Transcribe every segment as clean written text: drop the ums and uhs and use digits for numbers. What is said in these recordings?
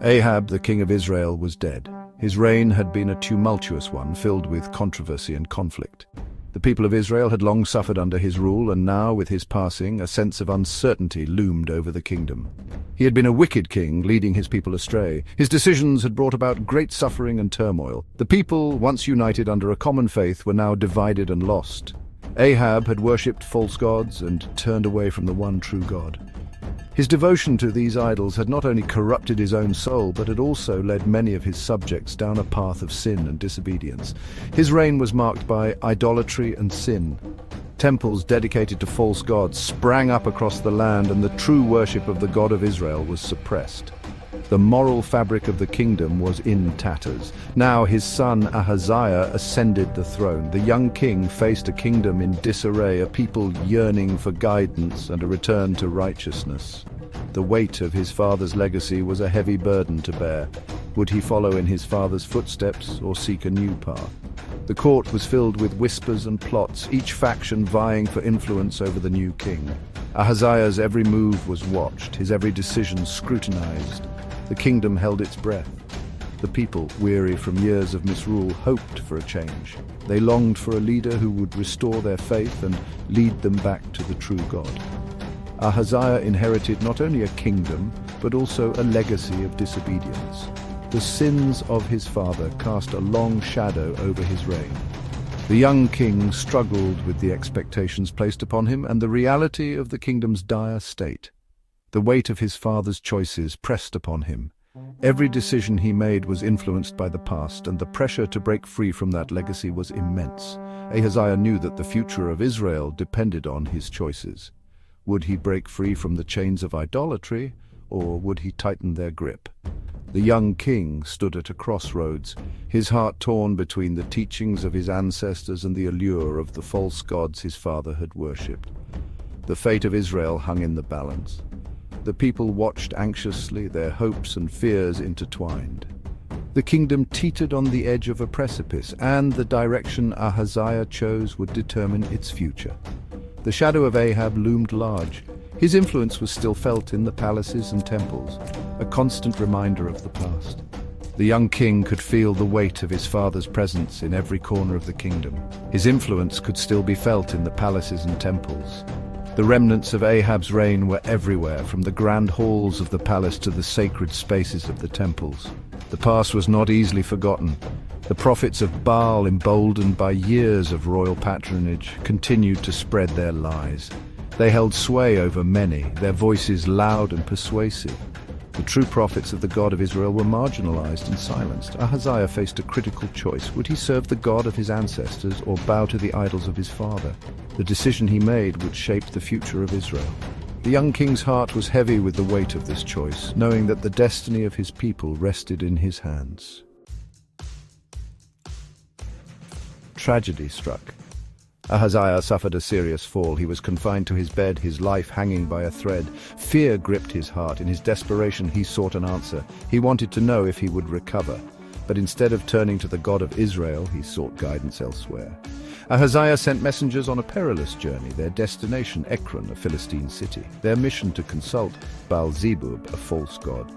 Ahab, the king of Israel, was dead. His reign had been a tumultuous one, filled with controversy and conflict. The people of Israel had long suffered under his rule, and now, with his passing, a sense of uncertainty loomed over the kingdom. He had been a wicked king, leading his people astray. His decisions had brought about great suffering and turmoil. The people, once united under a common faith, were now divided and lost. Ahab had worshipped false gods and turned away from the one true God. His devotion to these idols had not only corrupted his own soul, but had also led many of his subjects down a path of sin and disobedience. His reign was marked by idolatry and sin. Temples dedicated to false gods sprang up across the land, and the true worship of the God of Israel was suppressed. The moral fabric of the kingdom was in tatters. Now his son Ahaziah ascended the throne. The young king faced a kingdom in disarray, a people yearning for guidance and a return to righteousness. The weight of his father's legacy was a heavy burden to bear. Would he follow in his father's footsteps or seek a new path? The court was filled with whispers and plots, each faction vying for influence over the new king. Ahaziah's every move was watched, his every decision scrutinized. The kingdom held its breath. The people, weary from years of misrule, hoped for a change. They longed for a leader who would restore their faith and lead them back to the true God. Ahaziah inherited not only a kingdom, but also a legacy of disobedience. The sins of his father cast a long shadow over his reign. The young king struggled with the expectations placed upon him and the reality of the kingdom's dire state. The weight of his father's choices pressed upon him. Every decision he made was influenced by the past, and the pressure to break free from that legacy was immense. Ahaziah knew that the future of Israel depended on his choices. Would he break free from the chains of idolatry, or would he tighten their grip? The young king stood at a crossroads, his heart torn between the teachings of his ancestors and the allure of the false gods his father had worshipped. The fate of Israel hung in the balance. The people watched anxiously, their hopes and fears intertwined. The kingdom teetered on the edge of a precipice, and the direction Ahaziah chose would determine its future. The shadow of Ahab loomed large. His influence was still felt in the palaces and temples, a constant reminder of the past. The young king could feel the weight of his father's presence in every corner of the kingdom. His influence could still be felt in the palaces and temples. The remnants of Ahab's reign were everywhere, from the grand halls of the palace to the sacred spaces of the temples. The past was not easily forgotten. The prophets of Baal, emboldened by years of royal patronage, continued to spread their lies. They held sway over many, their voices loud and persuasive. The true prophets of the God of Israel were marginalized and silenced. Ahaziah faced a critical choice. Would he serve the God of his ancestors or bow to the idols of his father? The decision he made would shape the future of Israel. The young king's heart was heavy with the weight of this choice, knowing that the destiny of his people rested in his hands. Tragedy struck. Ahaziah suffered a serious fall. He was confined to his bed, his life hanging by a thread. Fear gripped his heart. In his desperation, he sought an answer. He wanted to know if he would recover. But instead of turning to the God of Israel, he sought guidance elsewhere. Ahaziah sent messengers on a perilous journey, their destination Ekron, a Philistine city, their mission to consult Baal-zebub, a false god.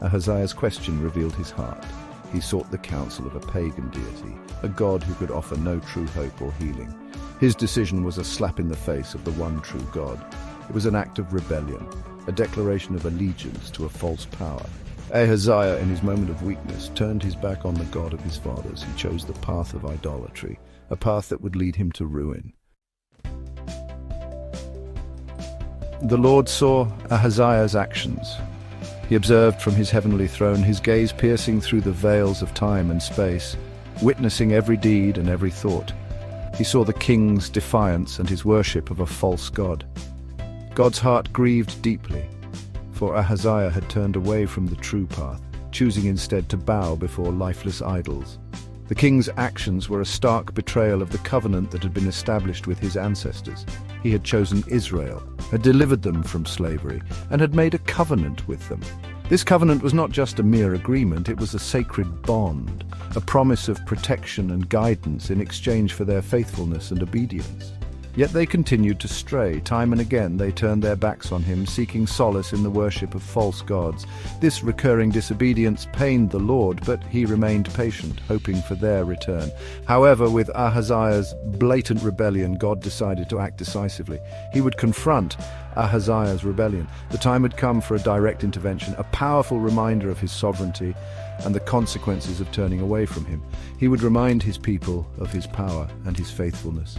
Ahaziah's question revealed his heart. He sought the counsel of a pagan deity, a god who could offer no true hope or healing. His decision was a slap in the face of the one true God. It was an act of rebellion, a declaration of allegiance to a false power. Ahaziah, in his moment of weakness, turned his back on the God of his fathers. He chose the path of idolatry, a path that would lead him to ruin. The Lord saw Ahaziah's actions. He observed from his heavenly throne, his gaze piercing through the veils of time and space, witnessing every deed and every thought. He saw the king's defiance and his worship of a false god. God's heart grieved deeply, for Ahaziah had turned away from the true path, choosing instead to bow before lifeless idols. The king's actions were a stark betrayal of the covenant that had been established with his ancestors. He had chosen Israel, had delivered them from slavery, and had made a covenant with them. This covenant was not just a mere agreement, it was a sacred bond, a promise of protection and guidance in exchange for their faithfulness and obedience. Yet they continued to stray. Time and again they turned their backs on him, seeking solace in the worship of false gods. This recurring disobedience pained the Lord, but he remained patient, hoping for their return. However, with Ahaziah's blatant rebellion, God decided to act decisively. He would confront Ahaziah's rebellion. The time had come for a direct intervention, a powerful reminder of his sovereignty and the consequences of turning away from him. He would remind his people of his power and his faithfulness.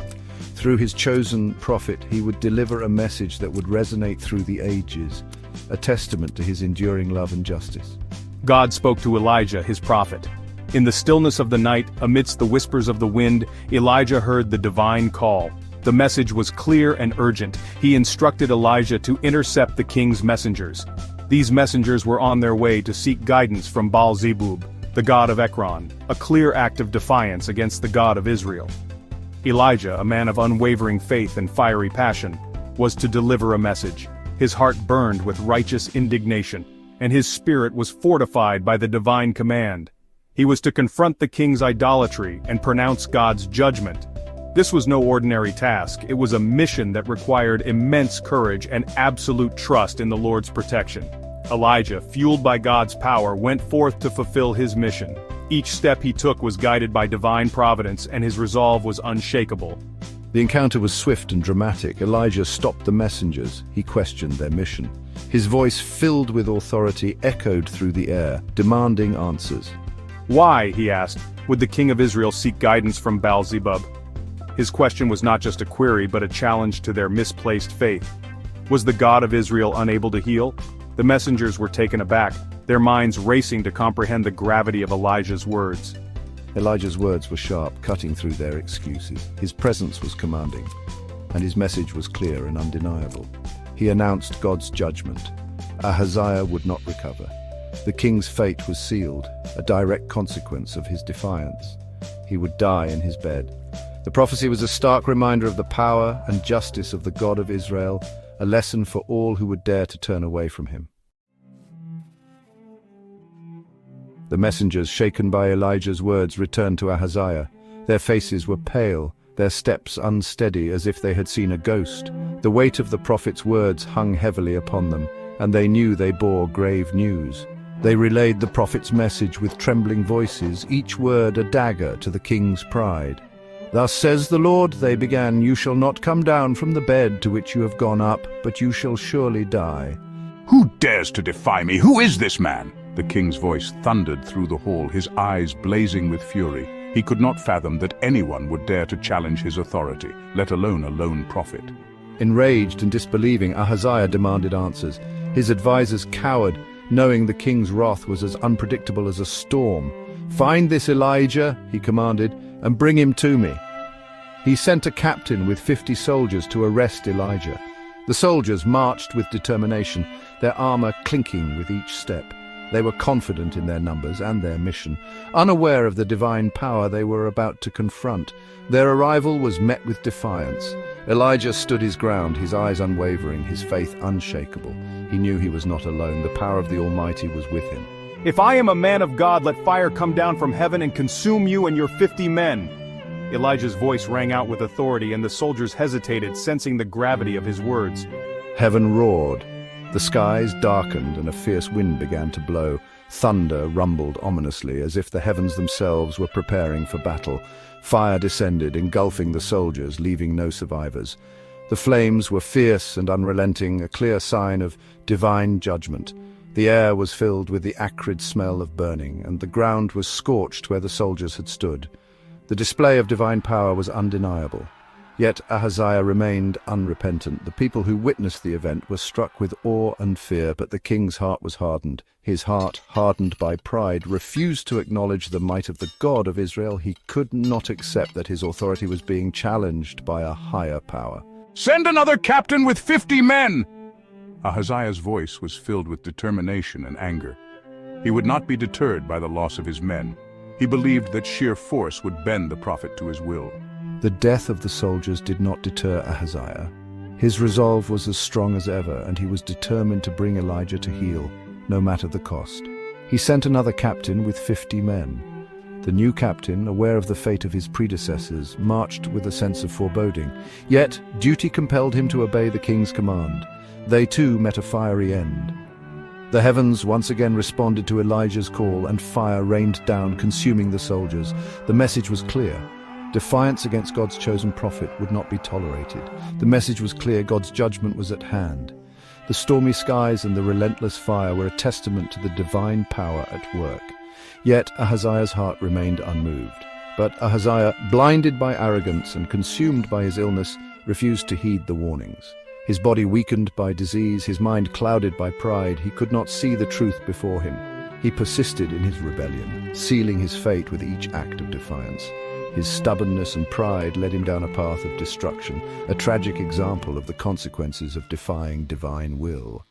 Through his chosen prophet, he would deliver a message that would resonate through the ages, a testament to his enduring love and justice. God spoke to Elijah, his prophet. In the stillness of the night, amidst the whispers of the wind, Elijah heard the divine call. The message was clear and urgent. He instructed Elijah to intercept the king's messengers. These messengers were on their way to seek guidance from Baal-zebub, the god of Ekron, a clear act of defiance against the God of Israel. Elijah, a man of unwavering faith and fiery passion, was to deliver a message. His heart burned with righteous indignation, and his spirit was fortified by the divine command. He was to confront the king's idolatry and pronounce God's judgment. This was no ordinary task. It was a mission that required immense courage and absolute trust in the Lord's protection. Elijah, fueled by God's power, went forth to fulfill his mission. Each step he took was guided by divine providence, and his resolve was unshakable. The encounter was swift and dramatic. Elijah stopped the messengers. He questioned their mission. His voice, filled with authority, echoed through the air, demanding answers. Why, he asked, would the king of Israel seek guidance from Baal-zebub? His question was not just a query, but a challenge to their misplaced faith. Was the God of Israel unable to heal? The messengers were taken aback, their minds racing to comprehend the gravity of Elijah's words. Elijah's words were sharp, cutting through their excuses. His presence was commanding, and his message was clear and undeniable. He announced God's judgment. Ahaziah would not recover. The king's fate was sealed, a direct consequence of his defiance. He would die in his bed. The prophecy was a stark reminder of the power and justice of the God of Israel, a lesson for all who would dare to turn away from him. The messengers, shaken by Elijah's words, returned to Ahaziah. Their faces were pale, their steps unsteady, as if they had seen a ghost. The weight of the prophet's words hung heavily upon them, and they knew they bore grave news. They relayed the prophet's message with trembling voices, each word a dagger to the king's pride. "Thus says the Lord," they began, "you shall not come down from the bed to which you have gone up, but you shall surely die." "Who dares to defy me? Who is this man?" The king's voice thundered through the hall, his eyes blazing with fury. He could not fathom that anyone would dare to challenge his authority, let alone a lone prophet. Enraged and disbelieving, Ahaziah demanded answers. His advisors cowered, knowing the king's wrath was as unpredictable as a storm. "Find this Elijah," he commanded, "and bring him to me." He sent a captain with 50 soldiers to arrest Elijah. The soldiers marched with determination, their armor clinking with each step. They were confident in their numbers and their mission, unaware of the divine power they were about to confront. Their arrival was met with defiance. Elijah stood his ground, his eyes unwavering, his faith unshakable. He knew he was not alone. The power of the Almighty was with him. "If I am a man of God, let fire come down from heaven and consume you and your 50 men." Elijah's voice rang out with authority, and the soldiers hesitated, sensing the gravity of his words. Heaven roared. The skies darkened and a fierce wind began to blow. Thunder rumbled ominously, as if the heavens themselves were preparing for battle. Fire descended, engulfing the soldiers, leaving no survivors. The flames were fierce and unrelenting, a clear sign of divine judgment. The air was filled with the acrid smell of burning, and the ground was scorched where the soldiers had stood. The display of divine power was undeniable. Yet Ahaziah remained unrepentant. The people who witnessed the event were struck with awe and fear, but the king's heart was hardened. His heart, hardened by pride, refused to acknowledge the might of the God of Israel. He could not accept that his authority was being challenged by a higher power. "Send another captain with 50 men!" Ahaziah's voice was filled with determination and anger. He would not be deterred by the loss of his men. He believed that sheer force would bend the prophet to his will. The death of the soldiers did not deter Ahaziah. His resolve was as strong as ever, and he was determined to bring Elijah to heel, no matter the cost. He sent another captain with 50 men. The new captain, aware of the fate of his predecessors, marched with a sense of foreboding. Yet, duty compelled him to obey the king's command. They too met a fiery end. The heavens once again responded to Elijah's call, and fire rained down, consuming the soldiers. The message was clear. Defiance against God's chosen prophet would not be tolerated. The message was clear. God's judgment was at hand. The stormy skies and the relentless fire were a testament to the divine power at work. Yet Ahaziah's heart remained unmoved. But Ahaziah, blinded by arrogance and consumed by his illness, refused to heed the warnings. His body weakened by disease, his mind clouded by pride, he could not see the truth before him. He persisted in his rebellion, sealing his fate with each act of defiance. His stubbornness and pride led him down a path of destruction, a tragic example of the consequences of defying divine will.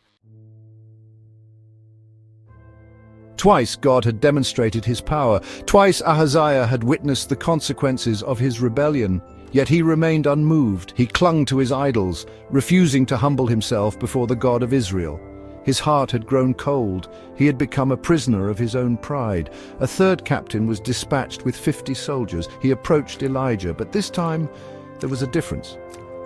Twice God had demonstrated his power. Twice Ahaziah had witnessed the consequences of his rebellion. Yet he remained unmoved. He clung to his idols, refusing to humble himself before the God of Israel. His heart had grown cold. He had become a prisoner of his own pride. A third captain was dispatched with 50 soldiers. He approached Elijah, but this time there was a difference.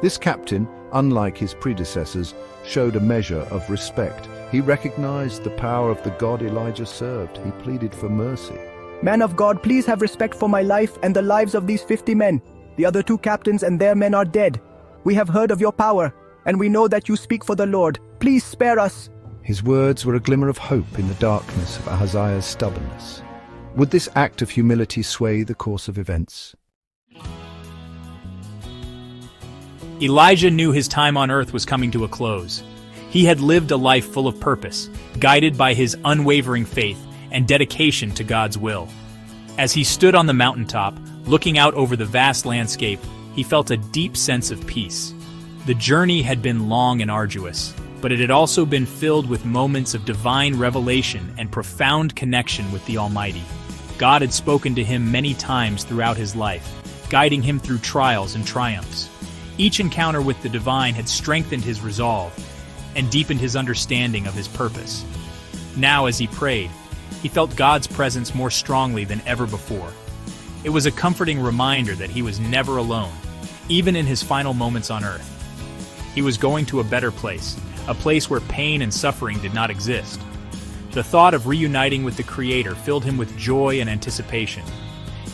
This captain, unlike his predecessors, showed a measure of respect. He recognized the power of the God Elijah served. He pleaded for mercy. "Man of God, please have respect for my life and the lives of these 50 men. The other 2 captains and their men are dead. We have heard of your power, and we know that you speak for the Lord. Please spare us." His words were a glimmer of hope in the darkness of Ahaziah's stubbornness. Would this act of humility sway the course of events? Elijah knew his time on earth was coming to a close. He had lived a life full of purpose, guided by his unwavering faith and dedication to God's will. As he stood on the mountaintop, looking out over the vast landscape, he felt a deep sense of peace. The journey had been long and arduous, but it had also been filled with moments of divine revelation and profound connection with the Almighty. God had spoken to him many times throughout his life, guiding him through trials and triumphs. Each encounter with the divine had strengthened his resolve and deepened his understanding of his purpose. Now, as he prayed, he felt God's presence more strongly than ever before. It was a comforting reminder that he was never alone, even in his final moments on earth. He was going to a better place, a place where pain and suffering did not exist. The thought of reuniting with the Creator filled him with joy and anticipation.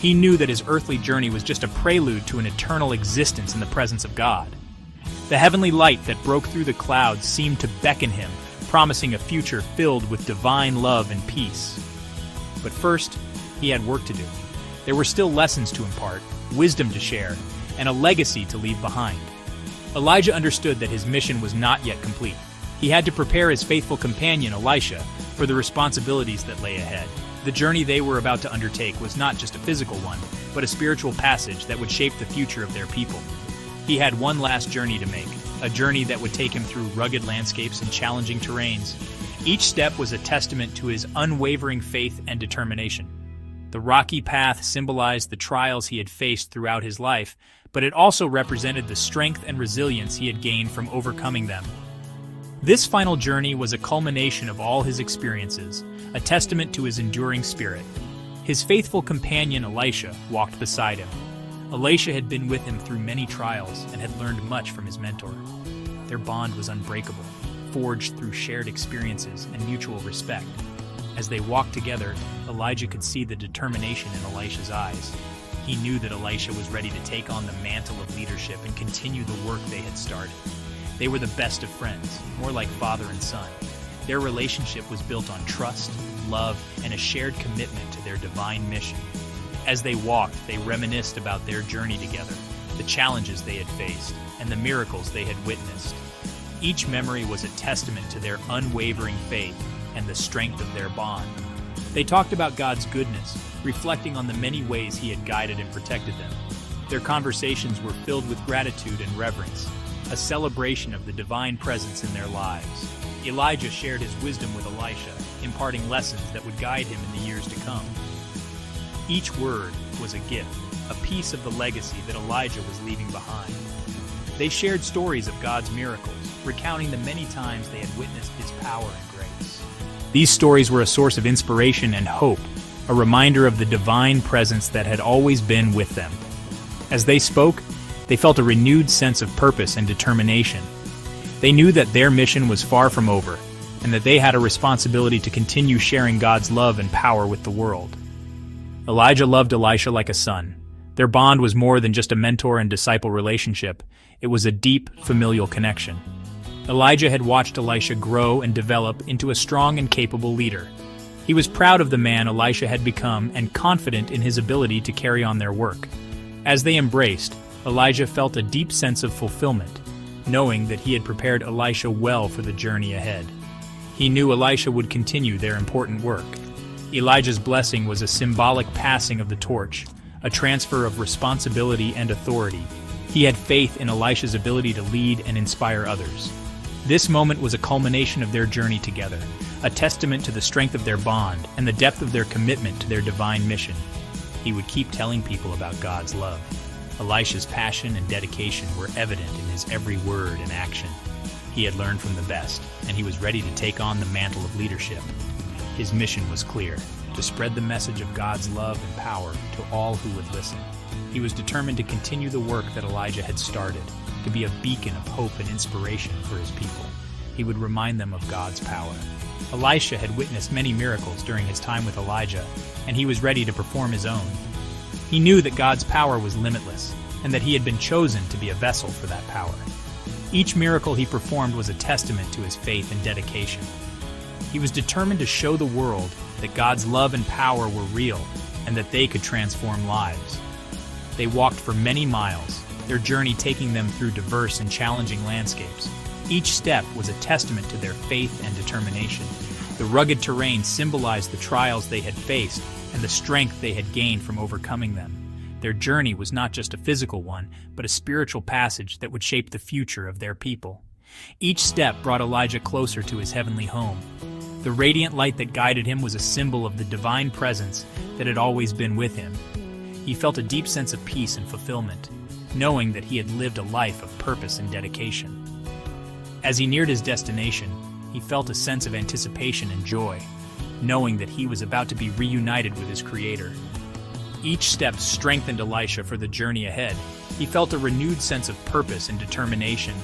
He knew that his earthly journey was just a prelude to an eternal existence in the presence of God. The heavenly light that broke through the clouds seemed to beckon him, promising a future filled with divine love and peace. But first, he had work to do. There were still lessons to impart, wisdom to share, and a legacy to leave behind. Elijah understood that his mission was not yet complete. He had to prepare his faithful companion, Elisha, for the responsibilities that lay ahead. The journey they were about to undertake was not just a physical one, but a spiritual passage that would shape the future of their people. He had one last journey to make, a journey that would take him through rugged landscapes and challenging terrains. Each step was a testament to his unwavering faith and determination. The rocky path symbolized the trials he had faced throughout his life, but it also represented the strength and resilience he had gained from overcoming them. This final journey was a culmination of all his experiences, a testament to his enduring spirit. His faithful companion Elisha walked beside him. Elisha had been with him through many trials and had learned much from his mentor. Their bond was unbreakable, forged through shared experiences and mutual respect. As they walked together, Elijah could see the determination in Elisha's eyes. He knew that Elisha was ready to take on the mantle of leadership and continue the work they had started. They were the best of friends, more like father and son. Their relationship was built on trust, love, and a shared commitment to their divine mission. As they walked, they reminisced about their journey together, the challenges they had faced, and the miracles they had witnessed. Each memory was a testament to their unwavering faith and the strength of their bond. They talked about God's goodness, reflecting on the many ways He had guided and protected them. Their conversations were filled with gratitude and reverence, a celebration of the divine presence in their lives. Elijah shared his wisdom with Elisha, imparting lessons that would guide him in the years to come. Each word was a gift, a piece of the legacy that Elijah was leaving behind. They shared stories of God's miracles, recounting the many times they had witnessed His power and grace. These stories were a source of inspiration and hope, a reminder of the divine presence that had always been with them. As they spoke, they felt a renewed sense of purpose and determination. They knew that their mission was far from over, and that they had a responsibility to continue sharing God's love and power with the world. Elijah loved Elisha like a son. Their bond was more than just a mentor and disciple relationship. It was a deep, familial connection. Elijah had watched Elisha grow and develop into a strong and capable leader. He was proud of the man Elisha had become and confident in his ability to carry on their work. As they embraced, Elijah felt a deep sense of fulfillment, knowing that he had prepared Elisha well for the journey ahead. He knew Elisha would continue their important work. Elijah's blessing was a symbolic passing of the torch, a transfer of responsibility and authority. He had faith in Elisha's ability to lead and inspire others. This moment was a culmination of their journey together, a testament to the strength of their bond and the depth of their commitment to their divine mission. He would keep telling people about God's love. Elisha's passion and dedication were evident in his every word and action. He had learned from the best, and he was ready to take on the mantle of leadership. His mission was clear: to spread the message of God's love and power to all who would listen. He was determined to continue the work that Elijah had started, to be a beacon of hope and inspiration for his people. He would remind them of God's power. Elisha had witnessed many miracles during his time with Elijah, and he was ready to perform his own. He knew that God's power was limitless, and that he had been chosen to be a vessel for that power. Each miracle he performed was a testament to his faith and dedication. He was determined to show the world that God's love and power were real, and that they could transform lives. They walked for many miles, their journey taking them through diverse and challenging landscapes. Each step was a testament to their faith and determination. The rugged terrain symbolized the trials they had faced and the strength they had gained from overcoming them. Their journey was not just a physical one, but a spiritual passage that would shape the future of their people. Each step brought Elijah closer to his heavenly home. The radiant light that guided him was a symbol of the divine presence that had always been with him. He felt a deep sense of peace and fulfillment, knowing that he had lived a life of purpose and dedication. As he neared his destination, he felt a sense of anticipation and joy, knowing that he was about to be reunited with his Creator. Each step strengthened Elisha for the journey ahead. He felt a renewed sense of purpose and determination,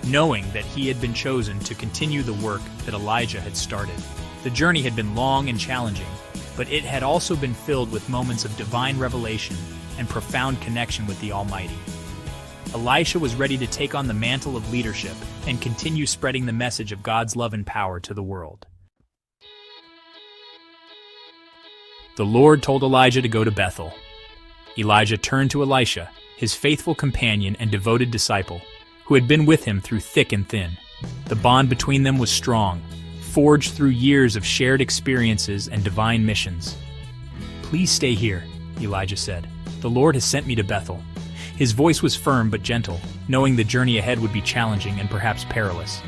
knowing that he had been chosen to continue the work that Elijah had started. The journey had been long and challenging, but it had also been filled with moments of divine revelation and profound connection with the Almighty. Elisha was ready to take on the mantle of leadership and continue spreading the message of God's love and power to the world. The Lord told Elijah to go to Bethel. Elijah turned to Elisha, his faithful companion and devoted disciple, who had been with him through thick and thin. The bond between them was strong, forged through years of shared experiences and divine missions. "Please stay here," Elijah said. "The Lord has sent me to Bethel." His voice was firm but gentle, knowing the journey ahead would be challenging and perhaps perilous.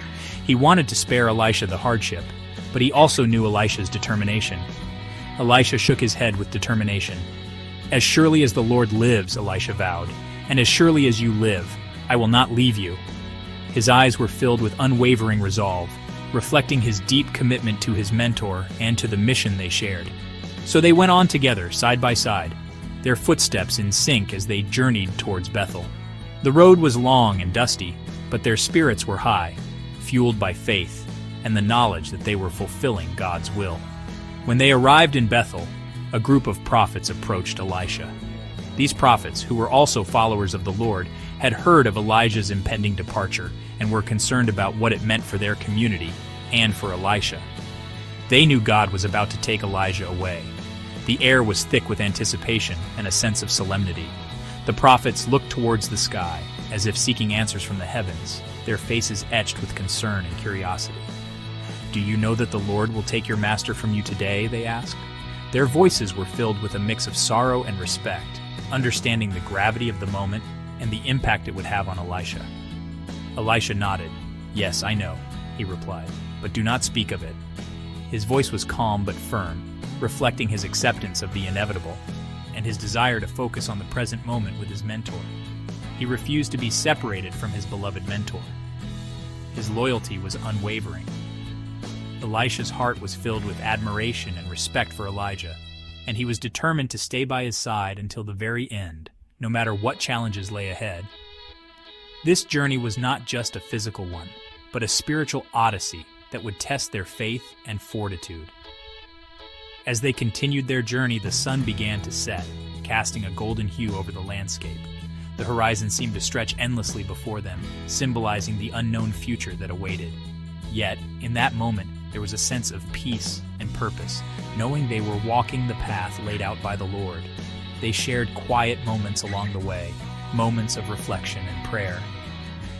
He wanted to spare Elisha the hardship, but he also knew Elisha's determination. Elisha shook his head with determination. "As surely as the Lord lives," Elisha vowed, "and as surely as you live, I will not leave you." His eyes were filled with unwavering resolve, reflecting his deep commitment to his mentor and to the mission they shared. So they went on together, side by side, their footsteps in sync as they journeyed towards Bethel. The road was long and dusty, but their spirits were high, fueled by faith and the knowledge that they were fulfilling God's will. When they arrived in Bethel, a group of prophets approached Elisha. These prophets, who were also followers of the Lord, had heard of Elijah's impending departure and were concerned about what it meant for their community and for Elisha. They knew God was about to take Elijah away. The air was thick with anticipation and a sense of solemnity. The prophets looked towards the sky, as if seeking answers from the heavens, their faces etched with concern and curiosity. "Do you know that the Lord will take your master from you today?" they asked. Their voices were filled with a mix of sorrow and respect, understanding the gravity of the moment and the impact it would have on Elisha. Elisha nodded. "Yes, I know," he replied, "but do not speak of it." His voice was calm but firm, reflecting his acceptance of the inevitable and his desire to focus on the present moment with his mentor. He refused to be separated from his beloved mentor. His loyalty was unwavering. Elisha's heart was filled with admiration and respect for Elijah. and he was determined to stay by his side until the very end, no matter what challenges lay ahead. This journey was not just a physical one, but a spiritual odyssey that would test their faith and fortitude. As they continued their journey, the sun began to set, casting a golden hue over the landscape. The horizon seemed to stretch endlessly before them, symbolizing the unknown future that awaited. Yet, in that moment, there was a sense of peace and purpose, knowing they were walking the path laid out by the Lord. They shared quiet moments along the way, moments of reflection and prayer.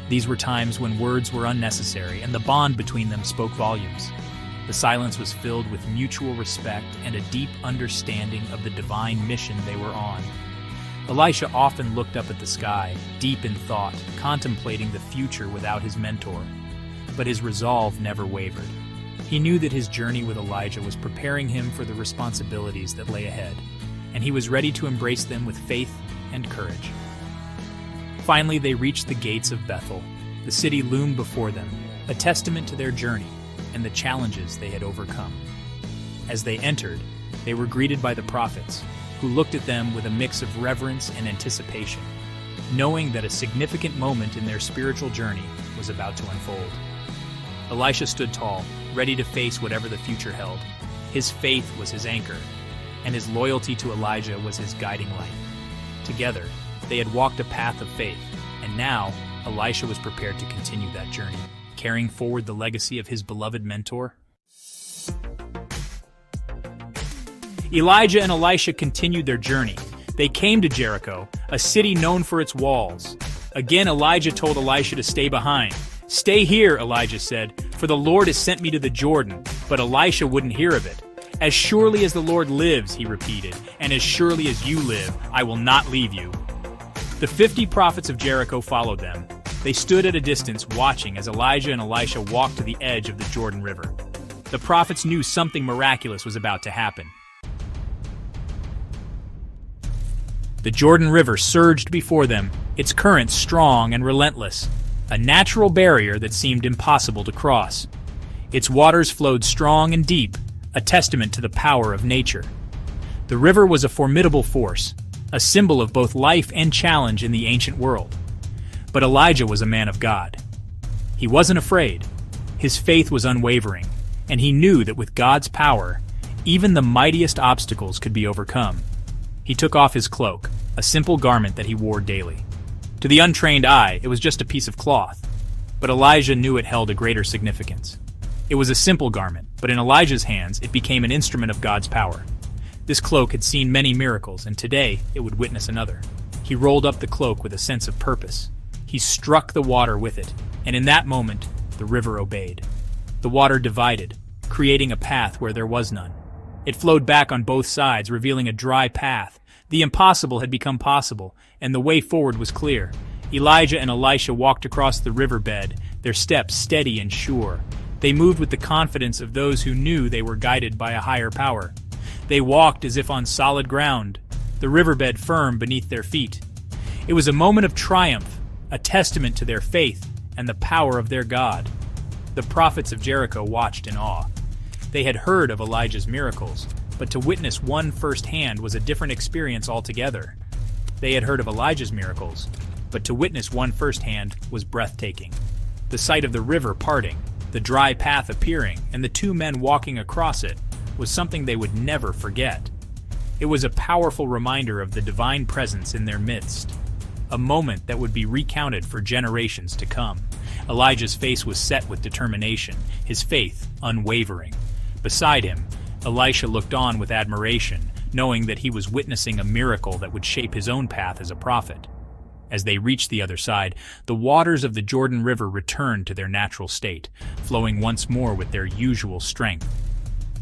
These were times when words were unnecessary and the bond between them spoke volumes. The silence was filled with mutual respect and a deep understanding of the divine mission they were on. Elisha often looked up at the sky, deep in thought, contemplating the future without his mentor. But his resolve never wavered. He knew that his journey with Elijah was preparing him for the responsibilities that lay ahead, and he was ready to embrace them with faith and courage. Finally, they reached the gates of Bethel. The city loomed before them, a testament to their journey and the challenges they had overcome. As they entered, they were greeted by the prophets, who looked at them with a mix of reverence and anticipation, knowing that a significant moment in their spiritual journey was about to unfold. Elisha stood tall, ready to face whatever the future held. His faith was his anchor, and his loyalty to Elijah was his guiding light. Together, they had walked a path of faith, and now Elisha was prepared to continue that journey, carrying forward the legacy of his beloved mentor. Elijah and Elisha continued their journey. They came to Jericho, a city known for its walls. Again, Elijah told Elisha to stay behind. "Stay here," Elijah said, "for the Lord has sent me to the Jordan." But Elisha wouldn't hear of it. "As surely as the Lord lives," he repeated, "and as surely as you live, I will not leave you." The 50 prophets of Jericho followed them. They stood at a distance watching as Elijah and Elisha walked to the edge of the Jordan River. The prophets knew something miraculous was about to happen. The Jordan River surged before them, its current strong and relentless, a natural barrier that seemed impossible to cross. Its waters flowed strong and deep, a testament to the power of nature. The river was a formidable force, a symbol of both life and challenge in the ancient world. But Elijah was a man of God. He wasn't afraid. His faith was unwavering, and he knew that with God's power, even the mightiest obstacles could be overcome. He took off his cloak, a simple garment that he wore daily. To the untrained eye, it was just a piece of cloth, but Elijah knew it held a greater significance. It was a simple garment, but in Elijah's hands, it became an instrument of God's power. This cloak had seen many miracles, and today it would witness another. He rolled up the cloak with a sense of purpose. He struck the water with it, and in that moment, the river obeyed. The water divided, creating a path where there was none. It flowed back on both sides, revealing a dry path. The impossible had become possible, and the way forward was clear. Elijah and Elisha walked across the riverbed, their steps steady and sure. They moved with the confidence of those who knew they were guided by a higher power. They walked as if on solid ground, the riverbed firm beneath their feet. It was a moment of triumph, a testament to their faith and the power of their God. The prophets of Jericho watched in awe. They had heard of Elijah's miracles, but to witness one firsthand was a different experience altogether. They had heard of Elijah's miracles, but to witness one firsthand was breathtaking. The sight of the river parting, the dry path appearing, and the two men walking across it was something they would never forget. It was a powerful reminder of the divine presence in their midst, a moment that would be recounted for generations to come. Elijah's face was set with determination, his faith unwavering. Beside him, Elisha looked on with admiration, knowing that he was witnessing a miracle that would shape his own path as a prophet. As they reached the other side, the waters of the Jordan River returned to their natural state, flowing once more with their usual strength.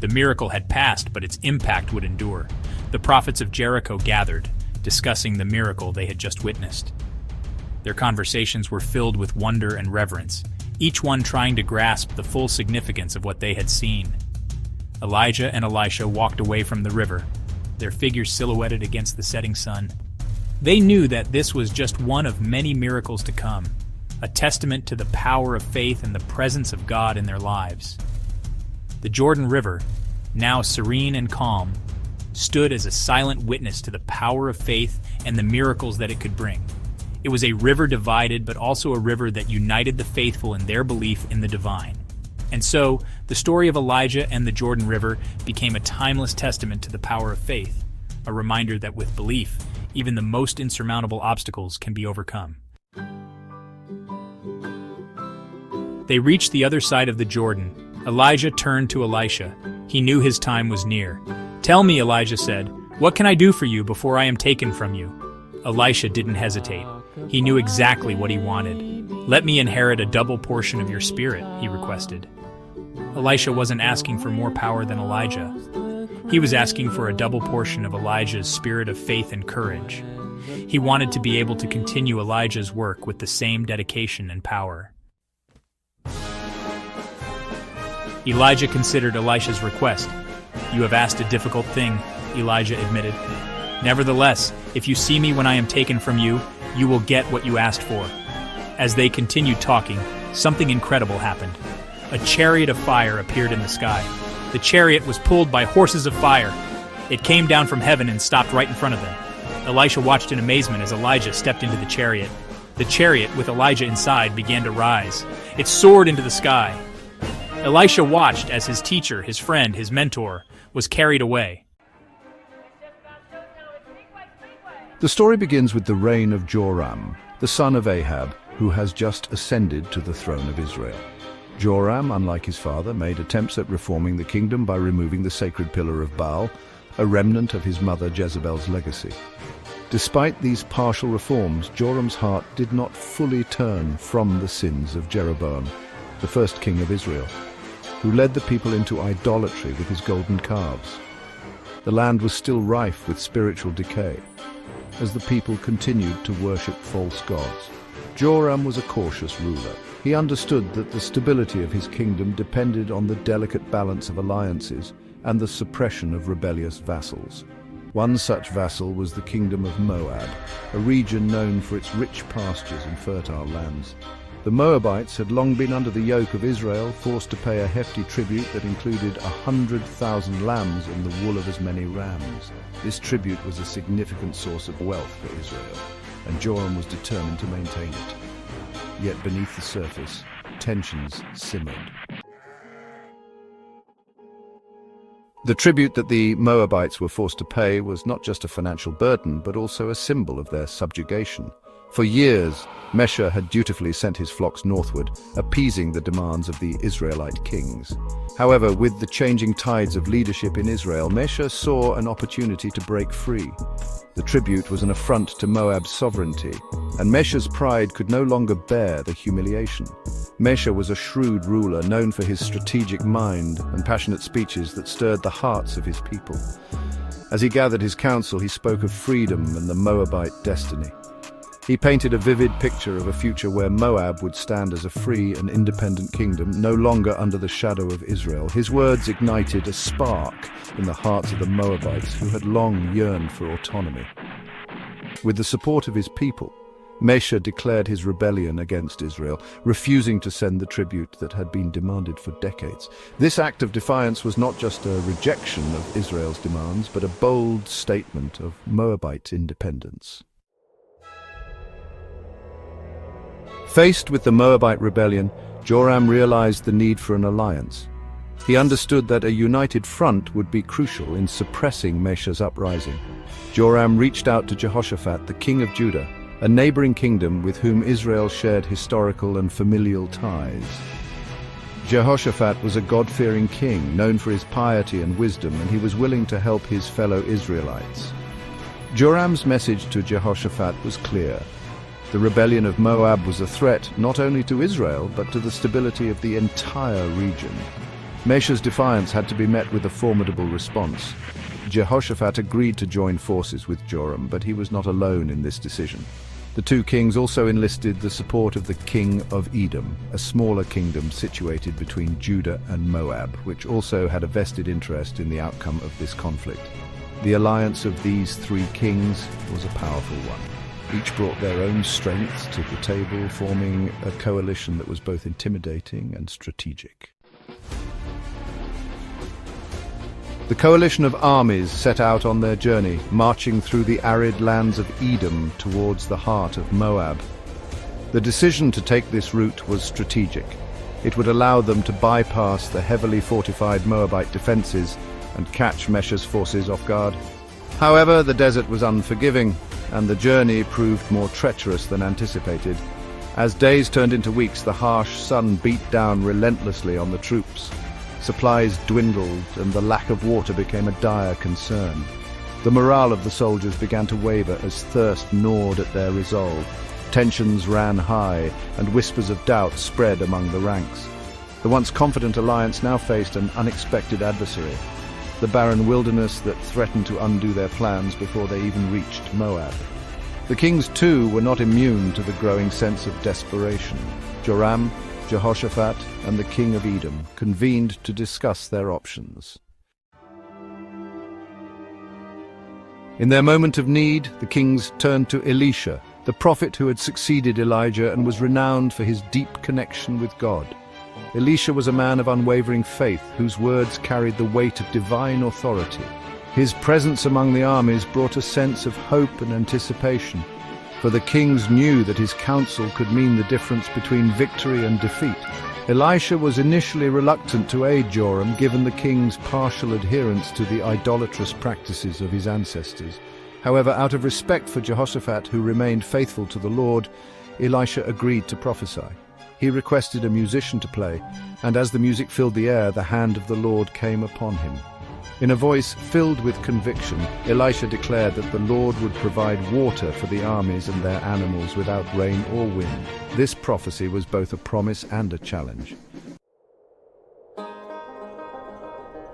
The miracle had passed, but its impact would endure. The prophets of Jericho gathered, discussing the miracle they had just witnessed. Their conversations were filled with wonder and reverence, each one trying to grasp the full significance of what they had seen. Elijah and Elisha walked away from the river, their figures silhouetted against the setting sun. They knew that this was just one of many miracles to come, a testament to the power of faith and the presence of God in their lives. The Jordan River, now serene and calm, stood as a silent witness to the power of faith and the miracles that it could bring. It was a river divided, but also a river that united the faithful in their belief in the divine. And so, the story of Elijah and the Jordan River became a timeless testament to the power of faith, a reminder that with belief, even the most insurmountable obstacles can be overcome. They reached the other side of the Jordan. Elijah turned to Elisha. He knew his time was near. "Tell me," Elijah said, "what can I do for you before I am taken from you?" Elisha didn't hesitate. He knew exactly what he wanted. "Let me inherit a double portion of your spirit," he requested. Elisha wasn't asking for more power than Elijah. He was asking for a double portion of Elijah's spirit of faith and courage. He wanted to be able to continue Elijah's work with the same dedication and power. Elijah considered Elisha's request. "You have asked a difficult thing," Elijah admitted. "Nevertheless, if you see me when I am taken from you, you will get what you asked for." As they continued talking, something incredible happened. A chariot of fire appeared in the sky. The chariot was pulled by horses of fire. It came down from heaven and stopped right in front of them. Elisha watched in amazement as Elijah stepped into the chariot. The chariot, with Elijah inside, began to rise. It soared into the sky. Elisha watched as his teacher, his friend, his mentor, was carried away. The story begins with the reign of Joram, the son of Ahab, who has just ascended to the throne of Israel. Joram, unlike his father, made attempts at reforming the kingdom by removing the sacred pillar of Baal, a remnant of his mother Jezebel's legacy. Despite these partial reforms, Joram's heart did not fully turn from the sins of Jeroboam, the first king of Israel, who led the people into idolatry with his golden calves. The land was still rife with spiritual decay, as the people continued to worship false gods. Joram was a cautious ruler. He understood that the stability of his kingdom depended on the delicate balance of alliances and the suppression of rebellious vassals. One such vassal was the kingdom of Moab, a region known for its rich pastures and fertile lands. The Moabites had long been under the yoke of Israel, forced to pay a hefty tribute that included 100,000 lambs and the wool of as many rams. This tribute was a significant source of wealth for Israel, and Joram was determined to maintain it. Yet beneath the surface, tensions simmered. The tribute that the Moabites were forced to pay was not just a financial burden, but also a symbol of their subjugation. For years, Mesha had dutifully sent his flocks northward, appeasing the demands of the Israelite kings. However, with the changing tides of leadership in Israel, Mesha saw an opportunity to break free. The tribute was an affront to Moab's sovereignty, and Mesha's pride could no longer bear the humiliation. Mesha was a shrewd ruler known for his strategic mind and passionate speeches that stirred the hearts of his people. As he gathered his council, he spoke of freedom and the Moabite destiny. He painted a vivid picture of a future where Moab would stand as a free and independent kingdom, no longer under the shadow of Israel. His words ignited a spark in the hearts of the Moabites, who had long yearned for autonomy. With the support of his people, Mesha declared his rebellion against Israel, refusing to send the tribute that had been demanded for decades. This act of defiance was not just a rejection of Israel's demands, but a bold statement of Moabite independence. Faced with the Moabite rebellion, Joram realized the need for an alliance. He understood that a united front would be crucial in suppressing Mesha's uprising. Joram reached out to Jehoshaphat, the king of Judah, a neighboring kingdom with whom Israel shared historical and familial ties. Jehoshaphat was a God-fearing king, known for his piety and wisdom, and he was willing to help his fellow Israelites. Joram's message to Jehoshaphat was clear. The rebellion of Moab was a threat not only to Israel, but to the stability of the entire region. Mesha's defiance had to be met with a formidable response. Jehoshaphat agreed to join forces with Joram, but he was not alone in this decision. The two kings also enlisted the support of the king of Edom, a smaller kingdom situated between Judah and Moab, which also had a vested interest in the outcome of this conflict. The alliance of these three kings was a powerful one. Each brought their own strengths to the table, forming a coalition that was both intimidating and strategic. The coalition of armies set out on their journey, marching through the arid lands of Edom towards the heart of Moab. The decision to take this route was strategic. It would allow them to bypass the heavily fortified Moabite defenses and catch Mesha's forces off guard. However, the desert was unforgiving, and the journey proved more treacherous than anticipated. As days turned into weeks, the harsh sun beat down relentlessly on the troops. Supplies dwindled, and the lack of water became a dire concern. The morale of the soldiers began to waver as thirst gnawed at their resolve. Tensions ran high, and whispers of doubt spread among the ranks. The once confident alliance now faced an unexpected adversary, the barren wilderness that threatened to undo their plans before they even reached Moab. The kings, too, were not immune to the growing sense of desperation. Joram, Jehoshaphat, and the king of Edom convened to discuss their options. In their moment of need, the kings turned to Elisha, the prophet who had succeeded Elijah and was renowned for his deep connection with God. Elisha was a man of unwavering faith, whose words carried the weight of divine authority. His presence among the armies brought a sense of hope and anticipation, for the kings knew that his counsel could mean the difference between victory and defeat. Elisha was initially reluctant to aid Joram, given the king's partial adherence to the idolatrous practices of his ancestors. However, out of respect for Jehoshaphat, who remained faithful to the Lord, Elisha agreed to prophesy. He requested a musician to play, and as the music filled the air, the hand of the Lord came upon him. In a voice filled with conviction, Elisha declared that the Lord would provide water for the armies and their animals without rain or wind. This prophecy was both a promise and a challenge.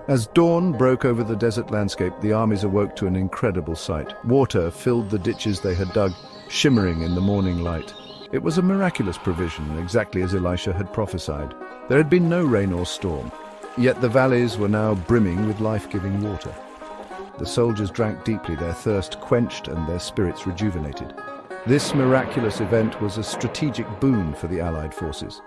As dawn broke over the desert landscape, the armies awoke to an incredible sight. Water filled the ditches they had dug, shimmering in the morning light. It was a miraculous provision, exactly as Elisha had prophesied. There had been no rain or storm, yet the valleys were now brimming with life-giving water. The soldiers drank deeply, their thirst quenched and their spirits rejuvenated. This miraculous event was a strategic boon for the Allied forces.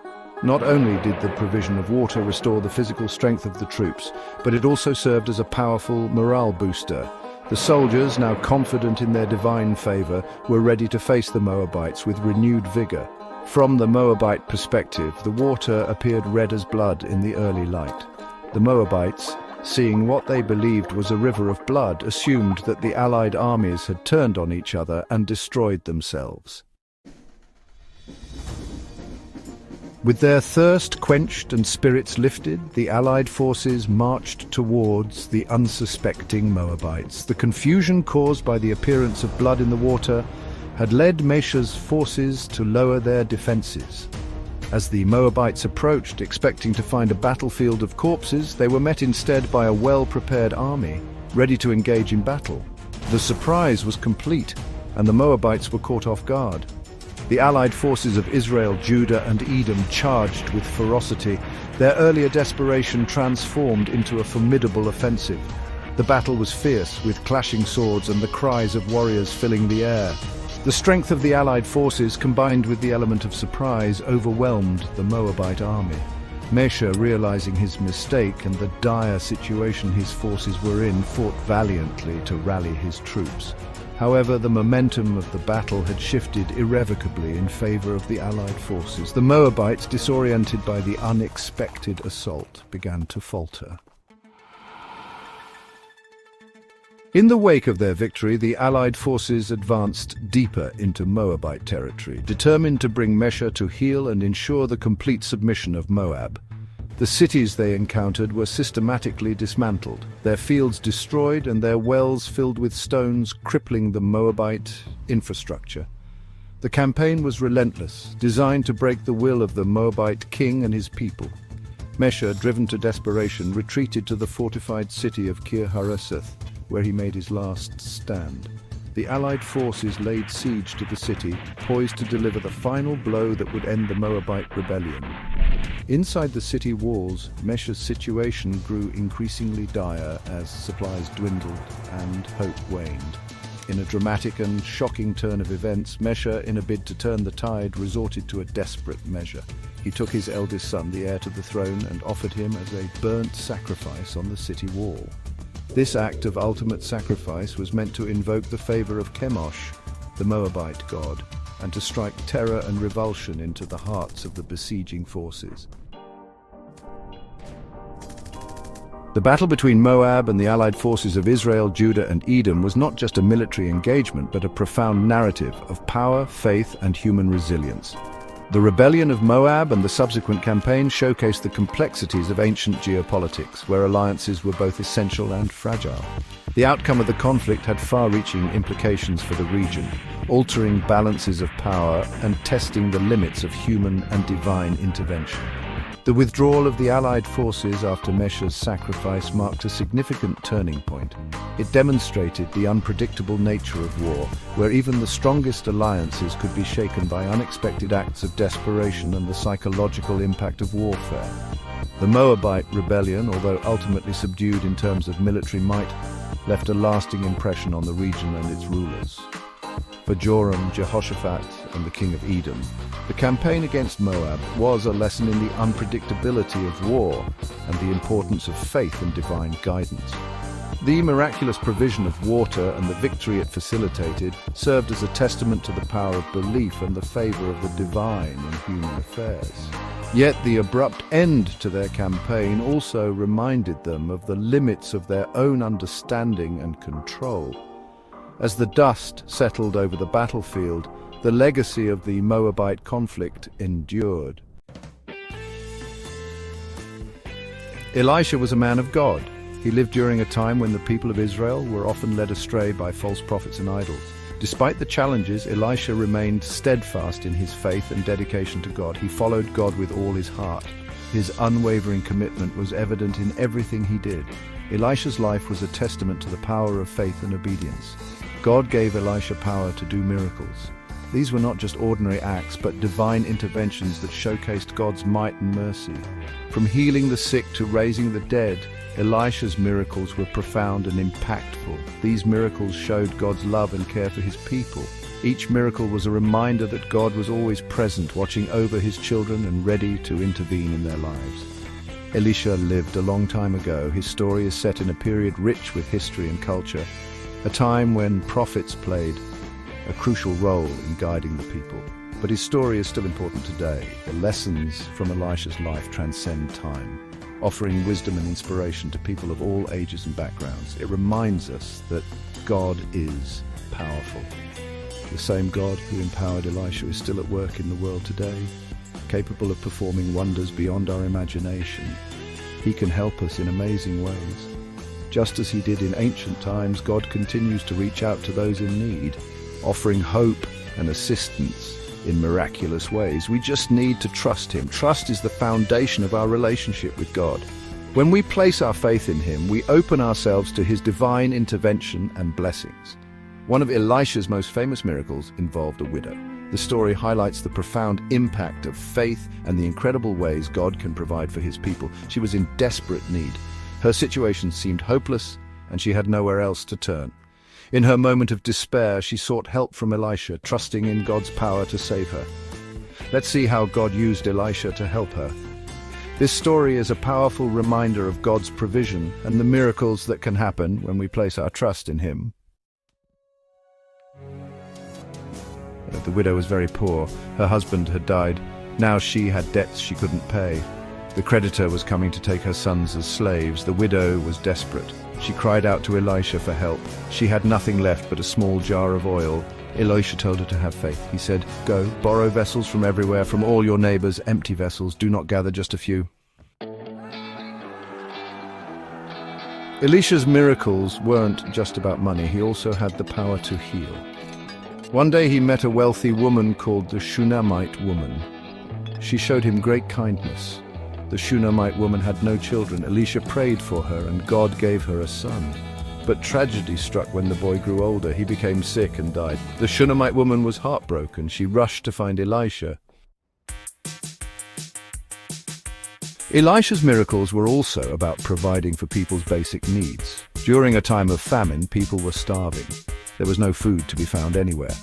Not only did the provision of water restore the physical strength of the troops, but it also served as a powerful morale booster. The soldiers, now confident in their divine favor, were ready to face the Moabites with renewed vigor. From the Moabite perspective, the water appeared red as blood in the early light. The Moabites, seeing what they believed was a river of blood, assumed that the Allied armies had turned on each other and destroyed themselves. With their thirst quenched and spirits lifted, the Allied forces marched towards the unsuspecting Moabites. The confusion caused by the appearance of blood in the water had led Mesha's forces to lower their defenses. As the Moabites approached, expecting to find a battlefield of corpses, they were met instead by a well-prepared army, ready to engage in battle. The surprise was complete, and the Moabites were caught off guard. The allied forces of Israel, Judah, and Edom charged with ferocity. Their earlier desperation transformed into a formidable offensive. The battle was fierce, with clashing swords and the cries of warriors filling the air. The strength of the Allied forces, combined with the element of surprise, overwhelmed the Moabite army. Mesha, realizing his mistake and the dire situation his forces were in, fought valiantly to rally his troops. However, the momentum of the battle had shifted irrevocably in favor of the Allied forces. The Moabites, disoriented by the unexpected assault, began to falter. In the wake of their victory, the Allied forces advanced deeper into Moabite territory, determined to bring Mesha to heel and ensure the complete submission of Moab. The cities they encountered were systematically dismantled, their fields destroyed and their wells filled with stones, crippling the Moabite infrastructure. The campaign was relentless, designed to break the will of the Moabite king and his people. Mesha, driven to desperation, retreated to the fortified city of Kir-Hareseth, where he made his last stand. The Allied forces laid siege to the city, poised to deliver the final blow that would end the Moabite rebellion. Inside the city walls, Mesha's situation grew increasingly dire as supplies dwindled and hope waned. In a dramatic and shocking turn of events, Mesha, in a bid to turn the tide, resorted to a desperate measure. He took his eldest son, the heir to the throne, and offered him as a burnt sacrifice on the city wall. This act of ultimate sacrifice was meant to invoke the favor of Chemosh, the Moabite god, and to strike terror and revulsion into the hearts of the besieging forces. The battle between Moab and the allied forces of Israel, Judah, and Edom was not just a military engagement, but a profound narrative of power, faith, and human resilience. The rebellion of Moab and the subsequent campaign showcased the complexities of ancient geopolitics, where alliances were both essential and fragile. The outcome of the conflict had far-reaching implications for the region, altering balances of power and testing the limits of human and divine intervention. The withdrawal of the Allied forces after Mesha's sacrifice marked a significant turning point. It demonstrated the unpredictable nature of war, where even the strongest alliances could be shaken by unexpected acts of desperation and the psychological impact of warfare. The Moabite rebellion, although ultimately subdued in terms of military might, left a lasting impression on the region and its rulers. For Joram, Jehoshaphat, and the king of Edom, the campaign against Moab was a lesson in the unpredictability of war and the importance of faith and divine guidance. The miraculous provision of water and the victory it facilitated served as a testament to the power of belief and the favor of the divine in human affairs. Yet the abrupt end to their campaign also reminded them of the limits of their own understanding and control. As the dust settled over the battlefield, the legacy of the Moabite conflict endured. Elisha was a man of God. He lived during a time when the people of Israel were often led astray by false prophets and idols. Despite the challenges, Elisha remained steadfast in his faith and dedication to God. He followed God with all his heart. His unwavering commitment was evident in everything he did. Elisha's life was a testament to the power of faith and obedience. God gave Elisha power to do miracles. These were not just ordinary acts, but divine interventions that showcased God's might and mercy. From healing the sick to raising the dead, Elisha's miracles were profound and impactful. These miracles showed God's love and care for his people. Each miracle was a reminder that God was always present, watching over his children and ready to intervene in their lives. Elisha lived a long time ago. His story is set in a period rich with history and culture, a time when prophets played a crucial role in guiding the people. But his story is still important today. The lessons from Elisha's life transcend time, offering wisdom and inspiration to people of all ages and backgrounds. It reminds us that God is powerful. The same God who empowered Elisha is still at work in the world today, capable of performing wonders beyond our imagination. He can help us in amazing ways. Just as he did in ancient times, God continues to reach out to those in need, offering hope and assistance in miraculous ways. We just need to trust him. Trust is the foundation of our relationship with God. When we place our faith in him, we open ourselves to his divine intervention and blessings. One of Elisha's most famous miracles involved a widow. The story highlights the profound impact of faith and the incredible ways God can provide for his people. She was in desperate need. Her situation seemed hopeless, and she had nowhere else to turn. In her moment of despair, she sought help from Elisha, trusting in God's power to save her. Let's see how God used Elisha to help her. This story is a powerful reminder of God's provision and the miracles that can happen when we place our trust in him. The widow was very poor. Her husband had died. Now she had debts she couldn't pay. The creditor was coming to take her sons as slaves. The widow was desperate. She cried out to Elisha for help. She had nothing left but a small jar of oil. Elisha told her to have faith. He said, "Go, borrow vessels from everywhere, from all your neighbors, empty vessels. Do not gather just a few." Elisha's miracles weren't just about money. He also had the power to heal. One day he met a wealthy woman called the Shunammite woman. She showed him great kindness. The Shunammite woman had no children. Elisha prayed for her, and God gave her a son. But tragedy struck when the boy grew older. He became sick and died. The Shunammite woman was heartbroken. She rushed to find Elisha. Elisha's miracles were also about providing for people's basic needs. During a time of famine, people were starving. There was no food to be found anywhere.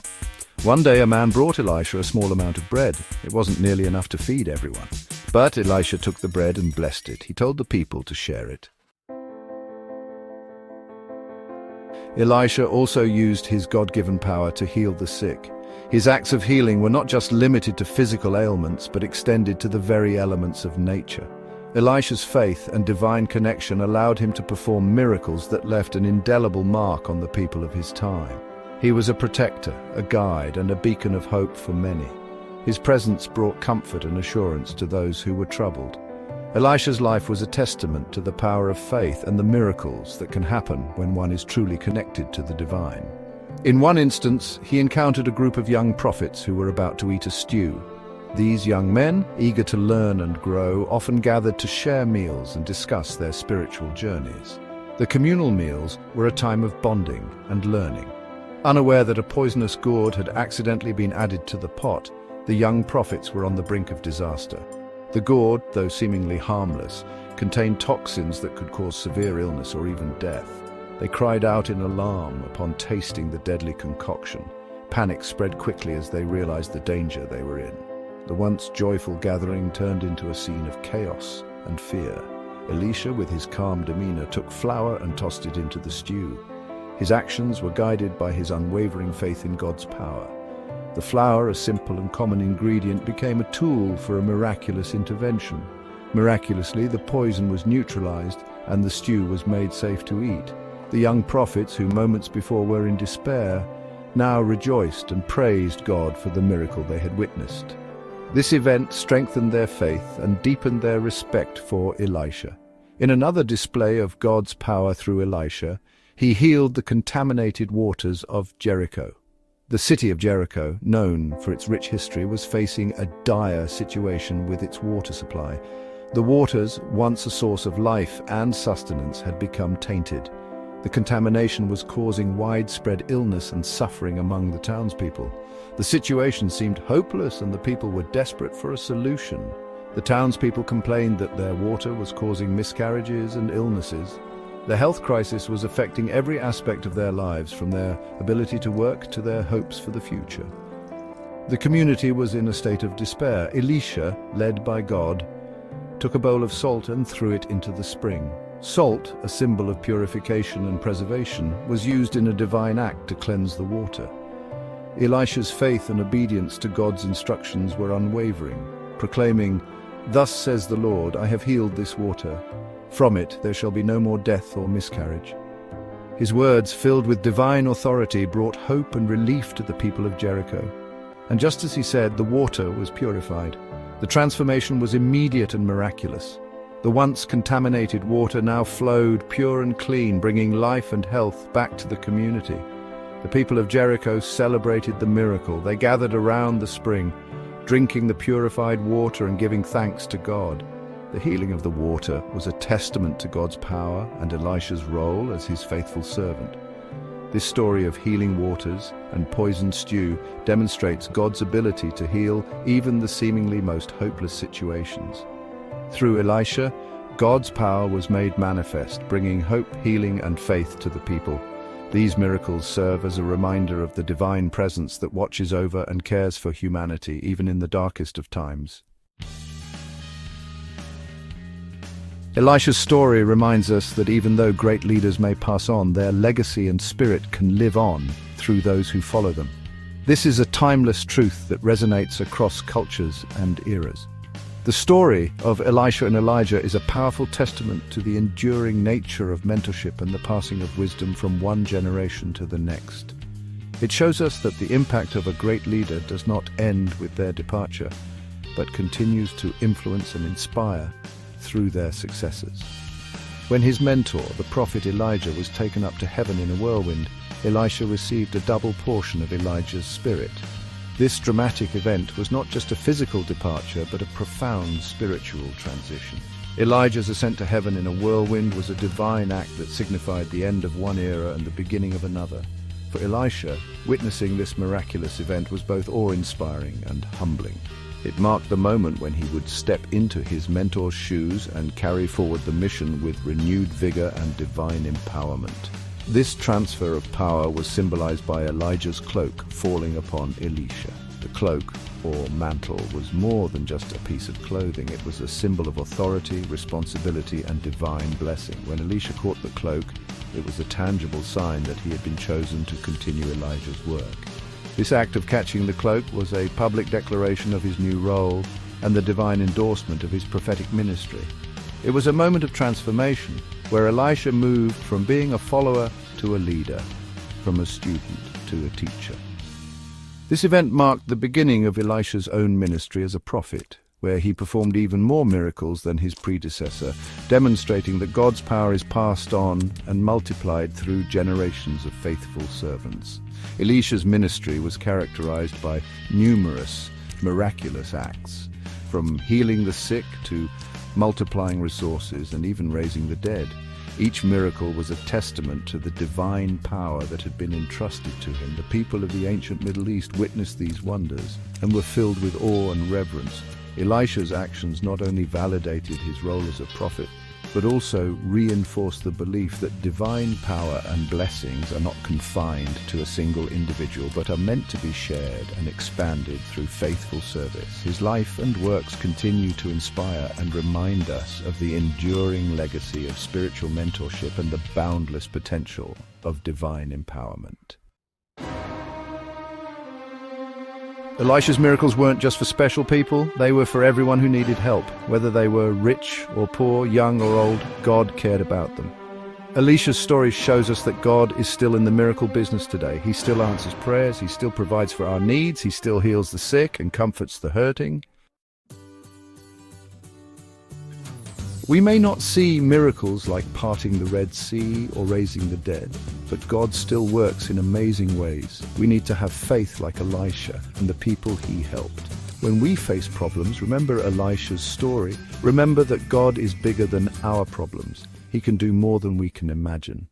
One day a man brought Elisha a small amount of bread. It wasn't nearly enough to feed everyone. But Elisha took the bread and blessed it. He told the people to share it. Elisha also used his God-given power to heal the sick. His acts of healing were not just limited to physical ailments, but extended to the very elements of nature. Elisha's faith and divine connection allowed him to perform miracles that left an indelible mark on the people of his time. He was a protector, a guide, and a beacon of hope for many. His presence brought comfort and assurance to those who were troubled. Elisha's life was a testament to the power of faith and the miracles that can happen when one is truly connected to the divine. In one instance, he encountered a group of young prophets who were about to eat a stew. These young men, eager to learn and grow, often gathered to share meals and discuss their spiritual journeys. The communal meals were a time of bonding and learning. Unaware that a poisonous gourd had accidentally been added to the pot, the young prophets were on the brink of disaster. The gourd, though seemingly harmless, contained toxins that could cause severe illness or even death. They cried out in alarm upon tasting the deadly concoction. Panic spread quickly as they realized the danger they were in. The once joyful gathering turned into a scene of chaos and fear. Elisha, with his calm demeanor, took flour and tossed it into the stew. His actions were guided by his unwavering faith in God's power. The flour, a simple and common ingredient, became a tool for a miraculous intervention. Miraculously, the poison was neutralized and the stew was made safe to eat. The young prophets, who moments before were in despair, now rejoiced and praised God for the miracle they had witnessed. This event strengthened their faith and deepened their respect for Elisha. In another display of God's power through Elisha, he healed the contaminated waters of Jericho. The city of Jericho, known for its rich history, was facing a dire situation with its water supply. The waters, once a source of life and sustenance, had become tainted. The contamination was causing widespread illness and suffering among the townspeople. The situation seemed hopeless and the people were desperate for a solution. The townspeople complained that their water was causing miscarriages and illnesses. The health crisis was affecting every aspect of their lives, from their ability to work to their hopes for the future. The community was in a state of despair. Elisha, led by God, took a bowl of salt and threw it into the spring. Salt, a symbol of purification and preservation, was used in a divine act to cleanse the water. Elisha's faith and obedience to God's instructions were unwavering, proclaiming, "Thus says the Lord, I have healed this water. From it there shall be no more death or miscarriage." His words, filled with divine authority, brought hope and relief to the people of Jericho. And just as he said, the water was purified. The transformation was immediate and miraculous. The once contaminated water now flowed pure and clean, bringing life and health back to the community. The people of Jericho celebrated the miracle. They gathered around the spring, drinking the purified water and giving thanks to God. The healing of the water was a testament to God's power and Elisha's role as his faithful servant. This story of healing waters and poisoned stew demonstrates God's ability to heal even the seemingly most hopeless situations. Through Elisha, God's power was made manifest, bringing hope, healing, and faith to the people. These miracles serve as a reminder of the divine presence that watches over and cares for humanity, even in the darkest of times. Elisha's story reminds us that even though great leaders may pass on, their legacy and spirit can live on through those who follow them. This is a timeless truth that resonates across cultures and eras. The story of Elisha and Elijah is a powerful testament to the enduring nature of mentorship and the passing of wisdom from one generation to the next. It shows us that the impact of a great leader does not end with their departure, but continues to influence and inspire through their successors. When his mentor, the prophet Elijah, was taken up to heaven in a whirlwind, Elisha received a double portion of Elijah's spirit. This dramatic event was not just a physical departure, but a profound spiritual transition. Elijah's ascent to heaven in a whirlwind was a divine act that signified the end of one era and the beginning of another. For Elisha, witnessing this miraculous event was both awe-inspiring and humbling. It marked the moment when he would step into his mentor's shoes and carry forward the mission with renewed vigor and divine empowerment. This transfer of power was symbolized by Elijah's cloak falling upon Elisha. The cloak, or mantle, was more than just a piece of clothing. It was a symbol of authority, responsibility, and divine blessing. When Elisha caught the cloak, It was a tangible sign that he had been chosen to continue Elijah's work. This act of catching the cloak was a public declaration of his new role and the divine endorsement of his prophetic ministry. It was a moment of transformation where Elisha moved from being a follower to a leader, from a student to a teacher. This event marked the beginning of Elisha's own ministry as a prophet, where he performed even more miracles than his predecessor, demonstrating that God's power is passed on and multiplied through generations of faithful servants. Elisha's ministry was characterized by numerous miraculous acts, from healing the sick to multiplying resources and even raising the dead. Each miracle was a testament to the divine power that had been entrusted to him. The people of the ancient Middle East witnessed these wonders and were filled with awe and reverence. Elisha's actions not only validated his role as a prophet, but also reinforced the belief that divine power and blessings are not confined to a single individual, but are meant to be shared and expanded through faithful service. His life and works continue to inspire and remind us of the enduring legacy of spiritual mentorship and the boundless potential of divine empowerment. Elisha's miracles weren't just for special people, they were for everyone who needed help. Whether they were rich or poor, young or old, God cared about them. Elisha's story shows us that God is still in the miracle business today. He still answers prayers, he still provides for our needs, he still heals the sick and comforts the hurting. We may not see miracles like parting the Red Sea or raising the dead, but God still works in amazing ways. We need to have faith like Elisha and the people he helped. When we face problems, remember Elisha's story. Remember that God is bigger than our problems. He can do more than we can imagine.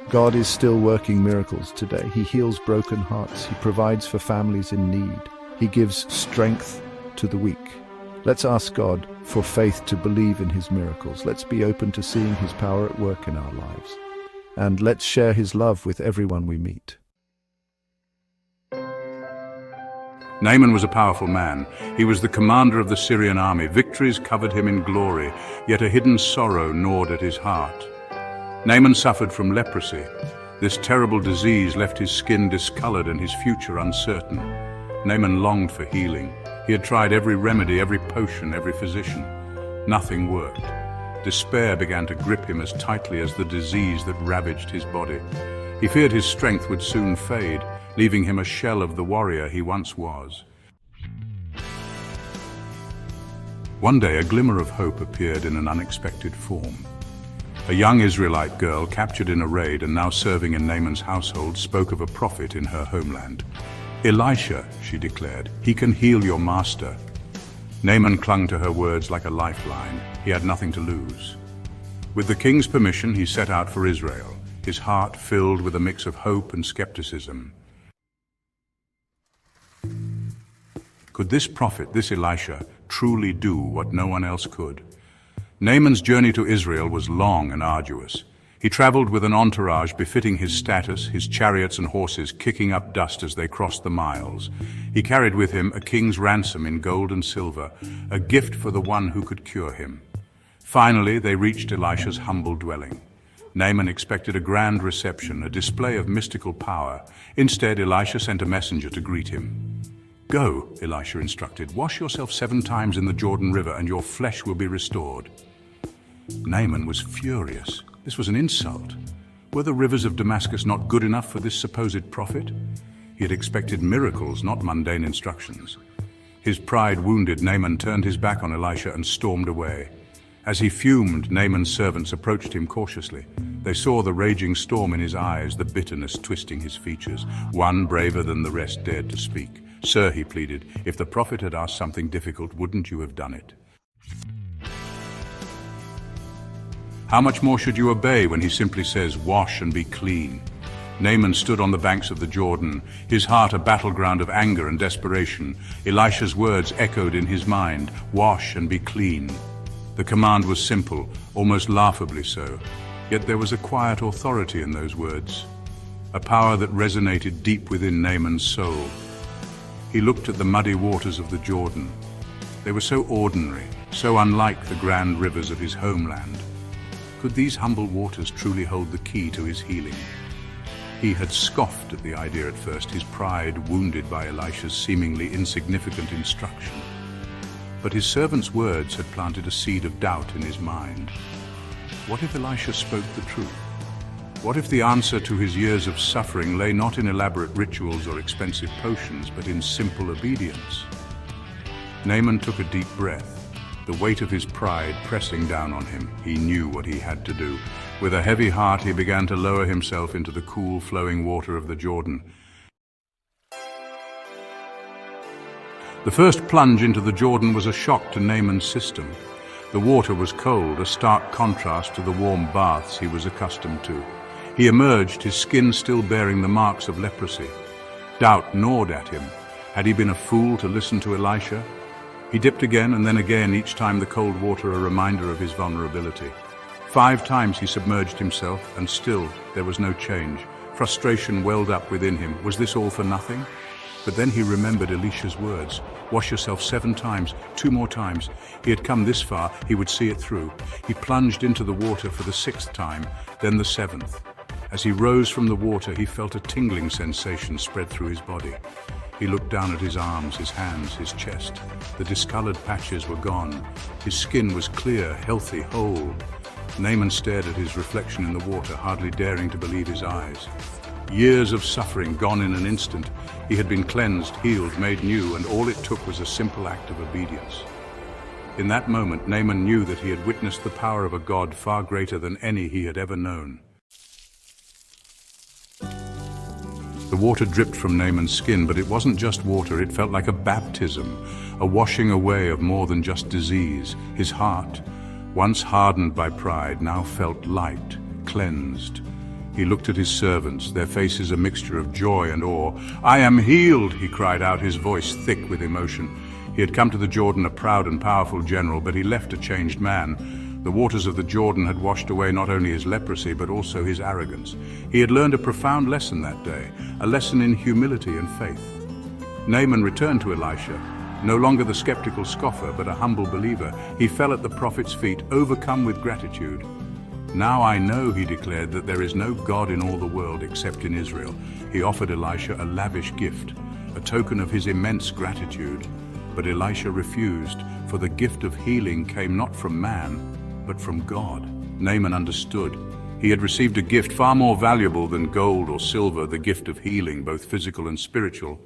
God is still working miracles today. He heals broken hearts. He provides for families in need. He gives strength to the weak. Let's ask God for faith to believe in his miracles. Let's be open to seeing his power at work in our lives. And let's share his love with everyone we meet. Naaman was a powerful man. He was the commander of the Syrian army. Victories covered him in glory, yet a hidden sorrow gnawed at his heart. Naaman suffered from leprosy. This terrible disease left his skin discolored and his future uncertain. Naaman longed for healing. He had tried every remedy, every potion, every physician. Nothing worked. Despair began to grip him as tightly as the disease that ravaged his body. He feared his strength would soon fade, leaving him a shell of the warrior he once was. One day, a glimmer of hope appeared in an unexpected form. A young Israelite girl, captured in a raid and now serving in Naaman's household, spoke of a prophet in her homeland. "Elisha," she declared, "he can heal your master." Naaman clung to her words like a lifeline. He had nothing to lose. With the king's permission, he set out for Israel, his heart filled with a mix of hope and skepticism. Could this prophet, this Elisha, truly do what no one else could? Naaman's journey to Israel was long and arduous. He traveled with an entourage befitting his status, his chariots and horses kicking up dust as they crossed the miles. He carried with him a king's ransom in gold and silver, a gift for the one who could cure him. Finally, they reached Elisha's humble dwelling. Naaman expected a grand reception, a display of mystical power. Instead, Elisha sent a messenger to greet him. "Go," Elisha instructed, "wash yourself 7 times in the Jordan River and your flesh will be restored." Naaman was furious. This was an insult. Were the rivers of Damascus not good enough for this supposed prophet? He had expected miracles, not mundane instructions. His pride wounded, Naaman turned his back on Elisha and stormed away. As he fumed, Naaman's servants approached him cautiously. They saw the raging storm in his eyes, the bitterness twisting his features. One, braver than the rest, dared to speak. "Sir," he pleaded, "if the prophet had asked something difficult, wouldn't you have done it?" "How much more should you obey when he simply says, 'Wash and be clean'?" Naaman stood on the banks of the Jordan, his heart a battleground of anger and desperation. Elisha's words echoed in his mind, "Wash and be clean." The command was simple, almost laughably so, yet there was a quiet authority in those words, a power that resonated deep within Naaman's soul. He looked at the muddy waters of the Jordan. They were so ordinary, so unlike the grand rivers of his homeland. Could these humble waters truly hold the key to his healing? He had scoffed at the idea at first, his pride wounded by Elisha's seemingly insignificant instruction. But his servant's words had planted a seed of doubt in his mind. What if Elisha spoke the truth? What if the answer to his years of suffering lay not in elaborate rituals or expensive potions, but in simple obedience? Naaman took a deep breath, the weight of his pride pressing down on him. He knew what he had to do. With a heavy heart, he began to lower himself into the cool, flowing water of the Jordan. The first plunge into the Jordan was a shock to Naaman's system. The water was cold, a stark contrast to the warm baths he was accustomed to. He emerged, his skin still bearing the marks of leprosy. Doubt gnawed at him. Had he been a fool to listen to Elisha? He dipped again and then again, each time the cold water a reminder of his vulnerability. 5 times he submerged himself, and still there was no change. Frustration welled up within him. Was this all for nothing? But then he remembered Elisha's words. Wash yourself 7 times, 2 more times. He had come this far, he would see it through. He plunged into the water for the 6th time, then the 7th. As he rose from the water, he felt a tingling sensation spread through his body. He looked down at his arms, his hands, his chest. The discolored patches were gone. His skin was clear, healthy, whole. Naaman stared at his reflection in the water, hardly daring to believe his eyes. Years of suffering gone in an instant. He had been cleansed, healed, made new, and all it took was a simple act of obedience. In that moment, Naaman knew that he had witnessed the power of a God far greater than any he had ever known. The water dripped from Naaman's skin, but it wasn't just water, it felt like a baptism, a washing away of more than just disease. His heart, once hardened by pride, now felt light, cleansed. He looked at his servants, their faces a mixture of joy and awe. "I am healed," he cried out, his voice thick with emotion. He had come to the Jordan a proud and powerful general, but he left a changed man. The waters of the Jordan had washed away not only his leprosy, but also his arrogance. He had learned a profound lesson that day, a lesson in humility and faith. Naaman returned to Elisha, no longer the skeptical scoffer, but a humble believer. He fell at the prophet's feet, overcome with gratitude. "Now I know," he declared, "that there is no God in all the world except in Israel." He offered Elisha a lavish gift, a token of his immense gratitude. But Elisha refused, for the gift of healing came not from man, but from God. Naaman understood. He had received a gift far more valuable than gold or silver, the gift of healing, both physical and spiritual.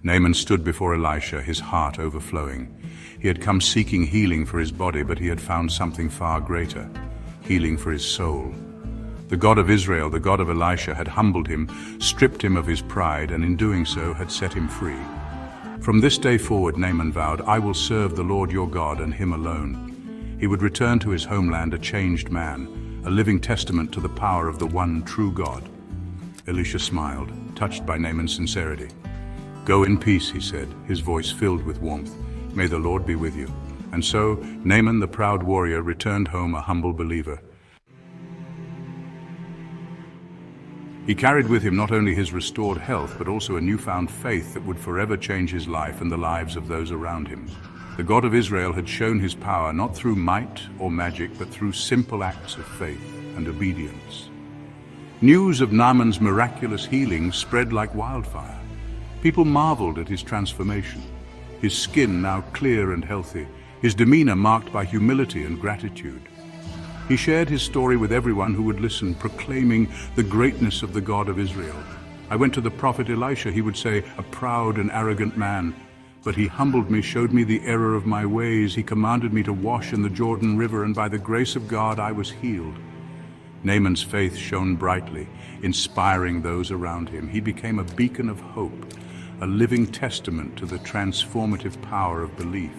Naaman stood before Elisha, his heart overflowing. He had come seeking healing for his body, but he had found something far greater, healing for his soul. The God of Israel, the God of Elisha, had humbled him, stripped him of his pride, and in doing so had set him free. From this day forward, Naaman vowed, "I will serve the Lord your God and him alone." He would return to his homeland a changed man, a living testament to the power of the one true God. Elisha smiled, touched by Naaman's sincerity. "Go in peace," he said, his voice filled with warmth. "May the Lord be with you." And so, Naaman, the proud warrior, returned home a humble believer. He carried with him not only his restored health, but also a newfound faith that would forever change his life and the lives of those around him. The God of Israel had shown his power not through might or magic, but through simple acts of faith and obedience. News of Naaman's miraculous healing spread like wildfire. People marveled at his transformation, his skin now clear and healthy, his demeanor marked by humility and gratitude. He shared his story with everyone who would listen, proclaiming the greatness of the God of Israel. "I went to the prophet Elisha," he would say, "a proud and arrogant man. But he humbled me, showed me the error of my ways. He commanded me to wash in the Jordan River, and by the grace of God I was healed." Naaman's faith shone brightly, inspiring those around him. He became a beacon of hope, a living testament to the transformative power of belief.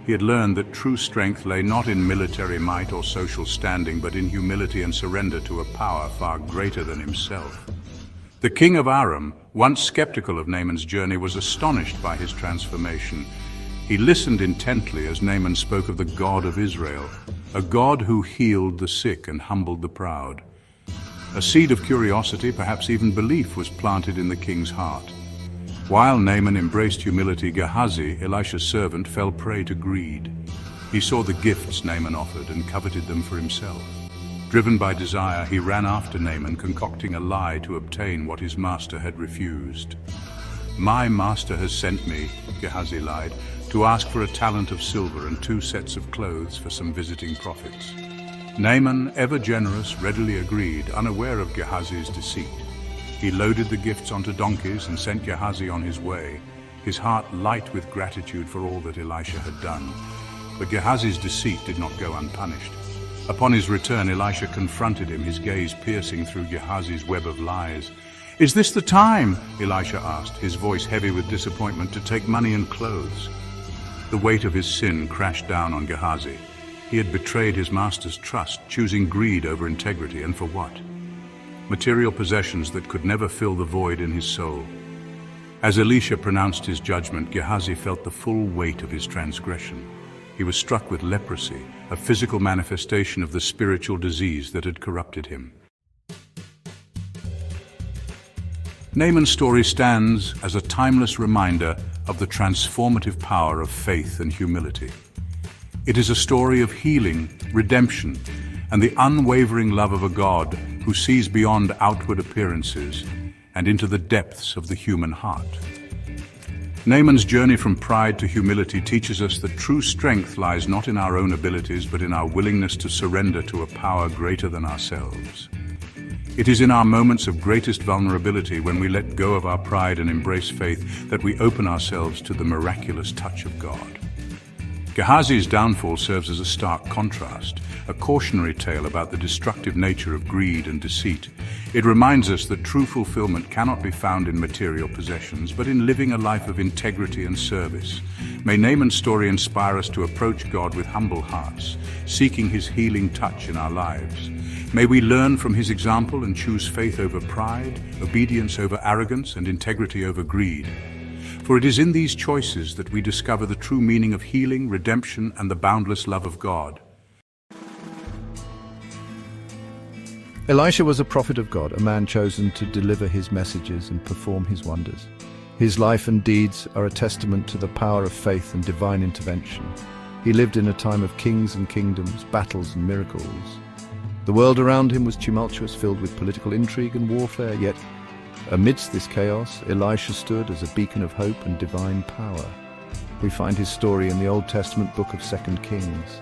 He had learned that true strength lay not in military might or social standing, but in humility and surrender to a power far greater than himself. The king of Aram, once skeptical of Naaman's journey, was astonished by his transformation. He listened intently as Naaman spoke of the God of Israel, a God who healed the sick and humbled the proud. A seed of curiosity, perhaps even belief, was planted in the king's heart. While Naaman embraced humility, Gehazi, Elisha's servant, fell prey to greed. He saw the gifts Naaman offered and coveted them for himself. Driven by desire, he ran after Naaman, concocting a lie to obtain what his master had refused. "My master has sent me," Gehazi lied, "to ask for a talent of silver and 2 sets of clothes for some visiting prophets." Naaman, ever generous, readily agreed, unaware of Gehazi's deceit. He loaded the gifts onto donkeys and sent Gehazi on his way, his heart light with gratitude for all that Elisha had done. But Gehazi's deceit did not go unpunished. Upon his return, Elisha confronted him, his gaze piercing through Gehazi's web of lies. "Is this the time," Elisha asked, his voice heavy with disappointment, "to take money and clothes?" The weight of his sin crashed down on Gehazi. He had betrayed his master's trust, choosing greed over integrity, and for what? Material possessions that could never fill the void in his soul. As Elisha pronounced his judgment, Gehazi felt the full weight of his transgression. He was struck with leprosy, a physical manifestation of the spiritual disease that had corrupted him. Naaman's story stands as a timeless reminder of the transformative power of faith and humility. It is a story of healing, redemption, and the unwavering love of a God who sees beyond outward appearances and into the depths of the human heart. Naaman's journey from pride to humility teaches us that true strength lies not in our own abilities, but in our willingness to surrender to a power greater than ourselves. It is in our moments of greatest vulnerability, when we let go of our pride and embrace faith, that we open ourselves to the miraculous touch of God. Gehazi's downfall serves as a stark contrast, a cautionary tale about the destructive nature of greed and deceit. It reminds us that true fulfillment cannot be found in material possessions, but in living a life of integrity and service. May Naaman's story inspire us to approach God with humble hearts, seeking his healing touch in our lives. May we learn from his example and choose faith over pride, obedience over arrogance, and integrity over greed. For it is in these choices that we discover the true meaning of healing, redemption, and the boundless love of God. Elisha was a prophet of God, a man chosen to deliver his messages and perform his wonders. His life and deeds are a testament to the power of faith and divine intervention. He lived in a time of kings and kingdoms, battles and miracles. The world around him was tumultuous, filled with political intrigue and warfare, yet amidst this chaos, Elisha stood as a beacon of hope and divine power. We find his story in the Old Testament book of 2 Kings.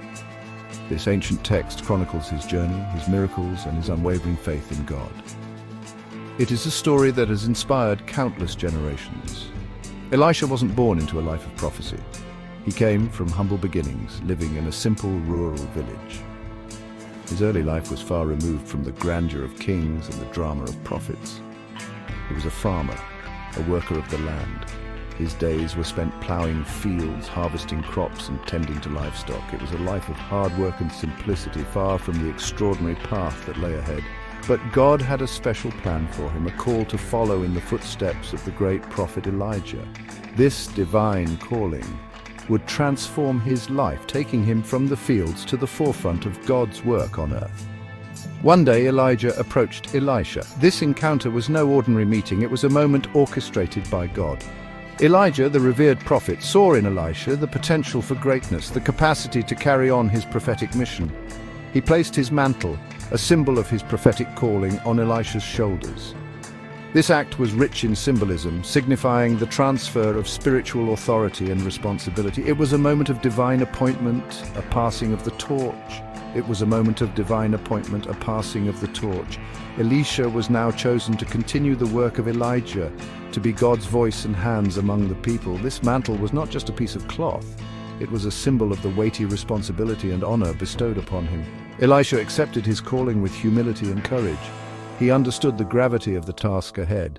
This ancient text chronicles his journey, his miracles, and his unwavering faith in God. It is a story that has inspired countless generations. Elisha wasn't born into a life of prophecy. He came from humble beginnings, living in a simple rural village. His early life was far removed from the grandeur of kings and the drama of prophets. He was a farmer, a worker of the land. His days were spent ploughing fields, harvesting crops, and tending to livestock. It was a life of hard work and simplicity, far from the extraordinary path that lay ahead. But God had a special plan for him, a call to follow in the footsteps of the great prophet Elijah. This divine calling would transform his life, taking him from the fields to the forefront of God's work on earth. One day Elijah approached Elisha. This encounter was no ordinary meeting, it was a moment orchestrated by God. Elijah, the revered prophet, saw in Elisha the potential for greatness, the capacity to carry on his prophetic mission. He placed his mantle, a symbol of his prophetic calling, on Elisha's shoulders. This act was rich in symbolism, signifying the transfer of spiritual authority and responsibility. It was a moment of divine appointment, a passing of the torch. It was a moment of divine appointment, a passing of the torch. Elisha was now chosen to continue the work of Elijah, to be God's voice and hands among the people. This mantle was not just a piece of cloth. It was a symbol of the weighty responsibility and honor bestowed upon him. Elisha accepted his calling with humility and courage. He understood the gravity of the task ahead.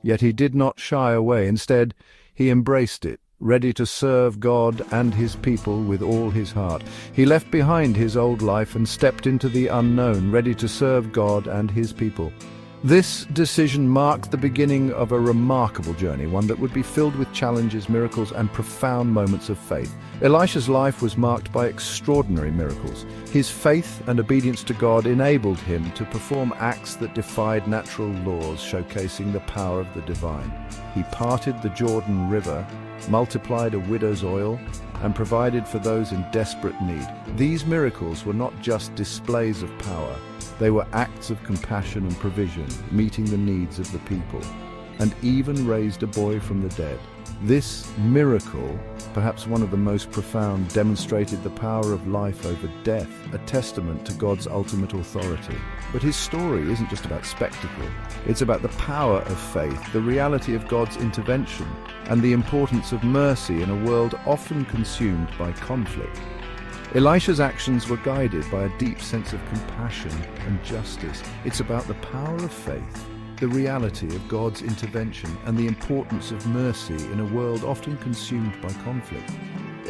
Yet he did not shy away. Instead, he embraced it, ready to serve God and his people with all his heart. He left behind his old life and stepped into the unknown, ready to serve God and his people. This decision marked the beginning of a remarkable journey, one that would be filled with challenges, miracles, and profound moments of faith. Elisha's life was marked by extraordinary miracles. His faith and obedience to God enabled him to perform acts that defied natural laws, showcasing the power of the divine. He parted the Jordan River, multiplied a widow's oil, and provided for those in desperate need. These miracles were not just displays of power. They were acts of compassion and provision, meeting the needs of the people, and even raised a boy from the dead. This miracle, perhaps one of the most profound, demonstrated the power of life over death, a testament to God's ultimate authority. But his story isn't just about spectacle. It's about the power of faith, the reality of God's intervention, and the importance of mercy in a world often consumed by conflict. Elisha's actions were guided by a deep sense of compassion and justice. It's about the power of faith, the reality of God's intervention, and the importance of mercy in a world often consumed by conflict.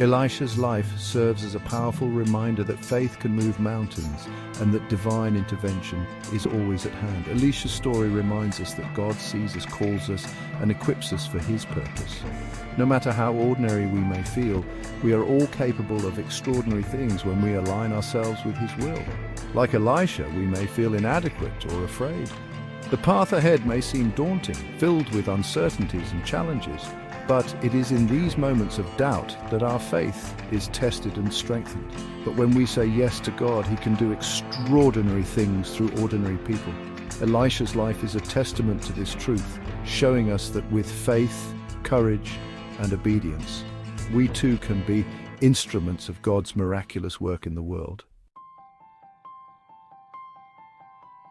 Elisha's life serves as a powerful reminder that faith can move mountains and that divine intervention is always at hand. Elisha's story reminds us that God sees us, calls us, and equips us for his purpose. No matter how ordinary we may feel, we are all capable of extraordinary things when we align ourselves with his will. Like Elisha, we may feel inadequate or afraid. The path ahead may seem daunting, filled with uncertainties and challenges. But it is in these moments of doubt that our faith is tested and strengthened. But when we say yes to God, he can do extraordinary things through ordinary people. Elisha's life is a testament to this truth, showing us that with faith, courage, and obedience, we too can be instruments of God's miraculous work in the world.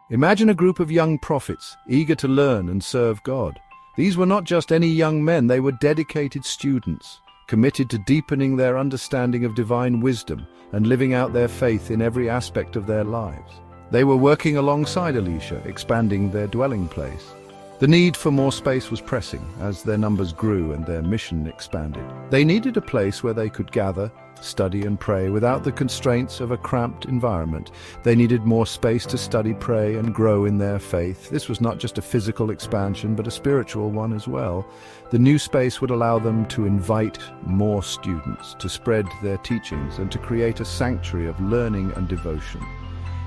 Imagine a group of young prophets, eager to learn and serve God. These were not just any young men, they were dedicated students, committed to deepening their understanding of divine wisdom and living out their faith in every aspect of their lives. They were working alongside Elisha, expanding their dwelling place. The need for more space was pressing as their numbers grew and their mission expanded. They needed a place where they could gather, study and pray without the constraints of a cramped environment. They needed more space to study, pray and grow in their faith. This was not just a physical expansion but a spiritual one as well. The new space would allow them to invite more students, to spread their teachings and to create a sanctuary of learning and devotion.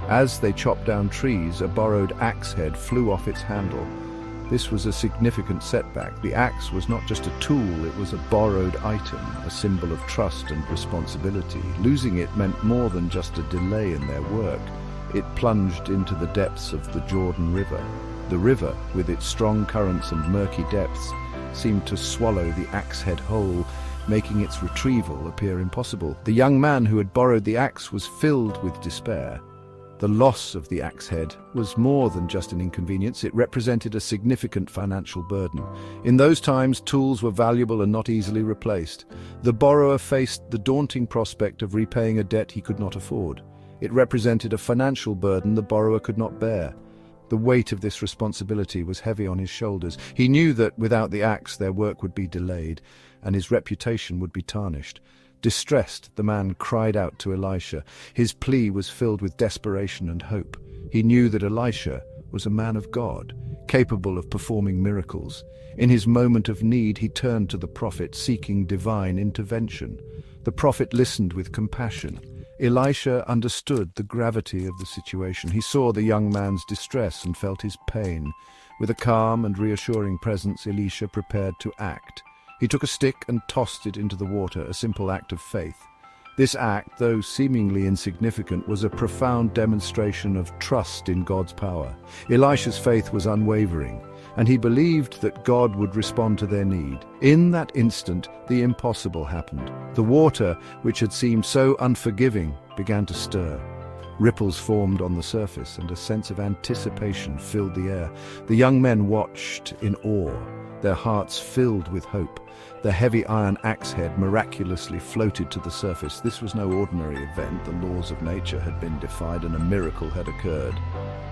As they chopped down trees, a borrowed axe head flew off its handle. This was a significant setback. The axe was not just a tool, it was a borrowed item, a symbol of trust and responsibility. Losing it meant more than just a delay in their work. It plunged into the depths of the Jordan River. The river, with its strong currents and murky depths, seemed to swallow the axe head whole, making its retrieval appear impossible. The young man who had borrowed the axe was filled with despair. The loss of the axe head was more than just an inconvenience, it represented a significant financial burden. In those times, tools were valuable and not easily replaced. The borrower faced the daunting prospect of repaying a debt he could not afford. It represented a financial burden the borrower could not bear. The weight of this responsibility was heavy on his shoulders. He knew that without the axe their work would be delayed, and his reputation would be tarnished. Distressed, the man cried out to Elisha. His plea was filled with desperation and hope. He knew that Elisha was a man of God, capable of performing miracles. In his moment of need, he turned to the prophet, seeking divine intervention. The prophet listened with compassion. Elisha understood the gravity of the situation. He saw the young man's distress and felt his pain. With a calm and reassuring presence, Elisha prepared to act. He took a stick and tossed it into the water, a simple act of faith. This act, though seemingly insignificant, was a profound demonstration of trust in God's power. Elisha's faith was unwavering, and he believed that God would respond to their need. In that instant, the impossible happened. The water, which had seemed so unforgiving, began to stir. Ripples formed on the surface, and a sense of anticipation filled the air. The young men watched in awe, their hearts filled with hope. The heavy iron axe head miraculously floated to the surface. This was no ordinary event. The laws of nature had been defied and a miracle had occurred.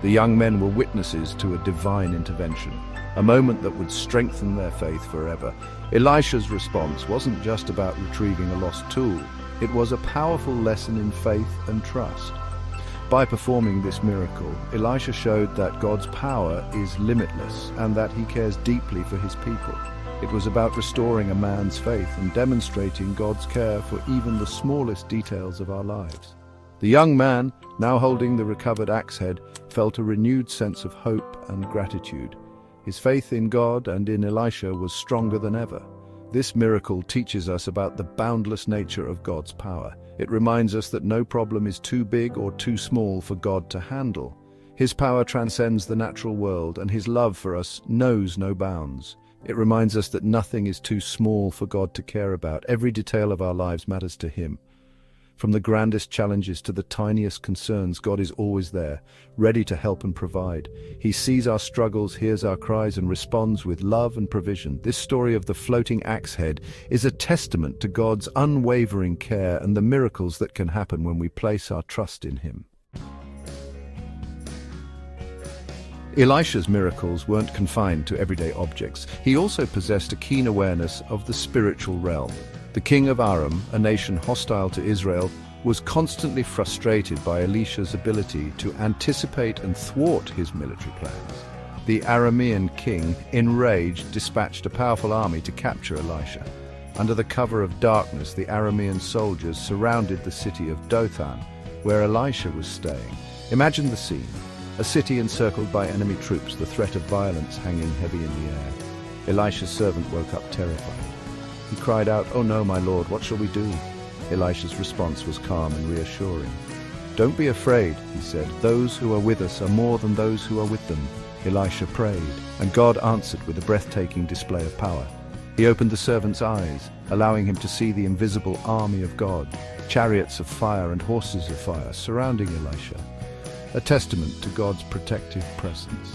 The young men were witnesses to a divine intervention, a moment that would strengthen their faith forever. Elisha's response wasn't just about retrieving a lost tool. It was a powerful lesson in faith and trust. By performing this miracle, Elisha showed that God's power is limitless and that he cares deeply for his people. It was about restoring a man's faith and demonstrating God's care for even the smallest details of our lives. The young man, now holding the recovered axe head, felt a renewed sense of hope and gratitude. His faith in God and in Elisha was stronger than ever. This miracle teaches us about the boundless nature of God's power. It reminds us that no problem is too big or too small for God to handle. His power transcends the natural world, and his love for us knows no bounds. It reminds us that nothing is too small for God to care about. Every detail of our lives matters to him. From the grandest challenges to the tiniest concerns, God is always there, ready to help and provide. He sees our struggles, hears our cries, and responds with love and provision. This story of the floating axe head is a testament to God's unwavering care and the miracles that can happen when we place our trust in him. Elisha's miracles weren't confined to everyday objects. He also possessed a keen awareness of the spiritual realm. The king of Aram, a nation hostile to Israel, was constantly frustrated by Elisha's ability to anticipate and thwart his military plans. The Aramean king, enraged, dispatched a powerful army to capture Elisha. Under the cover of darkness, the Aramean soldiers surrounded the city of Dothan, where Elisha was staying. Imagine the scene. A city encircled by enemy troops, the threat of violence hanging heavy in the air. Elisha's servant woke up terrified. He cried out, "Oh no, my lord, what shall we do?" Elisha's response was calm and reassuring. "Don't be afraid," he said. "Those who are with us are more than those who are with them." Elisha prayed, and God answered with a breathtaking display of power. He opened the servant's eyes, allowing him to see the invisible army of God, chariots of fire and horses of fire surrounding Elisha, a testament to God's protective presence.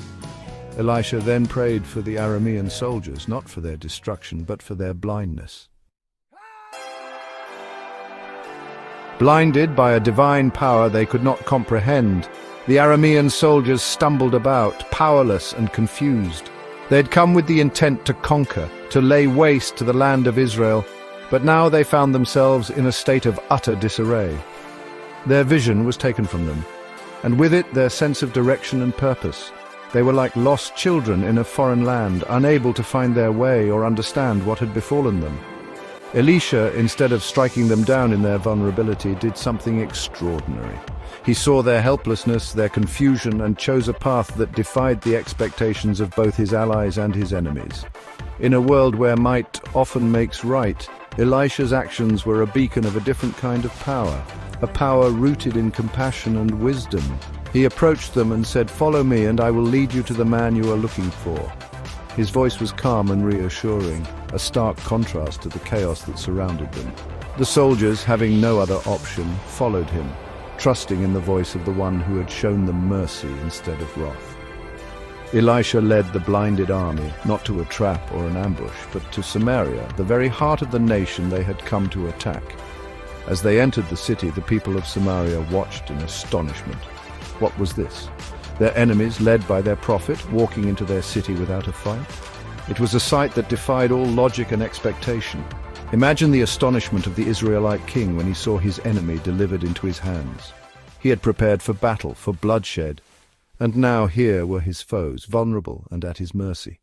Elisha then prayed for the Aramean soldiers, not for their destruction, but for their blindness. Blinded by a divine power they could not comprehend, the Aramean soldiers stumbled about, powerless and confused. They had come with the intent to conquer, to lay waste to the land of Israel, but now they found themselves in a state of utter disarray. Their vision was taken from them, and with it their sense of direction and purpose. They were like lost children in a foreign land, unable to find their way or understand what had befallen them. Elisha, instead of striking them down in their vulnerability, did something extraordinary. He saw their helplessness, their confusion, and chose a path that defied the expectations of both his allies and his enemies. In a world where might often makes right, Elisha's actions were a beacon of a different kind of power, a power rooted in compassion and wisdom. He approached them and said, "Follow me, and I will lead you to the man you are looking for." His voice was calm and reassuring, a stark contrast to the chaos that surrounded them. The soldiers, having no other option, followed him, trusting in the voice of the one who had shown them mercy instead of wrath. Elisha led the blinded army, not to a trap or an ambush, but to Samaria, the very heart of the nation they had come to attack. As they entered the city, the people of Samaria watched in astonishment. What was this? Their enemies, led by their prophet, walking into their city without a fight? It was a sight that defied all logic and expectation. Imagine the astonishment of the Israelite king when he saw his enemy delivered into his hands. He had prepared for battle, for bloodshed, and now here were his foes, vulnerable and at his mercy.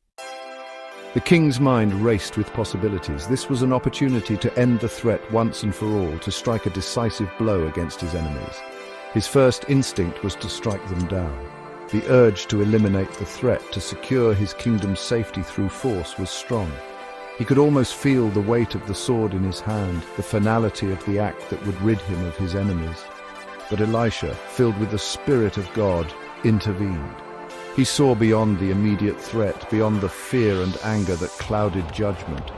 The king's mind raced with possibilities. This was an opportunity to end the threat once and for all, to strike a decisive blow against his enemies. His first instinct was to strike them down. The urge to eliminate the threat, to secure his kingdom's safety through force, was strong. He could almost feel the weight of the sword in his hand, the finality of the act that would rid him of his enemies. But Elisha, filled with the Spirit of God, intervened. He saw beyond the immediate threat, beyond the fear and anger that clouded judgment.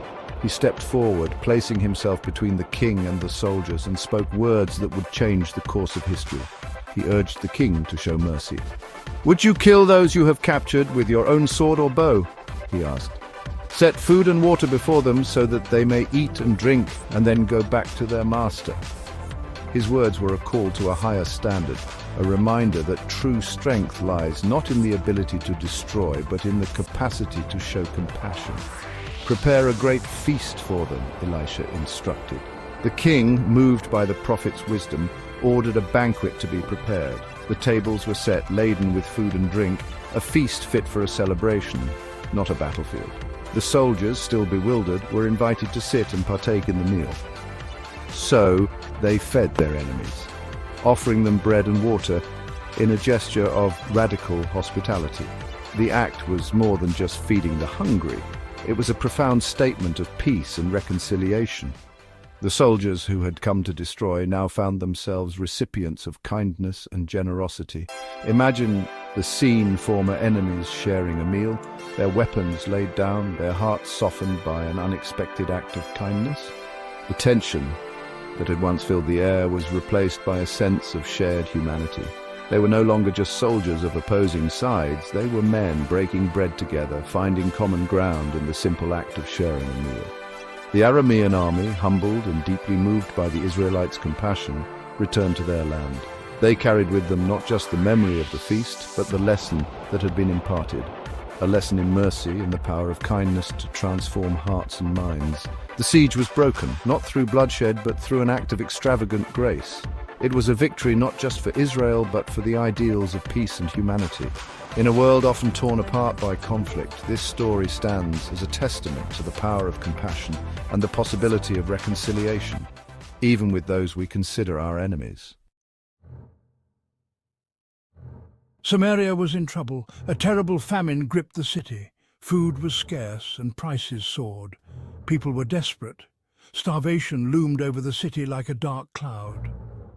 He stepped forward, placing himself between the king and the soldiers, and spoke words that would change the course of history. He urged the king to show mercy. "Would you kill those you have captured with your own sword or bow?" he asked. "Set food and water before them so that they may eat and drink and then go back to their master." His words were a call to a higher standard, a reminder that true strength lies not in the ability to destroy, but in the capacity to show compassion. "Prepare a great feast for them," Elisha instructed. The king, moved by the prophet's wisdom, ordered a banquet to be prepared. The tables were set, laden with food and drink, a feast fit for a celebration, not a battlefield. The soldiers, still bewildered, were invited to sit and partake in the meal. So they fed their enemies, offering them bread and water in a gesture of radical hospitality. The act was more than just feeding the hungry. It was a profound statement of peace and reconciliation. The soldiers who had come to destroy now found themselves recipients of kindness and generosity. Imagine the scene: former enemies sharing a meal, their weapons laid down, their hearts softened by an unexpected act of kindness. The tension that had once filled the air was replaced by a sense of shared humanity. They were no longer just soldiers of opposing sides, they were men breaking bread together, finding common ground in the simple act of sharing a meal. The Aramean army, humbled and deeply moved by the Israelites' compassion, returned to their land. They carried with them not just the memory of the feast, but the lesson that had been imparted. A lesson in mercy, in the power of kindness to transform hearts and minds. The siege was broken, not through bloodshed, but through an act of extravagant grace. It was a victory not just for Israel, but for the ideals of peace and humanity. In a world often torn apart by conflict, this story stands as a testament to the power of compassion and the possibility of reconciliation, even with those we consider our enemies. Samaria was in trouble. A terrible famine gripped the city. Food was scarce and prices soared. People were desperate. Starvation loomed over the city like a dark cloud.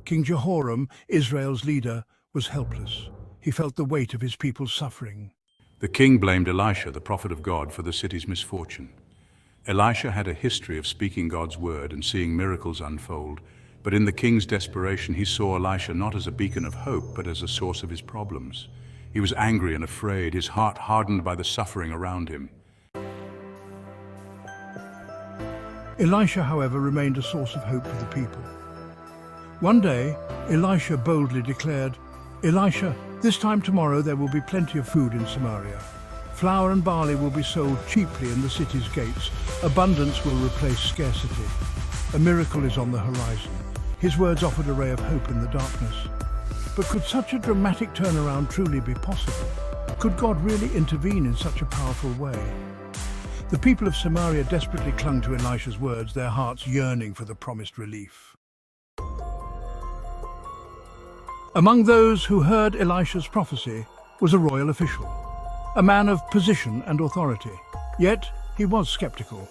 King Jehoram, Israel's leader, was helpless. He felt the weight of his people's suffering. The king blamed Elisha, the prophet of God, for the city's misfortune. Elisha had a history of speaking God's word and seeing miracles unfold, but in the king's desperation he saw Elisha not as a beacon of hope, but as a source of his problems. He was angry and afraid, his heart hardened by the suffering around him. Elisha, however, remained a source of hope for the people. One day, Elisha boldly declared, "Elisha, this time tomorrow there will be plenty of food in Samaria. Flour and barley will be sold cheaply in the city's gates. Abundance will replace scarcity. A miracle is on the horizon." His words offered a ray of hope in the darkness. But could such a dramatic turnaround truly be possible? Could God really intervene in such a powerful way? The people of Samaria desperately clung to Elisha's words, their hearts yearning for the promised relief. Among those who heard Elisha's prophecy was a royal official, a man of position and authority. Yet he was skeptical.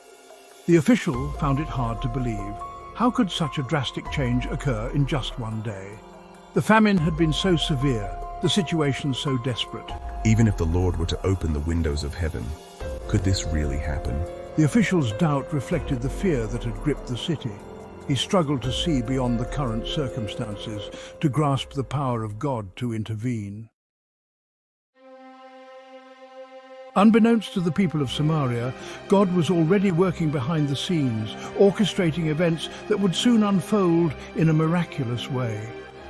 The official found it hard to believe. How could such a drastic change occur in just one day? The famine had been so severe, the situation so desperate. Even if the Lord were to open the windows of heaven, could this really happen? The official's doubt reflected the fear that had gripped the city. He struggled to see beyond the current circumstances, to grasp the power of God to intervene. Unbeknownst to the people of Samaria, God was already working behind the scenes, orchestrating events that would soon unfold in a miraculous way.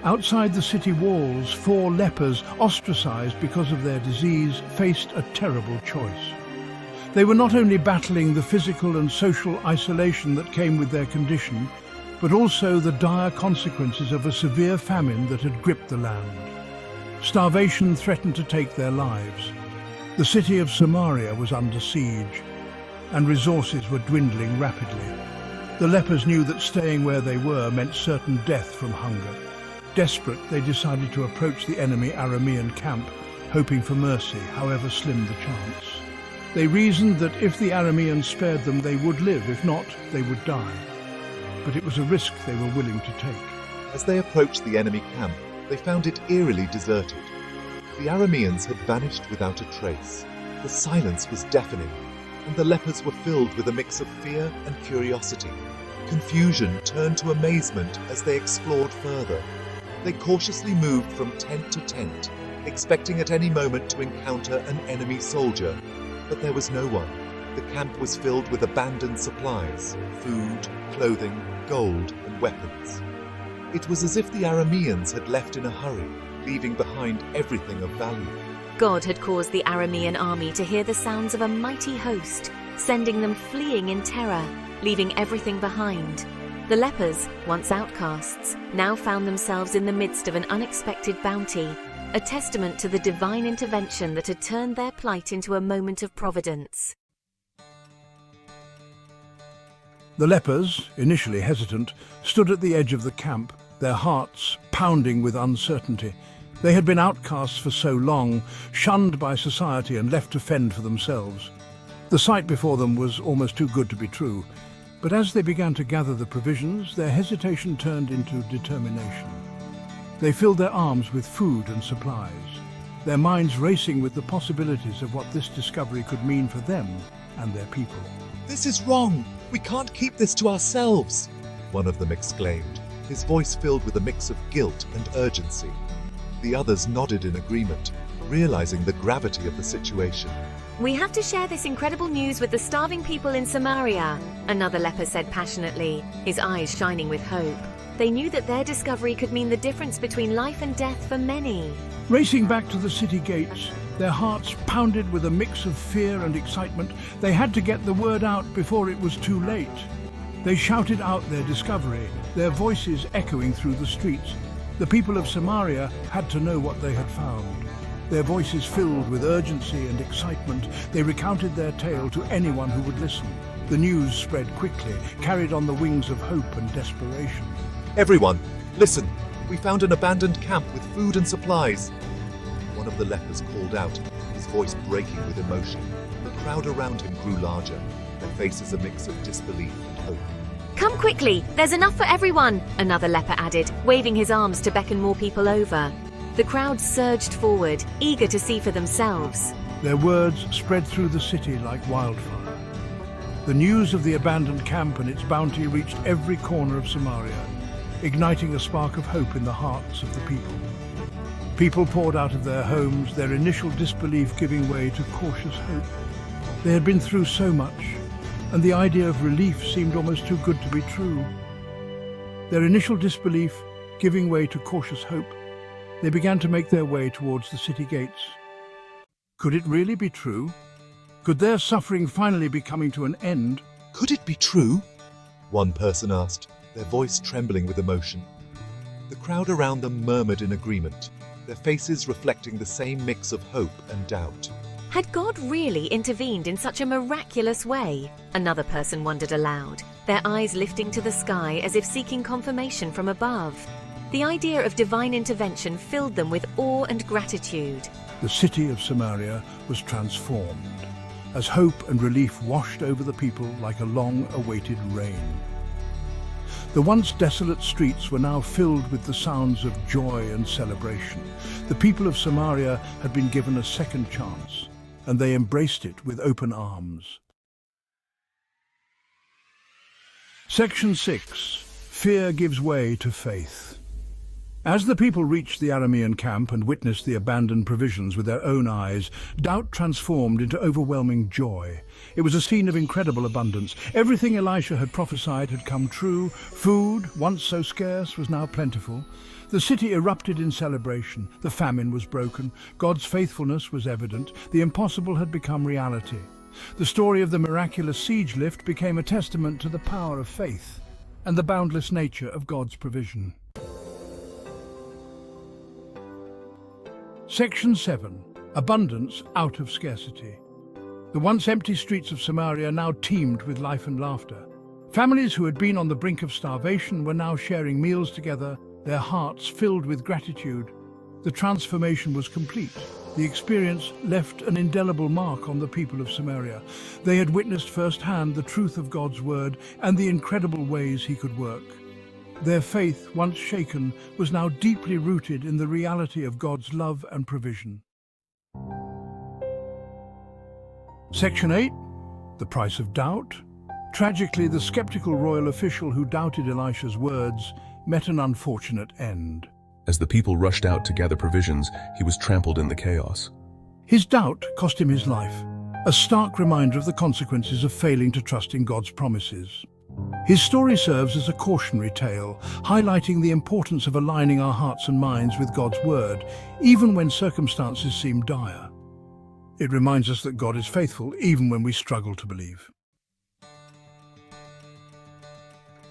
Outside the city walls, 4 lepers, ostracized because of their disease, faced a terrible choice. They were not only battling the physical and social isolation that came with their condition, but also the dire consequences of a severe famine that had gripped the land. Starvation threatened to take their lives. The city of Samaria was under siege, and resources were dwindling rapidly. The lepers knew that staying where they were meant certain death from hunger. Desperate, they decided to approach the enemy Aramean camp, hoping for mercy, however slim the chance. They reasoned that if the Arameans spared them, they would live. If not, they would die. But it was a risk they were willing to take. As they approached the enemy camp, they found it eerily deserted. The Arameans had vanished without a trace. The silence was deafening, and the lepers were filled with a mix of fear and curiosity. Confusion turned to amazement as they explored further. They cautiously moved from tent to tent, expecting at any moment to encounter an enemy soldier. But there was no one. The camp was filled with abandoned supplies, food, clothing, gold, and weapons. It was as if the Arameans had left in a hurry, leaving behind everything of value. God had caused the Aramean army to hear the sounds of a mighty host, sending them fleeing in terror, leaving everything behind. The lepers, once outcasts, now found themselves in the midst of an unexpected bounty, a testament to the divine intervention that had turned their plight into a moment of providence. The lepers, initially hesitant, stood at the edge of the camp, their hearts pounding with uncertainty. They had been outcasts for so long, shunned by society and left to fend for themselves. The sight before them was almost too good to be true. But as they began to gather the provisions, their hesitation turned into determination. They filled their arms with food and supplies, their minds racing with the possibilities of what this discovery could mean for them and their people. "This is wrong! We can't keep this to ourselves!" one of them exclaimed, his voice filled with a mix of guilt and urgency. The others nodded in agreement, realizing the gravity of the situation. "We have to share this incredible news with the starving people in Samaria," another leper said passionately, his eyes shining with hope. They knew that their discovery could mean the difference between life and death for many. Racing back to the city gates, their hearts pounded with a mix of fear and excitement, they had to get the word out before it was too late. They shouted out their discovery, their voices echoing through the streets. The people of Samaria had to know what they had found. Their voices filled with urgency and excitement, they recounted their tale to anyone who would listen. The news spread quickly, carried on the wings of hope and desperation. "Everyone, listen! We found an abandoned camp with food and supplies!" One of the lepers called out, his voice breaking with emotion. The crowd around him grew larger, their faces a mix of disbelief and hope. "Come quickly, there's enough for everyone," another leper added, waving his arms to beckon more people over. The crowd surged forward, eager to see for themselves. Their words spread through the city like wildfire. The news of the abandoned camp and its bounty reached every corner of Samaria, igniting a spark of hope in the hearts of the people. People poured out of their homes, their initial disbelief giving way to cautious hope. They had been through so much, and the idea of relief seemed almost too good to be true. Their initial disbelief giving way to cautious hope, they began to make their way towards the city gates. Could it really be true? Could their suffering finally be coming to an end? "Could it be true?" one person asked, their voice trembling with emotion. The crowd around them murmured in agreement, their faces reflecting the same mix of hope and doubt. Had God really intervened in such a miraculous way? Another person wondered aloud, their eyes lifting to the sky as if seeking confirmation from above. The idea of divine intervention filled them with awe and gratitude. The city of Samaria was transformed, as hope and relief washed over the people like a long-awaited rain. The once desolate streets were now filled with the sounds of joy and celebration. The people of Samaria had been given a second chance, and they embraced it with open arms. Section 6. Fear gives way to faith. As the people reached the Aramean camp and witnessed the abandoned provisions with their own eyes, doubt transformed into overwhelming joy. It was a scene of incredible abundance. Everything Elisha had prophesied had come true. Food, once so scarce, was now plentiful. The city erupted in celebration. The famine was broken. God's faithfulness was evident. The impossible had become reality. The story of the miraculous siege lift became a testament to the power of faith and the boundless nature of God's provision. Section 7. Abundance out of scarcity. The once empty streets of Samaria now teemed with life and laughter. Families who had been on the brink of starvation were now sharing meals together, their hearts filled with gratitude. The transformation was complete. The experience left an indelible mark on the people of Samaria. They had witnessed firsthand the truth of God's word and the incredible ways he could work. Their faith, once shaken, was now deeply rooted in the reality of God's love and provision. Section 8. The price of doubt. Tragically, the skeptical royal official who doubted Elisha's words met an unfortunate end. As the people rushed out to gather provisions, he was trampled in the chaos. His doubt cost him his life, a stark reminder of the consequences of failing to trust in God's promises. His story serves as a cautionary tale, highlighting the importance of aligning our hearts and minds with God's word, even when circumstances seem dire. It reminds us that God is faithful, even when we struggle to believe.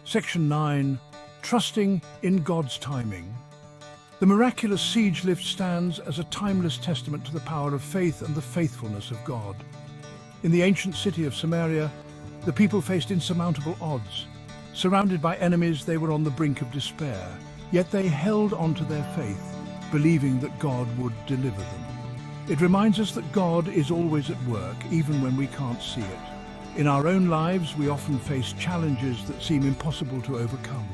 Section 9. Trusting in God's timing. The miraculous siege lift stands as a timeless testament to the power of faith and the faithfulness of God. In the ancient city of Samaria, the people faced insurmountable odds. Surrounded by enemies, they were on the brink of despair, yet they held on to their faith, believing that God would deliver them. It reminds us that God is always at work, even when we can't see it. In our own lives, we often face challenges that seem impossible to overcome.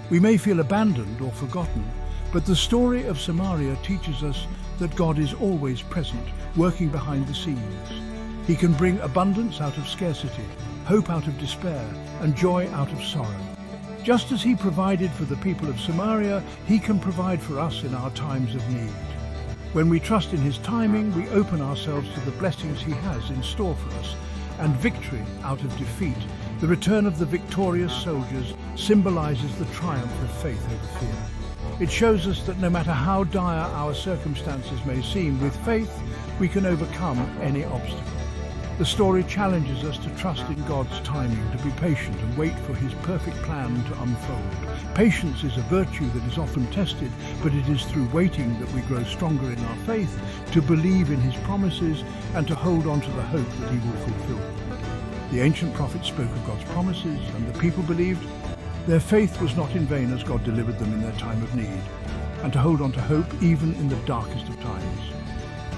We may feel abandoned or forgotten, but the story of Samaria teaches us that God is always present, working behind the scenes. He can bring abundance out of scarcity, hope out of despair, and joy out of sorrow. Just as he provided for the people of Samaria, he can provide for us in our times of need. When we trust in his timing, we open ourselves to the blessings he has in store for us, and victory out of defeat. The return of the victorious soldiers symbolizes the triumph of faith over fear. It shows us that no matter how dire our circumstances may seem, with faith we can overcome any obstacle. The story challenges us to trust in God's timing, to be patient and wait for his perfect plan to unfold. Patience is a virtue that is often tested, but it is through waiting that we grow stronger in our faith, to believe in his promises and to hold on to the hope that he will fulfill. The ancient prophets spoke of God's promises, and the people believed. Their faith was not in vain as God delivered them in their time of need, and to hold on to hope even in the darkest of times.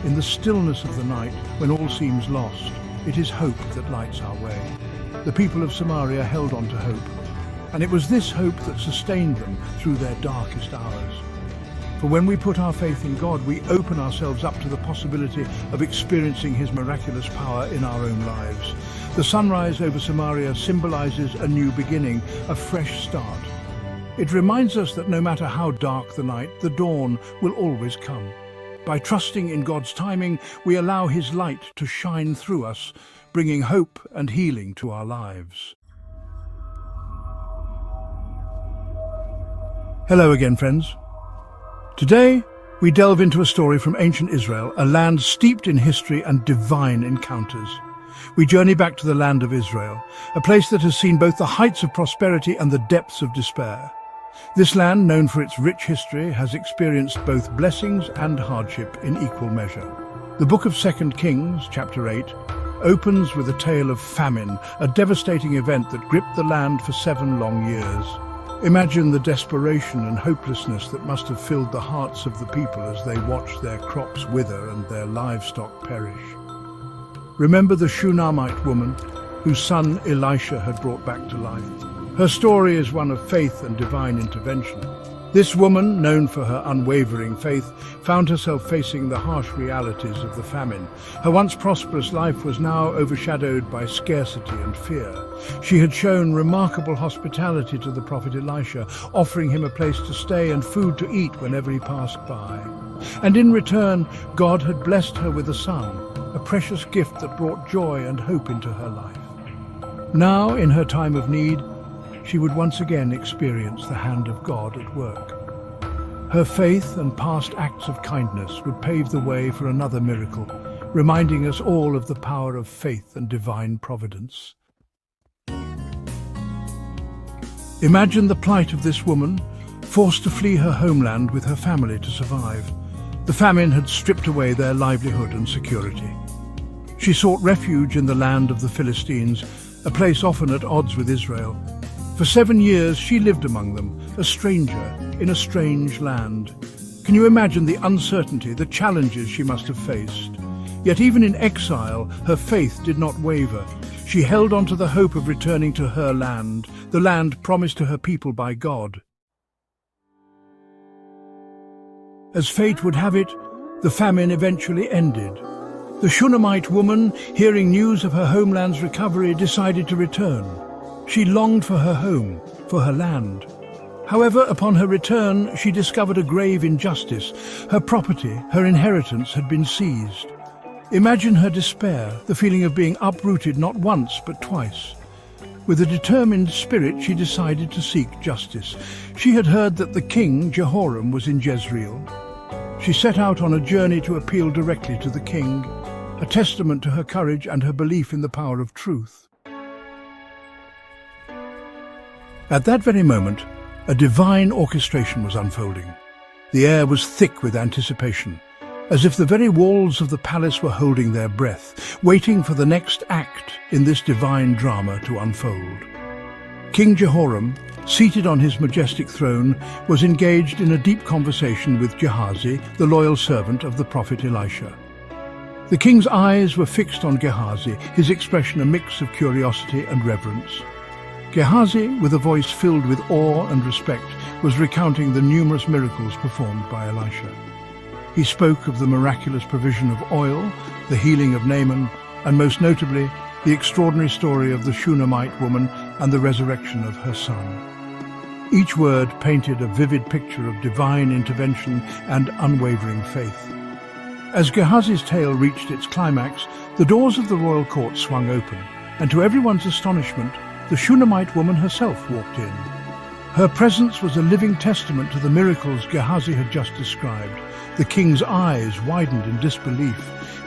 In the stillness of the night, when all seems lost, it is hope that lights our way. The people of Samaria held on to hope, and it was this hope that sustained them through their darkest hours. For when we put our faith in God, we open ourselves up to the possibility of experiencing his miraculous power in our own lives. The sunrise over Samaria symbolizes a new beginning, a fresh start. It reminds us that no matter how dark the night, the dawn will always come. By trusting in God's timing, we allow his light to shine through us, bringing hope and healing to our lives. Hello again, friends. Today, we delve into a story from ancient Israel, a land steeped in history and divine encounters. We journey back to the land of Israel, a place that has seen both the heights of prosperity and the depths of despair. This land, known for its rich history, has experienced both blessings and hardship in equal measure. The book of 2 Kings, chapter 8, opens with a tale of famine, a devastating event that gripped the land for 7 long years. Imagine the desperation and hopelessness that must have filled the hearts of the people as they watched their crops wither and their livestock perish. Remember the Shunammite woman whose son Elisha had brought back to life. Her story is one of faith and divine intervention. This woman, known for her unwavering faith, found herself facing the harsh realities of the famine. Her once prosperous life was now overshadowed by scarcity and fear. She had shown remarkable hospitality to the prophet Elisha, offering him a place to stay and food to eat whenever he passed by. And in return, God had blessed her with a son, a precious gift that brought joy and hope into her life. Now, in her time of need, she would once again experience the hand of God at work. Her faith and past acts of kindness would pave the way for another miracle, reminding us all of the power of faith and divine providence. Imagine the plight of this woman, forced to flee her homeland with her family to survive. The famine had stripped away their livelihood and security. She sought refuge in the land of the Philistines, a place often at odds with Israel. For 7 years she lived among them, a stranger in a strange land. Can you imagine the uncertainty, the challenges she must have faced? Yet even in exile, her faith did not waver. She held on to the hope of returning to her land, the land promised to her people by God. As fate would have it, the famine eventually ended. The Shunammite woman, hearing news of her homeland's recovery, decided to return. She longed for her home, for her land. However, upon her return, she discovered a grave injustice. Her property, her inheritance, had been seized. Imagine her despair, the feeling of being uprooted not once but twice. With a determined spirit, she decided to seek justice. She had heard that the king, Jehoram, was in Jezreel. She set out on a journey to appeal directly to the king, a testament to her courage and her belief in the power of truth. At that very moment, a divine orchestration was unfolding. The air was thick with anticipation, as if the very walls of the palace were holding their breath, waiting for the next act in this divine drama to unfold. King Jehoram, seated on his majestic throne, was engaged in a deep conversation with Gehazi, the loyal servant of the prophet Elisha. The king's eyes were fixed on Gehazi, his expression a mix of curiosity and reverence. Gehazi, with a voice filled with awe and respect, was recounting the numerous miracles performed by Elisha. He spoke of the miraculous provision of oil, the healing of Naaman, and most notably, the extraordinary story of the Shunammite woman and the resurrection of her son. Each word painted a vivid picture of divine intervention and unwavering faith. As Gehazi's tale reached its climax, the doors of the royal court swung open, and to everyone's astonishment, the Shunammite woman herself walked in. Her presence was a living testament to the miracles Gehazi had just described. The king's eyes widened in disbelief,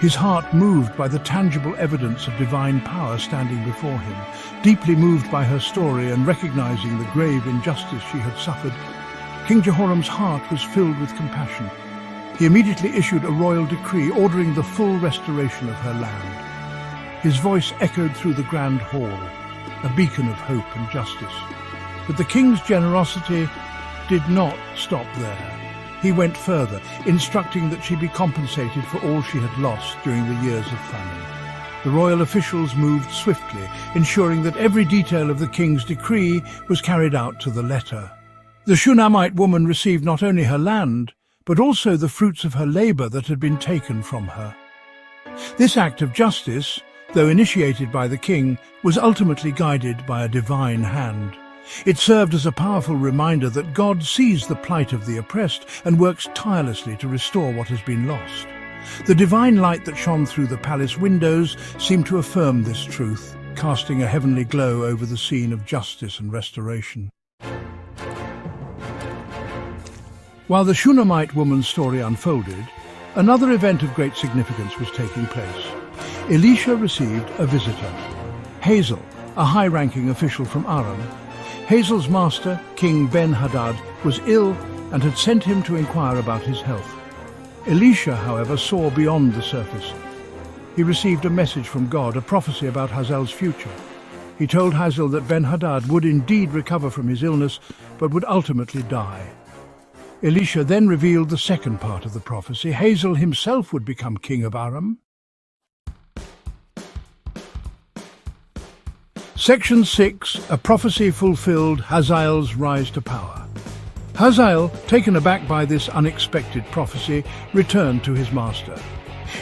his heart moved by the tangible evidence of divine power standing before him. Deeply moved by her story and recognizing the grave injustice she had suffered, King Jehoram's heart was filled with compassion. He immediately issued a royal decree ordering the full restoration of her land. His voice echoed through the grand hall, a beacon of hope and justice. But the king's generosity did not stop there. He went further, instructing that she be compensated for all she had lost during the years of famine. The royal officials moved swiftly, ensuring that every detail of the king's decree was carried out to the letter. The Shunammite woman received not only her land, but also the fruits of her labor that had been taken from her. This act of justice, though initiated by the king, was ultimately guided by a divine hand. It served as a powerful reminder that God sees the plight of the oppressed and works tirelessly to restore what has been lost. The divine light that shone through the palace windows seemed to affirm this truth, casting a heavenly glow over the scene of justice and restoration. While the Shunammite woman's story unfolded, another event of great significance was taking place. Elisha received a visitor, Hazael, a high-ranking official from Aram. Hazael's master, King Ben-Hadad, was ill and had sent him to inquire about his health. Elisha, however, saw beyond the surface. He received a message from God, a prophecy about Hazael's future. He told Hazael that Ben-Hadad would indeed recover from his illness, but would ultimately die. Elisha then revealed the second part of the prophecy. Hazael himself would become king of Aram. Section 6, a prophecy fulfilled, Hazael's rise to power. Hazael, taken aback by this unexpected prophecy, returned to his master.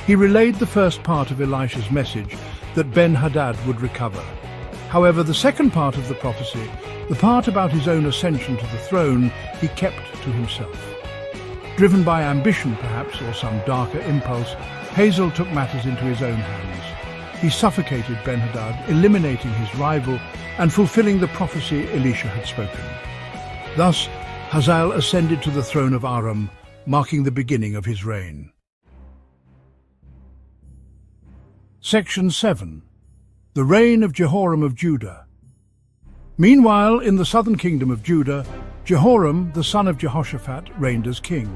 He relayed the first part of Elisha's message, that Ben-Hadad would recover. However, the second part of the prophecy, the part about his own ascension to the throne, he kept to himself. Driven by ambition, perhaps, or some darker impulse, Hazael took matters into his own hands. He suffocated Ben-Hadad, eliminating his rival and fulfilling the prophecy Elisha had spoken. Thus, Hazael ascended to the throne of Aram, marking the beginning of his reign. Section 7. The reign of Jehoram of Judah. Meanwhile, in the southern kingdom of Judah, Jehoram, the son of Jehoshaphat, reigned as king.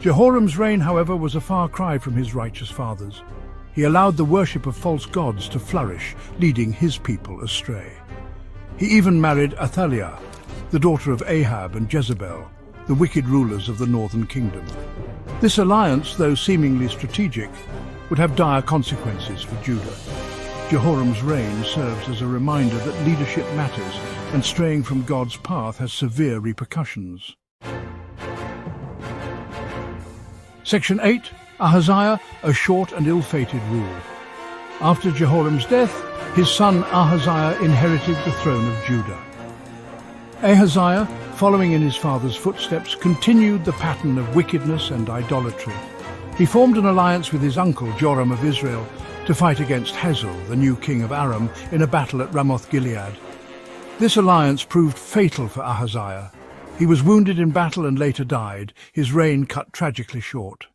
Jehoram's reign, however, was a far cry from his righteous fathers. He allowed the worship of false gods to flourish, leading his people astray. He even married Athaliah, the daughter of Ahab and Jezebel, the wicked rulers of the northern kingdom. This alliance, though seemingly strategic, would have dire consequences for Judah. Jehoram's reign serves as a reminder that leadership matters, and straying from God's path has severe repercussions. Section 8. Ahaziah, a short and ill-fated rule. After Jehoram's death, his son Ahaziah inherited the throne of Judah. Ahaziah, following in his father's footsteps, continued the pattern of wickedness and idolatry. He formed an alliance with his uncle Joram of Israel to fight against Hazael, the new king of Aram, in a battle at Ramoth-Gilead. This alliance proved fatal for Ahaziah. He was wounded in battle and later died, his reign cut tragically short.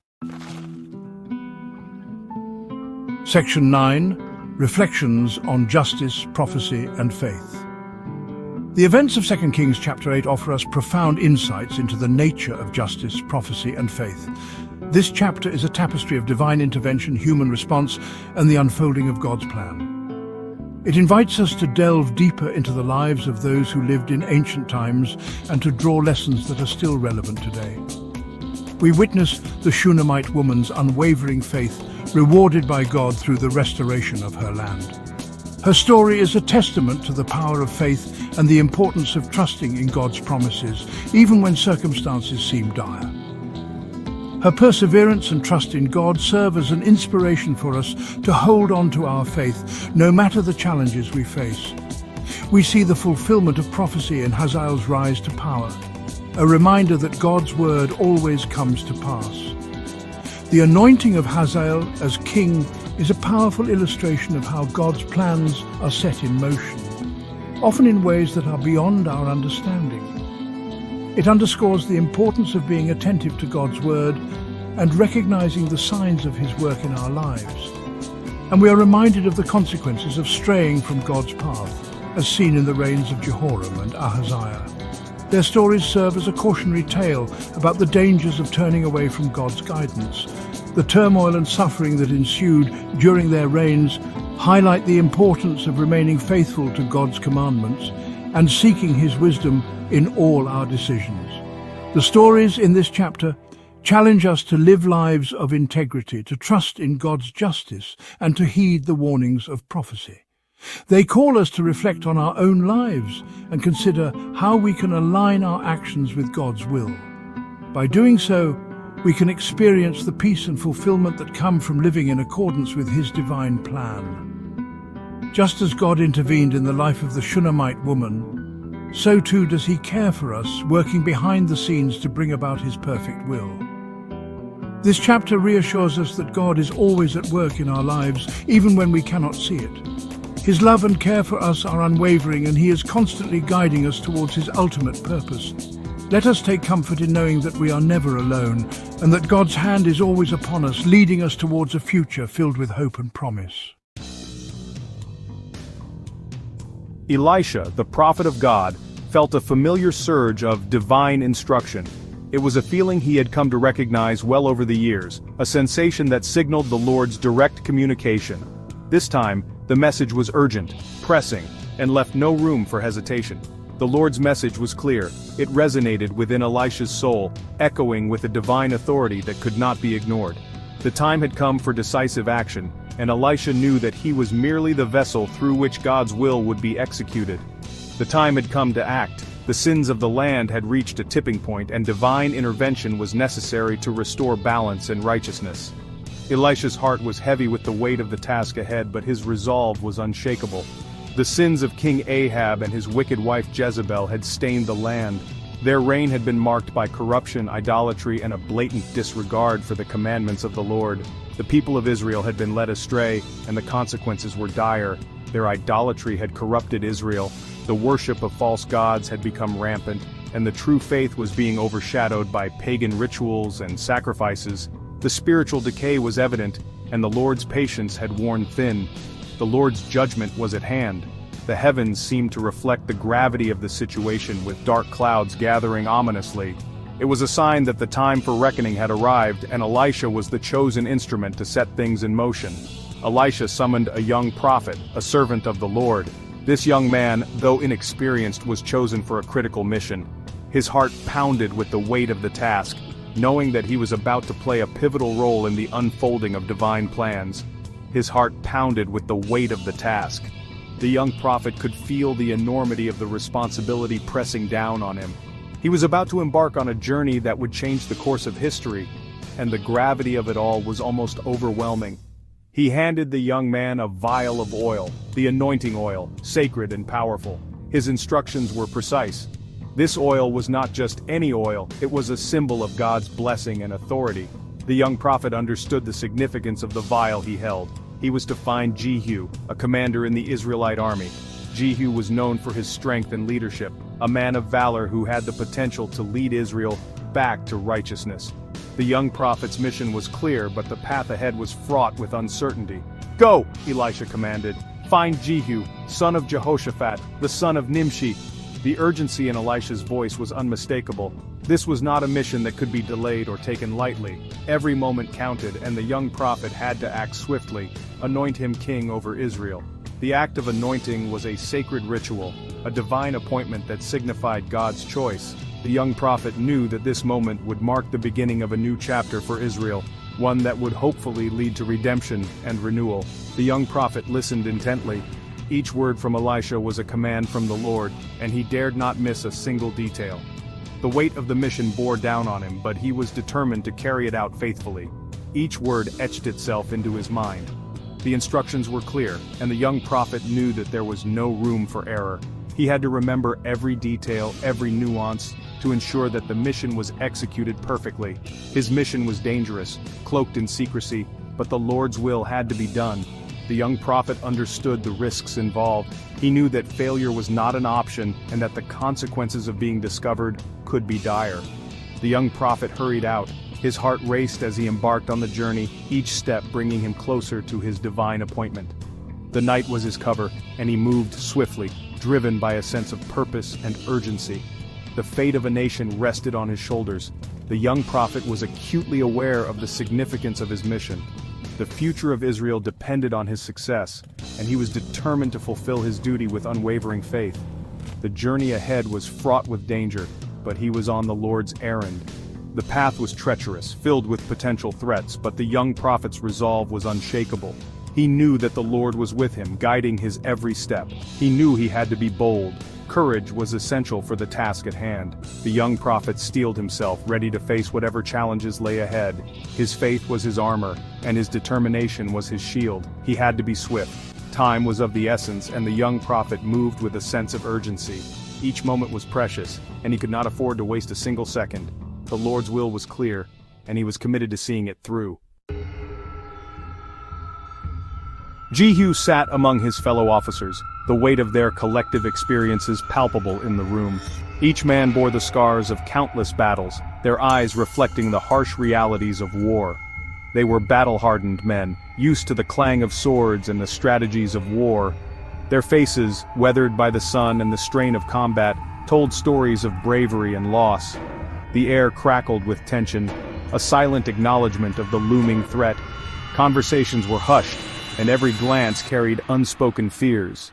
Section 9. Reflections on Justice, Prophecy and Faith. The events of 2 Kings chapter 8 offer us profound insights into the nature of justice, prophecy, and faith. This chapter is a tapestry of divine intervention, human response, and the unfolding of God's plan. It invites us to delve deeper into the lives of those who lived in ancient times and to draw lessons that are still relevant today. We witness the Shunammite woman's unwavering faith, rewarded by God through the restoration of her land. Her story is a testament to the power of faith and the importance of trusting in God's promises, even when circumstances seem dire. Her perseverance and trust in God serve as an inspiration for us to hold on to our faith, no matter the challenges we face. We see the fulfillment of prophecy in Hazael's rise to power, a reminder that God's word always comes to pass. The anointing of Hazael as king is a powerful illustration of how God's plans are set in motion, often in ways that are beyond our understanding. It underscores the importance of being attentive to God's word and recognizing the signs of his work in our lives. And we are reminded of the consequences of straying from God's path, as seen in the reigns of Jehoram and Ahaziah. Their stories serve as a cautionary tale about the dangers of turning away from God's guidance. The turmoil and suffering that ensued during their reigns highlight the importance of remaining faithful to God's commandments and seeking his wisdom in all our decisions. The stories in this chapter challenge us to live lives of integrity, to trust in God's justice, and to heed the warnings of prophecy. They call us to reflect on our own lives and consider how we can align our actions with God's will. By doing so, we can experience the peace and fulfillment that come from living in accordance with his divine plan. Just as God intervened in the life of the Shunammite woman, so too does he care for us, working behind the scenes to bring about his perfect will. This chapter reassures us that God is always at work in our lives, even when we cannot see it. His love and care for us are unwavering, and he is constantly guiding us towards his ultimate purpose. Let us take comfort in knowing that we are never alone, and that God's hand is always upon us, leading us towards a future filled with hope and promise. Elisha, the prophet of God, felt a familiar surge of divine instruction. It was a feeling he had come to recognize well over the years, a sensation that signaled the Lord's direct communication. This time, the message was urgent, pressing, and left no room for hesitation. The Lord's message was clear. It resonated within Elisha's soul, echoing with a divine authority that could not be ignored. The time had come for decisive action, and Elisha knew that he was merely the vessel through which God's will would be executed. The time had come to act. The sins of the land had reached a tipping point, and divine intervention was necessary to restore balance and righteousness. Elisha's heart was heavy with the weight of the task ahead, but his resolve was unshakable. The sins of King Ahab and his wicked wife Jezebel had stained the land. Their reign had been marked by corruption, idolatry, and a blatant disregard for the commandments of the Lord. The people of Israel had been led astray, and the consequences were dire. Their idolatry had corrupted Israel. The worship of false gods had become rampant, and the true faith was being overshadowed by pagan rituals and sacrifices. The spiritual decay was evident, and the Lord's patience had worn thin. The Lord's judgment was at hand. The heavens seemed to reflect the gravity of the situation, with dark clouds gathering ominously. It was a sign that the time for reckoning had arrived, and Elisha was the chosen instrument to set things in motion. Elisha summoned a young prophet, a servant of the Lord. This young man, though inexperienced, was chosen for a critical mission. His heart pounded with the weight of the task, knowing that he was about to play a pivotal role in the unfolding of divine plans. His heart pounded with the weight of the task. The young prophet could feel the enormity of the responsibility pressing down on him. He was about to embark on a journey that would change the course of history, and the gravity of it all was almost overwhelming. He handed the young man a vial of oil, the anointing oil, sacred and powerful. His instructions were precise. This oil was not just any oil, it was a symbol of God's blessing and authority. The young prophet understood the significance of the vial he held. He was to find Jehu, a commander in the Israelite army. Jehu was known for his strength and leadership, a man of valor who had the potential to lead Israel back to righteousness. The young prophet's mission was clear, but the path ahead was fraught with uncertainty. "Go," Elisha commanded. "Find Jehu, son of Jehoshaphat, the son of Nimshi." The urgency in Elisha's voice was unmistakable. This was not a mission that could be delayed or taken lightly. Every moment counted, and the young prophet had to act swiftly, anoint him king over Israel. The act of anointing was a sacred ritual, a divine appointment that signified God's choice. The young prophet knew that this moment would mark the beginning of a new chapter for Israel, one that would hopefully lead to redemption and renewal. The young prophet listened intently. Each word from Elisha was a command from the Lord, and he dared not miss a single detail. The weight of the mission bore down on him, but he was determined to carry it out faithfully. Each word etched itself into his mind. The instructions were clear, and the young prophet knew that there was no room for error. He had to remember every detail, every nuance, to ensure that the mission was executed perfectly. His mission was dangerous, cloaked in secrecy, but the Lord's will had to be done. The young prophet understood the risks involved. He knew that failure was not an option and that the consequences of being discovered could be dire. The young prophet hurried out. His heart raced as he embarked on the journey, each step bringing him closer to his divine appointment. The night was his cover, and he moved swiftly, driven by a sense of purpose and urgency. The fate of a nation rested on his shoulders. The young prophet was acutely aware of the significance of his mission. The future of Israel depended on his success, and he was determined to fulfill his duty with unwavering faith. The journey ahead was fraught with danger, but he was on the Lord's errand. The path was treacherous, filled with potential threats, but the young prophet's resolve was unshakable. He knew that the Lord was with him, guiding his every step. He knew he had to be bold. Courage was essential for the task at hand. The young prophet steeled himself, ready to face whatever challenges lay ahead. His faith was his armor, and his determination was his shield. He had to be swift. Time was of the essence, and the young prophet moved with a sense of urgency. Each moment was precious, and he could not afford to waste a single second. The Lord's will was clear, and he was committed to seeing it through. Jehu sat among his fellow officers, the weight of their collective experiences palpable in the room. Each man bore the scars of countless battles, their eyes reflecting the harsh realities of war. They were battle-hardened men, used to the clang of swords and the strategies of war. Their faces, weathered by the sun and the strain of combat, told stories of bravery and loss. The air crackled with tension, a silent acknowledgement of the looming threat. Conversations were hushed, and every glance carried unspoken fears.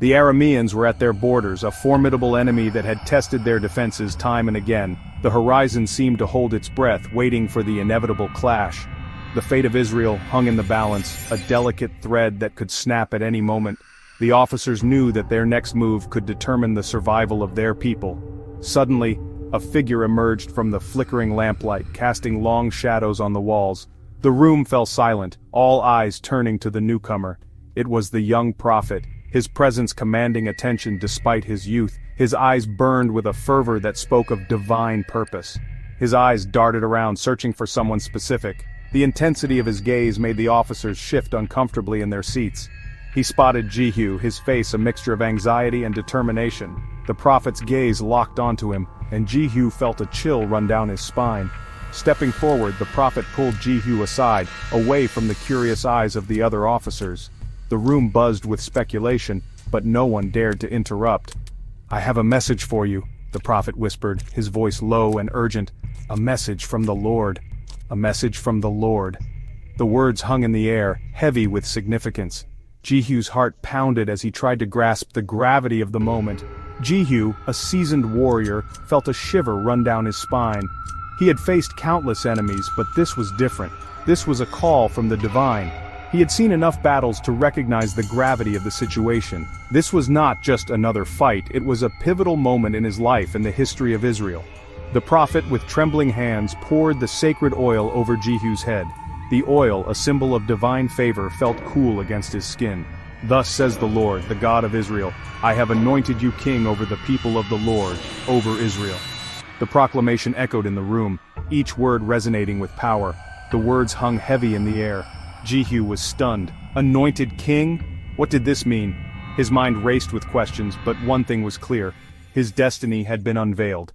The Arameans were at their borders, a formidable enemy that had tested their defenses time and again. The horizon seemed to hold its breath, waiting for the inevitable clash. The fate of Israel hung in the balance, a delicate thread that could snap at any moment. The officers knew that their next move could determine the survival of their people. Suddenly, a figure emerged from the flickering lamplight, casting long shadows on the walls. The room fell silent, all eyes turning to the newcomer. It was the young prophet, his presence commanding attention despite his youth. His eyes burned with a fervor that spoke of divine purpose. His eyes darted around, searching for someone specific. The intensity of his gaze made the officers shift uncomfortably in their seats. He spotted Jehu, his face a mixture of anxiety and determination. The prophet's gaze locked onto him, and Jehu felt a chill run down his spine. Stepping forward, the prophet pulled Jehu aside, away from the curious eyes of the other officers. The room buzzed with speculation, but no one dared to interrupt. "I have a message for you," the prophet whispered, his voice low and urgent. "A message from the Lord. A message from the Lord." The words hung in the air, heavy with significance. Jehu's heart pounded as he tried to grasp the gravity of the moment. Jehu, a seasoned warrior, felt a shiver run down his spine. He had faced countless enemies, but this was different. This was a call from the divine. He had seen enough battles to recognize the gravity of the situation. This was not just another fight, it was a pivotal moment in his life and the history of Israel. The prophet, with trembling hands, poured the sacred oil over Jehu's head. The oil, a symbol of divine favor, felt cool against his skin. "Thus says the Lord, the God of Israel, I have anointed you king over the people of the Lord, over Israel." The proclamation echoed in the room, each word resonating with power. The words hung heavy in the air. Jehu was stunned. Anointed king? What did this mean? His mind raced with questions, but one thing was clear. His destiny had been unveiled.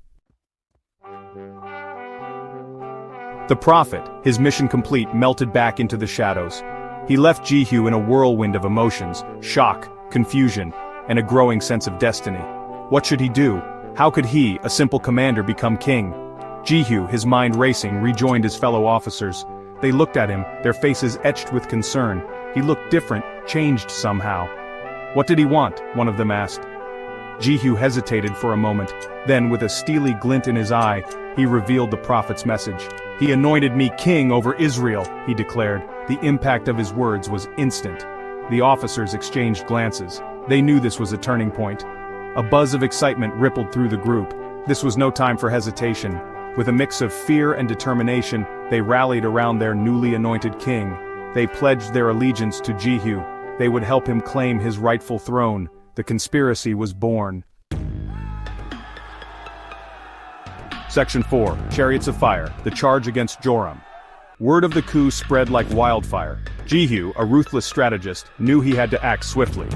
The prophet, his mission complete, melted back into the shadows. He left Jehu in a whirlwind of emotions, shock, confusion, and a growing sense of destiny. What should he do? How could he, a simple commander, become king? Jehu, his mind racing, rejoined his fellow officers. They looked at him, their faces etched with concern. He looked different, changed somehow. What did he want? One of them asked. Jehu hesitated for a moment. Then, with a steely glint in his eye, he revealed the prophet's message. He anointed me king over Israel, he declared. The impact of his words was instant. The officers exchanged glances. They knew this was a turning point. A buzz of excitement rippled through the group. This was no time for hesitation. With a mix of fear and determination, they rallied around their newly anointed king. They pledged their allegiance to Jehu. They would help him claim his rightful throne. The conspiracy was born. Section 4, Chariots of Fire, the charge against Joram. Word of the coup spread like wildfire. Jehu, a ruthless strategist, knew he had to act swiftly.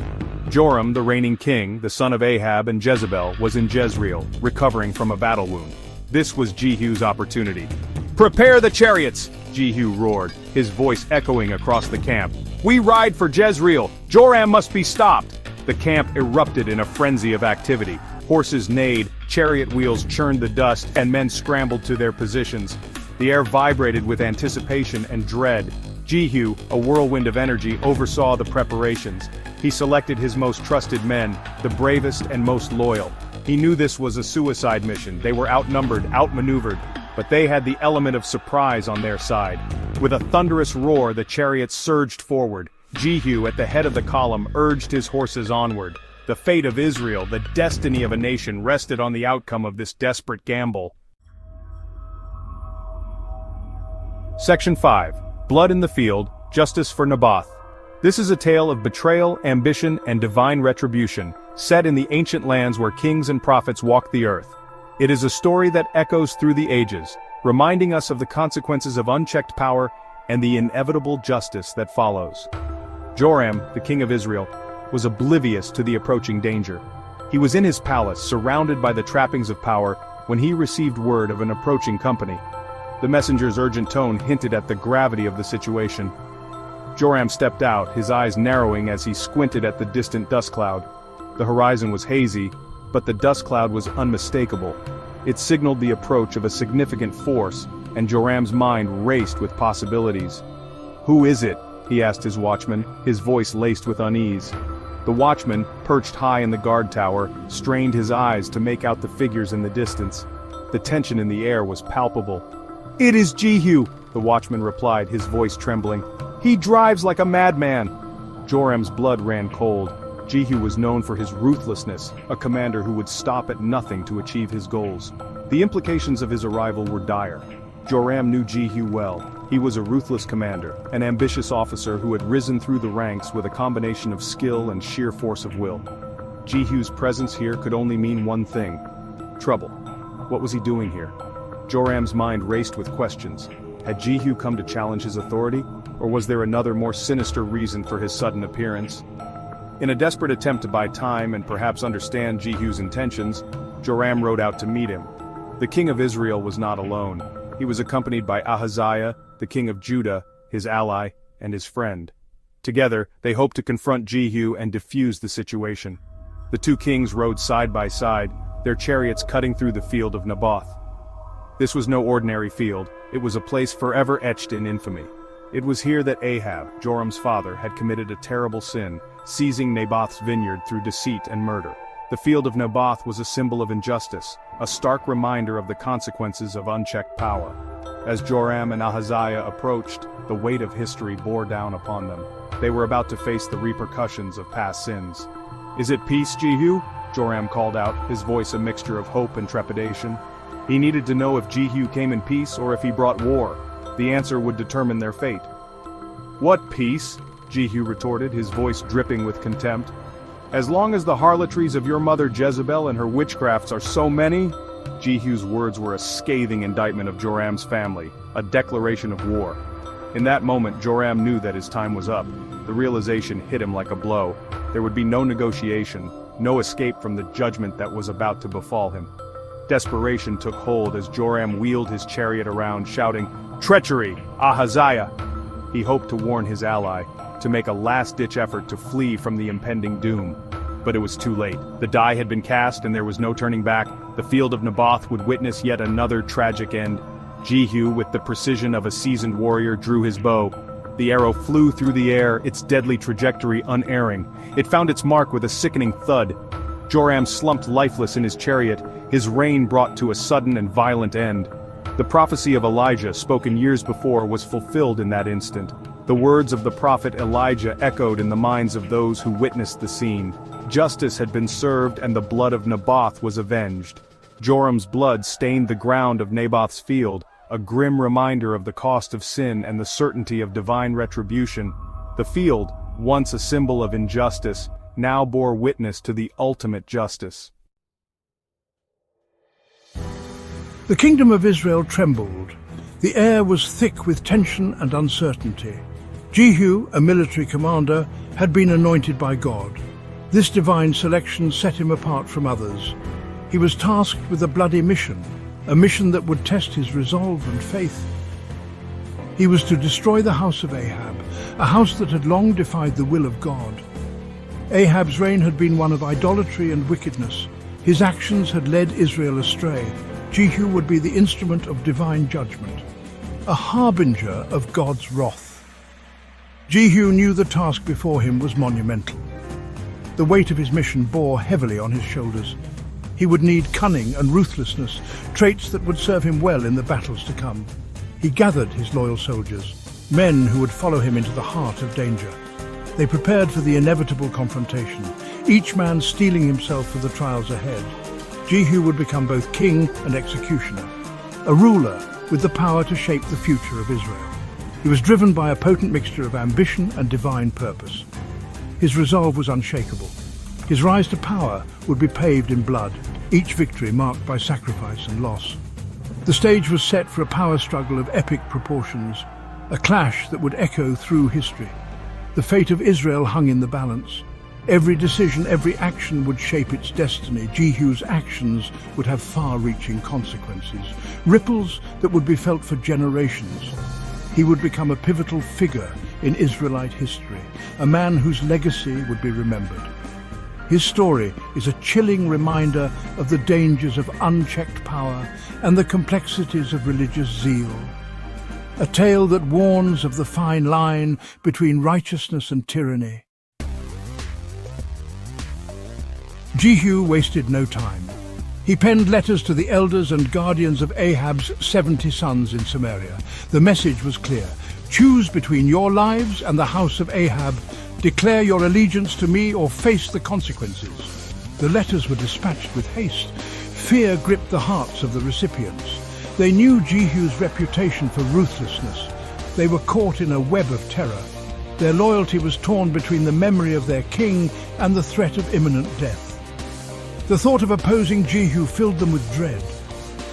Joram, the reigning king, the son of Ahab and Jezebel, was in Jezreel, recovering from a battle wound. This was Jehu's opportunity. "Prepare the chariots!" Jehu roared, his voice echoing across the camp. "We ride for Jezreel! Joram must be stopped!" The camp erupted in a frenzy of activity. Horses neighed, chariot wheels churned the dust, and men scrambled to their positions. The air vibrated with anticipation and dread. Jehu, a whirlwind of energy, oversaw the preparations. He selected his most trusted men, the bravest and most loyal. He knew this was a suicide mission. They were outnumbered, outmaneuvered, but they had the element of surprise on their side. With a thunderous roar, the chariots surged forward. Jehu, at the head of the column, urged his horses onward. The fate of Israel, the destiny of a nation, rested on the outcome of this desperate gamble. Section 5. Blood in the Field, Justice for Naboth. This is a tale of betrayal, ambition, and divine retribution, set in the ancient lands where kings and prophets walked the earth. It is a story that echoes through the ages, reminding us of the consequences of unchecked power and the inevitable justice that follows. Joram, the king of Israel, was oblivious to the approaching danger. He was in his palace, surrounded by the trappings of power, when he received word of an approaching company. The messenger's urgent tone hinted at the gravity of the situation. Joram stepped out, his eyes narrowing as he squinted at the distant dust cloud. The horizon was hazy, but the dust cloud was unmistakable. It signaled the approach of a significant force, and Joram's mind raced with possibilities. "Who is it?" he asked his watchman, his voice laced with unease. The watchman, perched high in the guard tower, strained his eyes to make out the figures in the distance. The tension in the air was palpable. "It is Jehu," the watchman replied, his voice trembling. "He drives like a madman." Joram's blood ran cold. Jehu was known for his ruthlessness, a commander who would stop at nothing to achieve his goals. The implications of his arrival were dire. Joram knew Jehu well. He was a ruthless commander, an ambitious officer who had risen through the ranks with a combination of skill and sheer force of will. Jehu's presence here could only mean one thing: trouble. What was he doing here? Joram's mind raced with questions. Had Jehu come to challenge his authority, or was there another more sinister reason for his sudden appearance? In a desperate attempt to buy time and perhaps understand Jehu's intentions, Joram rode out to meet him. The king of Israel was not alone. He was accompanied by Ahaziah, the king of Judah, his ally, and his friend. Together, they hoped to confront Jehu and defuse the situation. The two kings rode side by side, their chariots cutting through the field of Naboth. This was no ordinary field. It was a place forever etched in infamy. It was here that Ahab, Joram's father, had committed a terrible sin, seizing Naboth's vineyard through deceit and murder. The field of Naboth was a symbol of injustice, a stark reminder of the consequences of unchecked power. As Joram and Ahaziah approached, the weight of history bore down upon them. They were about to face the repercussions of past sins. "Is it peace, Jehu?" Joram called out, his voice a mixture of hope and trepidation. He needed to know if Jehu came in peace or if he brought war. The answer would determine their fate. "What peace?" Jehu retorted, his voice dripping with contempt. "As long as the harlotries of your mother Jezebel and her witchcrafts are so many..." Jehu's words were a scathing indictment of Joram's family, a declaration of war. In that moment, Joram knew that his time was up. The realization hit him like a blow. There would be no negotiation, no escape from the judgment that was about to befall him. Desperation took hold as Joram wheeled his chariot around, shouting, "Treachery! Ahaziah!" He hoped to warn his ally, to make a last-ditch effort to flee from the impending doom. but it was too late. The die had been cast and there was no turning back. The field of Naboth would witness yet another tragic end. Jehu, with the precision of a seasoned warrior, drew his bow. The arrow flew through the air, its deadly trajectory unerring. It found its mark with a sickening thud. Joram slumped lifeless in his chariot, his reign brought to a sudden and violent end. The prophecy of Elijah, spoken years before, was fulfilled in that instant. The words of the prophet Elijah echoed in the minds of those who witnessed the scene. Justice had been served and the blood of Naboth was avenged. Joram's blood stained the ground of Naboth's field, a grim reminder of the cost of sin and the certainty of divine retribution. The field, once a symbol of injustice, now bore witness to the ultimate justice. The kingdom of Israel trembled. The air was thick with tension and uncertainty. Jehu, a military commander, had been anointed by God. This divine selection set him apart from others. He was tasked with a bloody mission, a mission that would test his resolve and faith. He was to destroy the house of Ahab, a house that had long defied the will of God. Ahab's reign had been one of idolatry and wickedness. His actions had led Israel astray. Jehu would be the instrument of divine judgment, a harbinger of God's wrath. Jehu knew the task before him was monumental. The weight of his mission bore heavily on his shoulders. He would need cunning and ruthlessness, traits that would serve him well in the battles to come. He gathered his loyal soldiers, men who would follow him into the heart of danger. They prepared for the inevitable confrontation, each man steeling himself for the trials ahead. Jehu would become both king and executioner, a ruler with the power to shape the future of Israel. He was driven by a potent mixture of ambition and divine purpose. His resolve was unshakable. His rise to power would be paved in blood, each victory marked by sacrifice and loss. The stage was set for a power struggle of epic proportions, a clash that would echo through history. The fate of Israel hung in the balance. Every decision, every action would shape its destiny. Jehu's actions would have far-reaching consequences, ripples that would be felt for generations. He would become a pivotal figure in Israelite history, a man whose legacy would be remembered. His story is a chilling reminder of the dangers of unchecked power and the complexities of religious zeal. A tale that warns of the fine line between righteousness and tyranny. Jehu wasted no time. He penned letters to the elders and guardians of Ahab's 70 sons in Samaria. The message was clear. Choose between your lives and the house of Ahab. Declare your allegiance to me or face the consequences. The letters were dispatched with haste. Fear gripped the hearts of the recipients. They knew Jehu's reputation for ruthlessness. They were caught in a web of terror. Their loyalty was torn between the memory of their king and the threat of imminent death. The thought of opposing Jehu filled them with dread.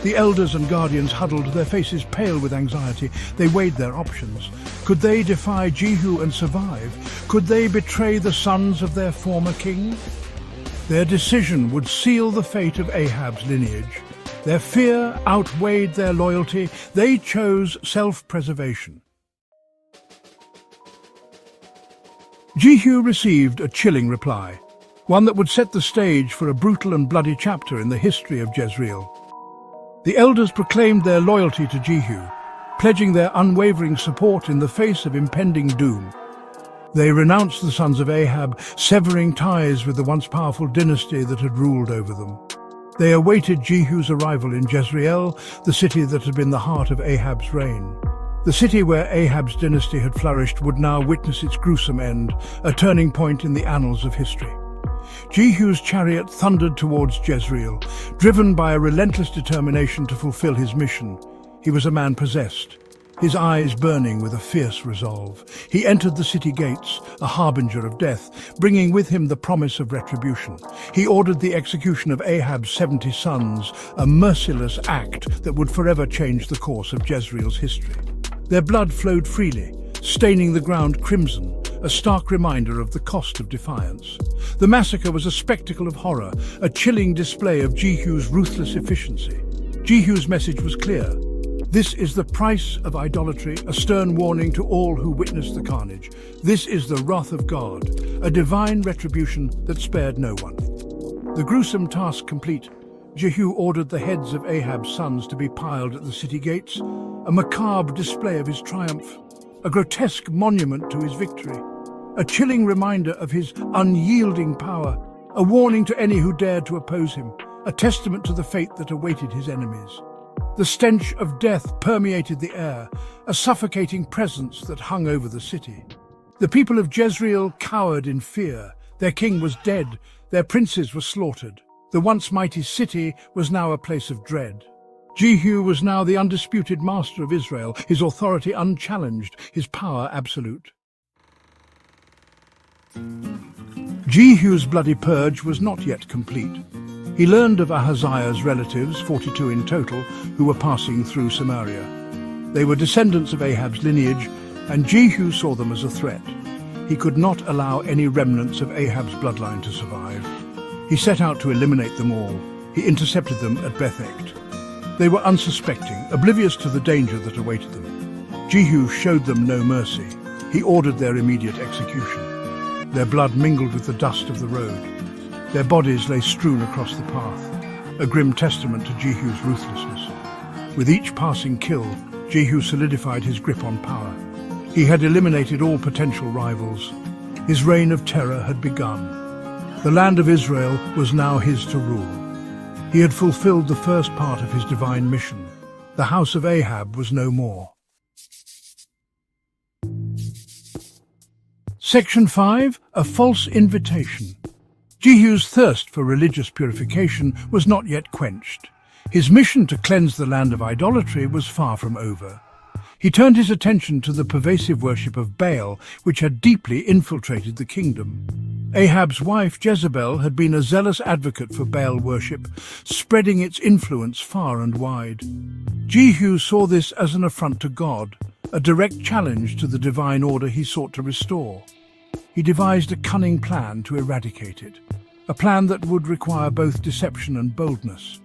The elders and guardians huddled, their faces pale with anxiety. They weighed their options. Could they defy Jehu and survive? Could they betray the sons of their former king? Their decision would seal the fate of Ahab's lineage. Their fear outweighed their loyalty. They chose self-preservation. Jehu received a chilling reply, one that would set the stage for a brutal and bloody chapter in the history of Jezreel. The elders proclaimed their loyalty to Jehu, pledging their unwavering support in the face of impending doom. They renounced the sons of Ahab, severing ties with the once powerful dynasty that had ruled over them. They awaited Jehu's arrival in Jezreel, the city that had been the heart of Ahab's reign. The city where Ahab's dynasty had flourished would now witness its gruesome end, a turning point in the annals of history. Jehu's chariot thundered towards Jezreel, driven by a relentless determination to fulfill his mission. He was a man possessed, his eyes burning with a fierce resolve. He entered the city gates, a harbinger of death, bringing with him the promise of retribution. He ordered the execution of Ahab's 70 sons, a merciless act that would forever change the course of Jezreel's history. Their blood flowed freely, staining the ground crimson, a stark reminder of the cost of defiance. The massacre was a spectacle of horror, a chilling display of Jehu's ruthless efficiency. Jehu's message was clear. This is the price of idolatry, a stern warning to all who witness the carnage. This is the wrath of God, a divine retribution that spared no one. The gruesome task complete, Jehu ordered the heads of Ahab's sons to be piled at the city gates, a macabre display of his triumph, a grotesque monument to his victory, a chilling reminder of his unyielding power, a warning to any who dared to oppose him, a testament to the fate that awaited his enemies. The stench of death permeated the air, a suffocating presence that hung over the city. The people of Jezreel cowered in fear. Their king was dead, their princes were slaughtered. The once mighty city was now a place of dread. Jehu was now the undisputed master of Israel, his authority unchallenged, his power absolute. Jehu's bloody purge was not yet complete. He learned of Ahaziah's relatives, 42 in total, who were passing through Samaria. They were descendants of Ahab's lineage, and Jehu saw them as a threat. He could not allow any remnants of Ahab's bloodline to survive. He set out to eliminate them all. He intercepted them at Beth-Eked. They were unsuspecting, oblivious to the danger that awaited them. Jehu showed them no mercy. He ordered their immediate execution. Their blood mingled with the dust of the road. Their bodies lay strewn across the path, a grim testament to Jehu's ruthlessness. With each passing kill, Jehu solidified his grip on power. He had eliminated all potential rivals. His reign of terror had begun. The land of Israel was now his to rule. He had fulfilled the first part of his divine mission. The house of Ahab was no more. Section 5. A false invitation. Jehu's thirst for religious purification was not yet quenched. His mission to cleanse the land of idolatry was far from over. He turned his attention to the pervasive worship of Baal, which had deeply infiltrated the kingdom. Ahab's wife, Jezebel, had been a zealous advocate for Baal worship, spreading its influence far and wide. Jehu saw this as an affront to God, a direct challenge to the divine order he sought to restore. He devised a cunning plan to eradicate it, a plan that would require both deception and boldness.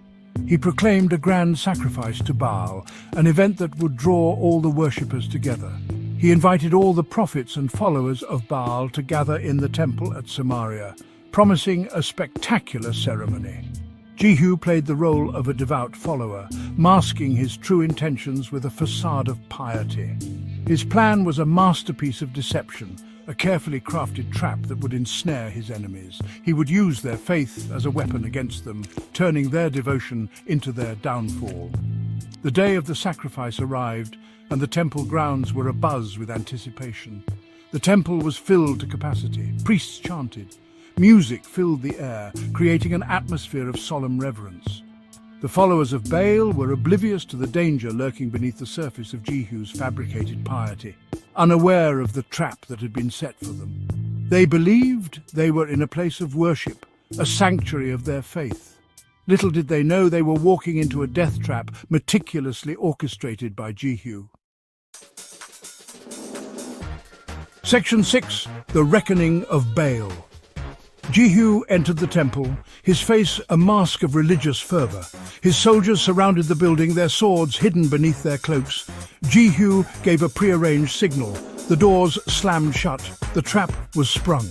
He proclaimed a grand sacrifice to Baal, an event that would draw all the worshippers together. He invited all the prophets and followers of Baal to gather in the temple at Samaria, promising a spectacular ceremony. Jehu played the role of a devout follower, masking his true intentions with a facade of piety. His plan was a masterpiece of deception, a carefully crafted trap that would ensnare his enemies. He would use their faith as a weapon against them, turning their devotion into their downfall. The day of the sacrifice arrived, and the temple grounds were abuzz with anticipation. The temple was filled to capacity. Priests chanted. Music filled the air, creating an atmosphere of solemn reverence. The followers of Baal were oblivious to the danger lurking beneath the surface of Jehu's fabricated piety, unaware of the trap that had been set for them. They believed they were in a place of worship, a sanctuary of their faith. Little did they know they were walking into a death trap meticulously orchestrated by Jehu. Section 6. The Reckoning of Baal. Jehu entered the temple, his face a mask of religious fervor. His soldiers surrounded the building, their swords hidden beneath their cloaks. Jehu gave a prearranged signal. The doors slammed shut. The trap was sprung.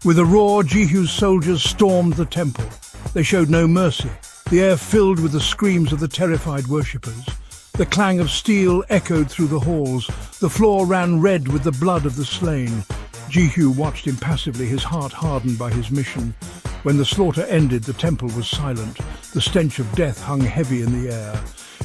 With a roar, Jehu's soldiers stormed the temple. They showed no mercy. The air filled with the screams of the terrified worshippers. The clang of steel echoed through the halls. The floor ran red with the blood of the slain. Jehu watched impassively, his heart hardened by his mission. When the slaughter ended, the temple was silent. The stench of death hung heavy in the air.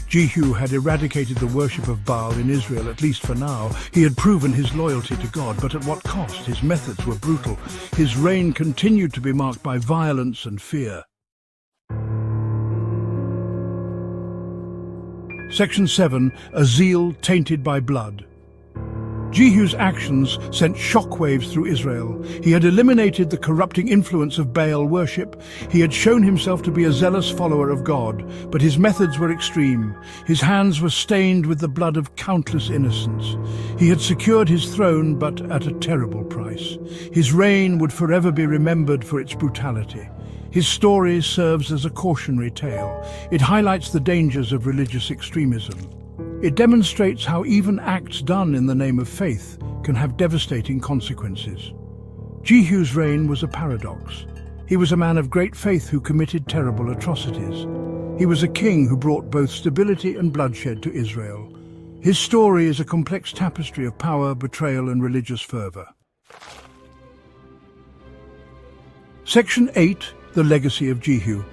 Jehu had eradicated the worship of Baal in Israel, at least for now. He had proven his loyalty to God, but at what cost? His methods were brutal. His reign continued to be marked by violence and fear. Section 7. A zeal tainted by blood. Jehu's actions sent shockwaves through Israel. He had eliminated the corrupting influence of Baal worship. He had shown himself to be a zealous follower of God, but his methods were extreme. His hands were stained with the blood of countless innocents. He had secured his throne, but at a terrible price. His reign would forever be remembered for its brutality. His story serves as a cautionary tale. It highlights the dangers of religious extremism. It demonstrates how even acts done in the name of faith can have devastating consequences. Jehu's reign was a paradox. He was a man of great faith who committed terrible atrocities. He was a king who brought both stability and bloodshed to Israel. His story is a complex tapestry of power, betrayal, and religious fervor. Section 8. The Legacy of Jehu.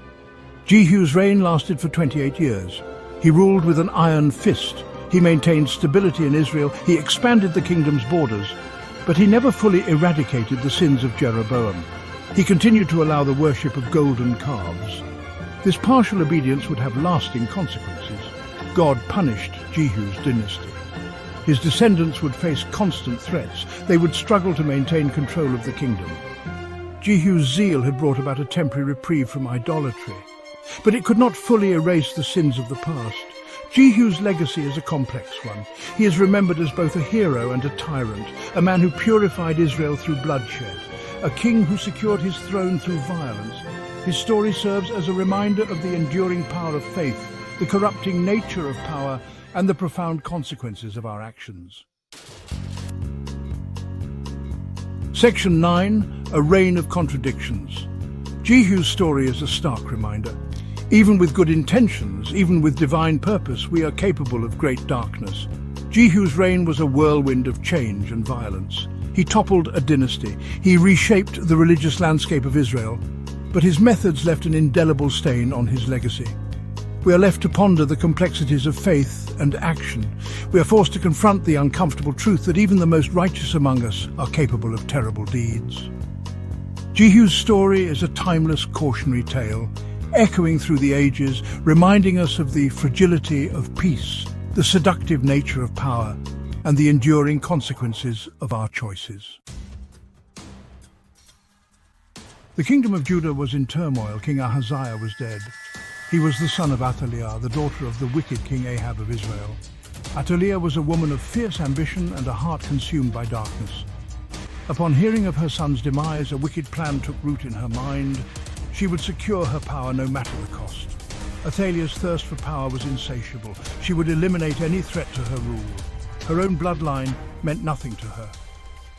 Jehu's reign lasted for 28 years. He ruled with an iron fist. He maintained stability in Israel. He expanded the kingdom's borders. But he never fully eradicated the sins of Jeroboam. He continued to allow the worship of golden calves. This partial obedience would have lasting consequences. God punished Jehu's dynasty. His descendants would face constant threats. They would struggle to maintain control of the kingdom. Jehu's zeal had brought about a temporary reprieve from idolatry, but it could not fully erase the sins of the past. Jehu's legacy is a complex one. He is remembered as both a hero and a tyrant, a man who purified Israel through bloodshed, a king who secured his throne through violence. His story serves as a reminder of the enduring power of faith, the corrupting nature of power, and the profound consequences of our actions. Section 9. A reign of contradictions. Jehu's story is a stark reminder. Even with good intentions, even with divine purpose, we are capable of great darkness. Jehu's reign was a whirlwind of change and violence. He toppled a dynasty. He reshaped the religious landscape of Israel. But his methods left an indelible stain on his legacy. We are left to ponder the complexities of faith and action. We are forced to confront the uncomfortable truth that even the most righteous among us are capable of terrible deeds. Jehu's story is a timeless cautionary tale, echoing through the ages, reminding us of the fragility of peace, the seductive nature of power, and the enduring consequences of our choices. The kingdom of Judah was in turmoil. King Ahaziah was dead. He was the son of Athaliah, the daughter of the wicked King Ahab of Israel. Athaliah was a woman of fierce ambition and a heart consumed by darkness. Upon hearing of her son's demise, a wicked plan took root in her mind. She would secure her power no matter the cost. Athaliah's thirst for power was insatiable. She would eliminate any threat to her rule. Her own bloodline meant nothing to her.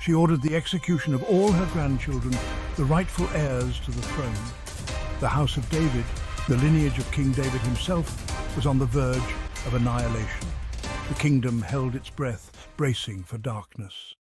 She ordered the execution of all her grandchildren, the rightful heirs to the throne. The house of David, the lineage of King David himself, was on the verge of annihilation. The kingdom held its breath, bracing for darkness.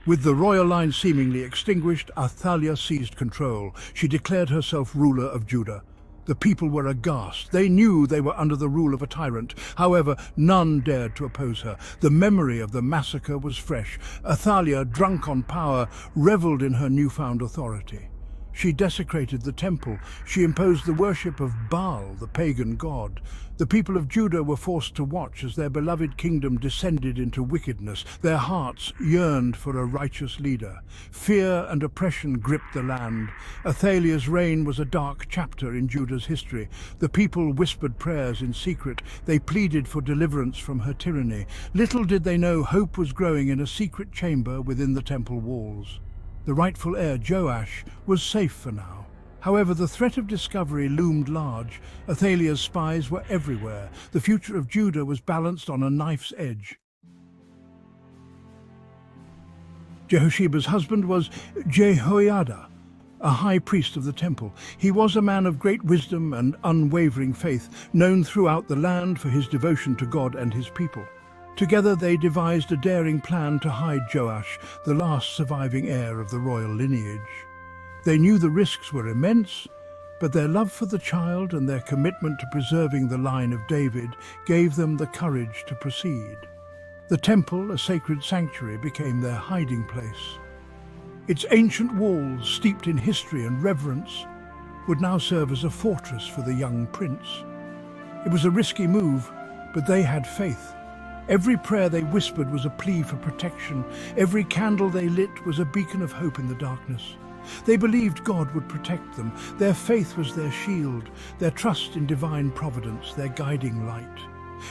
With the royal line seemingly extinguished, Athaliah seized control. She declared herself ruler of Judah. The people were aghast. They knew they were under the rule of a tyrant. However, none dared to oppose her. The memory of the massacre was fresh. Athaliah, drunk on power, reveled in her newfound authority. She desecrated the temple. She imposed the worship of Baal, the pagan god. The people of Judah were forced to watch as their beloved kingdom descended into wickedness. Their hearts yearned for a righteous leader. Fear and oppression gripped the land. Athaliah's reign was a dark chapter in Judah's history. The people whispered prayers in secret. They pleaded for deliverance from her tyranny. Little did they know hope was growing in a secret chamber within the temple walls. The rightful heir, Joash, was safe for now. However, the threat of discovery loomed large. Athaliah's spies were everywhere. The future of Judah was balanced on a knife's edge. Jehosheba's husband was Jehoiada, a high priest of the temple. He was a man of great wisdom and unwavering faith, known throughout the land for his devotion to God and his people. Together they devised a daring plan to hide Joash, the last surviving heir of the royal lineage. They knew the risks were immense, but their love for the child and their commitment to preserving the line of David gave them the courage to proceed. The temple, a sacred sanctuary, became their hiding place. Its ancient walls, steeped in history and reverence, would now serve as a fortress for the young prince. It was a risky move, but they had faith. Every prayer they whispered was a plea for protection. Every candle they lit was a beacon of hope in the darkness. They believed God would protect them. Their faith was their shield, their trust in divine providence, their guiding light.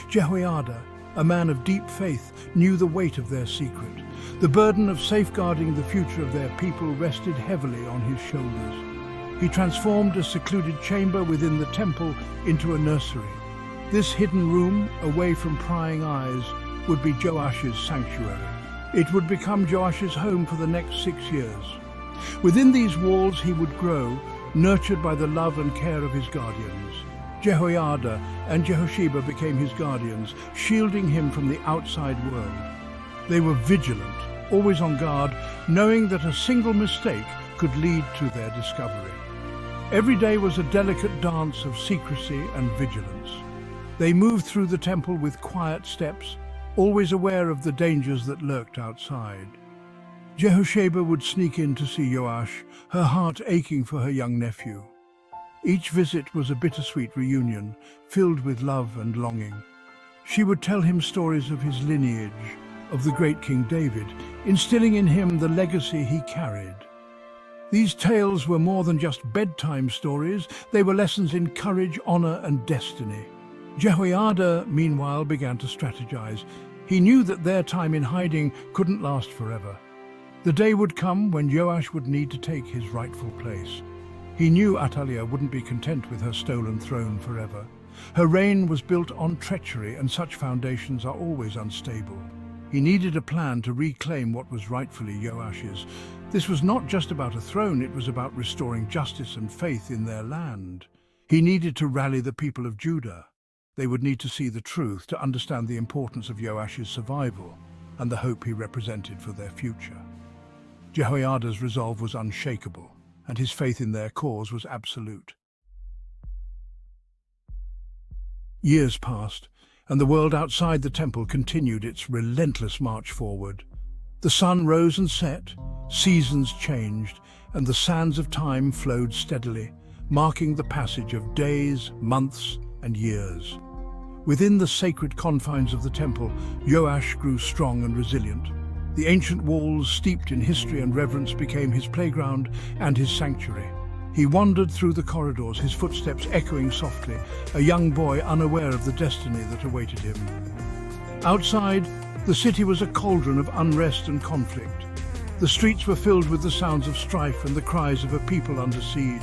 Jehoiada, a man of deep faith, knew the weight of their secret. The burden of safeguarding the future of their people rested heavily on his shoulders. He transformed a secluded chamber within the temple into a nursery. This hidden room, away from prying eyes, would be Joash's sanctuary. It would become Joash's home for the next 6 years. Within these walls he would grow, nurtured by the love and care of his guardians. Jehoiada and Jehosheba became his guardians, shielding him from the outside world. They were vigilant, always on guard, knowing that a single mistake could lead to their discovery. Every day was a delicate dance of secrecy and vigilance. They moved through the temple with quiet steps, always aware of the dangers that lurked outside. Jehosheba would sneak in to see Joash, her heart aching for her young nephew. Each visit was a bittersweet reunion, filled with love and longing. She would tell him stories of his lineage, of the great King David, instilling in him the legacy he carried. These tales were more than just bedtime stories, they were lessons in courage, honor, and destiny. Jehoiada, meanwhile, began to strategize. He knew that their time in hiding couldn't last forever. The day would come when Joash would need to take his rightful place. He knew Athaliah wouldn't be content with her stolen throne forever. Her reign was built on treachery, and such foundations are always unstable. He needed a plan to reclaim what was rightfully Joash's. This was not just about a throne, it was about restoring justice and faith in their land. He needed to rally the people of Judah. They would need to see the truth to understand the importance of Joash's survival and the hope he represented for their future. Jehoiada's resolve was unshakable, and his faith in their cause was absolute. Years passed, and the world outside the temple continued its relentless march forward. The sun rose and set, seasons changed, and the sands of time flowed steadily, marking the passage of days, months, and years. Within the sacred confines of the temple, Joash grew strong and resilient. The ancient walls, steeped in history and reverence, became his playground and his sanctuary. He wandered through the corridors, his footsteps echoing softly, a young boy unaware of the destiny that awaited him. Outside, the city was a cauldron of unrest and conflict. The streets were filled with the sounds of strife and the cries of a people under siege.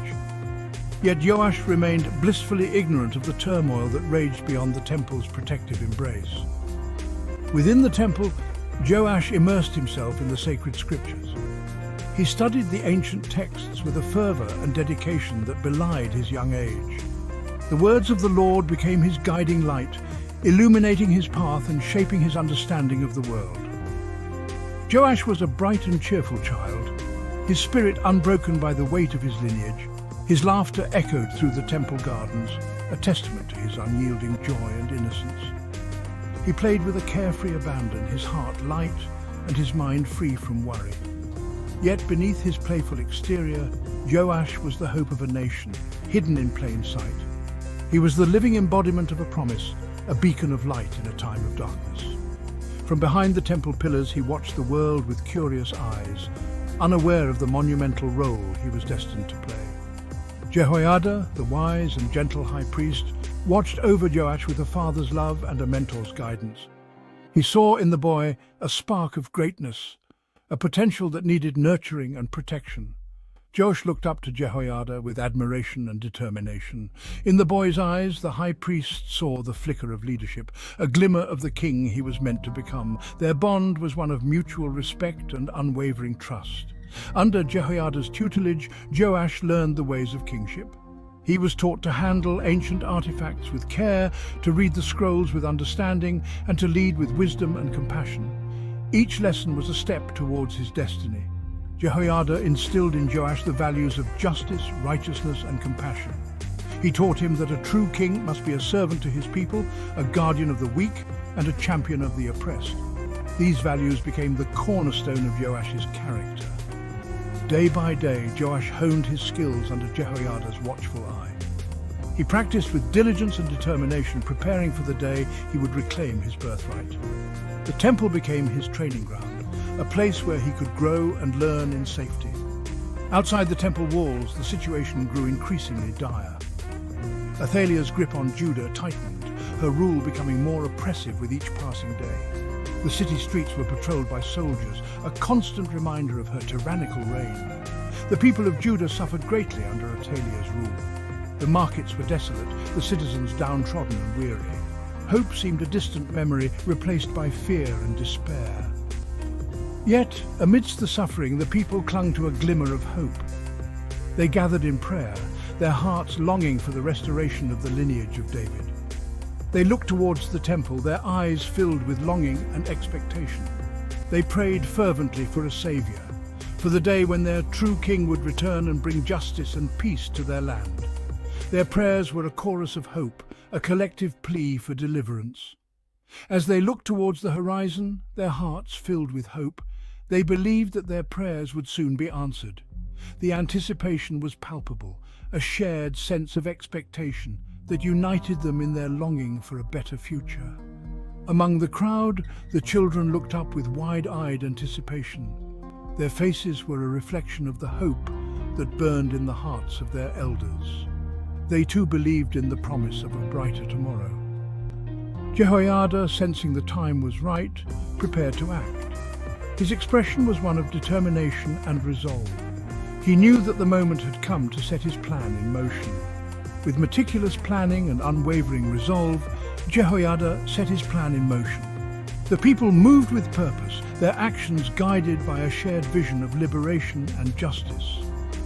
Yet Joash remained blissfully ignorant of the turmoil that raged beyond the temple's protective embrace. Within the temple, Joash immersed himself in the sacred scriptures. He studied the ancient texts with a fervor and dedication that belied his young age. The words of the Lord became his guiding light, illuminating his path and shaping his understanding of the world. Joash was a bright and cheerful child, his spirit unbroken by the weight of his lineage. His laughter echoed through the temple gardens, a testament to his unyielding joy and innocence. He played with a carefree abandon, his heart light and his mind free from worry. Yet beneath his playful exterior, Joash was the hope of a nation, hidden in plain sight. He was the living embodiment of a promise, a beacon of light in a time of darkness. From behind the temple pillars, he watched the world with curious eyes, unaware of the monumental role he was destined to play. Jehoiada, the wise and gentle high priest, watched over Joash with a father's love and a mentor's guidance. He saw in the boy a spark of greatness, a potential that needed nurturing and protection. Joash looked up to Jehoiada with admiration and determination. In the boy's eyes, the high priest saw the flicker of leadership, a glimmer of the king he was meant to become. Their bond was one of mutual respect and unwavering trust. Under Jehoiada's tutelage, Joash learned the ways of kingship. He was taught to handle ancient artifacts with care, to read the scrolls with understanding, and to lead with wisdom and compassion. Each lesson was a step towards his destiny. Jehoiada instilled in Joash the values of justice, righteousness, and compassion. He taught him that a true king must be a servant to his people, a guardian of the weak, and a champion of the oppressed. These values became the cornerstone of Joash's character. Day by day, Joash honed his skills under Jehoiada's watchful eye. He practiced with diligence and determination, preparing for the day he would reclaim his birthright. The temple became his training ground, a place where he could grow and learn in safety. Outside the temple walls, the situation grew increasingly dire. Athaliah's grip on Judah tightened, her rule becoming more oppressive with each passing day. The city streets were patrolled by soldiers, a constant reminder of her tyrannical reign. The people of Judah suffered greatly under Athaliah's rule. The markets were desolate, the citizens downtrodden and weary. Hope seemed a distant memory replaced by fear and despair. Yet, amidst the suffering, the people clung to a glimmer of hope. They gathered in prayer, their hearts longing for the restoration of the lineage of David. They looked towards the temple, their eyes filled with longing and expectation. They prayed fervently for a savior, for the day when their true king would return and bring justice and peace to their land. Their prayers were a chorus of hope, a collective plea for deliverance. As they looked towards the horizon, their hearts filled with hope, they believed that their prayers would soon be answered. The anticipation was palpable, a shared sense of expectation that united them in their longing for a better future. Among the crowd, the children looked up with wide-eyed anticipation. Their faces were a reflection of the hope that burned in the hearts of their elders. They too believed in the promise of a brighter tomorrow. Jehoiada, sensing the time was right, prepared to act. His expression was one of determination and resolve. He knew that the moment had come to set his plan in motion. With meticulous planning and unwavering resolve, Jehoiada set his plan in motion. The people moved with purpose, their actions guided by a shared vision of liberation and justice.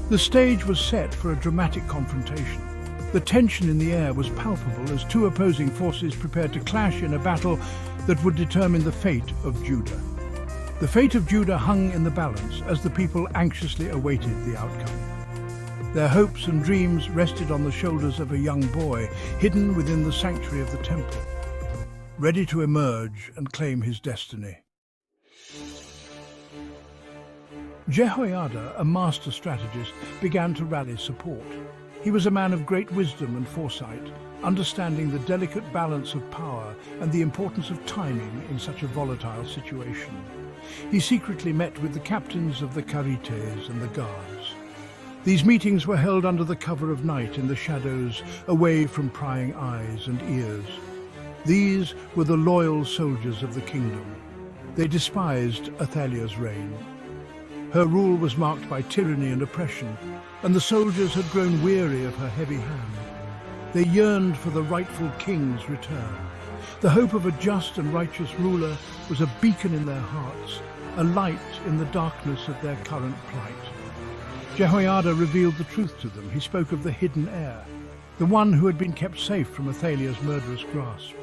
The stage was set for a dramatic confrontation. The tension in the air was palpable as two opposing forces prepared to clash in a battle that would determine the fate of Judah. The fate of Judah hung in the balance as the people anxiously awaited the outcome. Their hopes and dreams rested on the shoulders of a young boy hidden within the sanctuary of the temple, ready to emerge and claim his destiny. Jehoiada, a master strategist, began to rally support. He was a man of great wisdom and foresight, understanding the delicate balance of power and the importance of timing in such a volatile situation. He secretly met with the captains of the Carites and the guards. These meetings were held under the cover of night in the shadows, away from prying eyes and ears. These were the loyal soldiers of the kingdom. They despised Athaliah's reign. Her rule was marked by tyranny and oppression, and the soldiers had grown weary of her heavy hand. They yearned for the rightful king's return. The hope of a just and righteous ruler was a beacon in their hearts, a light in the darkness of their current plight. Jehoiada revealed the truth to them. He spoke of the hidden heir, the one who had been kept safe from Athaliah's murderous grasp.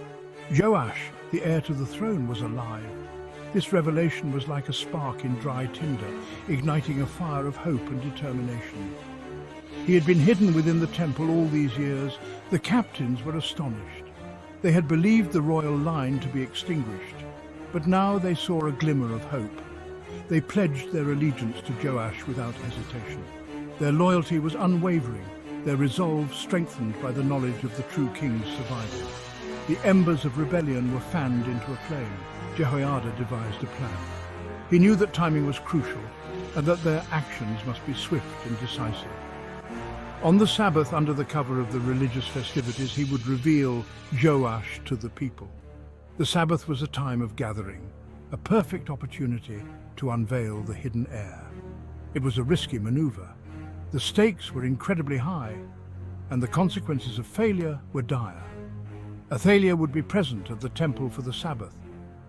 Joash, the heir to the throne, was alive. This revelation was like a spark in dry tinder, igniting a fire of hope and determination. He had been hidden within the temple all these years. The captains were astonished. They had believed the royal line to be extinguished, but now they saw a glimmer of hope. They pledged their allegiance to Joash without hesitation. Their loyalty was unwavering, their resolve strengthened by the knowledge of the true king's survival. The embers of rebellion were fanned into a flame. Jehoiada devised a plan. He knew that timing was crucial and that their actions must be swift and decisive. On the Sabbath, under the cover of the religious festivities, he would reveal Joash to the people. The Sabbath was a time of gathering, a perfect opportunity to unveil the hidden heir. It was a risky maneuver. The stakes were incredibly high, and the consequences of failure were dire. Athaliah would be present at the temple for the Sabbath.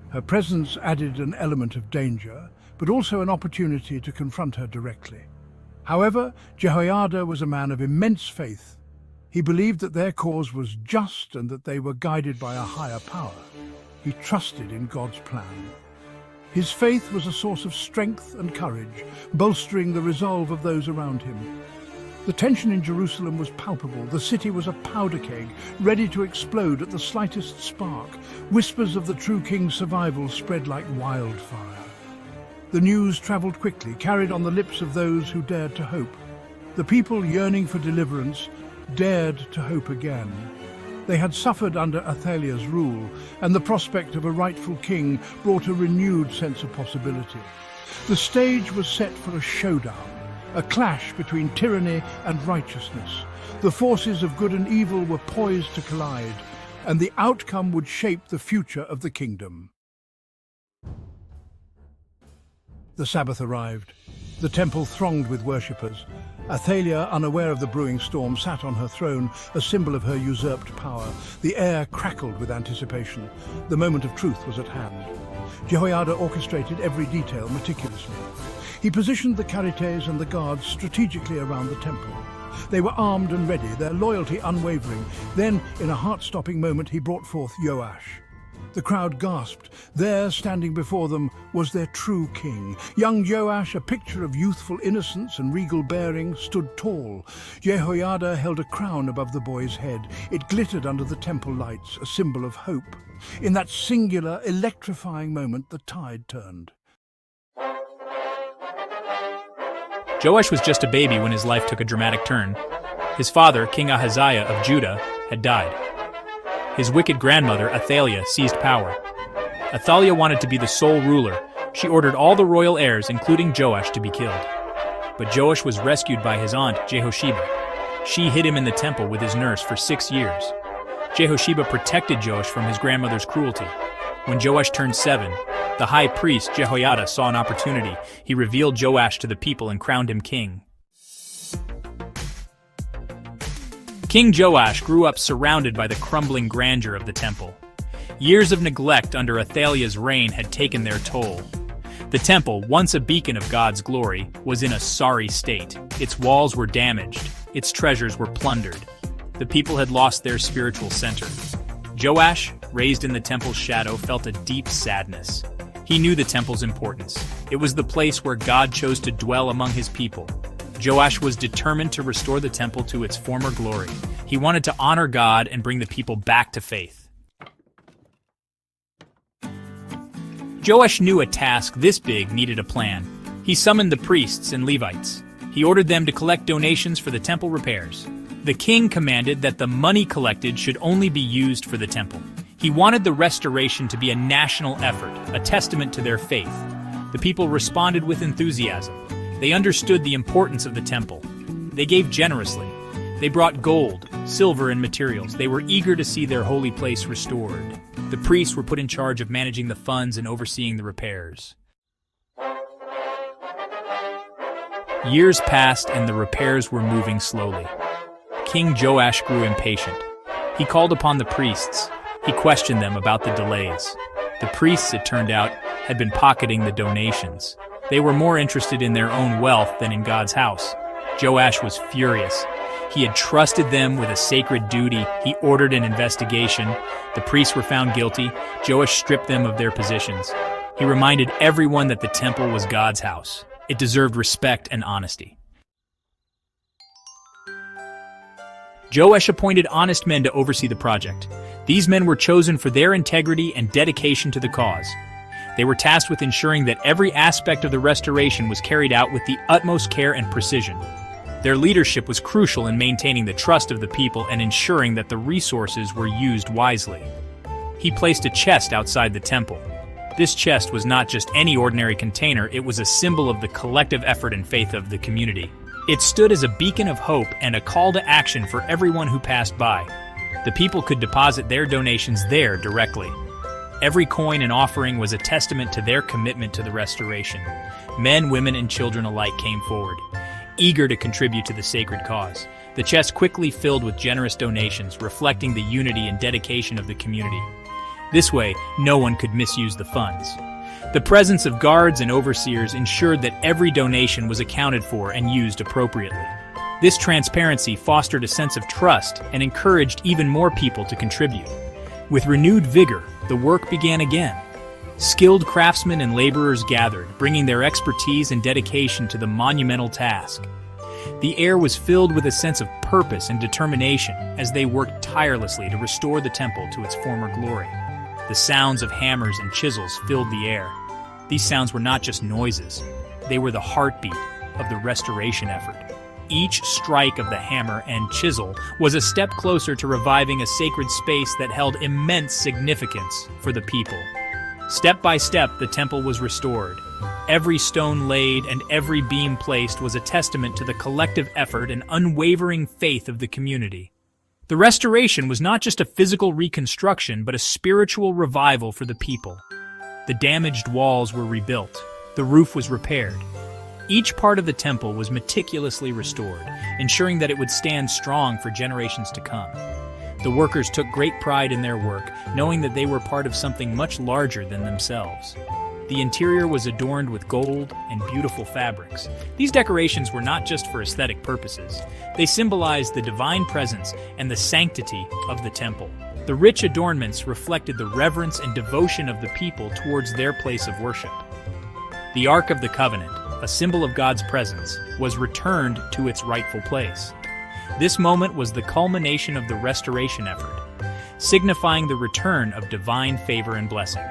Her presence added an element of danger, but also an opportunity to confront her directly. However, Jehoiada was a man of immense faith. He believed that their cause was just and that they were guided by a higher power. He trusted in God's plan. His faith was a source of strength and courage, bolstering the resolve of those around him. The tension in Jerusalem was palpable. The city was a powder keg, ready to explode at the slightest spark. Whispers of the true king's survival spread like wildfire. The news traveled quickly, carried on the lips of those who dared to hope. The people yearning for deliverance dared to hope again. They had suffered under Athaliah's rule, and the prospect of a rightful king brought a renewed sense of possibility. The stage was set for a showdown, a clash between tyranny and righteousness. The forces of good and evil were poised to collide, and the outcome would shape the future of the kingdom. The Sabbath arrived. The temple thronged with worshippers. Athaliah, unaware of the brewing storm, sat on her throne, a symbol of her usurped power. The air crackled with anticipation. The moment of truth was at hand. Jehoiada orchestrated every detail meticulously. He positioned the Carites and the guards strategically around the temple. They were armed and ready, their loyalty unwavering. Then, in a heart-stopping moment, he brought forth Joash. The crowd gasped. There, standing before them, was their true king. Young Joash, a picture of youthful innocence and regal bearing, stood tall. Jehoiada held a crown above the boy's head. It glittered under the temple lights, a symbol of hope. In that singular, electrifying moment, the tide turned. Joash was just a baby when his life took a dramatic turn. His father, King Ahaziah of Judah, had died. His wicked grandmother, Athaliah, seized power. Athaliah wanted to be the sole ruler. She ordered all the royal heirs, including Joash, to be killed. But Joash was rescued by his aunt, Jehosheba. She hid him in the temple with his nurse for 6 years. Jehosheba protected Joash from his grandmother's cruelty. When Joash turned 7, the high priest, Jehoiada, saw an opportunity. He revealed Joash to the people and crowned him king. King Joash grew up surrounded by the crumbling grandeur of the temple. Years of neglect under Athaliah's reign had taken their toll. The temple, once a beacon of God's glory, was in a sorry state. Its walls were damaged. Its treasures were plundered. The people had lost their spiritual center. Joash, raised in the temple's shadow, felt a deep sadness. He knew the temple's importance. It was the place where God chose to dwell among his people. Joash was determined to restore the temple to its former glory. He wanted to honor God and bring the people back to faith. Joash knew a task this big needed a plan. He summoned the priests and Levites. He ordered them to collect donations for the temple repairs. The king commanded that the money collected should only be used for the temple. He wanted the restoration to be a national effort, a testament to their faith. The people responded with enthusiasm. They understood the importance of the temple. They gave generously. They brought gold, silver, and materials. They were eager to see their holy place restored. The priests were put in charge of managing the funds and overseeing the repairs. Years passed and the repairs were moving slowly. King Joash grew impatient. He called upon the priests. He questioned them about the delays. The priests, it turned out, had been pocketing the donations. They were more interested in their own wealth than in God's house. Joash was furious. He had trusted them with a sacred duty. He ordered an investigation. The priests were found guilty. Joash stripped them of their positions. He reminded everyone that the temple was God's house. It deserved respect and honesty. Joash appointed honest men to oversee the project. These men were chosen for their integrity and dedication to the cause. They were tasked with ensuring that every aspect of the restoration was carried out with the utmost care and precision. Their leadership was crucial in maintaining the trust of the people and ensuring that the resources were used wisely. He placed a chest outside the temple. This chest was not just any ordinary container, it was a symbol of the collective effort and faith of the community. It stood as a beacon of hope and a call to action for everyone who passed by. The people could deposit their donations there directly. Every coin and offering was a testament to their commitment to the restoration. Men, women, and children alike came forward, eager to contribute to the sacred cause. The chest quickly filled with generous donations, reflecting the unity and dedication of the community. This way, no one could misuse the funds. The presence of guards and overseers ensured that every donation was accounted for and used appropriately. This transparency fostered a sense of trust and encouraged even more people to contribute. With renewed vigor, the work began again. Skilled craftsmen and laborers gathered, bringing their expertise and dedication to the monumental task. The air was filled with a sense of purpose and determination as they worked tirelessly to restore the temple to its former glory. The sounds of hammers and chisels filled the air. These sounds were not just noises. They were the heartbeat of the restoration effort. Each strike of the hammer and chisel was a step closer to reviving a sacred space that held immense significance for the people. Step by step, the temple was restored. Every stone laid and every beam placed was a testament to the collective effort and unwavering faith of the community. The restoration was not just a physical reconstruction, but a spiritual revival for the people. The damaged walls were rebuilt. The roof was repaired. Each part of the temple was meticulously restored, ensuring that it would stand strong for generations to come. The workers took great pride in their work, knowing that they were part of something much larger than themselves. The interior was adorned with gold and beautiful fabrics. These decorations were not just for aesthetic purposes. They symbolized the divine presence and the sanctity of the temple. The rich adornments reflected the reverence and devotion of the people towards their place of worship. The Ark of the Covenant, a symbol of God's presence, was returned to its rightful place. This moment was the culmination of the restoration effort, signifying the return of divine favor and blessing.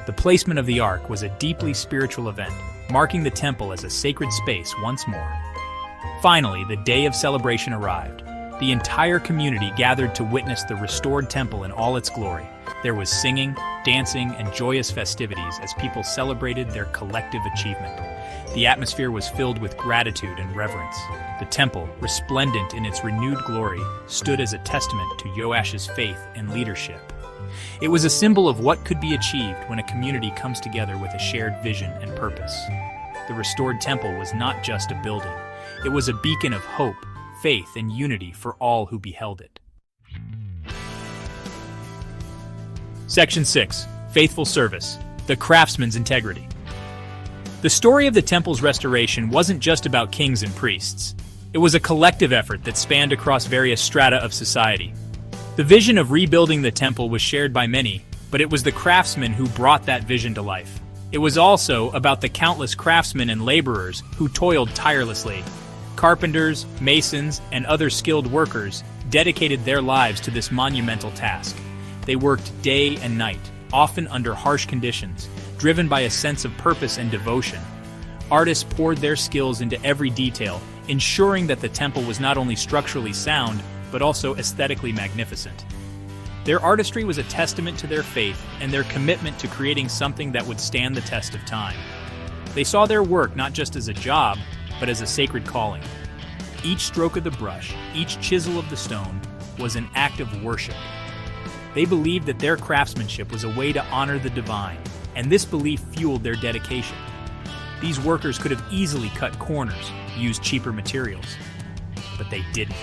The placement of the Ark was a deeply spiritual event, marking the temple as a sacred space once more. Finally, the day of celebration arrived. The entire community gathered to witness the restored temple in all its glory. There was singing, dancing, and joyous festivities as people celebrated their collective achievement. The atmosphere was filled with gratitude and reverence. The temple, resplendent in its renewed glory, stood as a testament to Joash's faith and leadership. It was a symbol of what could be achieved when a community comes together with a shared vision and purpose. The restored temple was not just a building. It was a beacon of hope, faith, and unity for all who beheld it. Section 6. Faithful Service. The Craftsman's Integrity. The story of the temple's restoration wasn't just about kings and priests. It was a collective effort that spanned across various strata of society. The vision of rebuilding the temple was shared by many, but it was the craftsmen who brought that vision to life. It was also about the countless craftsmen and laborers who toiled tirelessly. Carpenters, masons, and other skilled workers dedicated their lives to this monumental task. They worked day and night, often under harsh conditions, driven by a sense of purpose and devotion. Artists poured their skills into every detail, ensuring that the temple was not only structurally sound, but also aesthetically magnificent. Their artistry was a testament to their faith and their commitment to creating something that would stand the test of time. They saw their work not just as a job, but as a sacred calling. Each stroke of the brush, each chisel of the stone, was an act of worship. They believed that their craftsmanship was a way to honor the divine, and this belief fueled their dedication. These workers could have easily cut corners, used cheaper materials, but they didn't.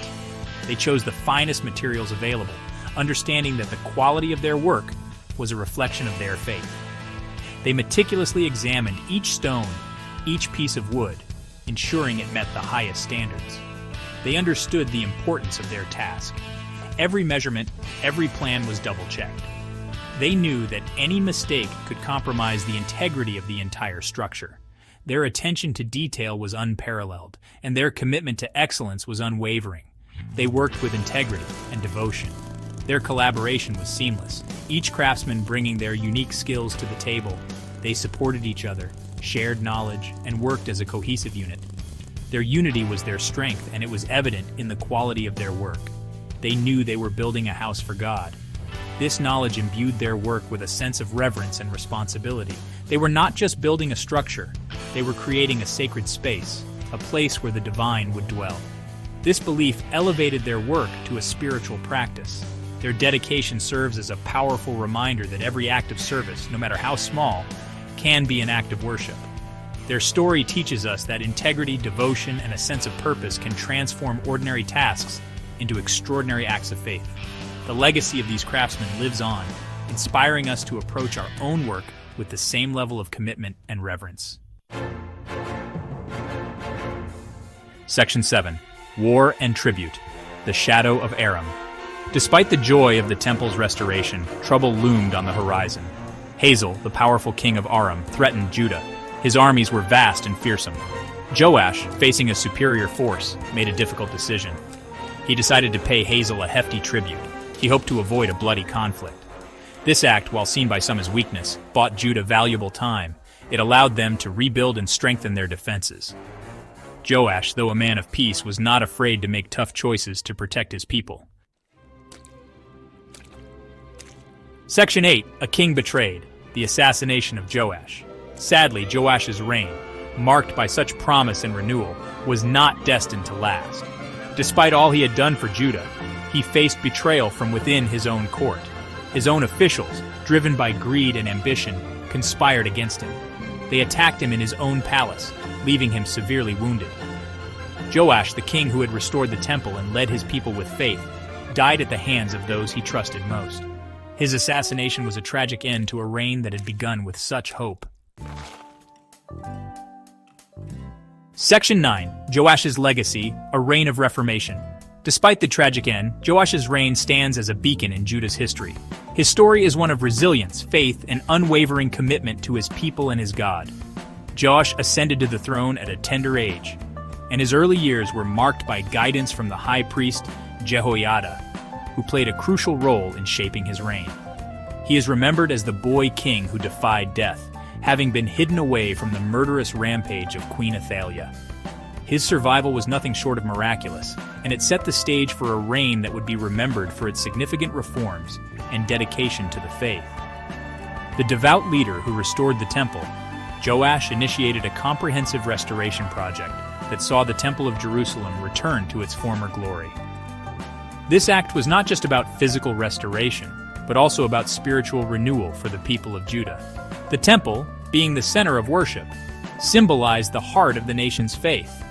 They chose the finest materials available, understanding that the quality of their work was a reflection of their faith. They meticulously examined each stone, each piece of wood, ensuring it met the highest standards. They understood the importance of their task. Every measurement, every plan was double-checked. They knew that any mistake could compromise the integrity of the entire structure. Their attention to detail was unparalleled, and their commitment to excellence was unwavering. They worked with integrity and devotion. Their collaboration was seamless, each craftsman bringing their unique skills to the table. They supported each other, shared knowledge, and worked as a cohesive unit. Their unity was their strength, and it was evident in the quality of their work. They knew they were building a house for God. This knowledge imbued their work with a sense of reverence and responsibility. They were not just building a structure, they were creating a sacred space, a place where the divine would dwell. This belief elevated their work to a spiritual practice. Their dedication serves as a powerful reminder that every act of service, no matter how small, can be an act of worship. Their story teaches us that integrity, devotion, and a sense of purpose can transform ordinary tasks into extraordinary acts of faith. The legacy of these craftsmen lives on, inspiring us to approach our own work with the same level of commitment and reverence. Section 7. War and Tribute. The Shadow of Aram. Despite the joy of the temple's restoration, trouble loomed on the horizon. Hazael, the powerful king of Aram, threatened Judah. His armies were vast and fearsome. Joash, facing a superior force, made a difficult decision. He decided to pay Hazael a hefty tribute. He hoped to avoid a bloody conflict. This act, while seen by some as weakness, bought Judah valuable time. It allowed them to rebuild and strengthen their defenses. Joash, though a man of peace, was not afraid to make tough choices to protect his people. Section 8. A King Betrayed. The Assassination of Joash. Sadly, Joash's reign, marked by such promise and renewal, was not destined to last. Despite all he had done for Judah, he faced betrayal from within his own court. His own officials, driven by greed and ambition, conspired against him. They attacked him in his own palace, leaving him severely wounded. Joash, the king who had restored the temple and led his people with faith, died at the hands of those he trusted most. His assassination was a tragic end to a reign that had begun with such hope. Section 9. Joash's Legacy, a Reign of Reformation. Despite the tragic end, Joash's reign stands as a beacon in Judah's history. His story is one of resilience, faith, and unwavering commitment to his people and his God. Joash ascended to the throne at a tender age, and his early years were marked by guidance from the high priest Jehoiada, who played a crucial role in shaping his reign. He is remembered as the boy king who defied death, having been hidden away from the murderous rampage of Queen Athaliah. His survival was nothing short of miraculous, and it set the stage for a reign that would be remembered for its significant reforms and dedication to the faith. The devout leader who restored the temple, Joash initiated a comprehensive restoration project that saw the Temple of Jerusalem return to its former glory. This act was not just about physical restoration, but also about spiritual renewal for the people of Judah. The temple, being the center of worship, symbolized the heart of the nation's faith,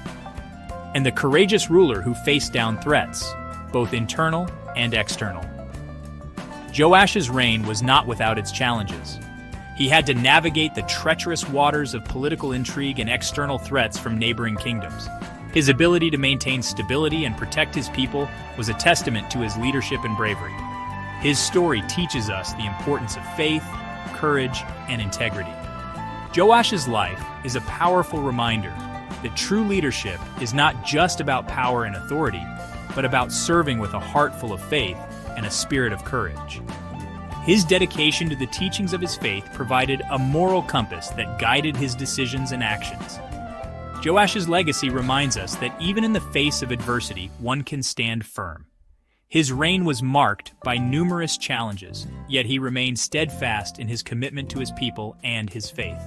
and the courageous ruler who faced down threats, both internal and external. Joash's reign was not without its challenges. He had to navigate the treacherous waters of political intrigue and external threats from neighboring kingdoms. His ability to maintain stability and protect his people was a testament to his leadership and bravery. His story teaches us the importance of faith, courage, and integrity. Joash's life is a powerful reminder that true leadership is not just about power and authority, but about serving with a heart full of faith and a spirit of courage. His dedication to the teachings of his faith provided a moral compass that guided his decisions and actions. Joash's legacy reminds us that even in the face of adversity, one can stand firm. His reign was marked by numerous challenges, yet he remained steadfast in his commitment to his people and his faith.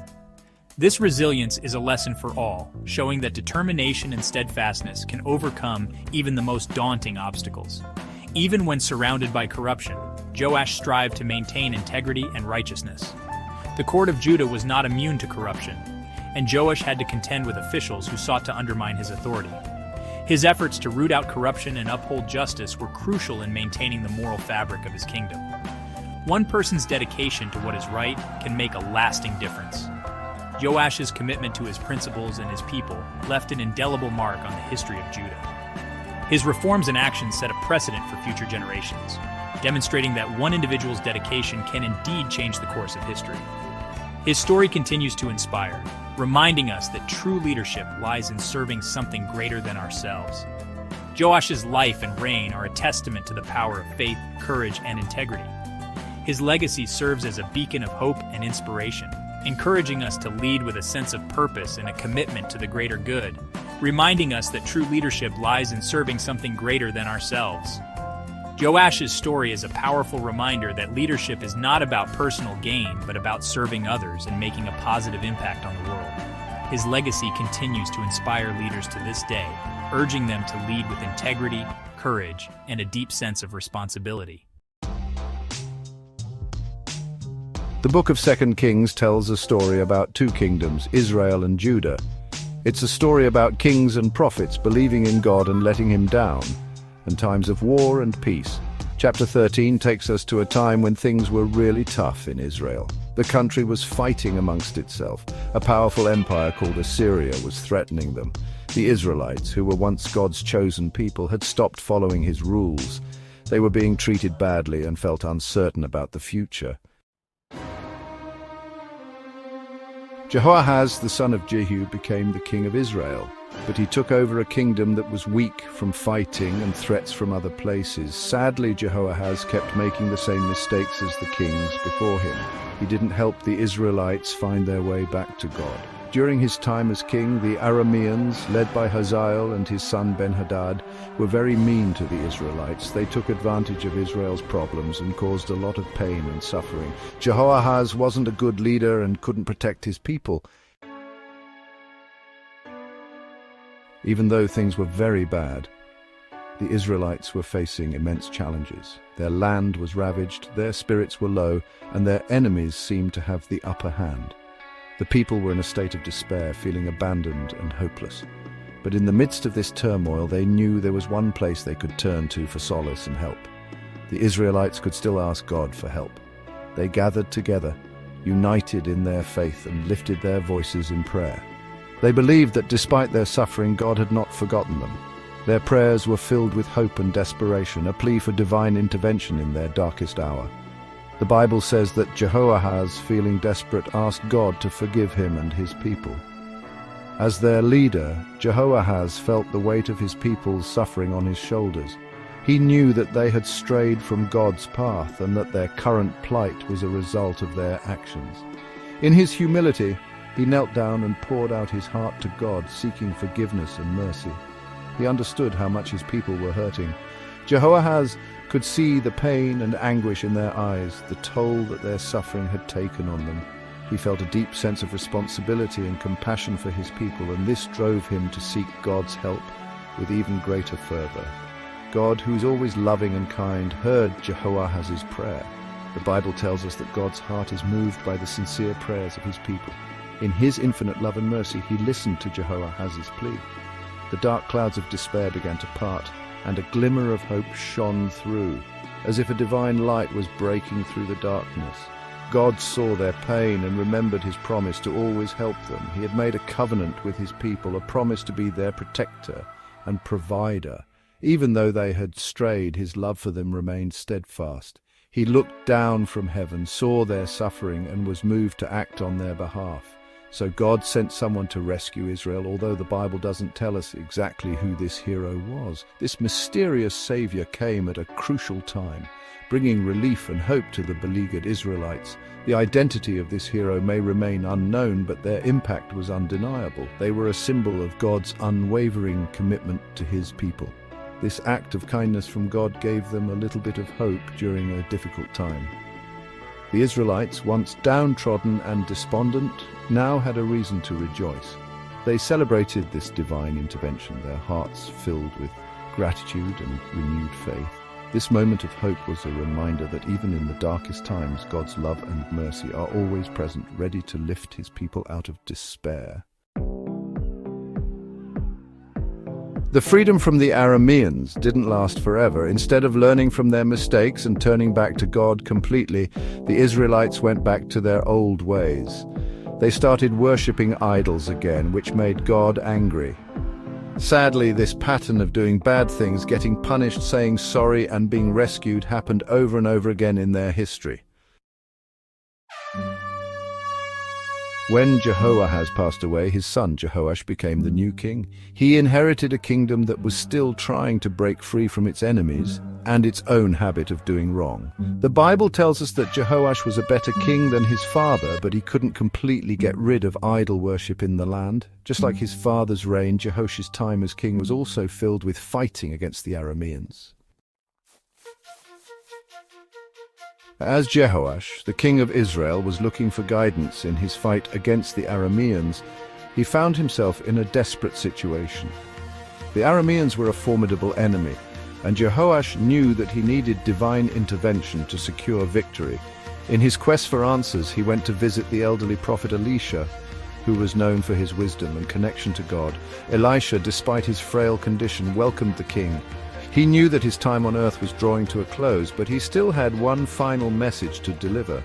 This resilience is a lesson for all, showing that determination and steadfastness can overcome even the most daunting obstacles. Even when surrounded by corruption, Joash strived to maintain integrity and righteousness. The court of Judah was not immune to corruption, and Joash had to contend with officials who sought to undermine his authority. His efforts to root out corruption and uphold justice were crucial in maintaining the moral fabric of his kingdom. One person's dedication to what is right can make a lasting difference. Joash's commitment to his principles and his people left an indelible mark on the history of Judah. His reforms and actions set a precedent for future generations, demonstrating that one individual's dedication can indeed change the course of history. His story continues to inspire, reminding us that true leadership lies in serving something greater than ourselves. Joash's life and reign are a testament to the power of faith, courage, and integrity. His legacy serves as a beacon of hope and inspiration, encouraging us to lead with a sense of purpose and a commitment to the greater good, reminding us that true leadership lies in serving something greater than ourselves. Joash's story is a powerful reminder that leadership is not about personal gain, but about serving others and making a positive impact on the world. His legacy continues to inspire leaders to this day, urging them to lead with integrity, courage, and a deep sense of responsibility. The book of 2 Kings tells a story about two kingdoms, Israel and Judah. It's a story about kings and prophets believing in God and letting him down, and times of war and peace. Chapter 13 takes us to a time when things were really tough in Israel. The country was fighting amongst itself. A powerful empire called Assyria was threatening them. The Israelites, who were once God's chosen people, had stopped following his rules. They were being treated badly and felt uncertain about the future. Jehoahaz, the son of Jehu, became the king of Israel, but he took over a kingdom that was weak from fighting and threats from other places. Sadly, Jehoahaz kept making the same mistakes as the kings before him. He didn't help the Israelites find their way back to God. During his time as king, the Arameans, led by Hazael and his son Ben-Hadad, were very mean to the Israelites. They took advantage of Israel's problems and caused a lot of pain and suffering. Jehoahaz wasn't a good leader and couldn't protect his people. Even though things were very bad, the Israelites were facing immense challenges. Their land was ravaged, their spirits were low, and their enemies seemed to have the upper hand. The people were in a state of despair, feeling abandoned and hopeless. But in the midst of this turmoil, they knew there was one place they could turn to for solace and help. The Israelites could still ask God for help. They gathered together, united in their faith, and lifted their voices in prayer. They believed that despite their suffering, God had not forgotten them. Their prayers were filled with hope and desperation, a plea for divine intervention in their darkest hour. The Bible says that Jehoahaz, feeling desperate, asked God to forgive him and his people. As their leader, Jehoahaz felt the weight of his people's suffering on his shoulders. He knew that they had strayed from God's path and that their current plight was a result of their actions. In his humility, he knelt down and poured out his heart to God, seeking forgiveness and mercy. He understood how much his people were hurting. Jehoahaz could see the pain and anguish in their eyes, the toll that their suffering had taken on them. He felt a deep sense of responsibility and compassion for his people, and this drove him to seek God's help with even greater fervor. God, who is always loving and kind, heard Jehoahaz's prayer. The Bible tells us that God's heart is moved by the sincere prayers of his people. In his infinite love and mercy, he listened to Jehoahaz's plea. The dark clouds of despair began to part, and a glimmer of hope shone through, as if a divine light was breaking through the darkness. God saw their pain and remembered his promise to always help them. He had made a covenant with his people, a promise to be their protector and provider. Even though they had strayed, his love for them remained steadfast. He looked down from heaven, saw their suffering, and was moved to act on their behalf. So God sent someone to rescue Israel, although the Bible doesn't tell us exactly who this hero was. This mysterious savior came at a crucial time, bringing relief and hope to the beleaguered Israelites. The identity of this hero may remain unknown, but their impact was undeniable. They were a symbol of God's unwavering commitment to his people. This act of kindness from God gave them a little bit of hope during a difficult time. The Israelites, once downtrodden and despondent, now had a reason to rejoice. They celebrated this divine intervention, their hearts filled with gratitude and renewed faith. This moment of hope was a reminder that even in the darkest times, God's love and mercy are always present, ready to lift his people out of despair. The freedom from the Arameans didn't last forever. Instead of learning from their mistakes and turning back to God completely, the Israelites went back to their old ways. They started worshipping idols again, which made God angry. Sadly, this pattern of doing bad things, getting punished, saying sorry, and being rescued happened over and over again in their history. When Jehoahaz passed away, his son Jehoash became the new king. He inherited a kingdom that was still trying to break free from its enemies and its own habit of doing wrong. The Bible tells us that Jehoash was a better king than his father, but he couldn't completely get rid of idol worship in the land. Just like his father's reign, Jehoash's time as king was also filled with fighting against the Arameans. As Jehoash, the king of Israel, was looking for guidance in his fight against the Arameans, he found himself in a desperate situation. The Arameans were a formidable enemy, and Jehoash knew that he needed divine intervention to secure victory. In his quest for answers, he went to visit the elderly prophet Elisha, who was known for his wisdom and connection to God. Elisha, despite his frail condition, welcomed the king. He knew that his time on earth was drawing to a close, but he still had one final message to deliver.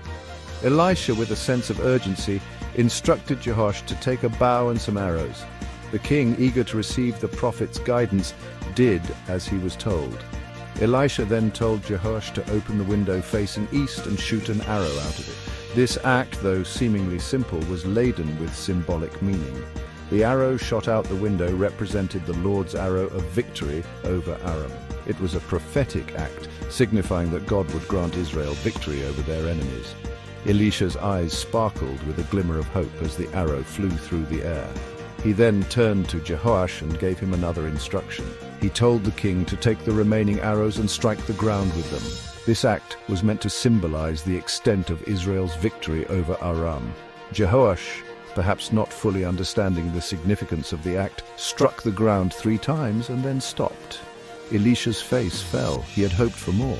Elisha, with a sense of urgency, instructed Jehoash to take a bow and some arrows. The king, eager to receive the prophet's guidance, did as he was told. Elisha then told Jehoash to open the window facing east and shoot an arrow out of it. This act, though seemingly simple, was laden with symbolic meaning. The arrow shot out the window represented the Lord's arrow of victory over Aram. It was a prophetic act, signifying that God would grant Israel victory over their enemies. Elisha's eyes sparkled with a glimmer of hope as the arrow flew through the air. He then turned to Jehoash and gave him another instruction. He told the king to take the remaining arrows and strike the ground with them. This act was meant to symbolize the extent of Israel's victory over Aram. Jehoash, perhaps not fully understanding the significance of the act, struck the ground 3 times and then stopped. Elisha's face fell. He had hoped for more.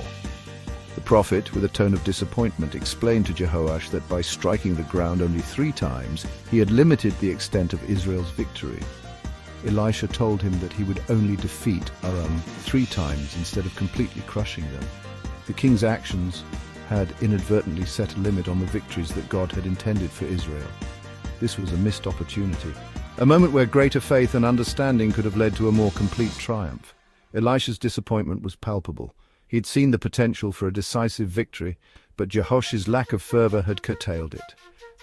The prophet, with a tone of disappointment, explained to Jehoash that by striking the ground only 3 times, he had limited the extent of Israel's victory. Elisha told him that he would only defeat Aram 3 times instead of completely crushing them. The king's actions had inadvertently set a limit on the victories that God had intended for Israel. This was a missed opportunity, a moment where greater faith and understanding could have led to a more complete triumph. Elisha's disappointment was palpable. He'd seen the potential for a decisive victory, but Jehoash's lack of fervor had curtailed it.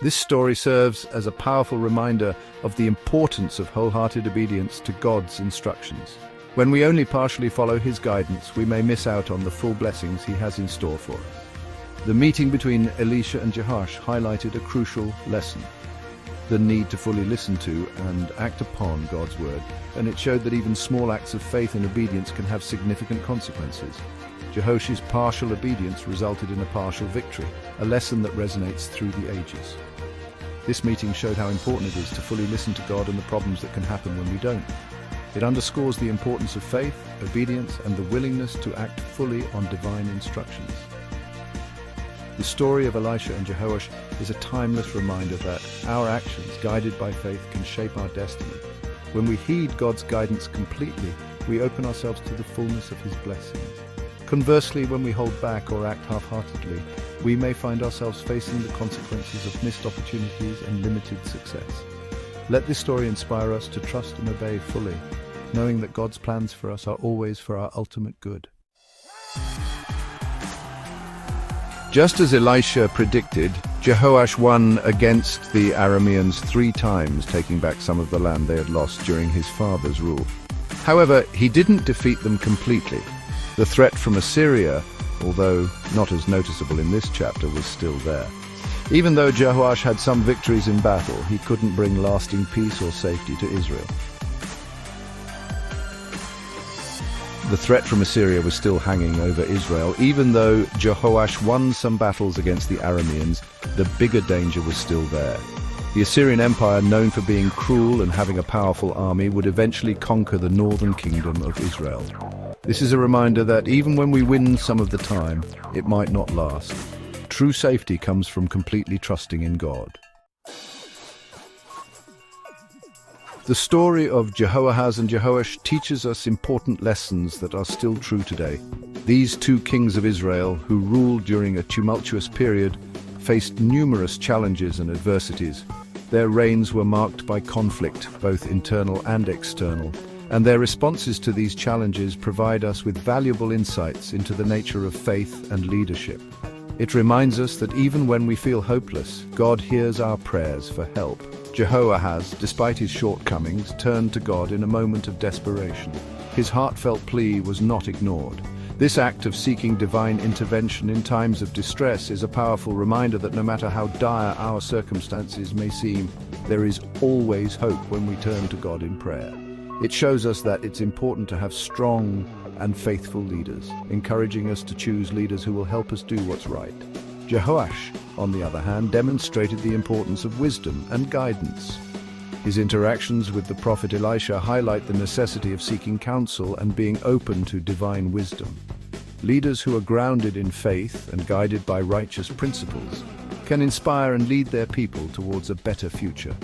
This story serves as a powerful reminder of the importance of wholehearted obedience to God's instructions. When we only partially follow His guidance, we may miss out on the full blessings He has in store for us. The meeting between Elisha and Jehoash highlighted a crucial lesson: the need to fully listen to and act upon God's word, and it showed that even small acts of faith and obedience can have significant consequences. Jehoash's partial obedience resulted in a partial victory, a lesson that resonates through the ages. This meeting showed how important it is to fully listen to God and the problems that can happen when we don't. It underscores the importance of faith, obedience, and the willingness to act fully on divine instructions. The story of Elisha and Jehoash is a timeless reminder that our actions, guided by faith, can shape our destiny. When we heed God's guidance completely, we open ourselves to the fullness of His blessings. Conversely, when we hold back or act half-heartedly, we may find ourselves facing the consequences of missed opportunities and limited success. Let this story inspire us to trust and obey fully, knowing that God's plans for us are always for our ultimate good. Just as Elisha predicted, Jehoash won against the Arameans 3 times, taking back some of the land they had lost during his father's rule. However, he didn't defeat them completely. The threat from Assyria, although not as noticeable in this chapter, was still there. Even though Jehoash had some victories in battle, he couldn't bring lasting peace or safety to Israel. The threat from Assyria was still hanging over Israel. Even though Jehoash won some battles against the Arameans, the bigger danger was still there. The Assyrian Empire, known for being cruel and having a powerful army, would eventually conquer the northern kingdom of Israel. This is a reminder that even when we win some of the time, it might not last. True safety comes from completely trusting in God. The story of Jehoahaz and Jehoash teaches us important lessons that are still true today. These 2 kings of Israel, who ruled during a tumultuous period, faced numerous challenges and adversities. Their reigns were marked by conflict, both internal and external, and their responses to these challenges provide us with valuable insights into the nature of faith and leadership. It reminds us that even when we feel hopeless, God hears our prayers for help. Jehoahaz, despite his shortcomings, turned to God in a moment of desperation. His heartfelt plea was not ignored. This act of seeking divine intervention in times of distress is a powerful reminder that no matter how dire our circumstances may seem, there is always hope when we turn to God in prayer. It shows us that it's important to have strong and faithful leaders, encouraging us to choose leaders who will help us do what's right. Jehoash, on the other hand, demonstrated the importance of wisdom and guidance. His interactions with the prophet Elisha highlight the necessity of seeking counsel and being open to divine wisdom. Leaders who are grounded in faith and guided by righteous principles can inspire and lead their people towards a better future.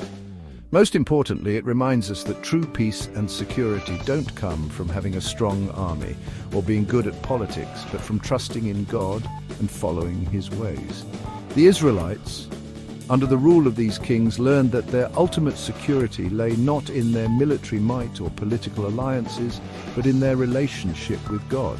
Most importantly, it reminds us that true peace and security don't come from having a strong army or being good at politics, but from trusting in God and following His ways. The Israelites, under the rule of these kings, learned that their ultimate security lay not in their military might or political alliances, but in their relationship with God.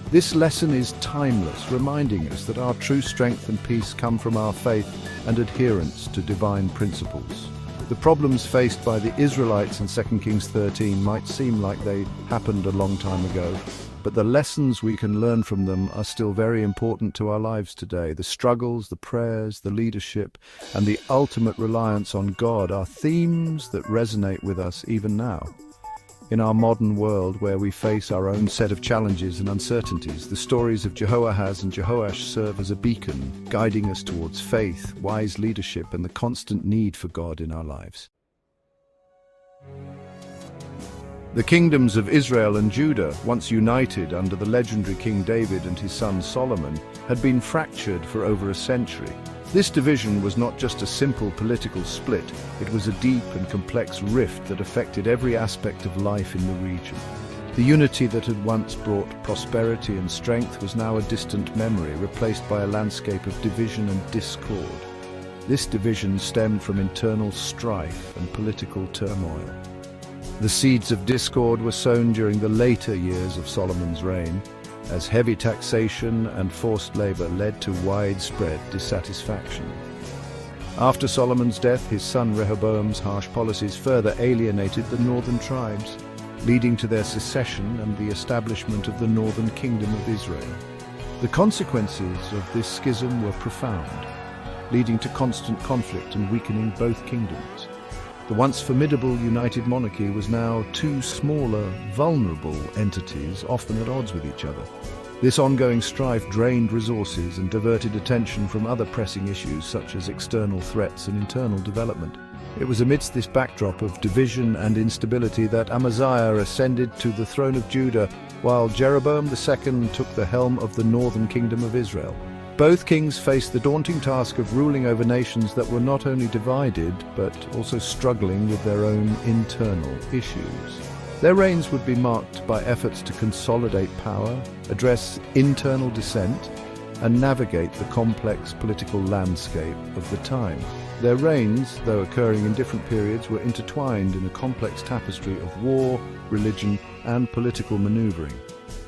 This lesson is timeless, reminding us that our true strength and peace come from our faith and adherence to divine principles. The problems faced by the Israelites in 2 Kings 13 might seem like they happened a long time ago, but the lessons we can learn from them are still very important to our lives today. The struggles, the prayers, the leadership, and the ultimate reliance on God are themes that resonate with us even now. In our modern world, where we face our own set of challenges and uncertainties, the stories of Jehoahaz and Jehoash serve as a beacon, guiding us towards faith, wise leadership, and the constant need for God in our lives. The kingdoms of Israel and Judah, once united under the legendary King David and his son Solomon, had been fractured for over a century. This division was not just a simple political split, it was a deep and complex rift that affected every aspect of life in the region. The unity that had once brought prosperity and strength was now a distant memory, replaced by a landscape of division and discord. This division stemmed from internal strife and political turmoil. The seeds of discord were sown during the later years of Solomon's reign, as heavy taxation and forced labor led to widespread dissatisfaction. After Solomon's death, his son Rehoboam's harsh policies further alienated the northern tribes, leading to their secession and the establishment of the northern kingdom of Israel. The consequences of this schism were profound, leading to constant conflict and weakening both kingdoms. The once formidable united monarchy was now two smaller, vulnerable entities, often at odds with each other. This ongoing strife drained resources and diverted attention from other pressing issues such as external threats and internal development. It was amidst this backdrop of division and instability that Amaziah ascended to the throne of Judah, while Jeroboam II took the helm of the northern kingdom of Israel. Both kings faced the daunting task of ruling over nations that were not only divided, but also struggling with their own internal issues. Their reigns would be marked by efforts to consolidate power, address internal dissent, and navigate the complex political landscape of the time. Their reigns, though occurring in different periods, were intertwined in a complex tapestry of war, religion, and political maneuvering.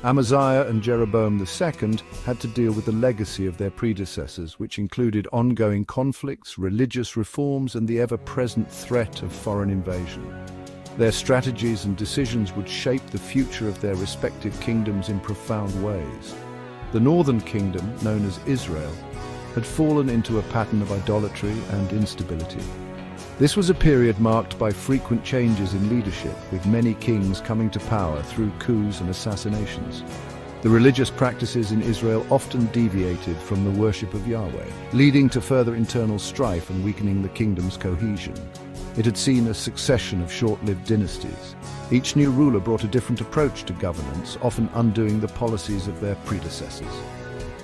Amaziah and Jeroboam II had to deal with the legacy of their predecessors, which included ongoing conflicts, religious reforms, and the ever-present threat of foreign invasion. Their strategies and decisions would shape the future of their respective kingdoms in profound ways. The northern kingdom, known as Israel, had fallen into a pattern of idolatry and instability. This was a period marked by frequent changes in leadership, with many kings coming to power through coups and assassinations. The religious practices in Israel often deviated from the worship of Yahweh, leading to further internal strife and weakening the kingdom's cohesion. It had seen a succession of short-lived dynasties. Each new ruler brought a different approach to governance, often undoing the policies of their predecessors.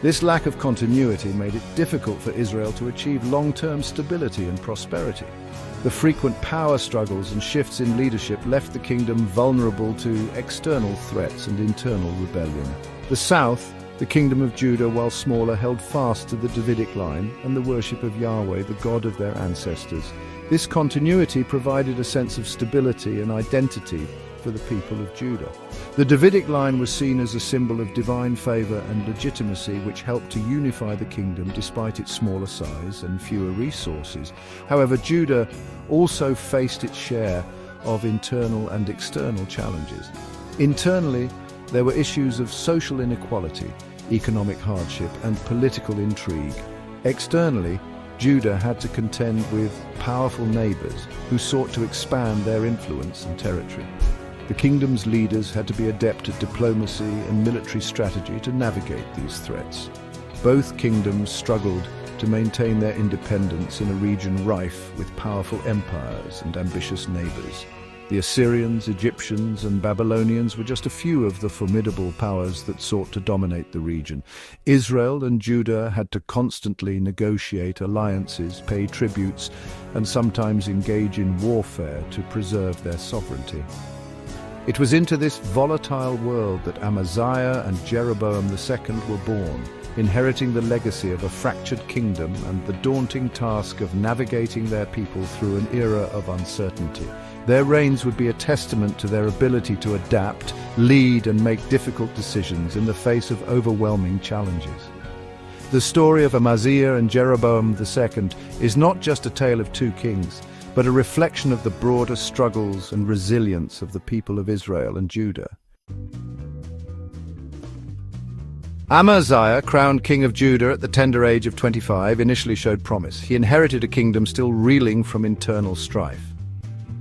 This lack of continuity made it difficult for Israel to achieve long-term stability and prosperity. The frequent power struggles and shifts in leadership left the kingdom vulnerable to external threats and internal rebellion. The south, the kingdom of Judah, while smaller, held fast to the Davidic line and the worship of Yahweh, the God of their ancestors. This continuity provided a sense of stability and identity for the people of Judah. The Davidic line was seen as a symbol of divine favor and legitimacy, which helped to unify the kingdom despite its smaller size and fewer resources. However, Judah also faced its share of internal and external challenges. Internally, there were issues of social inequality, economic hardship, and political intrigue. Externally, Judah had to contend with powerful neighbors who sought to expand their influence and territory. The kingdom's leaders had to be adept at diplomacy and military strategy to navigate these threats. Both kingdoms struggled to maintain their independence in a region rife with powerful empires and ambitious neighbors. The Assyrians, Egyptians, and Babylonians were just a few of the formidable powers that sought to dominate the region. Israel and Judah had to constantly negotiate alliances, pay tributes, and sometimes engage in warfare to preserve their sovereignty. It was into this volatile world that Amaziah and Jeroboam II were born, inheriting the legacy of a fractured kingdom and the daunting task of navigating their people through an era of uncertainty. Their reigns would be a testament to their ability to adapt, lead, and make difficult decisions in the face of overwhelming challenges. The story of Amaziah and Jeroboam II is not just a tale of two kings, but a reflection of the broader struggles and resilience of the people of Israel and Judah. Amaziah, crowned king of Judah at the tender age of 25, initially showed promise. He inherited a kingdom still reeling from internal strife.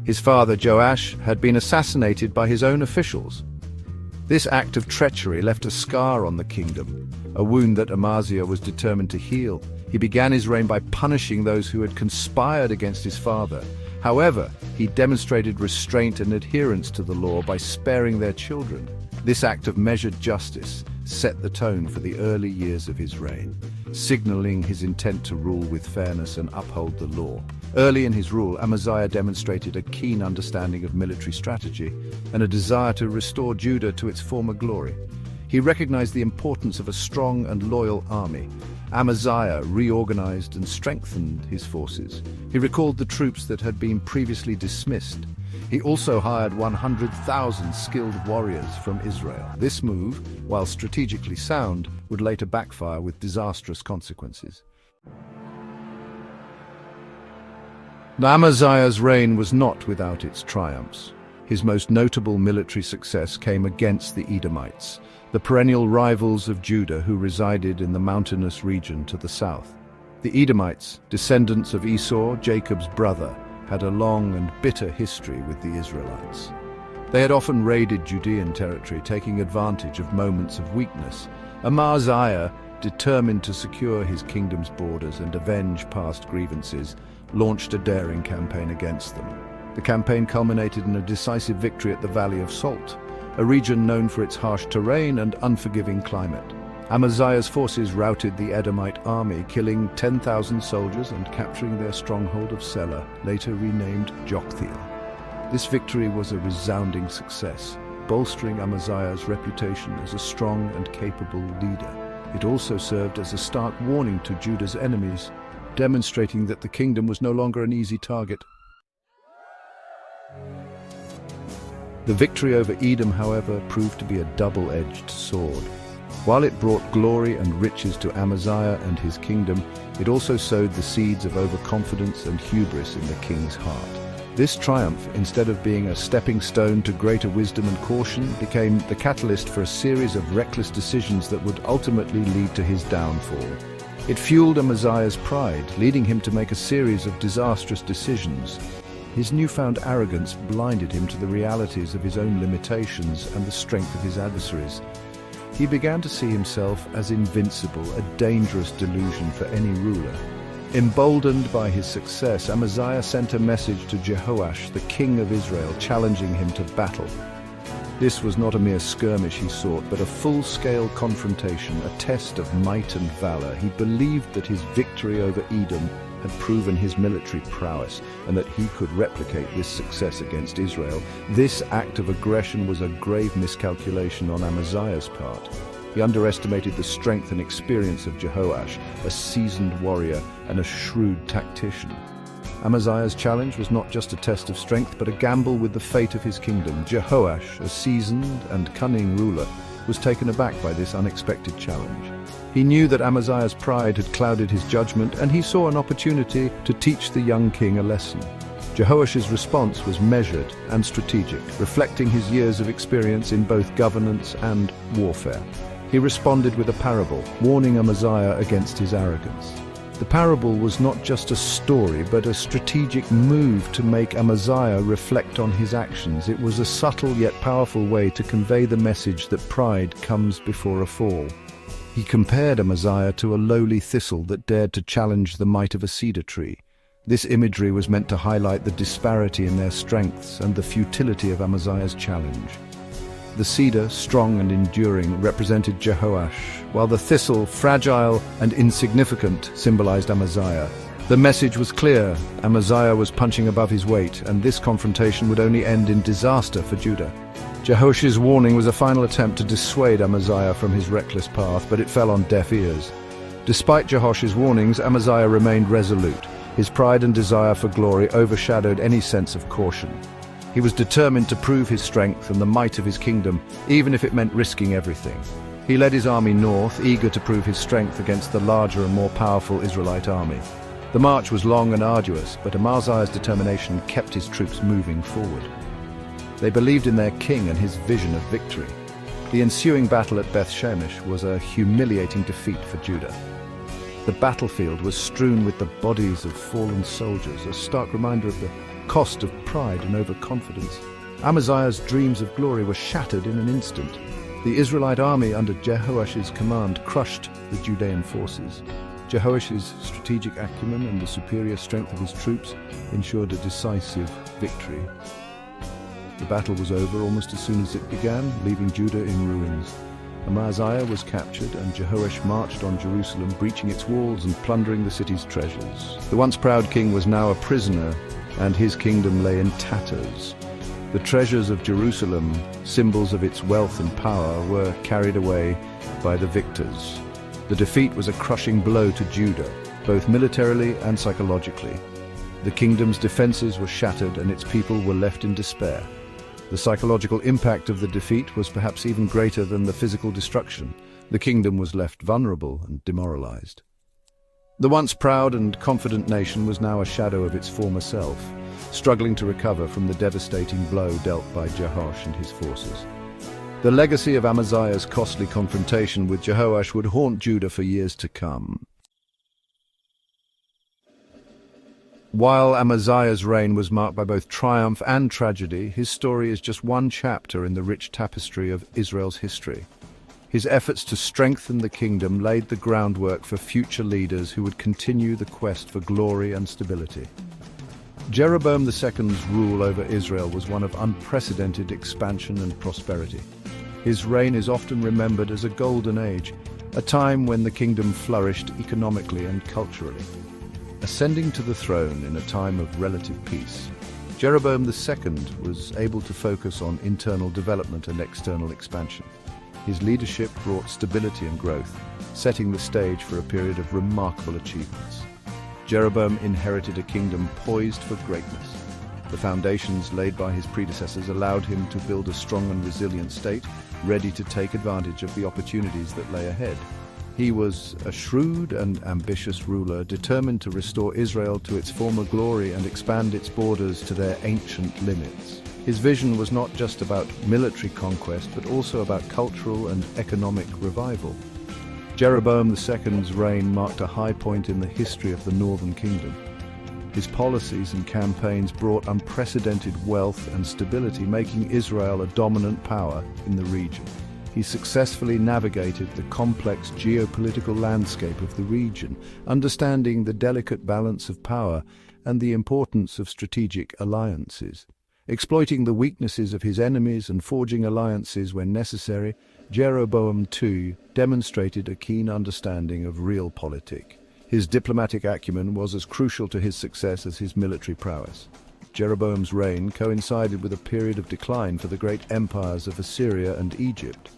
His father, Joash, had been assassinated by his own officials. This act of treachery left a scar on the kingdom, a wound that Amaziah was determined to heal. He began his reign by punishing those who had conspired against his father. However, he demonstrated restraint and adherence to the law by sparing their children. This act of measured justice set the tone for the early years of his reign, signaling his intent to rule with fairness and uphold the law. Early in his rule, Amaziah demonstrated a keen understanding of military strategy and a desire to restore Judah to its former glory. He recognized the importance of a strong and loyal army. Amaziah reorganized and strengthened his forces. He recalled the troops that had been previously dismissed. He also hired 100,000 skilled warriors from Israel. This move, while strategically sound, would later backfire with disastrous consequences. Amaziah's reign was not without its triumphs. His most notable military success came against the Edomites, the perennial rivals of Judah who resided in the mountainous region to the south. The Edomites, descendants of Esau, Jacob's brother, had a long and bitter history with the Israelites. They had often raided Judean territory, taking advantage of moments of weakness. Amaziah, determined to secure his kingdom's borders and avenge past grievances, launched a daring campaign against them. The campaign culminated in a decisive victory at the Valley of Salt, a region known for its harsh terrain and unforgiving climate. Amaziah's forces routed the Edomite army, killing 10,000 soldiers and capturing their stronghold of Selah, later renamed Joktheel. This victory was a resounding success, bolstering Amaziah's reputation as a strong and capable leader. It also served as a stark warning to Judah's enemies, demonstrating that the kingdom was no longer an easy target. The victory over Edom, however, proved to be a double-edged sword. While it brought glory and riches to Amaziah and his kingdom, it also sowed the seeds of overconfidence and hubris in the king's heart. This triumph, instead of being a stepping stone to greater wisdom and caution, became the catalyst for a series of reckless decisions that would ultimately lead to his downfall. It fueled Amaziah's pride, leading him to make a series of disastrous decisions. His newfound arrogance blinded him to the realities of his own limitations and the strength of his adversaries. He began to see himself as invincible, a dangerous delusion for any ruler. Emboldened by his success, Amaziah sent a message to Jehoash, the king of Israel, challenging him to battle. This was not a mere skirmish he sought, but a full-scale confrontation, a test of might and valor. He believed that his victory over Edom had proven his military prowess, and that he could replicate this success against Israel. This act of aggression was a grave miscalculation on Amaziah's part. He underestimated the strength and experience of Jehoash, a seasoned warrior and a shrewd tactician. Amaziah's challenge was not just a test of strength, but a gamble with the fate of his kingdom. Jehoash, a seasoned and cunning ruler, was taken aback by this unexpected challenge. He knew that Amaziah's pride had clouded his judgment, and he saw an opportunity to teach the young king a lesson. Jehoash's response was measured and strategic, reflecting his years of experience in both governance and warfare. He responded with a parable, warning Amaziah against his arrogance. The parable was not just a story, but a strategic move to make Amaziah reflect on his actions. It was a subtle yet powerful way to convey the message that pride comes before a fall. He compared Amaziah to a lowly thistle that dared to challenge the might of a cedar tree. This imagery was meant to highlight the disparity in their strengths and the futility of Amaziah's challenge. The cedar, strong and enduring, represented Jehoash, while the thistle, fragile and insignificant, symbolized Amaziah. The message was clear: Amaziah was punching above his weight, and this confrontation would only end in disaster for Judah. Jehoash's warning was a final attempt to dissuade Amaziah from his reckless path, but it fell on deaf ears. Despite Jehoash's warnings, Amaziah remained resolute. His pride and desire for glory overshadowed any sense of caution. He was determined to prove his strength and the might of his kingdom, even if it meant risking everything. He led his army north, eager to prove his strength against the larger and more powerful Israelite army. The march was long and arduous, but Amaziah's determination kept his troops moving forward. They believed in their king and his vision of victory. The ensuing battle at Beth Shemesh was a humiliating defeat for Judah. The battlefield was strewn with the bodies of fallen soldiers, a stark reminder of the cost of pride and overconfidence. Amaziah's dreams of glory were shattered in an instant. The Israelite army under Jehoash's command crushed the Judean forces. Jehoash's strategic acumen and the superior strength of his troops ensured a decisive victory. The battle was over almost as soon as it began, leaving Judah in ruins. Amaziah was captured, and Jehoash marched on Jerusalem, breaching its walls and plundering the city's treasures. The once proud king was now a prisoner, and his kingdom lay in tatters. The treasures of Jerusalem, symbols of its wealth and power, were carried away by the victors. The defeat was a crushing blow to Judah, both militarily and psychologically. The kingdom's defenses were shattered, and its people were left in despair. The psychological impact of the defeat was perhaps even greater than the physical destruction. The kingdom was left vulnerable and demoralized. The once proud and confident nation was now a shadow of its former self, struggling to recover from the devastating blow dealt by Jehoash and his forces. The legacy of Amaziah's costly confrontation with Jehoash would haunt Judah for years to come. While Amaziah's reign was marked by both triumph and tragedy, his story is just one chapter in the rich tapestry of Israel's history. His efforts to strengthen the kingdom laid the groundwork for future leaders who would continue the quest for glory and stability. Jeroboam II's rule over Israel was one of unprecedented expansion and prosperity. His reign is often remembered as a golden age, a time when the kingdom flourished economically and culturally. Ascending to the throne in a time of relative peace, Jeroboam II was able to focus on internal development and external expansion. His leadership brought stability and growth, setting the stage for a period of remarkable achievements. Jeroboam inherited a kingdom poised for greatness. The foundations laid by his predecessors allowed him to build a strong and resilient state, ready to take advantage of the opportunities that lay ahead. He was a shrewd and ambitious ruler, determined to restore Israel to its former glory and expand its borders to their ancient limits. His vision was not just about military conquest, but also about cultural and economic revival. Jeroboam II's reign marked a high point in the history of the Northern Kingdom. His policies and campaigns brought unprecedented wealth and stability, making Israel a dominant power in the region. He successfully navigated the complex geopolitical landscape of the region, understanding the delicate balance of power and the importance of strategic alliances. Exploiting the weaknesses of his enemies and forging alliances when necessary, Jeroboam II demonstrated a keen understanding of realpolitik. His diplomatic acumen was as crucial to his success as his military prowess. Jeroboam's reign coincided with a period of decline for the great empires of Assyria and Egypt.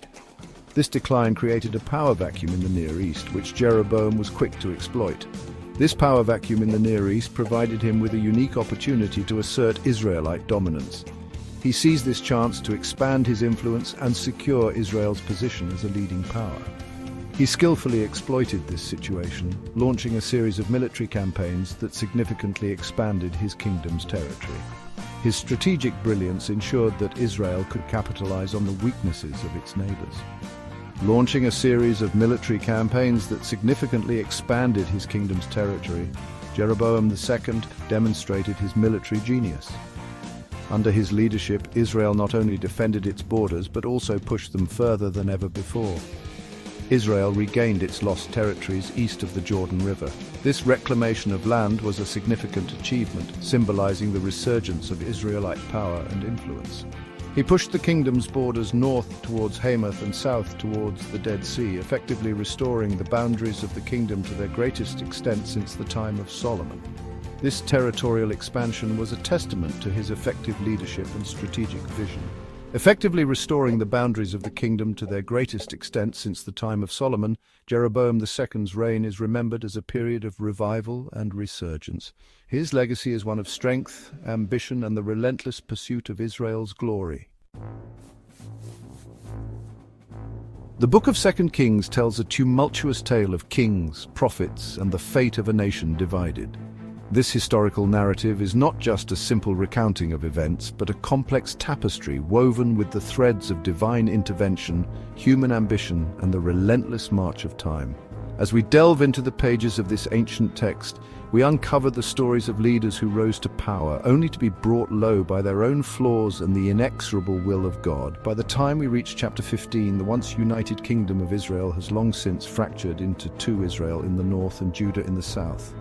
This decline created a power vacuum in the Near East, which Jeroboam was quick to exploit. This power vacuum in the Near East provided him with a unique opportunity to assert Israelite dominance. He seized this chance to expand his influence and secure Israel's position as a leading power. He skillfully exploited this situation, launching a series of military campaigns that significantly expanded his kingdom's territory. His strategic brilliance ensured that Israel could capitalize on the weaknesses of its neighbors. Launching a series of military campaigns that significantly expanded his kingdom's territory, Jeroboam II demonstrated his military genius. Under his leadership, Israel not only defended its borders but also pushed them further than ever before. Israel regained its lost territories east of the Jordan River. This reclamation of land was a significant achievement, symbolizing the resurgence of Israelite power and influence. He pushed the kingdom's borders north towards Hamath and south towards the Dead Sea, effectively restoring the boundaries of the kingdom to their greatest extent since the time of Solomon. This territorial expansion was a testament to his effective leadership and strategic vision. Effectively restoring the boundaries of the kingdom to their greatest extent since the time of Solomon, Jeroboam II's reign is remembered as a period of revival and resurgence. His legacy is one of strength, ambition, and the relentless pursuit of Israel's glory. The book of 2 Kings tells a tumultuous tale of kings, prophets, and the fate of a nation divided. This historical narrative is not just a simple recounting of events, but a complex tapestry woven with the threads of divine intervention, human ambition, and the relentless march of time. As we delve into the pages of this ancient text, We uncover the stories of leaders who rose to power, only to be brought low by their own flaws and the inexorable will of God. By the time we reach chapter 15, the once united kingdom of Israel has long since fractured into two Israel in the north and Judah in the south.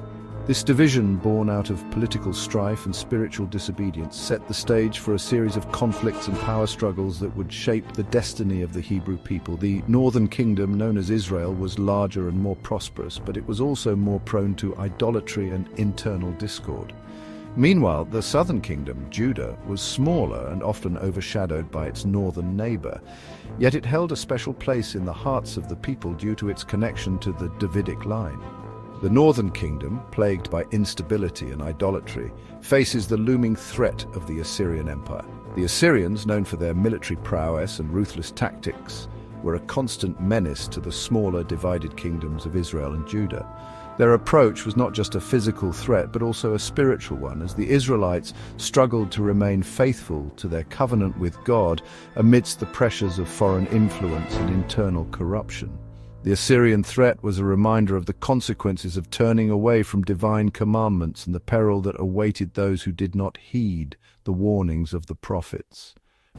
This division, born out of political strife and spiritual disobedience, set the stage for a series of conflicts and power struggles that would shape the destiny of the Hebrew people. The northern kingdom, known as Israel, was larger and more prosperous, but it was also more prone to idolatry and internal discord. Meanwhile, the southern kingdom, Judah, was smaller and often overshadowed by its northern neighbor. Yet it held a special place in the hearts of the people due to its connection to the Davidic line. The northern kingdom, plagued by instability and idolatry, faces the looming threat of the Assyrian Empire. The Assyrians, known for their military prowess and ruthless tactics, were a constant menace to the smaller, divided kingdoms of Israel and Judah. Their approach was not just a physical threat, but also a spiritual one, as the Israelites struggled to remain faithful to their covenant with God amidst the pressures of foreign influence and internal corruption. The Assyrian threat was a reminder of the consequences of turning away from divine commandments and the peril that awaited those who did not heed the warnings of the prophets.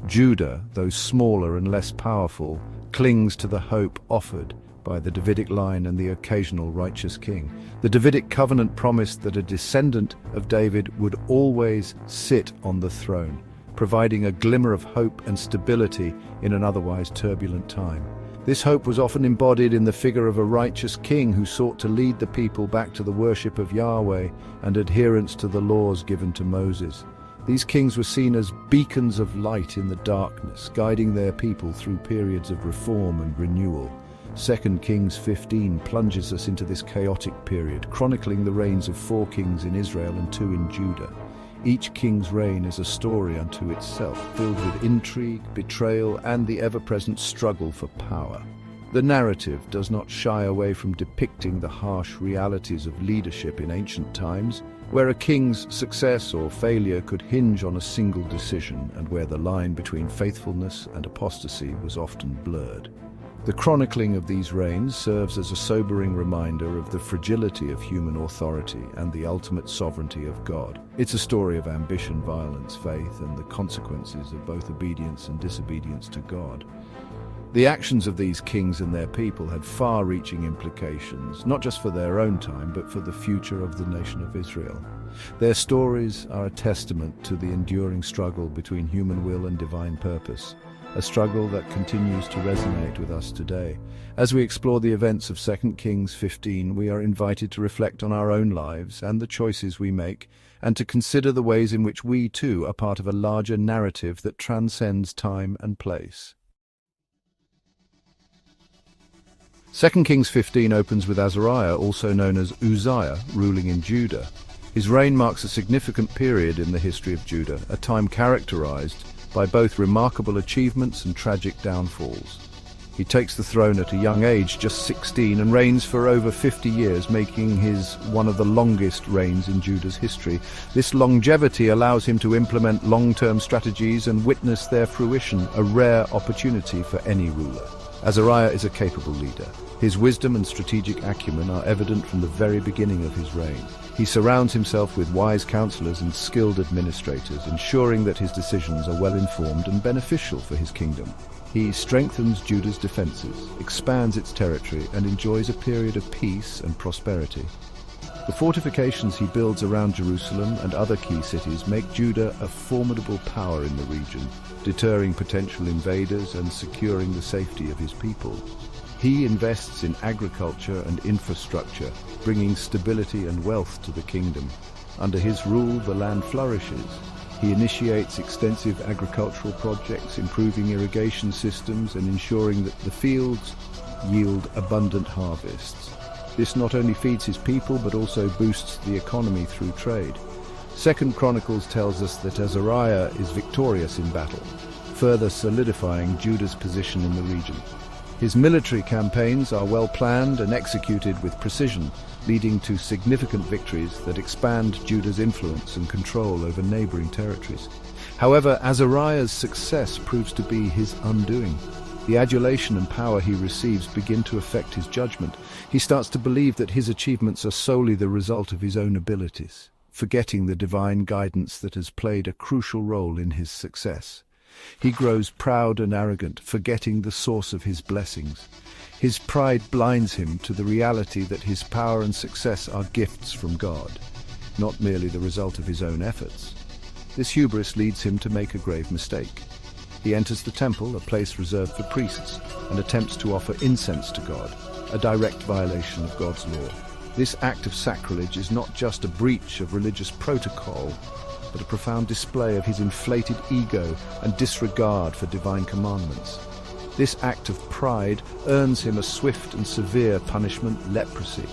Judah, though smaller and less powerful, clings to the hope offered by the Davidic line and the occasional righteous king. The Davidic covenant promised that a descendant of David would always sit on the throne, providing a glimmer of hope and stability in an otherwise turbulent time. This hope was often embodied in the figure of a righteous king who sought to lead the people back to the worship of Yahweh and adherence to the laws given to Moses. These kings were seen as beacons of light in the darkness, guiding their people through periods of reform and renewal. 2 Kings 15 plunges us into this chaotic period, chronicling the reigns of 4 kings in Israel and 2 in Judah. Each king's reign is a story unto itself, filled with intrigue, betrayal, and the ever-present struggle for power. The narrative does not shy away from depicting the harsh realities of leadership in ancient times, where a king's success or failure could hinge on a single decision, and where the line between faithfulness and apostasy was often blurred. The chronicling of these reigns serves as a sobering reminder of the fragility of human authority and the ultimate sovereignty of God. It's a story of ambition, violence, faith, and the consequences of both obedience and disobedience to God. The actions of these kings and their people had far-reaching implications, not just for their own time, but for the future of the nation of Israel. Their stories are a testament to the enduring struggle between human will and divine purpose, a struggle that continues to resonate with us today. As we explore the events of 2 Kings 15, we are invited to reflect on our own lives and the choices we make, and to consider the ways in which we, too, are part of a larger narrative that transcends time and place. 2 Kings 15 opens with Azariah, also known as Uzziah, ruling in Judah. His reign marks a significant period in the history of Judah, a time characterized by both remarkable achievements and tragic downfalls. He takes the throne at a young age, just 16, and reigns for over 50 years, making his one of the longest reigns in Judah's history. This longevity allows him to implement long-term strategies and witness their fruition, a rare opportunity for any ruler. Azariah is a capable leader. His wisdom and strategic acumen are evident from the very beginning of his reign. He surrounds himself with wise counselors and skilled administrators, ensuring that his decisions are well-informed and beneficial for his kingdom. He strengthens Judah's defenses, expands its territory, and enjoys a period of peace and prosperity. The fortifications he builds around Jerusalem and other key cities make Judah a formidable power in the region, deterring potential invaders and securing the safety of his people. He invests in agriculture and infrastructure, bringing stability and wealth to the kingdom. Under his rule, the land flourishes. He initiates extensive agricultural projects, improving irrigation systems and ensuring that the fields yield abundant harvests. This not only feeds his people, but also boosts the economy through trade. 2 Chronicles tells us that Azariah is victorious in battle, further solidifying Judah's position in the region. His military campaigns are well planned and executed with precision, leading to significant victories that expand Judah's influence and control over neighboring territories. However, Azariah's success proves to be his undoing. The adulation and power he receives begin to affect his judgment. He starts to believe that his achievements are solely the result of his own abilities, forgetting the divine guidance that has played a crucial role in his success. He grows proud and arrogant, forgetting the source of his blessings. His pride blinds him to the reality that his power and success are gifts from God, not merely the result of his own efforts. This hubris leads him to make a grave mistake. He enters the temple, a place reserved for priests, and attempts to offer incense to God, a direct violation of God's law. This act of sacrilege is not just a breach of religious protocol, but a profound display of his inflated ego and disregard for divine commandments. This act of pride earns him a swift and severe punishment, leprosy.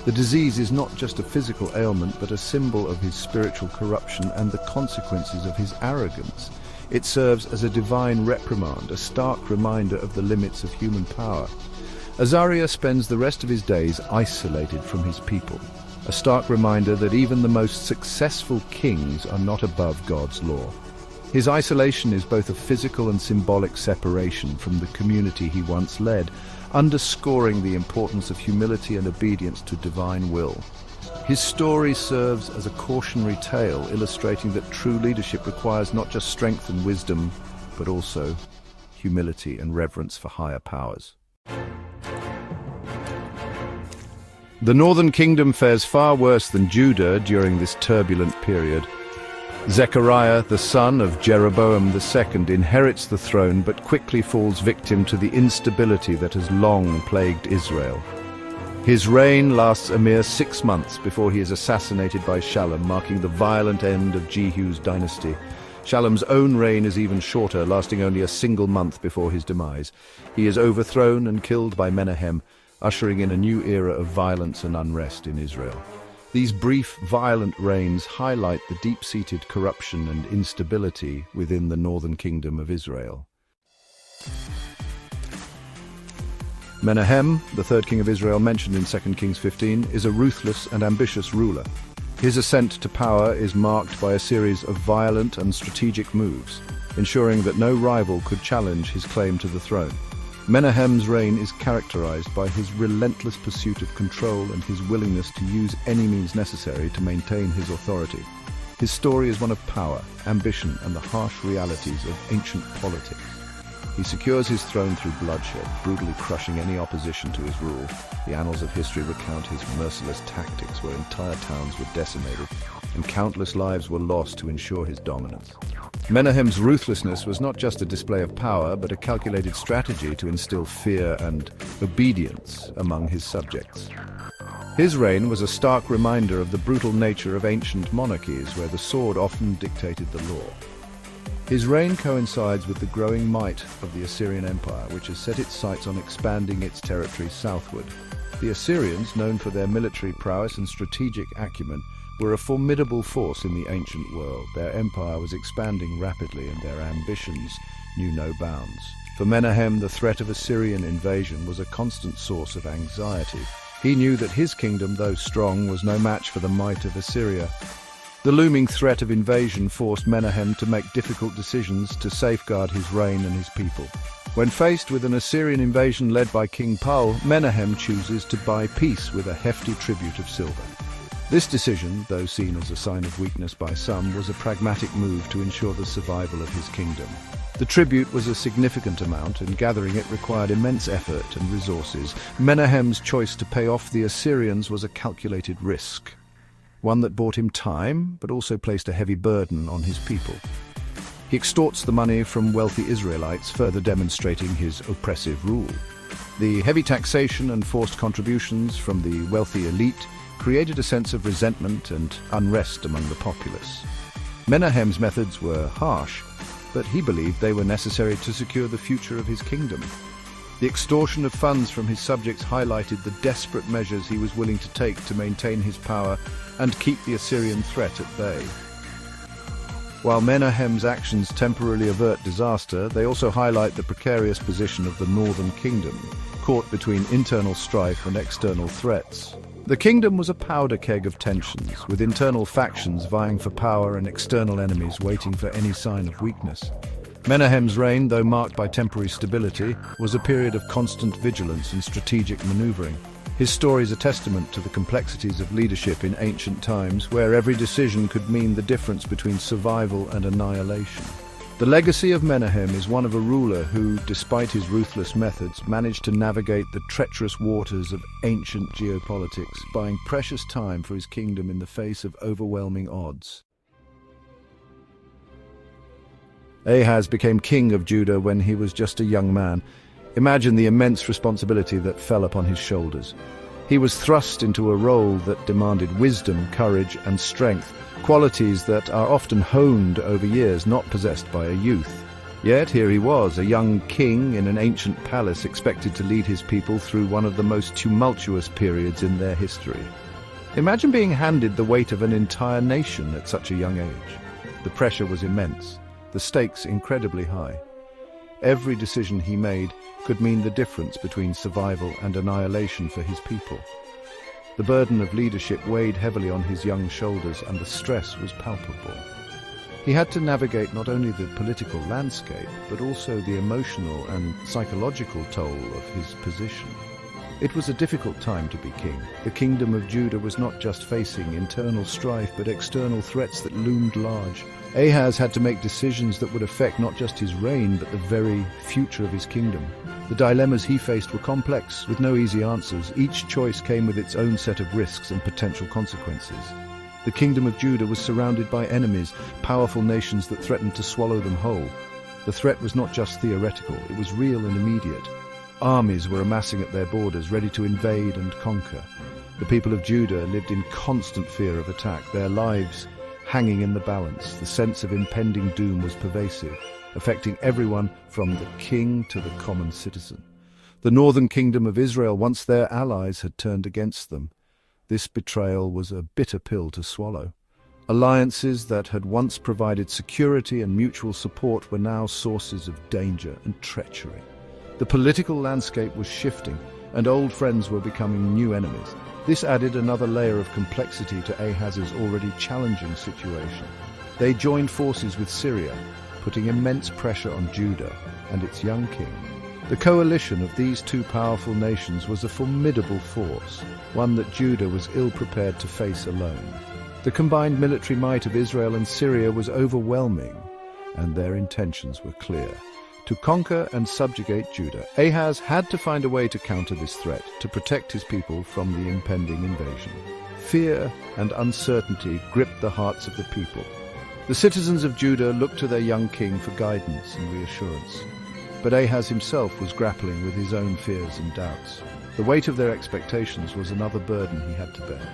The disease is not just a physical ailment, but a symbol of his spiritual corruption and the consequences of his arrogance. It serves as a divine reprimand, a stark reminder of the limits of human power. Azariah spends the rest of his days isolated from his people, a stark reminder that even the most successful kings are not above God's law. His isolation is both a physical and symbolic separation from the community he once led, underscoring the importance of humility and obedience to divine will. His story serves as a cautionary tale, illustrating that true leadership requires not just strength and wisdom, but also humility and reverence for higher powers. The Northern Kingdom fares far worse than Judah during this turbulent period. Zechariah, the son of Jeroboam II, inherits the throne but quickly falls victim to the instability that has long plagued Israel. His reign lasts a mere 6 months before he is assassinated by Shallum, marking the violent end of Jehu's dynasty. Shallum's own reign is even shorter, lasting only a single month before his demise. He is overthrown and killed by Menahem, ushering in a new era of violence and unrest in Israel. These brief, violent reigns highlight the deep-seated corruption and instability within the northern kingdom of Israel. Menahem, the third king of Israel mentioned in 2 Kings 15, is a ruthless and ambitious ruler. His ascent to power is marked by a series of violent and strategic moves, ensuring that no rival could challenge his claim to the throne. Menahem's reign is characterized by his relentless pursuit of control and his willingness to use any means necessary to maintain his authority. His story is one of power, ambition, and the harsh realities of ancient politics. He secures his throne through bloodshed, brutally crushing any opposition to his rule. The annals of history recount his merciless tactics, where entire towns were decimated and countless lives were lost to ensure his dominance. Menahem's ruthlessness was not just a display of power, but a calculated strategy to instill fear and obedience among his subjects. His reign was a stark reminder of the brutal nature of ancient monarchies, where the sword often dictated the law. His reign coincides with the growing might of the Assyrian Empire, which has set its sights on expanding its territory southward. The Assyrians, known for their military prowess and strategic acumen, were a formidable force in the ancient world. Their empire was expanding rapidly and their ambitions knew no bounds. For Menahem, the threat of Assyrian invasion was a constant source of anxiety. He knew that his kingdom, though strong, was no match for the might of Assyria. The looming threat of invasion forced Menahem to make difficult decisions to safeguard his reign and his people. When faced with an Assyrian invasion led by King Pul, Menahem chooses to buy peace with a hefty tribute of silver. This decision, though seen as a sign of weakness by some, was a pragmatic move to ensure the survival of his kingdom. The tribute was a significant amount, and gathering it required immense effort and resources. Menahem's choice to pay off the Assyrians was a calculated risk, one that bought him time, but also placed a heavy burden on his people. He extorts the money from wealthy Israelites, further demonstrating his oppressive rule. The heavy taxation and forced contributions from the wealthy elite created a sense of resentment and unrest among the populace. Menahem's methods were harsh, but he believed they were necessary to secure the future of his kingdom. The extortion of funds from his subjects highlighted the desperate measures he was willing to take to maintain his power and keep the Assyrian threat at bay. While Menahem's actions temporarily avert disaster, they also highlight the precarious position of the northern kingdom, caught between internal strife and external threats. The kingdom was a powder keg of tensions, with internal factions vying for power and external enemies waiting for any sign of weakness. Menahem's reign, though marked by temporary stability, was a period of constant vigilance and strategic maneuvering. His story is a testament to the complexities of leadership in ancient times, where every decision could mean the difference between survival and annihilation. The legacy of Menahem is one of a ruler who, despite his ruthless methods, managed to navigate the treacherous waters of ancient geopolitics, buying precious time for his kingdom in the face of overwhelming odds. Ahaz became king of Judah when he was just a young man. Imagine the immense responsibility that fell upon his shoulders. He was thrust into a role that demanded wisdom, courage, and strength, qualities that are often honed over years, not possessed by a youth. Yet here he was, a young king in an ancient palace, expected to lead his people through one of the most tumultuous periods in their history. Imagine being handed the weight of an entire nation at such a young age. The pressure was immense, the stakes incredibly high. Every decision he made could mean the difference between survival and annihilation for his people. The burden of leadership weighed heavily on his young shoulders, and the stress was palpable. He had to navigate not only the political landscape, but also the emotional and psychological toll of his position. It was a difficult time to be king. The kingdom of Judah was not just facing internal strife, but external threats that loomed large. Ahaz had to make decisions that would affect not just his reign, but the very future of his kingdom. The dilemmas he faced were complex, with no easy answers. Each choice came with its own set of risks and potential consequences. The kingdom of Judah was surrounded by enemies, powerful nations that threatened to swallow them whole. The threat was not just theoretical, it was real and immediate. Armies were amassing at their borders, ready to invade and conquer. The people of Judah lived in constant fear of attack, their lives hanging in the balance. The sense of impending doom was pervasive, affecting everyone from the king to the common citizen. The northern kingdom of Israel, once their allies, had turned against them. This betrayal was a bitter pill to swallow. Alliances that had once provided security and mutual support were now sources of danger and treachery. The political landscape was shifting, and old friends were becoming new enemies. This added another layer of complexity to Ahaz's already challenging situation. They joined forces with Syria, putting immense pressure on Judah and its young king. The coalition of these two powerful nations was a formidable force, one that Judah was ill-prepared to face alone. The combined military might of Israel and Syria was overwhelming, and their intentions were clear: to conquer and subjugate Judah. Ahaz had to find a way to counter this threat, to protect his people from the impending invasion. Fear and uncertainty gripped the hearts of the people. The citizens of Judah looked to their young king for guidance and reassurance. But Ahaz himself was grappling with his own fears and doubts. The weight of their expectations was another burden he had to bear.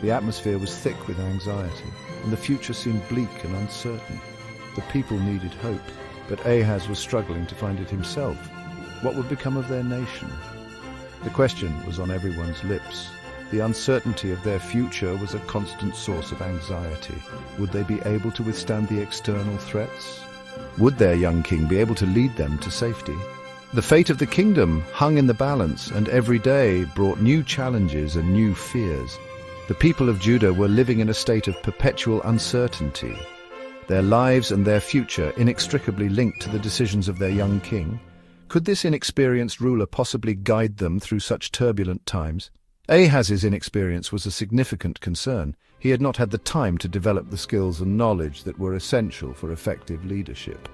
The atmosphere was thick with anxiety, and the future seemed bleak and uncertain. The people needed hope, but Ahaz was struggling to find it himself. What would become of their nation? The question was on everyone's lips. The uncertainty of their future was a constant source of anxiety. Would they be able to withstand the external threats? Would their young king be able to lead them to safety? The fate of the kingdom hung in the balance, and every day brought new challenges and new fears. The people of Judah were living in a state of perpetual uncertainty, their lives and their future inextricably linked to the decisions of their young king. Could this inexperienced ruler possibly guide them through such turbulent times? Ahaz's inexperience was a significant concern. He had not had the time to develop the skills and knowledge that were essential for effective leadership.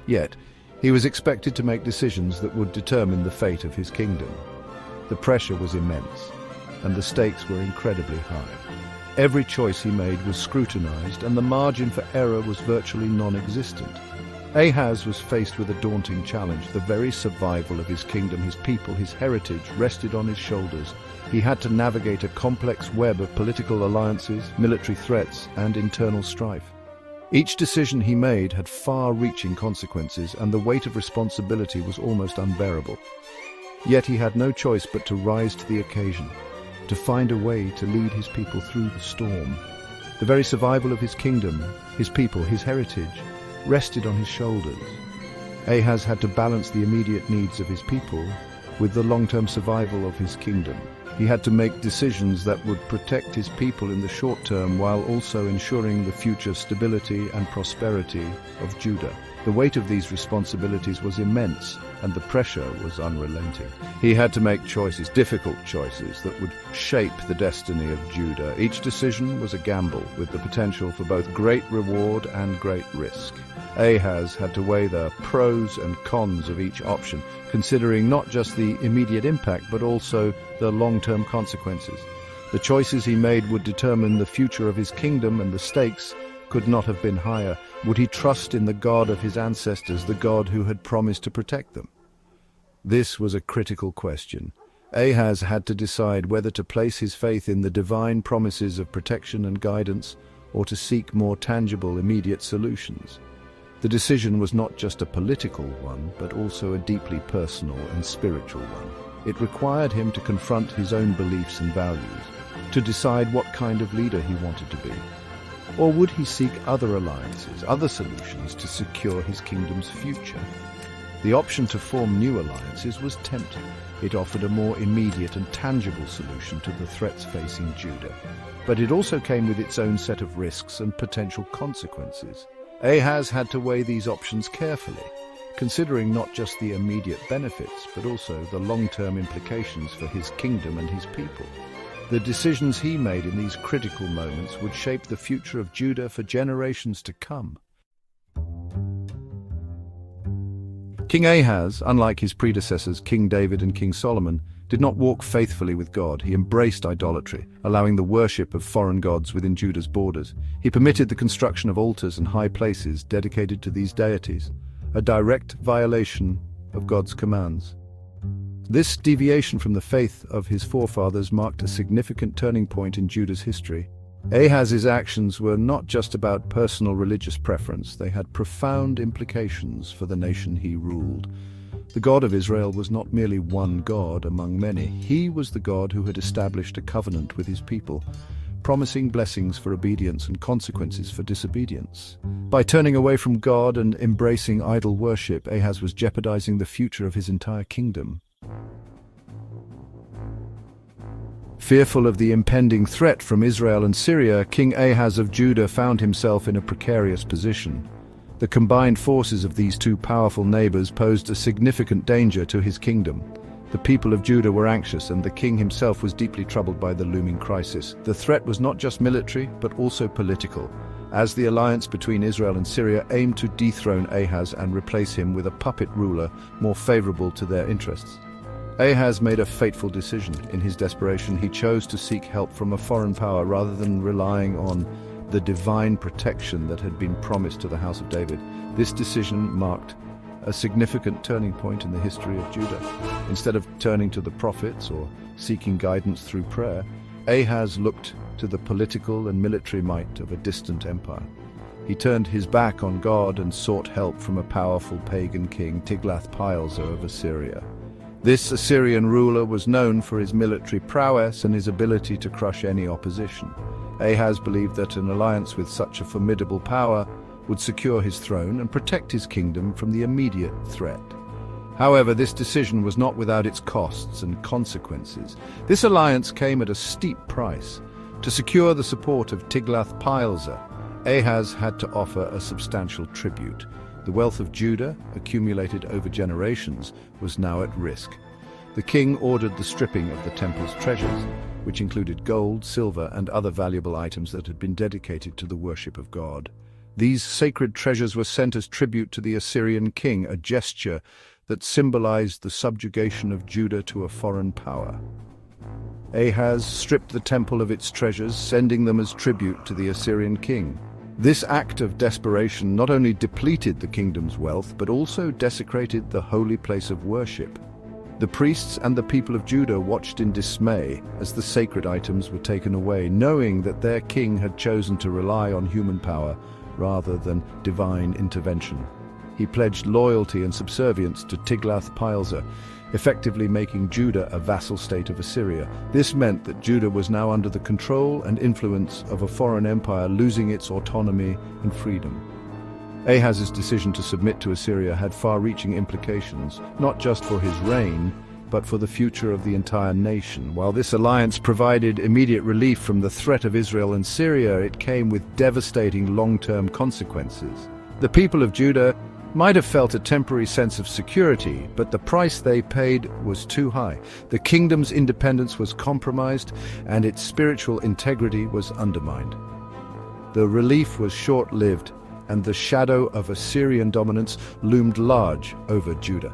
Yet, he was expected to make decisions that would determine the fate of his kingdom. The pressure was immense, and the stakes were incredibly high. Every choice he made was scrutinized, and the margin for error was virtually non-existent. Ahaz was faced with a daunting challenge. The very survival of his kingdom, his people, his heritage rested on his shoulders. He had to navigate a complex web of political alliances, military threats, and internal strife. Each decision he made had far-reaching consequences, and the weight of responsibility was almost unbearable. Yet he had no choice but to rise to the occasion, to find a way to lead his people through the storm. The very survival of his kingdom, his people, his heritage, rested on his shoulders. Ahaz had to balance the immediate needs of his people with the long-term survival of his kingdom. He had to make decisions that would protect his people in the short term while also ensuring the future stability and prosperity of Judah. The weight of these responsibilities was immense, and the pressure was unrelenting. He had to make choices, difficult choices, that would shape the destiny of Judah. Each decision was a gamble, with the potential for both great reward and great risk. Ahaz had to weigh the pros and cons of each option, considering not just the immediate impact, but also the long-term consequences. The choices he made would determine the future of his kingdom, and the stakes could not have been higher. Would he trust in the God of his ancestors, the God who had promised to protect them? This was a critical question. Ahaz had to decide whether to place his faith in the divine promises of protection and guidance, or to seek more tangible, immediate solutions. The decision was not just a political one, but also a deeply personal and spiritual one. It required him to confront his own beliefs and values, to decide what kind of leader he wanted to be. Or would he seek other alliances, other solutions to secure his kingdom's future? The option to form new alliances was tempting. It offered a more immediate and tangible solution to the threats facing Judah. But it also came with its own set of risks and potential consequences. Ahaz had to weigh these options carefully, considering not just the immediate benefits, but also the long-term implications for his kingdom and his people. The decisions he made in these critical moments would shape the future of Judah for generations to come. King Ahaz, unlike his predecessors King David and King Solomon, did not walk faithfully with God. He embraced idolatry, allowing the worship of foreign gods within Judah's borders. He permitted the construction of altars and high places dedicated to these deities, a direct violation of God's commands. This deviation from the faith of his forefathers marked a significant turning point in Judah's history. Ahaz's actions were not just about personal religious preference, they had profound implications for the nation he ruled. The God of Israel was not merely one God among many. He was the God who had established a covenant with his people, promising blessings for obedience and consequences for disobedience. By turning away from God and embracing idol worship, Ahaz was jeopardizing the future of his entire kingdom. Fearful of the impending threat from Israel and Syria, King Ahaz of Judah found himself in a precarious position. The combined forces of these two powerful neighbors posed a significant danger to his kingdom. The people of Judah were anxious, and the king himself was deeply troubled by the looming crisis. The threat was not just military, but also political, as the alliance between Israel and Syria aimed to dethrone Ahaz and replace him with a puppet ruler more favorable to their interests. Ahaz made a fateful decision. In his desperation, he chose to seek help from a foreign power rather than relying on the divine protection that had been promised to the house of David. This decision marked a significant turning point in the history of Judah. Instead of turning to the prophets or seeking guidance through prayer, Ahaz looked to the political and military might of a distant empire. He turned his back on God and sought help from a powerful pagan king, Tiglath-Pileser of Assyria. This Assyrian ruler was known for his military prowess and his ability to crush any opposition. Ahaz believed that an alliance with such a formidable power would secure his throne and protect his kingdom from the immediate threat. However, this decision was not without its costs and consequences. This alliance came at a steep price. To secure the support of Tiglath-Pileser, Ahaz had to offer a substantial tribute. The wealth of Judah, accumulated over generations, was now at risk. The king ordered the stripping of the temple's treasures, which included gold, silver, and other valuable items that had been dedicated to the worship of God. These sacred treasures were sent as tribute to the Assyrian king, a gesture that symbolized the subjugation of Judah to a foreign power. Ahaz stripped the temple of its treasures, sending them as tribute to the Assyrian king. This act of desperation not only depleted the kingdom's wealth, but also desecrated the holy place of worship. The priests and the people of Judah watched in dismay as the sacred items were taken away, knowing that their king had chosen to rely on human power rather than divine intervention. He pledged loyalty and subservience to Tiglath-Pileser, effectively making Judah a vassal state of Assyria. This meant that Judah was now under the control and influence of a foreign empire, losing its autonomy and freedom. Ahaz's decision to submit to Assyria had far-reaching implications, not just for his reign, but for the future of the entire nation. While this alliance provided immediate relief from the threat of Israel and Syria, it came with devastating long-term consequences. The people of Judah might have felt a temporary sense of security, but the price they paid was too high. The kingdom's independence was compromised, and its spiritual integrity was undermined. The relief was short-lived, and the shadow of Assyrian dominance loomed large over Judah.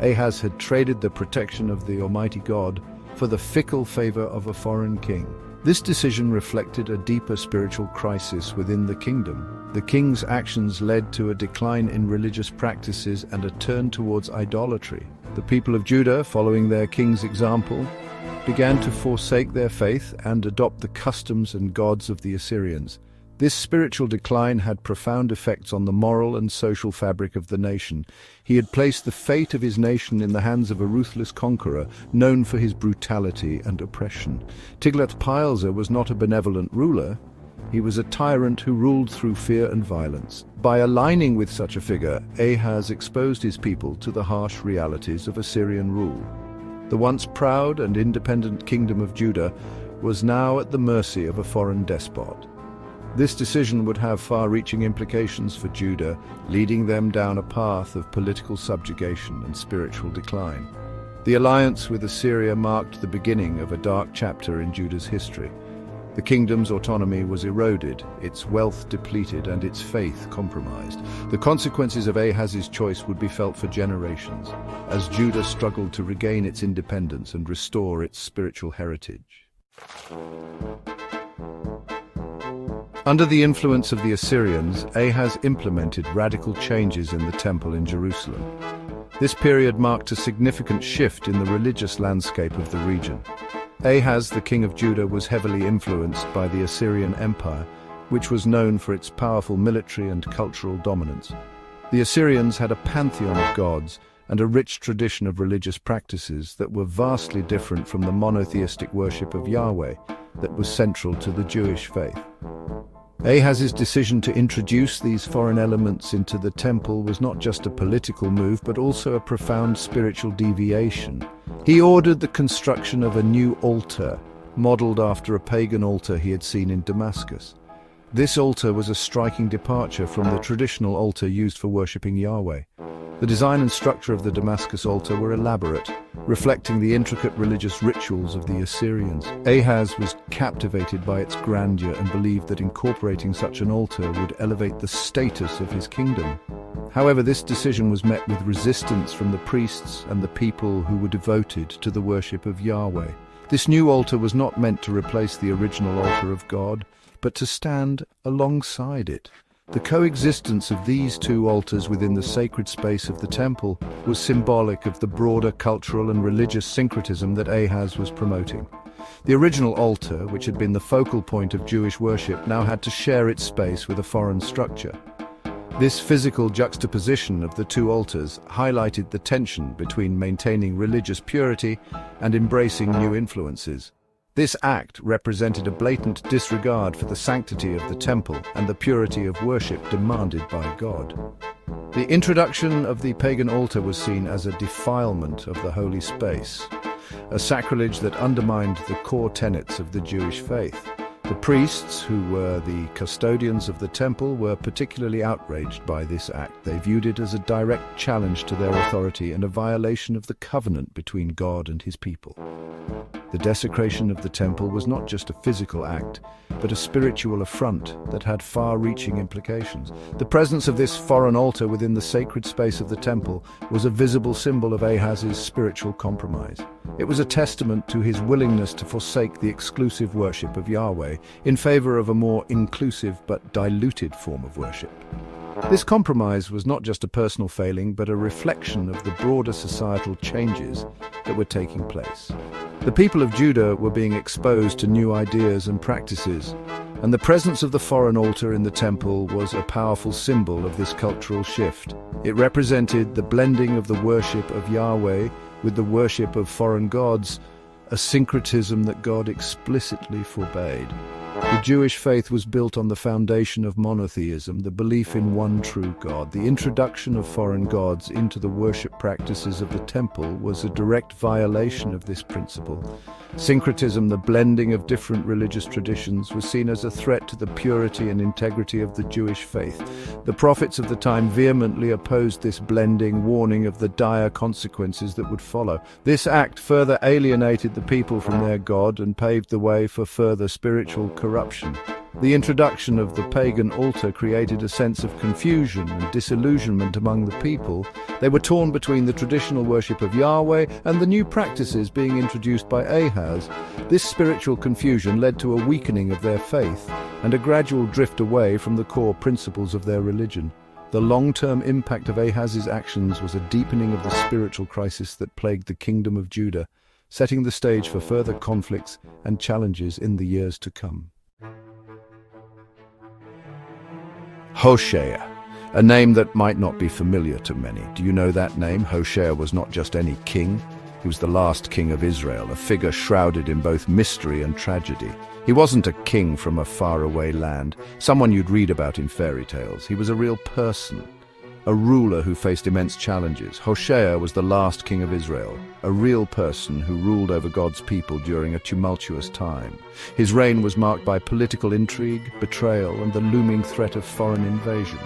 Ahaz had traded the protection of the Almighty God for the fickle favor of a foreign king. This decision reflected a deeper spiritual crisis within the kingdom. The king's actions led to a decline in religious practices and a turn towards idolatry. The people of Judah, following their king's example, began to forsake their faith and adopt the customs and gods of the Assyrians. This spiritual decline had profound effects on the moral and social fabric of the nation. He had placed the fate of his nation in the hands of a ruthless conqueror, known for his brutality and oppression. Tiglath-Pileser was not a benevolent ruler. He was a tyrant who ruled through fear and violence. By aligning with such a figure, Ahaz exposed his people to the harsh realities of Assyrian rule. The once proud and independent kingdom of Judah was now at the mercy of a foreign despot. This decision would have far-reaching implications for Judah, leading them down a path of political subjugation and spiritual decline. The alliance with Assyria marked the beginning of a dark chapter in Judah's history. The kingdom's autonomy was eroded, its wealth depleted, and its faith compromised. The consequences of Ahaz's choice would be felt for generations, as Judah struggled to regain its independence and restore its spiritual heritage. Under the influence of the Assyrians, Ahaz implemented radical changes in the temple in Jerusalem. This period marked a significant shift in the religious landscape of the region. Ahaz, the king of Judah, was heavily influenced by the Assyrian Empire, which was known for its powerful military and cultural dominance. The Assyrians had a pantheon of gods and a rich tradition of religious practices that were vastly different from the monotheistic worship of Yahweh that was central to the Jewish faith. Ahaz's decision to introduce these foreign elements into the temple was not just a political move, but also a profound spiritual deviation. He ordered the construction of a new altar, modeled after a pagan altar he had seen in Damascus. This altar was a striking departure from the traditional altar used for worshipping Yahweh. The design and structure of the Damascus altar were elaborate, reflecting the intricate religious rituals of the Assyrians. Ahaz was captivated by its grandeur and believed that incorporating such an altar would elevate the status of his kingdom. However, this decision was met with resistance from the priests and the people who were devoted to the worship of Yahweh. This new altar was not meant to replace the original altar of God, but to stand alongside it. The coexistence of these two altars within the sacred space of the temple was symbolic of the broader cultural and religious syncretism that Ahaz was promoting. The original altar, which had been the focal point of Jewish worship, now had to share its space with a foreign structure. This physical juxtaposition of the two altars highlighted the tension between maintaining religious purity and embracing new influences. This act represented a blatant disregard for the sanctity of the temple and the purity of worship demanded by God. The introduction of the pagan altar was seen as a defilement of the holy space, a sacrilege that undermined the core tenets of the Jewish faith. The priests, who were the custodians of the temple, were particularly outraged by this act. They viewed it as a direct challenge to their authority and a violation of the covenant between God and his people. The desecration of the temple was not just a physical act, but a spiritual affront that had far-reaching implications. The presence of this foreign altar within the sacred space of the temple was a visible symbol of Ahaz's spiritual compromise. It was a testament to his willingness to forsake the exclusive worship of Yahweh in favor of a more inclusive but diluted form of worship. This compromise was not just a personal failing, but a reflection of the broader societal changes that were taking place. The people of Judah were being exposed to new ideas and practices, and the presence of the foreign altar in the temple was a powerful symbol of this cultural shift. It represented the blending of the worship of Yahweh with the worship of foreign gods, a syncretism that God explicitly forbade. The Jewish faith was built on the foundation of monotheism, the belief in one true God. The introduction of foreign gods into the worship practices of the temple was a direct violation of this principle. Syncretism, the blending of different religious traditions, was seen as a threat to the purity and integrity of the Jewish faith. The prophets of the time vehemently opposed this blending, warning of the dire consequences that would follow. This act further alienated the people from their God and paved the way for further spiritual corruption. The introduction of the pagan altar created a sense of confusion and disillusionment among the people. They were torn between the traditional worship of Yahweh and the new practices being introduced by Ahaz. This spiritual confusion led to a weakening of their faith and a gradual drift away from the core principles of their religion. The long-term impact of Ahaz's actions was a deepening of the spiritual crisis that plagued the kingdom of Judah, setting the stage for further conflicts and challenges in the years to come. Hoshea, a name that might not be familiar to many. Do you know that name? Hoshea was not just any king. He was the last king of Israel, a figure shrouded in both mystery and tragedy. He wasn't a king from a faraway land, someone you'd read about in fairy tales. He was a real person, a ruler who faced immense challenges. Hoshea was the last king of Israel, a real person who ruled over God's people during a tumultuous time. His reign was marked by political intrigue, betrayal, and the looming threat of foreign invasion.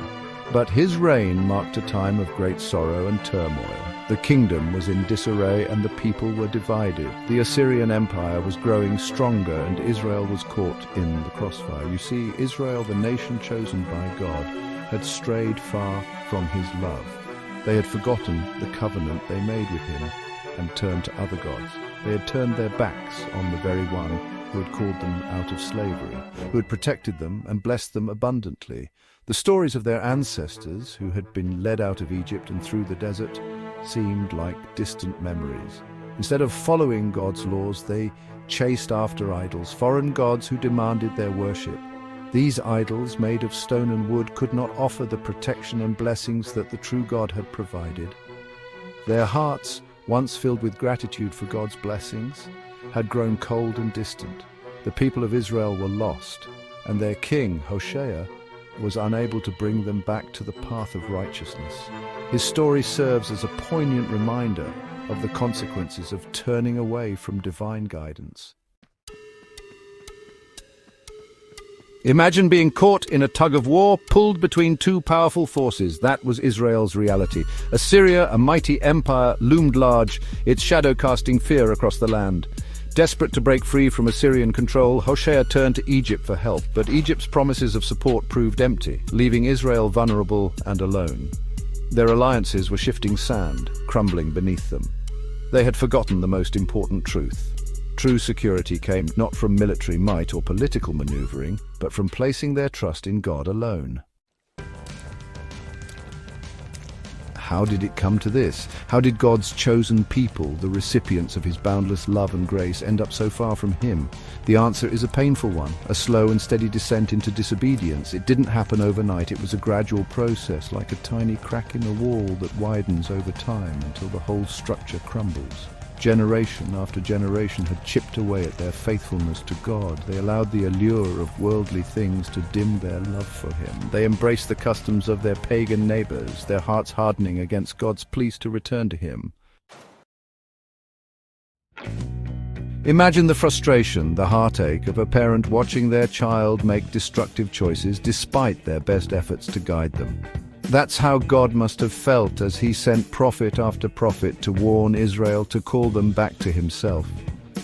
But his reign marked a time of great sorrow and turmoil. The kingdom was in disarray and the people were divided. The Assyrian Empire was growing stronger and Israel was caught in the crossfire. You see, Israel, the nation chosen by God, had strayed far from his love. They had forgotten the covenant they made with him and turned to other gods. They had turned their backs on the very one who had called them out of slavery, who had protected them and blessed them abundantly. The stories of their ancestors, who had been led out of Egypt and through the desert, seemed like distant memories. Instead of following God's laws, they chased after idols, foreign gods who demanded their worship. These idols, made of stone and wood, could not offer the protection and blessings that the true God had provided. Their hearts, once filled with gratitude for God's blessings, had grown cold and distant. The people of Israel were lost, and their king, Hoshea, was unable to bring them back to the path of righteousness. His story serves as a poignant reminder of the consequences of turning away from divine guidance. Imagine being caught in a tug-of-war, pulled between two powerful forces. That was Israel's reality. Assyria, a mighty empire, loomed large, its shadow casting fear across the land. Desperate to break free from Assyrian control, Hoshea turned to Egypt for help, but Egypt's promises of support proved empty, leaving Israel vulnerable and alone. Their alliances were shifting sand, crumbling beneath them. They had forgotten the most important truth. True security came not from military might or political maneuvering, but from placing their trust in God alone. How did it come to this? How did God's chosen people, the recipients of his boundless love and grace, end up so far from him? The answer is a painful one, a slow and steady descent into disobedience. It didn't happen overnight. It was a gradual process, like a tiny crack in the wall that widens over time until the whole structure crumbles. Generation after generation had chipped away at their faithfulness to God. They allowed the allure of worldly things to dim their love for him. They embraced the customs of their pagan neighbors, their hearts hardening against God's pleas to return to him. Imagine the frustration, the heartache of a parent watching their child make destructive choices despite their best efforts to guide them. That's how God must have felt as he sent prophet after prophet to warn Israel, to call them back to himself.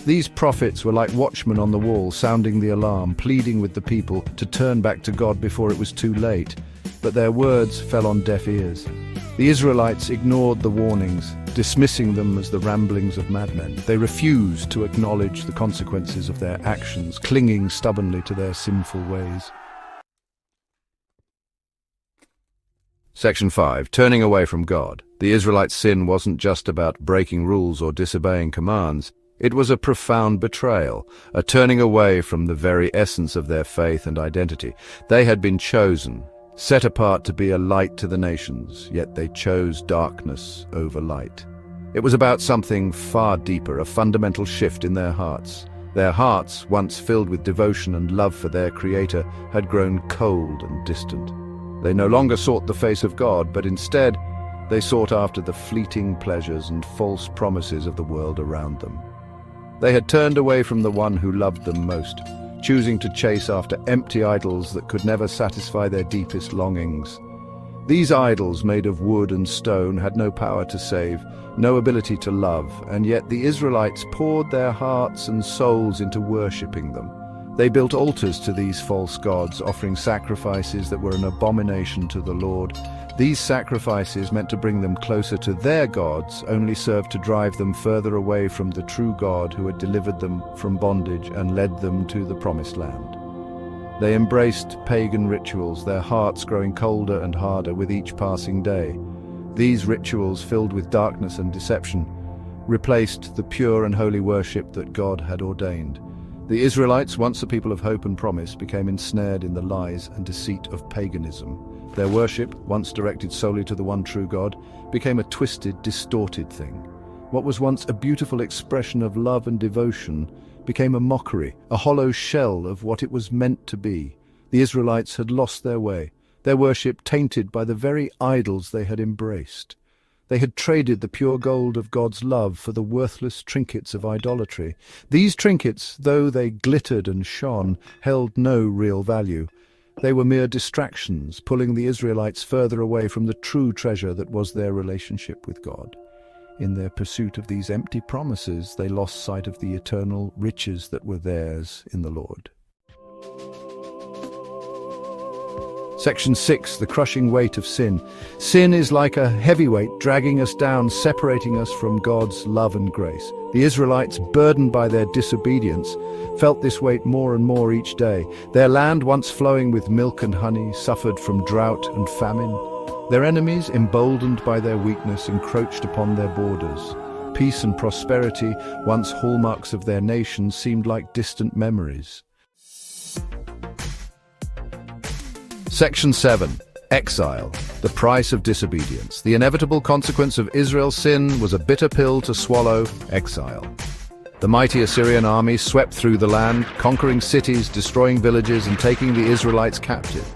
These prophets were like watchmen on the wall, sounding the alarm, pleading with the people to turn back to God before it was too late. But their words fell on deaf ears. The Israelites ignored the warnings, dismissing them as the ramblings of madmen. They refused to acknowledge the consequences of their actions, clinging stubbornly to their sinful ways. Section 5. Turning away from God. The Israelites' sin wasn't just about breaking rules or disobeying commands. It was a profound betrayal, a turning away from the very essence of their faith and identity. They had been chosen, set apart to be a light to the nations, yet they chose darkness over light. It was about something far deeper, a fundamental shift in their hearts. Their hearts, once filled with devotion and love for their Creator, had grown cold and distant. They no longer sought the face of God, but instead they sought after the fleeting pleasures and false promises of the world around them. They had turned away from the one who loved them most, choosing to chase after empty idols that could never satisfy their deepest longings. These idols, made of wood and stone, had no power to save, no ability to love, and yet the Israelites poured their hearts and souls into worshipping them. They built altars to these false gods, offering sacrifices that were an abomination to the Lord. These sacrifices, meant to bring them closer to their gods, only served to drive them further away from the true God who had delivered them from bondage and led them to the promised land. They embraced pagan rituals, their hearts growing colder and harder with each passing day. These rituals, filled with darkness and deception, replaced the pure and holy worship that God had ordained. The Israelites, once a people of hope and promise, became ensnared in the lies and deceit of paganism. Their worship, once directed solely to the one true God, became a twisted, distorted thing. What was once a beautiful expression of love and devotion became a mockery, a hollow shell of what it was meant to be. The Israelites had lost their way, their worship tainted by the very idols they had embraced. They had traded the pure gold of God's love for the worthless trinkets of idolatry. These trinkets, though they glittered and shone, held no real value. They were mere distractions, pulling the Israelites further away from the true treasure that was their relationship with God. In their pursuit of these empty promises, they lost sight of the eternal riches that were theirs in the Lord. Section 6, the crushing weight of sin. Sin is like a heavyweight dragging us down, separating us from God's love and grace. The Israelites, burdened by their disobedience, felt this weight more and more each day. Their land, once flowing with milk and honey, suffered from drought and famine. Their enemies, emboldened by their weakness, encroached upon their borders. Peace and prosperity, once hallmarks of their nation, seemed like distant memories. Section 7. Exile. The price of disobedience. The inevitable consequence of Israel's sin was a bitter pill to swallow: exile. The mighty Assyrian army swept through the land, conquering cities, destroying villages, and taking the Israelites captive.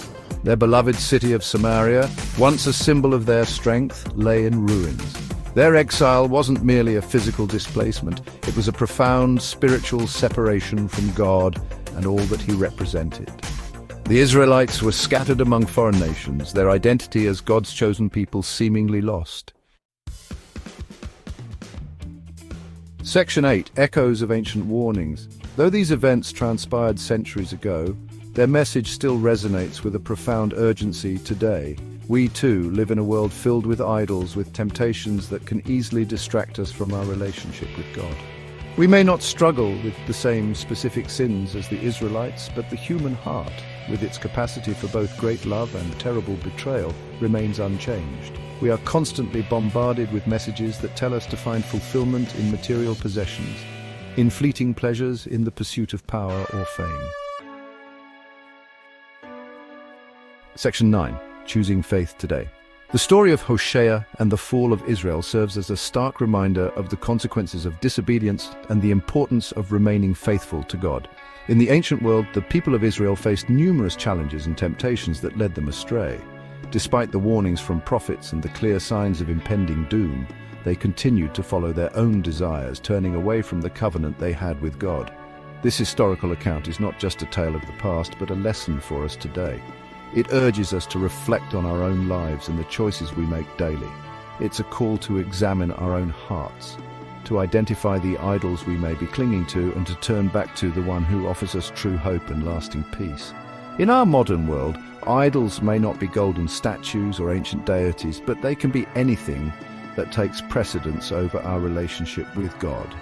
Their beloved city of Samaria, once a symbol of their strength, lay in ruins. Their exile wasn't merely a physical displacement, it was a profound spiritual separation from God and all that He represented. The Israelites were scattered among foreign nations, their identity as God's chosen people seemingly lost. Section 8. Echoes of ancient warnings. Though these events transpired centuries ago, their message still resonates with a profound urgency today. We too live in a world filled with idols, with temptations that can easily distract us from our relationship with God. We may not struggle with the same specific sins as the Israelites, but the human heart, with its capacity for both great love and terrible betrayal, remains unchanged. We are constantly bombarded with messages that tell us to find fulfillment in material possessions, in fleeting pleasures, in the pursuit of power or fame. Section 9. Choosing faith today. The story of Hosea and the fall of Israel serves as a stark reminder of the consequences of disobedience and the importance of remaining faithful to God. In the ancient world, the people of Israel faced numerous challenges and temptations that led them astray. Despite the warnings from prophets and the clear signs of impending doom, they continued to follow their own desires, turning away from the covenant they had with God. This historical account is not just a tale of the past, but a lesson for us today. It urges us to reflect on our own lives and the choices we make daily. It's a call to examine our own hearts, to identify the idols we may be clinging to, and to turn back to the one who offers us true hope and lasting peace. In our modern world, idols may not be golden statues or ancient deities, but they can be anything that takes precedence over our relationship with God.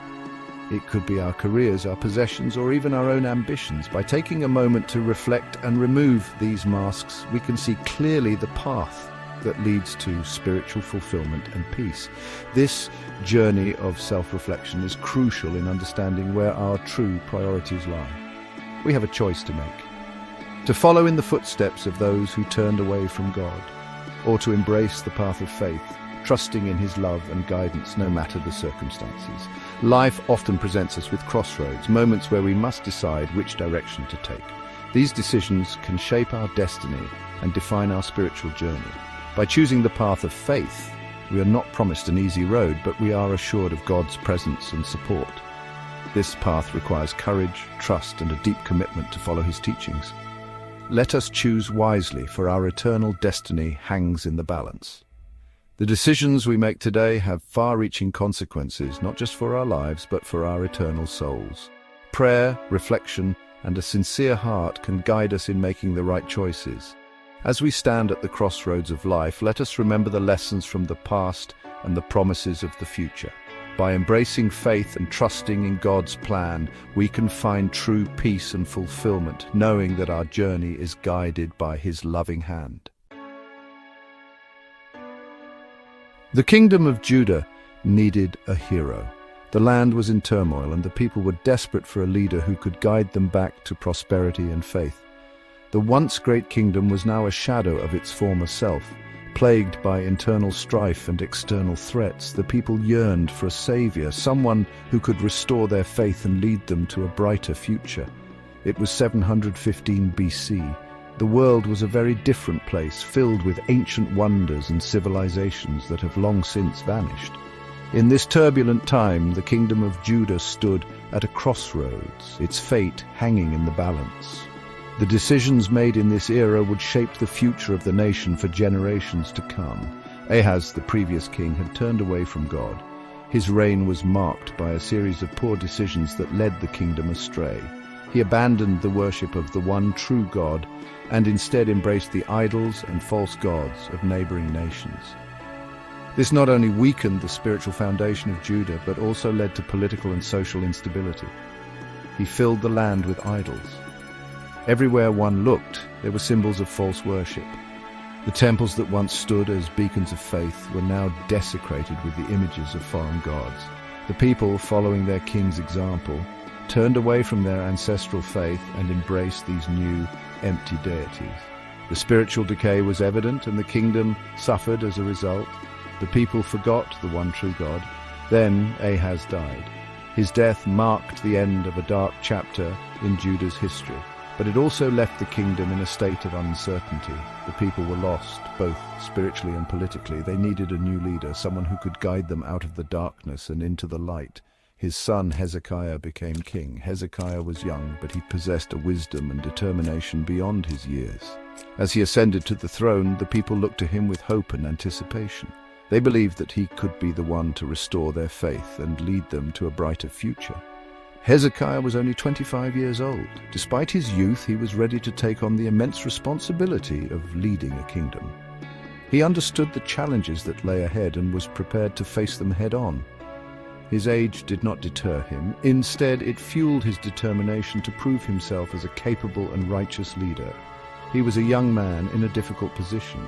It could be our careers, our possessions, or even our own ambitions. By taking a moment to reflect and remove these masks, we can see clearly the path that leads to spiritual fulfillment and peace. This journey of self-reflection is crucial in understanding where our true priorities lie. We have a choice to make: to follow in the footsteps of those who turned away from God, or to embrace the path of faith, trusting in his love and guidance no matter the circumstances. Life often presents us with crossroads, moments where we must decide which direction to take. These decisions can shape our destiny and define our spiritual journey. By choosing the path of faith, we are not promised an easy road, but we are assured of God's presence and support. This path requires courage, trust, and a deep commitment to follow his teachings. Let us choose wisely, for our eternal destiny hangs in the balance. The decisions we make today have far-reaching consequences, not just for our lives, but for our eternal souls. Prayer, reflection, and a sincere heart can guide us in making the right choices. As we stand at the crossroads of life, let us remember the lessons from the past and the promises of the future. By embracing faith and trusting in God's plan, we can find true peace and fulfillment, knowing that our journey is guided by his loving hand. The kingdom of Judah needed a hero. The land was in turmoil, and the people were desperate for a leader who could guide them back to prosperity and faith. The once great kingdom was now a shadow of its former self. Plagued by internal strife and external threats, the people yearned for a savior, someone who could restore their faith and lead them to a brighter future. It was 715 BC. The world was a very different place, filled with ancient wonders and civilizations that have long since vanished. In this turbulent time, the kingdom of Judah stood at a crossroads, its fate hanging in the balance. The decisions made in this era would shape the future of the nation for generations to come. Ahaz, the previous king, had turned away from God. His reign was marked by a series of poor decisions that led the kingdom astray. He abandoned the worship of the one true God and instead embraced the idols and false gods of neighboring nations. This not only weakened the spiritual foundation of Judah, but also led to political and social instability. He filled the land with idols. Everywhere one looked, there were symbols of false worship. The temples that once stood as beacons of faith were now desecrated with the images of foreign gods. The people, following their king's example, turned away from their ancestral faith and embraced these new, empty deities. The spiritual decay was evident, and the kingdom suffered as a result. The people forgot the one true God. Then Ahaz died. His death marked the end of a dark chapter in Judah's history. But it also left the kingdom in a state of uncertainty. The people were lost, both spiritually and politically. They needed a new leader, someone who could guide them out of the darkness and into the light. His son Hezekiah became king. Hezekiah was young, but he possessed a wisdom and determination beyond his years. As he ascended to the throne, the people looked to him with hope and anticipation. They believed that he could be the one to restore their faith and lead them to a brighter future. Hezekiah was only 25 years old. Despite his youth, he was ready to take on the immense responsibility of leading a kingdom. He understood the challenges that lay ahead and was prepared to face them head-on. His age did not deter him. Instead, it fueled his determination to prove himself as a capable and righteous leader. He was a young man in a difficult position.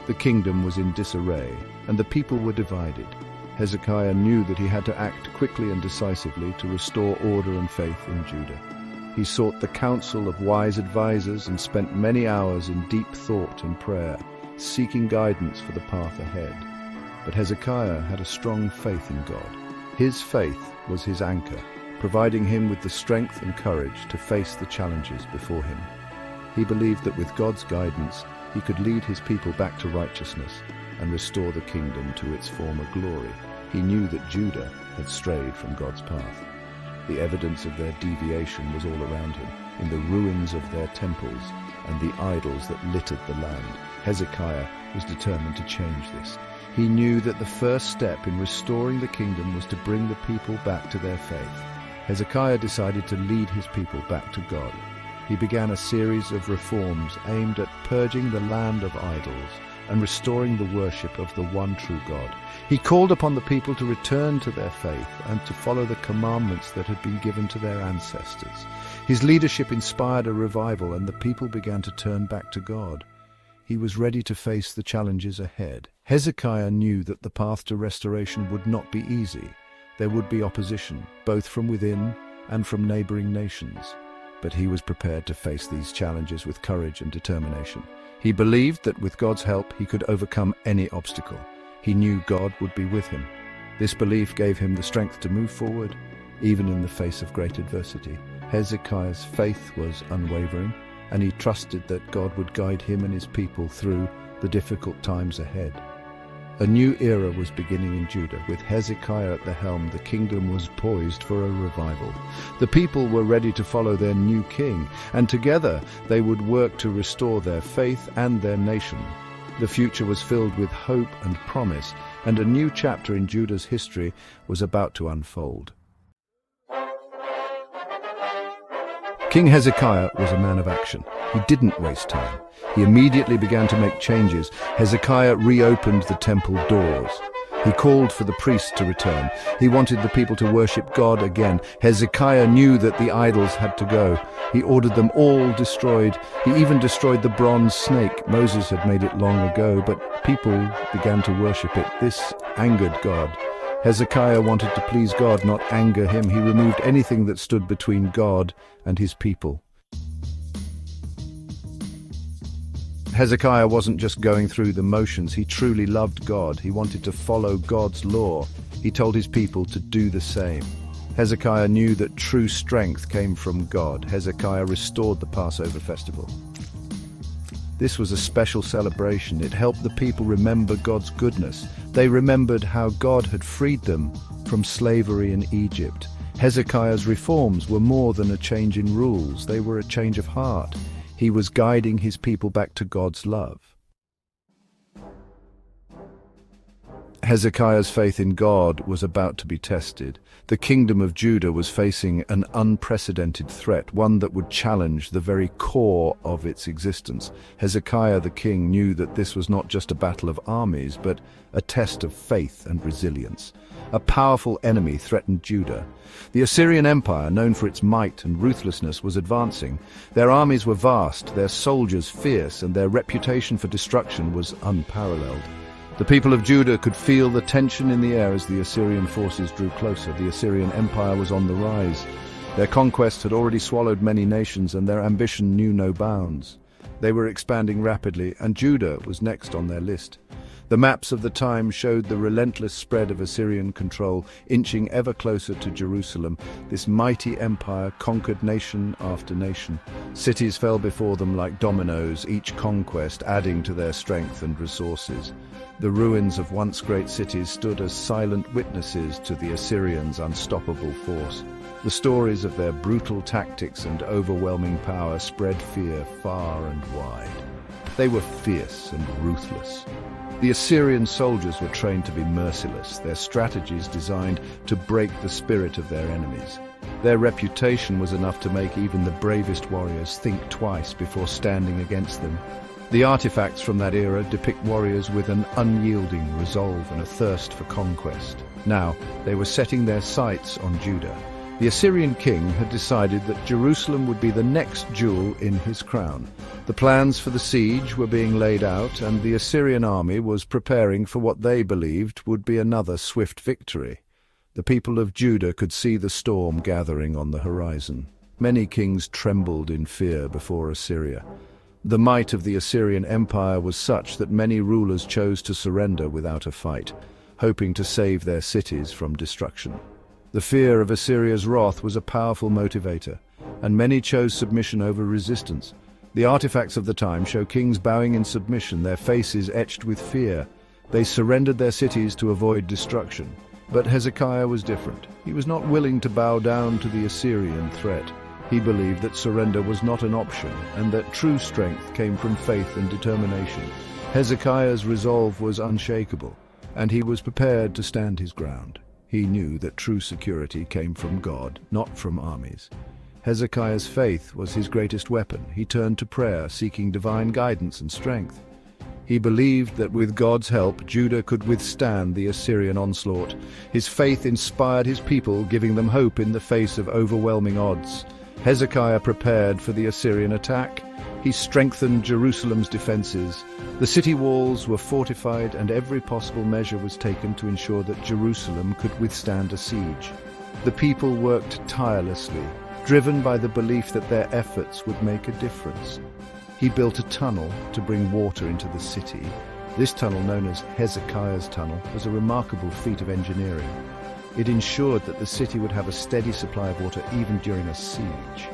The kingdom was in disarray, and the people were divided. Hezekiah knew that he had to act quickly and decisively to restore order and faith in Judah. He sought the counsel of wise advisors and spent many hours in deep thought and prayer, seeking guidance for the path ahead. But Hezekiah had a strong faith in God. His faith was his anchor, providing him with the strength and courage to face the challenges before him. He believed that with God's guidance, he could lead his people back to righteousness and restore the kingdom to its former glory. He knew that Judah had strayed from God's path. The evidence of their deviation was all around him, in the ruins of their temples and the idols that littered the land. Hezekiah was determined to change this. He knew that the first step in restoring the kingdom was to bring the people back to their faith. Hezekiah decided to lead his people back to God. He began a series of reforms aimed at purging the land of idols and restoring the worship of the one true God. He called upon the people to return to their faith and to follow the commandments that had been given to their ancestors. His leadership inspired a revival, and the people began to turn back to God. He was ready to face the challenges ahead. Hezekiah knew that the path to restoration would not be easy. There would be opposition, both from within and from neighboring nations. But he was prepared to face these challenges with courage and determination. He believed that with God's help he could overcome any obstacle. He knew God would be with him. This belief gave him the strength to move forward, even in the face of great adversity. Hezekiah's faith was unwavering, and he trusted that God would guide him and his people through the difficult times ahead. A new era was beginning in Judah. With Hezekiah at the helm, the kingdom was poised for a revival. The people were ready to follow their new king, and together they would work to restore their faith and their nation. The future was filled with hope and promise, and a new chapter in Judah's history was about to unfold. King Hezekiah was a man of action. He didn't waste time. He immediately began to make changes. Hezekiah reopened the temple doors. He called for the priests to return. He wanted the people to worship God again. Hezekiah knew that the idols had to go. He ordered them all destroyed. He even destroyed the bronze snake. Moses had made it long ago, but people began to worship it. This angered God. Hezekiah wanted to please God, not anger him. He removed anything that stood between God and his people. Hezekiah wasn't just going through the motions. He truly loved God. He wanted to follow God's law. He told his people to do the same. Hezekiah knew that true strength came from God. Hezekiah restored the Passover festival. This was a special celebration. It helped the people remember God's goodness. They remembered how God had freed them from slavery in Egypt. Hezekiah's reforms were more than a change in rules. They were a change of heart. He was guiding his people back to God's love. Hezekiah's faith in God was about to be tested. The kingdom of Judah was facing an unprecedented threat, one that would challenge the very core of its existence. Hezekiah the king knew that this was not just a battle of armies, but a test of faith and resilience. A powerful enemy threatened Judah. The Assyrian Empire, known for its might and ruthlessness, was advancing. Their armies were vast, their soldiers fierce, and their reputation for destruction was unparalleled. The people of Judah could feel the tension in the air as the Assyrian forces drew closer. The Assyrian Empire was on the rise. Their conquest had already swallowed many nations, and their ambition knew no bounds. They were expanding rapidly, and Judah was next on their list. The maps of the time showed the relentless spread of Assyrian control, inching ever closer to Jerusalem. This mighty empire conquered nation after nation. Cities fell before them like dominoes, each conquest adding to their strength and resources. The ruins of once great cities stood as silent witnesses to the Assyrians' unstoppable force. The stories of their brutal tactics and overwhelming power spread fear far and wide. They were fierce and ruthless. The Assyrian soldiers were trained to be merciless, their strategies designed to break the spirit of their enemies. Their reputation was enough to make even the bravest warriors think twice before standing against them. The artifacts from that era depict warriors with an unyielding resolve and a thirst for conquest. Now, they were setting their sights on Judah. The Assyrian king had decided that Jerusalem would be the next jewel in his crown. The plans for the siege were being laid out, and the Assyrian army was preparing for what they believed would be another swift victory. The people of Judah could see the storm gathering on the horizon. Many kings trembled in fear before Assyria. The might of the Assyrian Empire was such that many rulers chose to surrender without a fight, hoping to save their cities from destruction. The fear of Assyria's wrath was a powerful motivator, and many chose submission over resistance. The artifacts of the time show kings bowing in submission, their faces etched with fear. They surrendered their cities to avoid destruction. But Hezekiah was different. He was not willing to bow down to the Assyrian threat. He believed that surrender was not an option, and that true strength came from faith and determination. Hezekiah's resolve was unshakable, and he was prepared to stand his ground. He knew that true security came from God, not from armies. Hezekiah's faith was his greatest weapon. He turned to prayer, seeking divine guidance and strength. He believed that with God's help, Judah could withstand the Assyrian onslaught. His faith inspired his people, giving them hope in the face of overwhelming odds. Hezekiah prepared for the Assyrian attack. He strengthened Jerusalem's defenses. The city walls were fortified, and every possible measure was taken to ensure that Jerusalem could withstand a siege. The people worked tirelessly, driven by the belief that their efforts would make a difference. He built a tunnel to bring water into the city. This tunnel, known as Hezekiah's Tunnel, was a remarkable feat of engineering. It ensured that the city would have a steady supply of water even during a siege.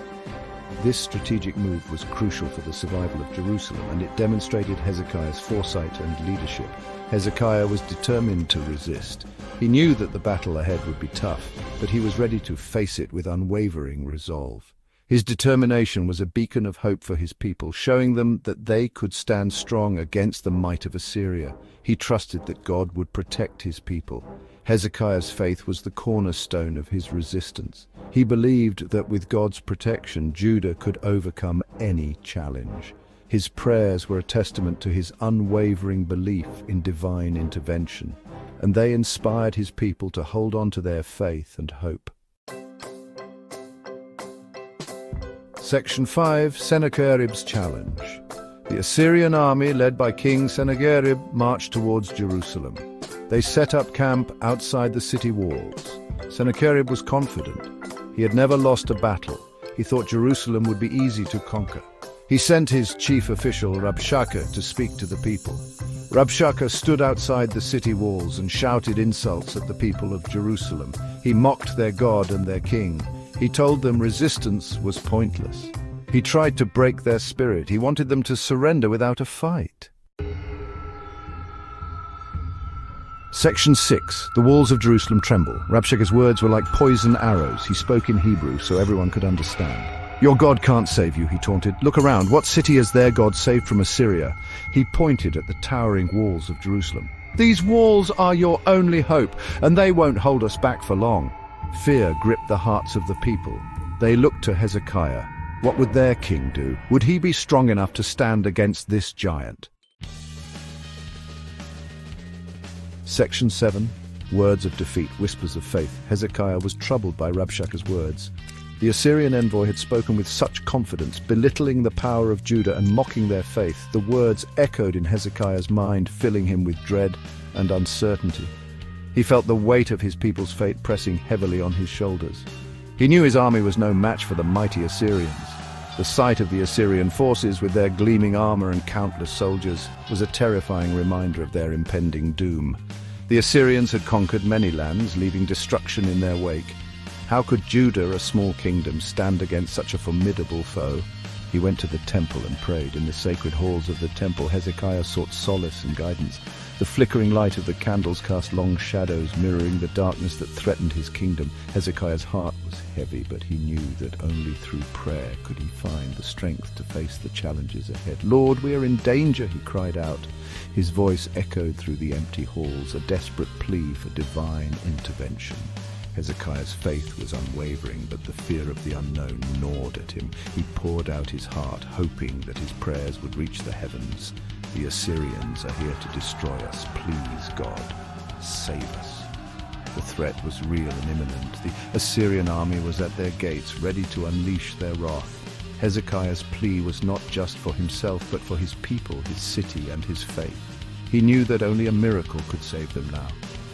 This strategic move was crucial for the survival of Jerusalem, and it demonstrated Hezekiah's foresight and leadership. Hezekiah was determined to resist. He knew that the battle ahead would be tough, but he was ready to face it with unwavering resolve. His determination was a beacon of hope for his people, showing them that they could stand strong against the might of Assyria. He trusted that God would protect his people. Hezekiah's faith was the cornerstone of his resistance. He believed that with God's protection, Judah could overcome any challenge. His prayers were a testament to his unwavering belief in divine intervention, and they inspired his people to hold on to their faith and hope. Section 5. Sennacherib's Challenge. The Assyrian army, led by King Sennacherib, marched towards Jerusalem. They set up camp outside the city walls. Sennacherib was confident. He had never lost a battle. He thought Jerusalem would be easy to conquer. He sent his chief official, Rabshakeh, to speak to the people. Rabshakeh stood outside the city walls and shouted insults at the people of Jerusalem. He mocked their God and their king. He told them resistance was pointless. He tried to break their spirit. He wanted them to surrender without a fight. Section 6. The walls of Jerusalem tremble. Rabshakeh's words were like poison arrows. He spoke in Hebrew so everyone could understand. Your God can't save you, he taunted. Look around. What city has their God saved from Assyria? He pointed at the towering walls of Jerusalem. These walls are your only hope, and they won't hold us back for long. Fear gripped the hearts of the people. They looked to Hezekiah. What would their king do? Would he be strong enough to stand against this giant? Section 7. Words of defeat, whispers of faith. Hezekiah was troubled by Rabshakeh's words. The Assyrian envoy had spoken with such confidence, belittling the power of Judah and mocking their faith. The words echoed in Hezekiah's mind, filling him with dread and uncertainty. He felt the weight of his people's fate pressing heavily on his shoulders. He knew his army was no match for the mighty Assyrians. The sight of the Assyrian forces with their gleaming armor and countless soldiers was a terrifying reminder of their impending doom. The Assyrians had conquered many lands, leaving destruction in their wake. How could Judah, a small kingdom, stand against such a formidable foe? He went to the temple and prayed. In the sacred halls of the temple, Hezekiah sought solace and guidance. The flickering light of the candles cast long shadows, mirroring the darkness that threatened his kingdom. Hezekiah's heart was heavy, but he knew that only through prayer could he find the strength to face the challenges ahead. Lord, we are in danger, he cried out. His voice echoed through the empty halls, a desperate plea for divine intervention. Hezekiah's faith was unwavering, but the fear of the unknown gnawed at him. He poured out his heart, hoping that his prayers would reach the heavens. The Assyrians are here to destroy us. Please, God, save us. The threat was real and imminent. The Assyrian army was at their gates, ready to unleash their wrath. Hezekiah's plea was not just for himself, but for his people, his city, and his faith. He knew that only a miracle could save them now.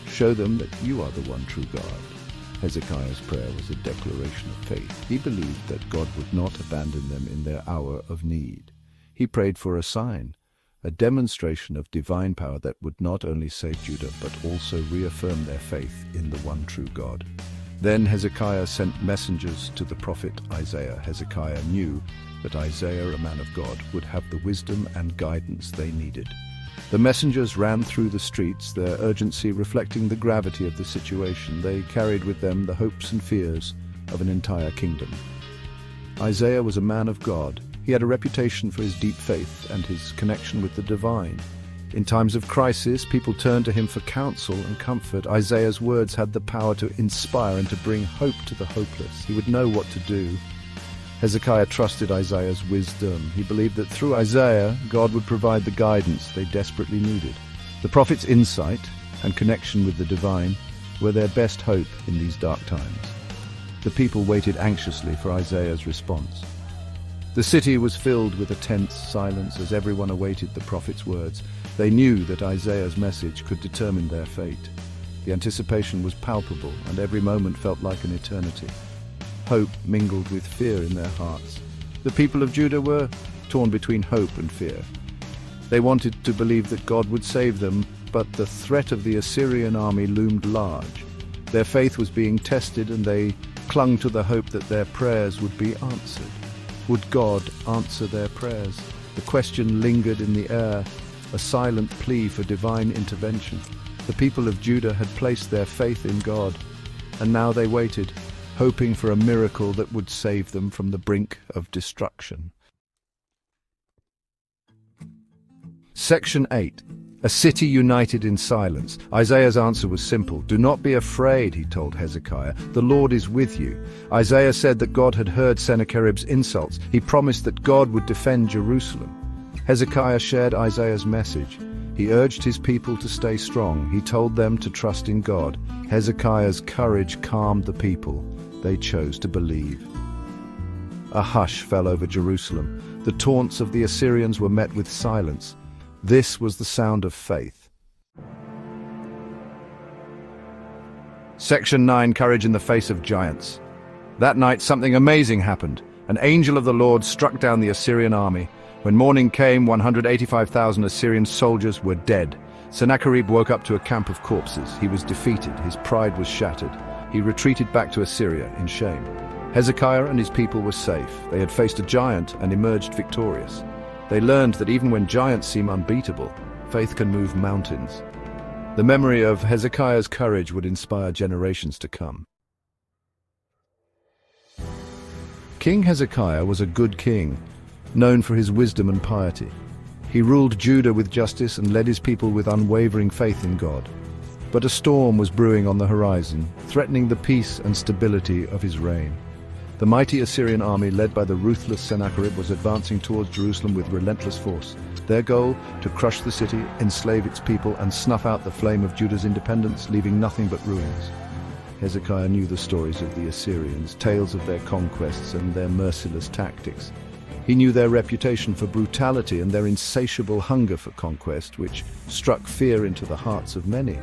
Show them that you are the one true God. Hezekiah's prayer was a declaration of faith. He believed that God would not abandon them in their hour of need. He prayed for a sign, a demonstration of divine power that would not only save Judah, but also reaffirm their faith in the one true God. Then Hezekiah sent messengers to the prophet Isaiah. Hezekiah knew that Isaiah, a man of God, would have the wisdom and guidance they needed. The messengers ran through the streets, their urgency reflecting the gravity of the situation. They carried with them the hopes and fears of an entire kingdom. Isaiah was a man of God. He had a reputation for his deep faith and his connection with the divine. In times of crisis, people turned to him for counsel and comfort. Isaiah's words had the power to inspire and to bring hope to the hopeless. He would know what to do. Hezekiah trusted Isaiah's wisdom. He believed that through Isaiah, God would provide the guidance they desperately needed. The prophet's insight and connection with the divine were their best hope in these dark times. The people waited anxiously for Isaiah's response. The city was filled with a tense silence as everyone awaited the prophet's words. They knew that Isaiah's message could determine their fate. The anticipation was palpable, and every moment felt like an eternity. Hope mingled with fear in their hearts. The people of Judah were torn between hope and fear. They wanted to believe that God would save them, but the threat of the Assyrian army loomed large. Their faith was being tested, and they clung to the hope that their prayers would be answered. Would God answer their prayers? The question lingered in the air, a silent plea for divine intervention. The people of Judah had placed their faith in God, and now they waited, hoping for a miracle that would save them from the brink of destruction. Section 8. A city united in silence. Isaiah's answer was simple. Do not be afraid, he told Hezekiah. The Lord is with you. Isaiah said that God had heard Sennacherib's insults. He promised that God would defend Jerusalem. Hezekiah shared Isaiah's message. He urged his people to stay strong. He told them to trust in God. Hezekiah's courage calmed the people. They chose to believe. A hush fell over Jerusalem. The taunts of the Assyrians were met with silence. This was the sound of faith. Section 9. Courage in the face of giants. That night something amazing happened. An angel of the Lord struck down the Assyrian army. When morning came, 185,000 Assyrian soldiers were dead. Sennacherib woke up to a camp of corpses. He was defeated. His pride was shattered. He retreated back to Assyria in shame. Hezekiah and his people were safe. They had faced a giant and emerged victorious. They learned that even when giants seem unbeatable, faith can move mountains. The memory of Hezekiah's courage would inspire generations to come. King Hezekiah was a good king, known for his wisdom and piety. He ruled Judah with justice and led his people with unwavering faith in God. But a storm was brewing on the horizon, threatening the peace and stability of his reign. The mighty Assyrian army, led by the ruthless Sennacherib, was advancing towards Jerusalem with relentless force. Their goal, to crush the city, enslave its people, and snuff out the flame of Judah's independence, leaving nothing but ruins. Hezekiah knew the stories of the Assyrians, tales of their conquests and their merciless tactics. He knew their reputation for brutality and their insatiable hunger for conquest, which struck fear into the hearts of many.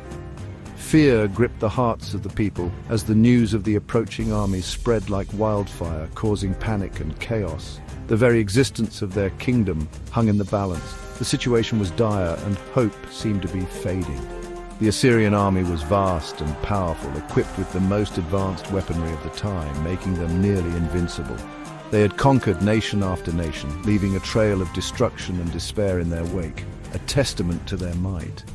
Fear gripped the hearts of the people as the news of the approaching army spread like wildfire, causing panic and chaos. The very existence of their kingdom hung in the balance. The situation was dire, and hope seemed to be fading. The Assyrian army was vast and powerful, equipped with the most advanced weaponry of the time, making them nearly invincible. They had conquered nation after nation, leaving a trail of destruction and despair in their wake, a testament to their might.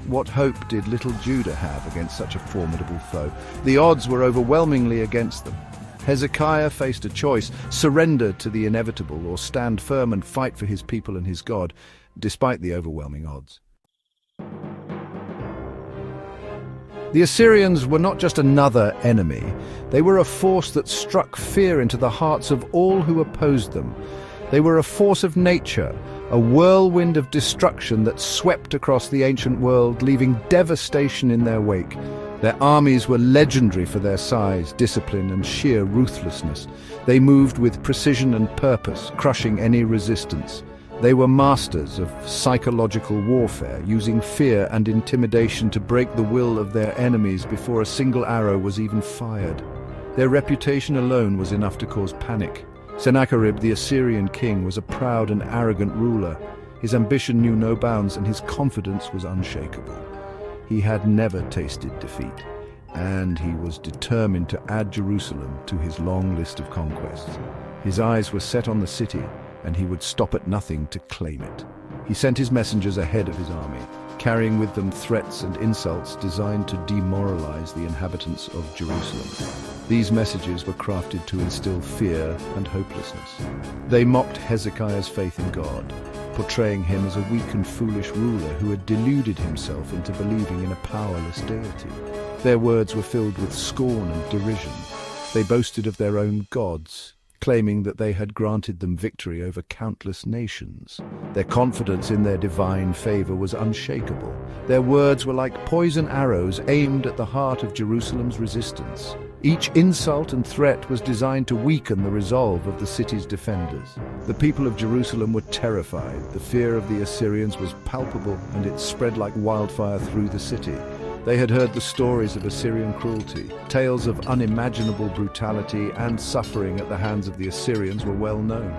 What hope did little Judah have against such a formidable foe? The odds were overwhelmingly against them. Hezekiah faced a choice: surrender to the inevitable or stand firm and fight for his people and his God, despite the overwhelming odds. The Assyrians were not just another enemy. They were a force that struck fear into the hearts of all who opposed them. They were a force of nature, a whirlwind of destruction that swept across the ancient world, leaving devastation in their wake. Their armies were legendary for their size, discipline, and sheer ruthlessness. They moved with precision and purpose, crushing any resistance. They were masters of psychological warfare, using fear and intimidation to break the will of their enemies before a single arrow was even fired. Their reputation alone was enough to cause panic. Sennacherib, the Assyrian king, was a proud and arrogant ruler. His ambition knew no bounds, and his confidence was unshakable. He had never tasted defeat, and he was determined to add Jerusalem to his long list of conquests. His eyes were set on the city, and he would stop at nothing to claim it. He sent his messengers ahead of his army, carrying with them threats and insults designed to demoralize the inhabitants of Jerusalem. These messages were crafted to instill fear and hopelessness. They mocked Hezekiah's faith in God, portraying him as a weak and foolish ruler who had deluded himself into believing in a powerless deity. Their words were filled with scorn and derision. They boasted of their own gods, claiming that they had granted them victory over countless nations. Their confidence in their divine favor was unshakable. Their words were like poison arrows aimed at the heart of Jerusalem's resistance. Each insult and threat was designed to weaken the resolve of the city's defenders. The people of Jerusalem were terrified. The fear of the Assyrians was palpable, and it spread like wildfire through the city. They had heard the stories of Assyrian cruelty. Tales of unimaginable brutality and suffering at the hands of the Assyrians were well known.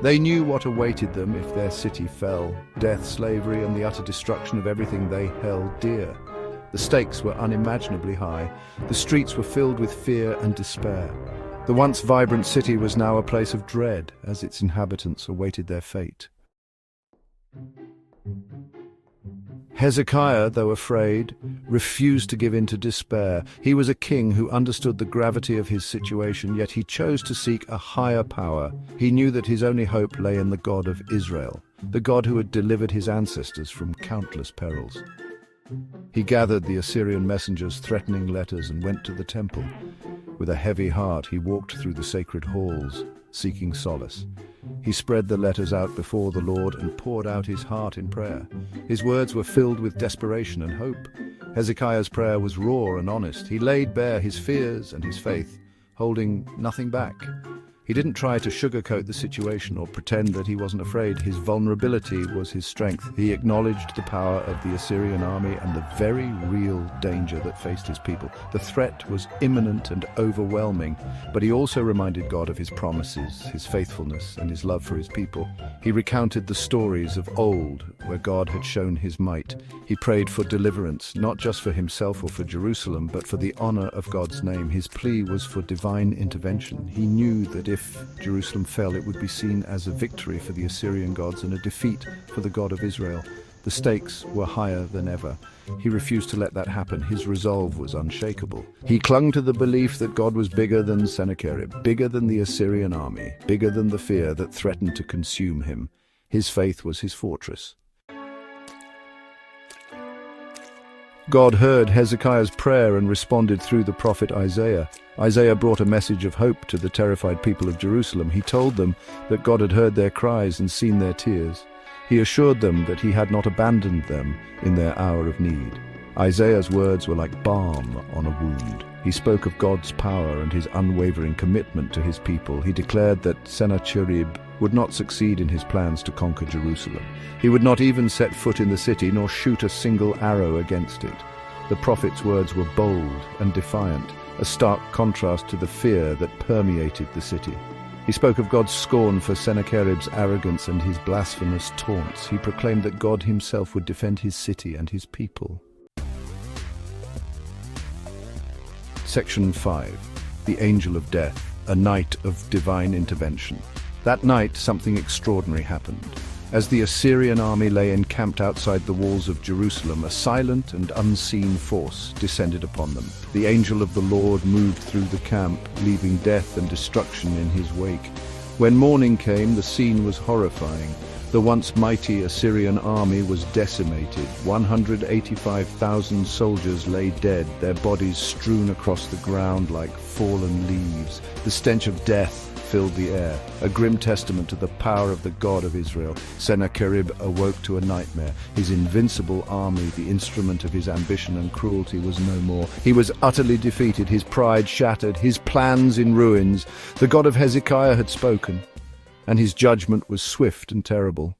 They knew what awaited them if their city fell: death, slavery, and the utter destruction of everything they held dear. The stakes were unimaginably high. The streets were filled with fear and despair. The once vibrant city was now a place of dread as its inhabitants awaited their fate. Hezekiah, though afraid, refused to give in to despair. He was a king who understood the gravity of his situation, yet he chose to seek a higher power. He knew that his only hope lay in the God of Israel, the God who had delivered his ancestors from countless perils. He gathered the Assyrian messengers' threatening letters and went to the temple. With a heavy heart, he walked through the sacred halls, seeking solace. He spread the letters out before the Lord and poured out his heart in prayer. His words were filled with desperation and hope. Hezekiah's prayer was raw and honest. He laid bare his fears and his faith, holding nothing back. He didn't try to sugarcoat the situation or pretend that he wasn't afraid. His vulnerability was his strength. He acknowledged the power of the Assyrian army and the very real danger that faced his people. The threat was imminent and overwhelming, but he also reminded God of his promises, his faithfulness, and his love for his people. He recounted the stories of old, where God had shown his might. He prayed for deliverance, not just for himself or for Jerusalem, but for the honor of God's name. His plea was for divine intervention. He knew that if Jerusalem fell, it would be seen as a victory for the Assyrian gods and a defeat for the God of Israel. The stakes were higher than ever. He refused to let that happen. His resolve was unshakable. He clung to the belief that God was bigger than Sennacherib, bigger than the Assyrian army, bigger than the fear that threatened to consume him. His faith was his fortress. God heard Hezekiah's prayer and responded through the prophet Isaiah. Isaiah brought a message of hope to the terrified people of Jerusalem. He told them that God had heard their cries and seen their tears. He assured them that he had not abandoned them in their hour of need. Isaiah's words were like balm on a wound. He spoke of God's power and his unwavering commitment to his people. He declared that Sennacherib would not succeed in his plans to conquer Jerusalem. He would not even set foot in the city, nor shoot a single arrow against it. The prophet's words were bold and defiant, a stark contrast to the fear that permeated the city. He spoke of God's scorn for Sennacherib's arrogance and his blasphemous taunts. He proclaimed that God himself would defend his city and his people. Section 5. The Angel of Death, a night of divine intervention. That night, something extraordinary happened. As the Assyrian army lay encamped outside the walls of Jerusalem, a silent and unseen force descended upon them. The angel of the Lord moved through the camp, leaving death and destruction in his wake. When morning came, the scene was horrifying. The once mighty Assyrian army was decimated. 185,000 soldiers lay dead, their bodies strewn across the ground like fallen leaves. The stench of death filled the air, a grim testament to the power of the God of Israel. Sennacherib awoke to a nightmare. His invincible army, the instrument of his ambition and cruelty, was no more. He was utterly defeated, his pride shattered, his plans in ruins. The God of Hezekiah had spoken, and his judgment was swift and terrible.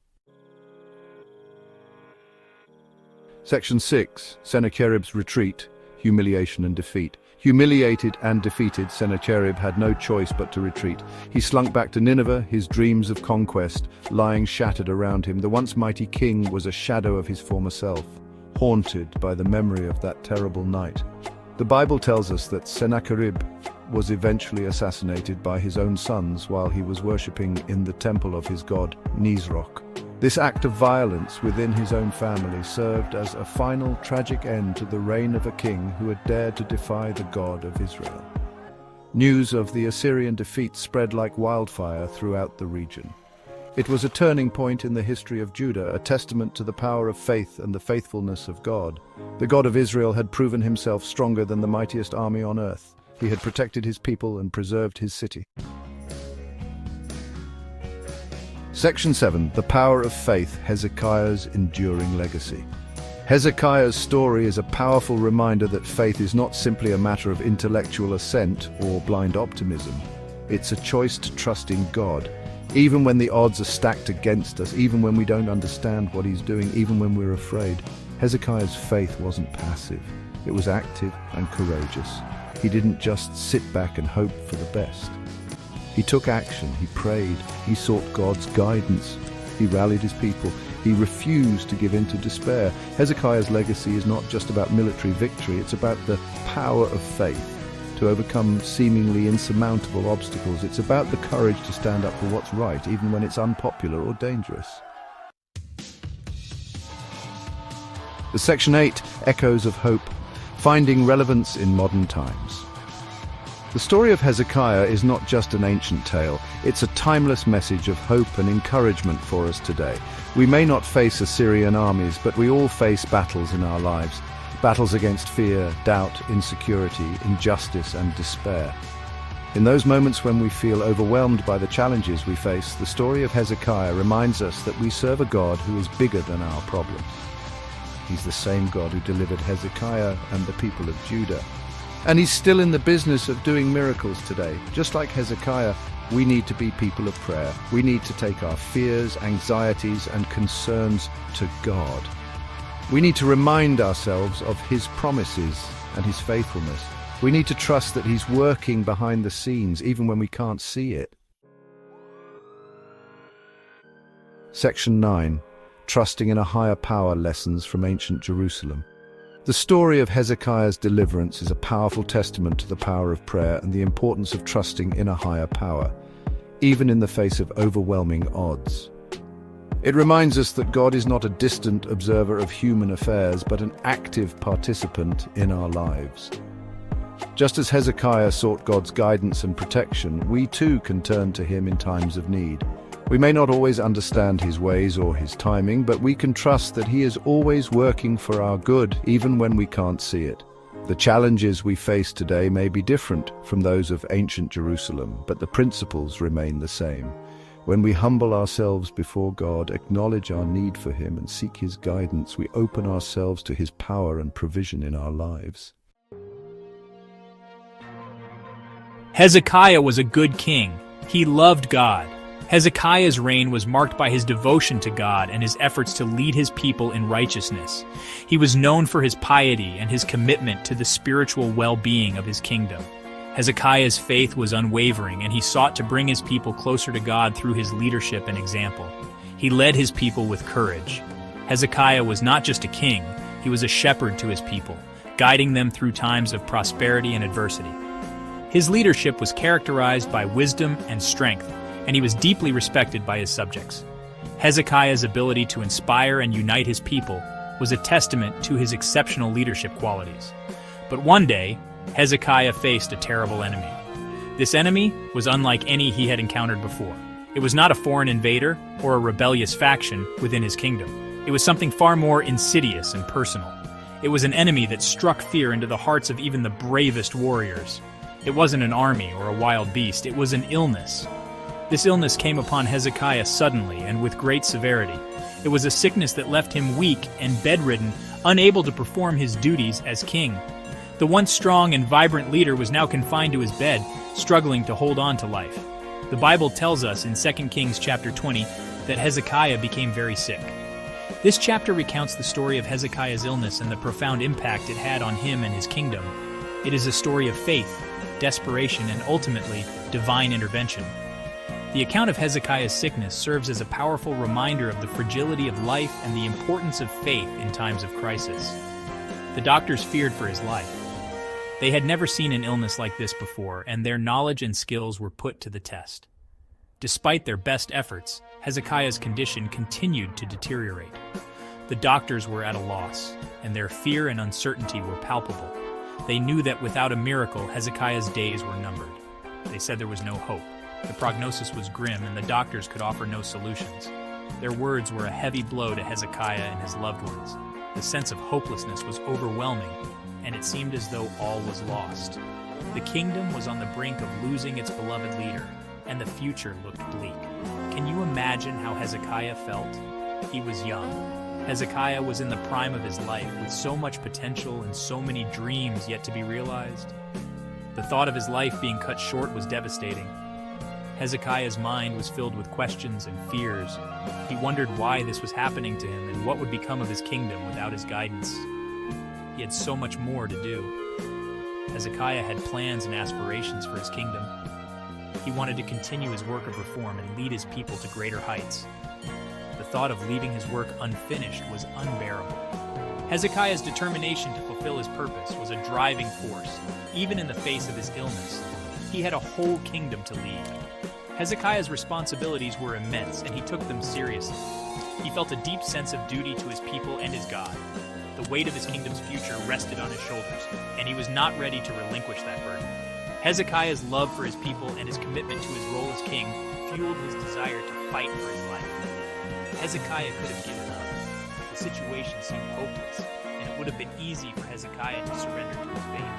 Section 6. Sennacherib's retreat, humiliation and defeat. Humiliated and defeated, Sennacherib had no choice but to retreat. He slunk back to Nineveh, his dreams of conquest lying shattered around him. The once mighty king was a shadow of his former self, haunted by the memory of that terrible night. The Bible tells us that Sennacherib was eventually assassinated by his own sons while he was worshipping in the temple of his god Nisroch. This act of violence within his own family served as a final tragic end to the reign of a king who had dared to defy the God of Israel. News of the Assyrian defeat spread like wildfire throughout the region. It was a turning point in the history of Judah, a testament to the power of faith and the faithfulness of God. The God of Israel had proven himself stronger than the mightiest army on earth. He had protected his people and preserved his city. Section 7. The Power of Faith, Hezekiah's Enduring Legacy. Hezekiah's story is a powerful reminder that faith is not simply a matter of intellectual assent or blind optimism. It's a choice to trust in God, even when the odds are stacked against us, even when we don't understand what he's doing, even when we're afraid. Hezekiah's faith wasn't passive. It was active and courageous. He didn't just sit back and hope for the best. He took action, he prayed, he sought God's guidance. He rallied his people. He refused to give in to despair. Hezekiah's legacy is not just about military victory, it's about the power of faith to overcome seemingly insurmountable obstacles. It's about the courage to stand up for what's right, even when it's unpopular or dangerous. The Section 8, Echoes of Hope, finding relevance in modern times. The story of Hezekiah is not just an ancient tale, it's a timeless message of hope and encouragement for us today. We may not face Assyrian armies, but we all face battles in our lives. Battles against fear, doubt, insecurity, injustice, and despair. In those moments when we feel overwhelmed by the challenges we face, the story of Hezekiah reminds us that we serve a God who is bigger than our problems. He's the same God who delivered Hezekiah and the people of Judah. And he's still in the business of doing miracles today. Just like Hezekiah, we need to be people of prayer. We need to take our fears, anxieties, and concerns to God. We need to remind ourselves of his promises and his faithfulness. We need to trust that he's working behind the scenes, even when we can't see it. Section 9. Trusting in a higher power, lessons from ancient Jerusalem. The story of Hezekiah's deliverance is a powerful testament to the power of prayer and the importance of trusting in a higher power, even in the face of overwhelming odds. It reminds us that God is not a distant observer of human affairs, but an active participant in our lives. Just as Hezekiah sought God's guidance and protection, we too can turn to him in times of need. We may not always understand his ways or his timing, but we can trust that he is always working for our good, even when we can't see it. The challenges we face today may be different from those of ancient Jerusalem, but the principles remain the same. When we humble ourselves before God, acknowledge our need for him, and seek his guidance, we open ourselves to his power and provision in our lives. Hezekiah was a good king. He loved God. Hezekiah's reign was marked by his devotion to God and his efforts to lead his people in righteousness. He was known for his piety and his commitment to the spiritual well-being of his kingdom. Hezekiah's faith was unwavering, and he sought to bring his people closer to God through his leadership and example. He led his people with courage. Hezekiah was not just a king, he was a shepherd to his people, guiding them through times of prosperity and adversity. His leadership was characterized by wisdom and strength, and he was deeply respected by his subjects. Hezekiah's ability to inspire and unite his people was a testament to his exceptional leadership qualities. But one day, Hezekiah faced a terrible enemy. This enemy was unlike any he had encountered before. It was not a foreign invader or a rebellious faction within his kingdom. It was something far more insidious and personal. It was an enemy that struck fear into the hearts of even the bravest warriors. It wasn't an army or a wild beast, it was an illness. This illness came upon Hezekiah suddenly and with great severity. It was a sickness that left him weak and bedridden, unable to perform his duties as king. The once strong and vibrant leader was now confined to his bed, struggling to hold on to life. The Bible tells us in 2 Kings chapter 20 that Hezekiah became very sick. This chapter recounts the story of Hezekiah's illness and the profound impact it had on him and his kingdom. It is a story of faith, desperation, and ultimately, divine intervention. The account of Hezekiah's sickness serves as a powerful reminder of the fragility of life and the importance of faith in times of crisis. The doctors feared for his life. They had never seen an illness like this before, and their knowledge and skills were put to the test. Despite their best efforts, Hezekiah's condition continued to deteriorate. The doctors were at a loss, and their fear and uncertainty were palpable. They knew that without a miracle, Hezekiah's days were numbered. They said there was no hope. The prognosis was grim, and the doctors could offer no solutions. Their words were a heavy blow to Hezekiah and his loved ones. The sense of hopelessness was overwhelming, and it seemed as though all was lost. The kingdom was on the brink of losing its beloved leader, and the future looked bleak. Can you imagine how Hezekiah felt? He was young. Hezekiah was in the prime of his life, with so much potential and so many dreams yet to be realized. The thought of his life being cut short was devastating. Hezekiah's mind was filled with questions and fears. He wondered why this was happening to him and what would become of his kingdom without his guidance. He had so much more to do. Hezekiah had plans and aspirations for his kingdom. He wanted to continue his work of reform and lead his people to greater heights. The thought of leaving his work unfinished was unbearable. Hezekiah's determination to fulfill his purpose was a driving force, even in the face of his illness. He had a whole kingdom to lead. Hezekiah's responsibilities were immense, and he took them seriously. He felt a deep sense of duty to his people and his God. The weight of his kingdom's future rested on his shoulders, and he was not ready to relinquish that burden. Hezekiah's love for his people and his commitment to his role as king fueled his desire to fight for his life. Hezekiah could have given up. The situation seemed hopeless, and it would have been easy for Hezekiah to surrender to his fate.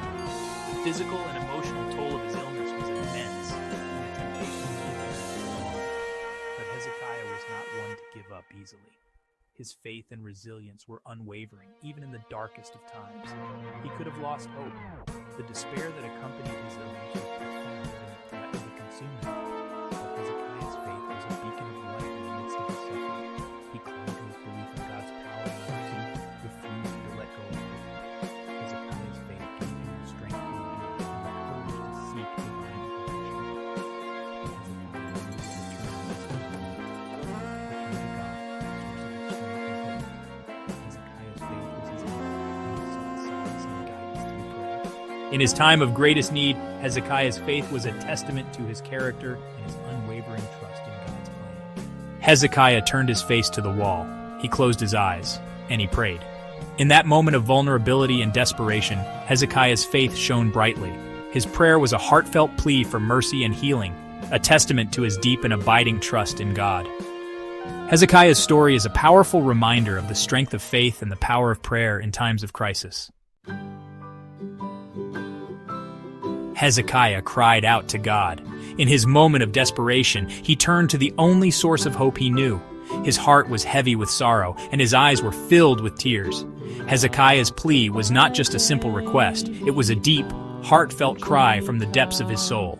The physical and emotional toll of his illness was immense, and the temptation to give in was strong. But Hezekiah was not one to give up easily. His faith and resilience were unwavering, even in the darkest of times. He could have lost hope. The despair that accompanied his illness was profound and threatened to consume him. But Hezekiah's faith was a beacon of light in the midst of his suffering. He clung to his belief in God's power and mercy, refusing to let go of hope. Hezekiah's faith gave him the strength to endure and the courage to seek divine protection. Hezekiah knew that the truth was his faith. He turned to God, the source of his strength and hope. Hezekiah's faith was his anchor, and he sought solace and guidance through prayer. In his time of greatest need, Hezekiah's faith was a testament to his character and his unwavering trust in God's plan. Hezekiah turned his face to the wall. He closed his eyes, and he prayed. In that moment of vulnerability and desperation, Hezekiah's faith shone brightly. His prayer was a heartfelt plea for mercy and healing, a testament to his deep and abiding trust in God. Hezekiah's story is a powerful reminder of the strength of faith and the power of prayer in times of crisis. Hezekiah cried out to God. In his moment of desperation, he turned to the only source of hope he knew. His heart was heavy with sorrow, and his eyes were filled with tears. Hezekiah's plea was not just a simple request, it was a deep, heartfelt cry from the depths of his soul.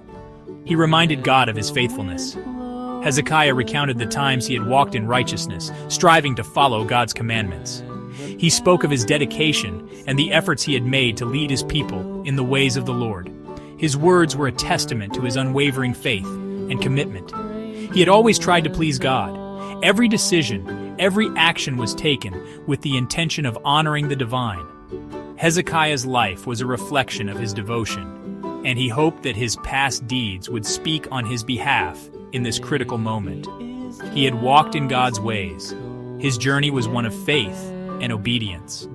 He reminded God of his faithfulness. Hezekiah recounted the times he had walked in righteousness, striving to follow God's commandments. He spoke of his dedication and the efforts he had made to lead his people in the ways of the Lord. His words were a testament to his unwavering faith and commitment. He had always tried to please God. Every decision, every action was taken with the intention of honoring the divine. Hezekiah's life was a reflection of his devotion, and he hoped that his past deeds would speak on his behalf in this critical moment. He had walked in God's ways. His journey was one of faith and obedience.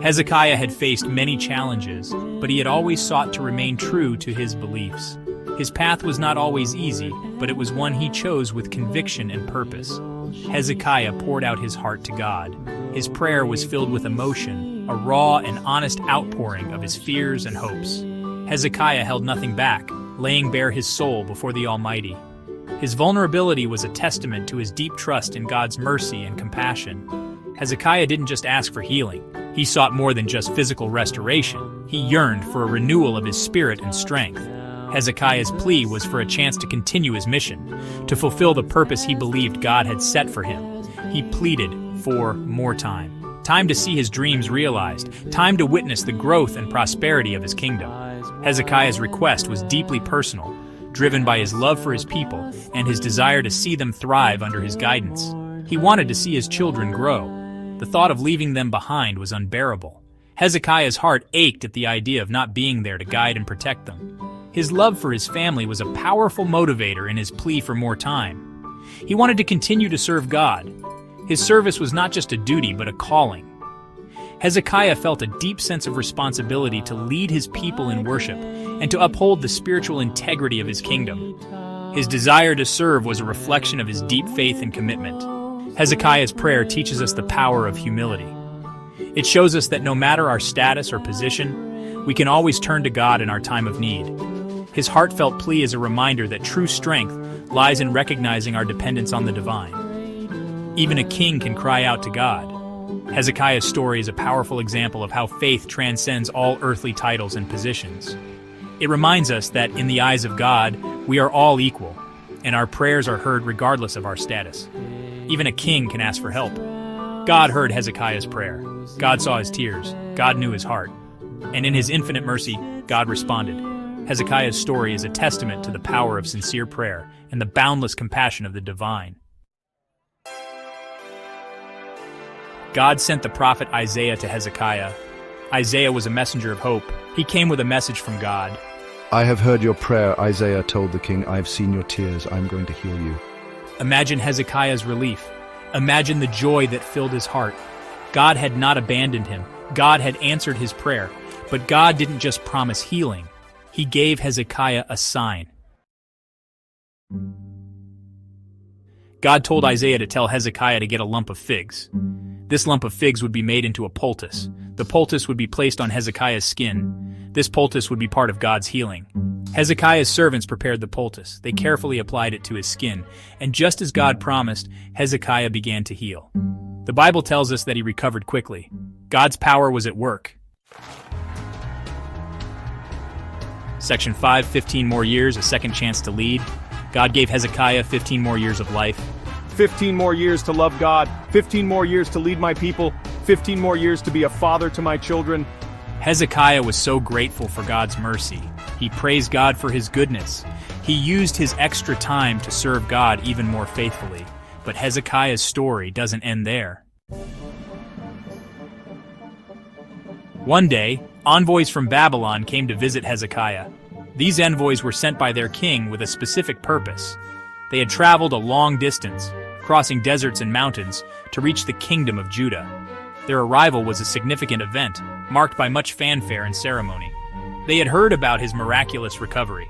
Hezekiah had faced many challenges, but he had always sought to remain true to his beliefs. His path was not always easy, but it was one he chose with conviction and purpose. Hezekiah poured out his heart to God. His prayer was filled with emotion, a raw and honest outpouring of his fears and hopes. Hezekiah held nothing back, laying bare his soul before the Almighty. His vulnerability was a testament to his deep trust in God's mercy and compassion. Hezekiah didn't just ask for healing. He sought more than just physical restoration. He yearned for a renewal of his spirit and strength. Hezekiah's plea was for a chance to continue his mission, to fulfill the purpose he believed God had set for him. He pleaded for more time. Time to see his dreams realized. Time to witness the growth and prosperity of his kingdom. Hezekiah's request was deeply personal, driven by his love for his people and his desire to see them thrive under his guidance. He wanted to see his children grow. The thought of leaving them behind was unbearable. Hezekiah's heart ached at the idea of not being there to guide and protect them. His love for his family was a powerful motivator in his plea for more time. He wanted to continue to serve God. His service was not just a duty, but a calling. Hezekiah felt a deep sense of responsibility to lead his people in worship and to uphold the spiritual integrity of his kingdom. His desire to serve was a reflection of his deep faith and commitment. Hezekiah's prayer teaches us the power of humility. It shows us that no matter our status or position, we can always turn to God in our time of need. His heartfelt plea is a reminder that true strength lies in recognizing our dependence on the divine. Even a king can cry out to God. Hezekiah's story is a powerful example of how faith transcends all earthly titles and positions. It reminds us that in the eyes of God, we are all equal, and our prayers are heard regardless of our status. Even a king can ask for help. God heard Hezekiah's prayer. God saw his tears. God knew his heart. And in his infinite mercy, God responded. Hezekiah's story is a testament to the power of sincere prayer and the boundless compassion of the divine. God sent the prophet Isaiah to Hezekiah. Isaiah was a messenger of hope. He came with a message from God. I have heard your prayer, Isaiah told the king. I have seen your tears. I am going to heal you. Imagine Hezekiah's relief. Imagine the joy that filled his heart. God had not abandoned him. God had answered his prayer. But God didn't just promise healing. He gave Hezekiah a sign. God told Isaiah to tell Hezekiah to get a lump of figs. This lump of figs would be made into a poultice. The poultice would be placed on Hezekiah's skin. This poultice would be part of God's healing. Hezekiah's servants prepared the poultice. They carefully applied it to his skin. And just as God promised, Hezekiah began to heal. The Bible tells us that he recovered quickly. God's power was at work. Section 5, 15 more years, a second chance to lead. God gave Hezekiah 15 more years of life. 15 more years to love God, 15 more years to lead my people, 15 more years to be a father to my children. Hezekiah was so grateful for God's mercy. He praised God for his goodness. He used his extra time to serve God even more faithfully. But Hezekiah's story doesn't end there. One day, envoys from Babylon came to visit Hezekiah. These envoys were sent by their king with a specific purpose. They had traveled a long distance, crossing deserts and mountains, to reach the kingdom of Judah. Their arrival was a significant event, marked by much fanfare and ceremony. They had heard about his miraculous recovery.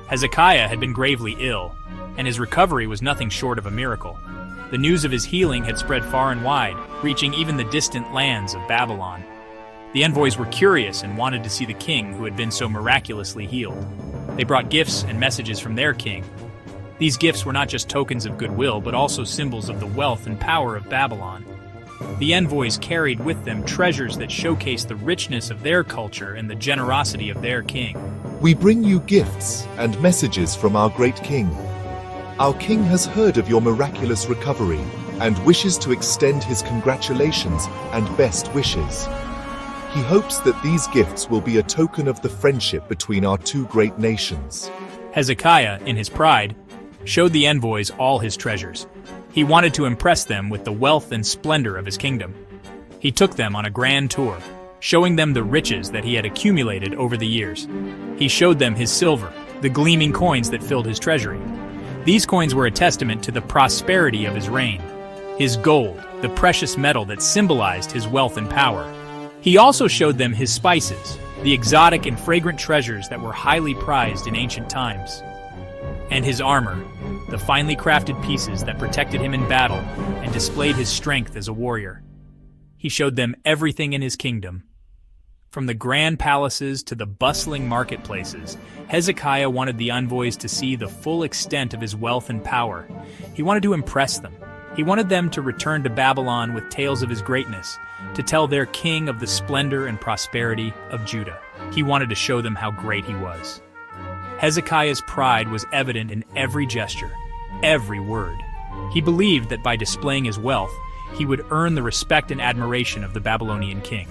Hezekiah had been gravely ill, and his recovery was nothing short of a miracle. The news of his healing had spread far and wide, reaching even the distant lands of Babylon. The envoys were curious and wanted to see the king who had been so miraculously healed. They brought gifts and messages from their king. These gifts were not just tokens of goodwill, but also symbols of the wealth and power of Babylon. The envoys carried with them treasures that showcased the richness of their culture and the generosity of their king. We bring you gifts and messages from our great king. Our king has heard of your miraculous recovery and wishes to extend his congratulations and best wishes. He hopes that these gifts will be a token of the friendship between our two great nations. Hezekiah, in his pride, showed the envoys all his treasures. He wanted to impress them with the wealth and splendor of his kingdom. He took them on a grand tour, showing them the riches that he had accumulated over the years. He showed them his silver, the gleaming coins that filled his treasury. These coins were a testament to the prosperity of his reign. His gold, the precious metal that symbolized his wealth and power. He also showed them his spices, the exotic and fragrant treasures that were highly prized in ancient times. And his armor, the finely crafted pieces that protected him in battle and displayed his strength as a warrior. He showed them everything in his kingdom. From the grand palaces to the bustling marketplaces, Hezekiah wanted the envoys to see the full extent of his wealth and power. He wanted to impress them. He wanted them to return to Babylon with tales of his greatness, to tell their king of the splendor and prosperity of Judah. He wanted to show them how great he was. Hezekiah's pride was evident in every gesture, every word. He believed that by displaying his wealth, he would earn the respect and admiration of the Babylonian king.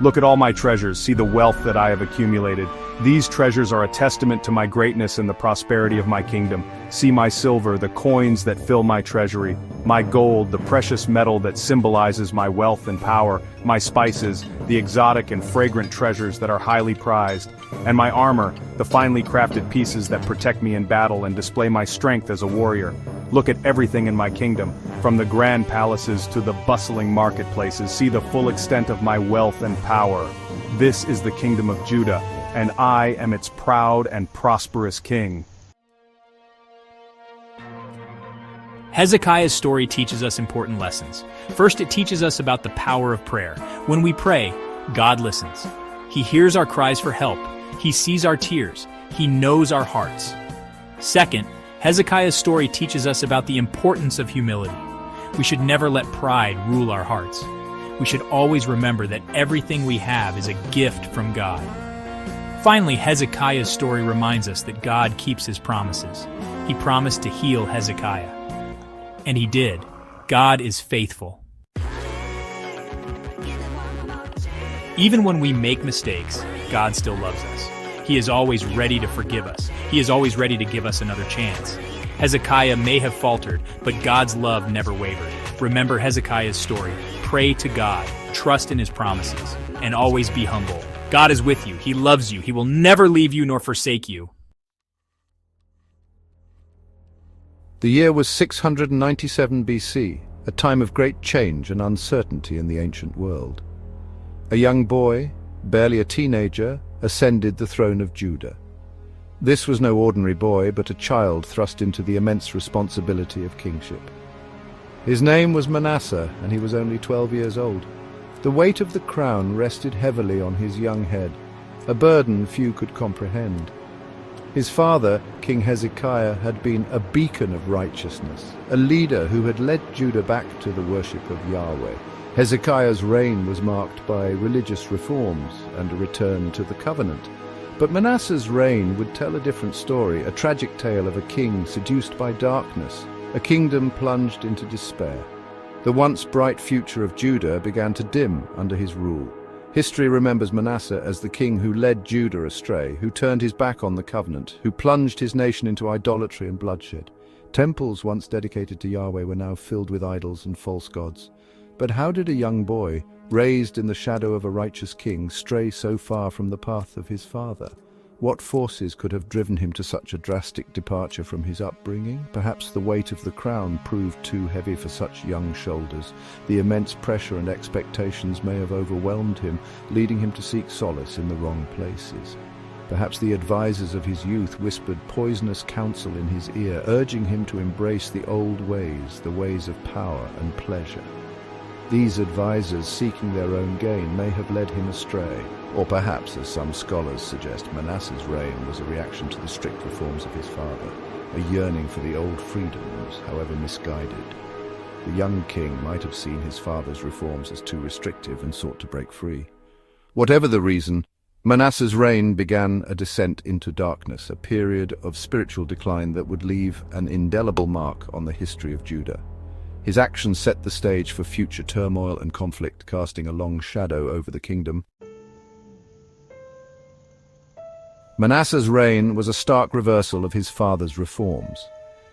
Look at all my treasures, see the wealth that I have accumulated. These treasures are a testament to my greatness and the prosperity of my kingdom. See my silver, the coins that fill my treasury, my gold, the precious metal that symbolizes my wealth and power, my spices, the exotic and fragrant treasures that are highly prized, and my armor, the finely crafted pieces that protect me in battle and display my strength as a warrior. Look at everything in my kingdom, from the grand palaces to the bustling marketplaces. See the full extent of my wealth and power. This is the kingdom of Judah, and I am its proud and prosperous king. Hezekiah's story teaches us important lessons. First, it teaches us about the power of prayer. When we pray, God listens. He hears our cries for help. He sees our tears. He knows our hearts. Second, Hezekiah's story teaches us about the importance of humility. We should never let pride rule our hearts. We should always remember that everything we have is a gift from God. Finally, Hezekiah's story reminds us that God keeps his promises. He promised to heal Hezekiah. And he did. God is faithful. Even when we make mistakes, God still loves us. He is always ready to forgive us. He is always ready to give us another chance. Hezekiah may have faltered, but God's love never wavered. Remember Hezekiah's story. Pray to God, trust in his promises, and always be humble. God is with you. He loves you. He will never leave you nor forsake you. The year was 697 BC, a time of great change and uncertainty in the ancient world. A young boy, barely a teenager, ascended the throne of Judah. This was no ordinary boy, but a child thrust into the immense responsibility of kingship. His name was Manasseh, and he was only 12 years old. The weight of the crown rested heavily on his young head, a burden few could comprehend. His father, King Hezekiah, had been a beacon of righteousness, a leader who had led Judah back to the worship of Yahweh. Hezekiah's reign was marked by religious reforms and a return to the covenant. But Manasseh's reign would tell a different story, a tragic tale of a king seduced by darkness, a kingdom plunged into despair. The once bright future of Judah began to dim under his rule. History remembers Manasseh as the king who led Judah astray, who turned his back on the covenant, who plunged his nation into idolatry and bloodshed. Temples once dedicated to Yahweh were now filled with idols and false gods. But how did a young boy, raised in the shadow of a righteous king, stray so far from the path of his father? What forces could have driven him to such a drastic departure from his upbringing? Perhaps the weight of the crown proved too heavy for such young shoulders. The immense pressure and expectations may have overwhelmed him, leading him to seek solace in the wrong places. Perhaps the advisors of his youth whispered poisonous counsel in his ear, urging him to embrace the old ways, the ways of power and pleasure. These advisors, seeking their own gain, may have led him astray. Or perhaps, as some scholars suggest, Manasseh's reign was a reaction to the strict reforms of his father, a yearning for the old freedoms, however misguided. The young king might have seen his father's reforms as too restrictive and sought to break free. Whatever the reason, Manasseh's reign began a descent into darkness, a period of spiritual decline that would leave an indelible mark on the history of Judah. His actions set the stage for future turmoil and conflict, casting a long shadow over the kingdom. Manasseh's reign was a stark reversal of his father's reforms.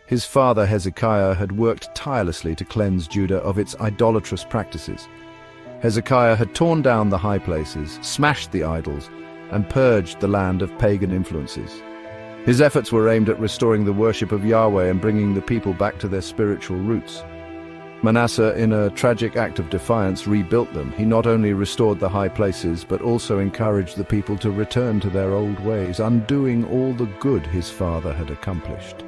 His father Hezekiah had worked tirelessly to cleanse Judah of its idolatrous practices. Hezekiah had torn down the high places, smashed the idols, and purged the land of pagan influences. His efforts were aimed at restoring the worship of Yahweh and bringing the people back to their spiritual roots. Manasseh, in a tragic act of defiance, rebuilt them. He not only restored the high places, but also encouraged the people to return to their old ways, undoing all the good his father had accomplished.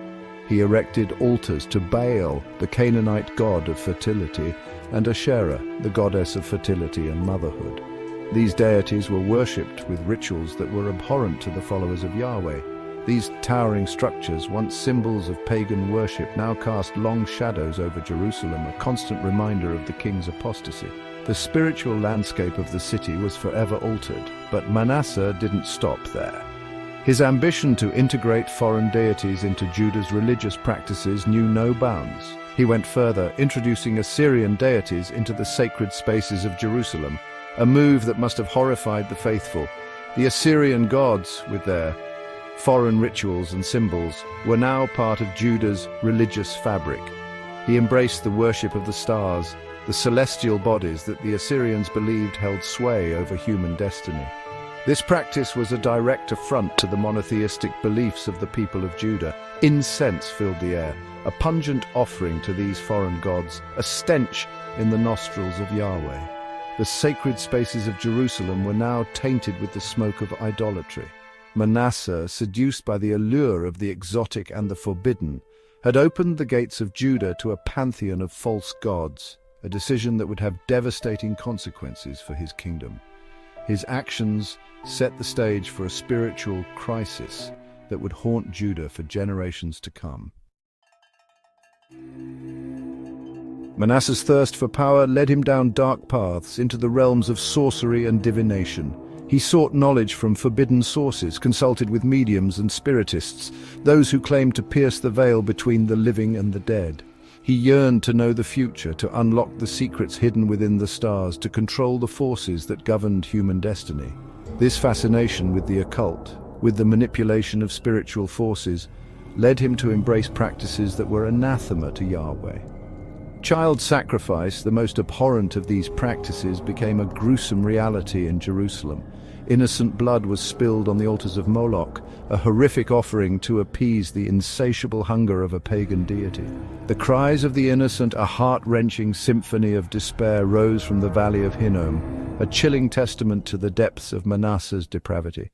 He erected altars to Baal, the Canaanite god of fertility, and Asherah, the goddess of fertility and motherhood. These deities were worshipped with rituals that were abhorrent to the followers of Yahweh. These towering structures, once symbols of pagan worship, now cast long shadows over Jerusalem, a constant reminder of the king's apostasy. The spiritual landscape of the city was forever altered, but Manasseh didn't stop there. His ambition to integrate foreign deities into Judah's religious practices knew no bounds. He went further, introducing Assyrian deities into the sacred spaces of Jerusalem, a move that must have horrified the faithful. The Assyrian gods, with their foreign rituals and symbols, were now part of Judah's religious fabric. He embraced the worship of the stars, the celestial bodies that the Assyrians believed held sway over human destiny. This practice was a direct affront to the monotheistic beliefs of the people of Judah. Incense filled the air, a pungent offering to these foreign gods, a stench in the nostrils of Yahweh. The sacred spaces of Jerusalem were now tainted with the smoke of idolatry. Manasseh, seduced by the allure of the exotic and the forbidden, had opened the gates of Judah to a pantheon of false gods, a decision that would have devastating consequences for his kingdom. His actions set the stage for a spiritual crisis that would haunt Judah for generations to come. Manasseh's thirst for power led him down dark paths into the realms of sorcery and divination. He sought knowledge from forbidden sources, consulted with mediums and spiritists, those who claimed to pierce the veil between the living and the dead. He yearned to know the future, to unlock the secrets hidden within the stars, to control the forces that governed human destiny. This fascination with the occult, with the manipulation of spiritual forces, led him to embrace practices that were anathema to Yahweh. Child sacrifice, the most abhorrent of these practices, became a gruesome reality in Jerusalem. Innocent blood was spilled on the altars of Moloch, a horrific offering to appease the insatiable hunger of a pagan deity. The cries of the innocent, a heart-wrenching symphony of despair, rose from the valley of Hinnom, a chilling testament to the depths of Manasseh's depravity.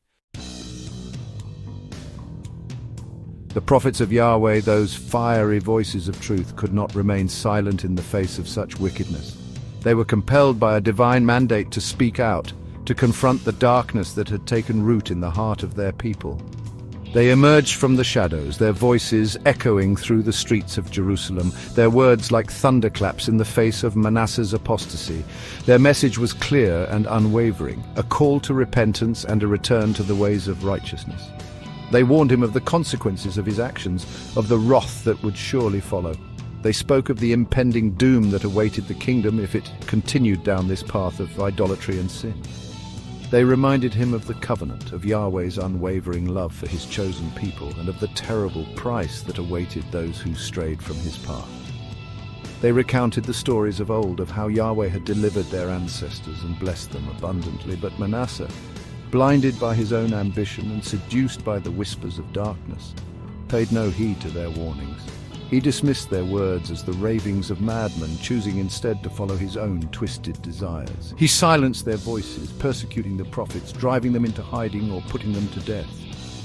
The prophets of Yahweh, those fiery voices of truth, could not remain silent in the face of such wickedness. They were compelled by a divine mandate to speak out, to confront the darkness that had taken root in the heart of their people. They emerged from the shadows, their voices echoing through the streets of Jerusalem, their words like thunderclaps in the face of Manasseh's apostasy. Their message was clear and unwavering, a call to repentance and a return to the ways of righteousness. They warned him of the consequences of his actions, of the wrath that would surely follow. They spoke of the impending doom that awaited the kingdom if it continued down this path of idolatry and sin. They reminded him of the covenant, of Yahweh's unwavering love for his chosen people, and of the terrible price that awaited those who strayed from his path. They recounted the stories of old of how Yahweh had delivered their ancestors and blessed them abundantly, but Manasseh, blinded by his own ambition and seduced by the whispers of darkness, paid no heed to their warnings. He dismissed their words as the ravings of madmen, choosing instead to follow his own twisted desires. He silenced their voices, persecuting the prophets, driving them into hiding or putting them to death.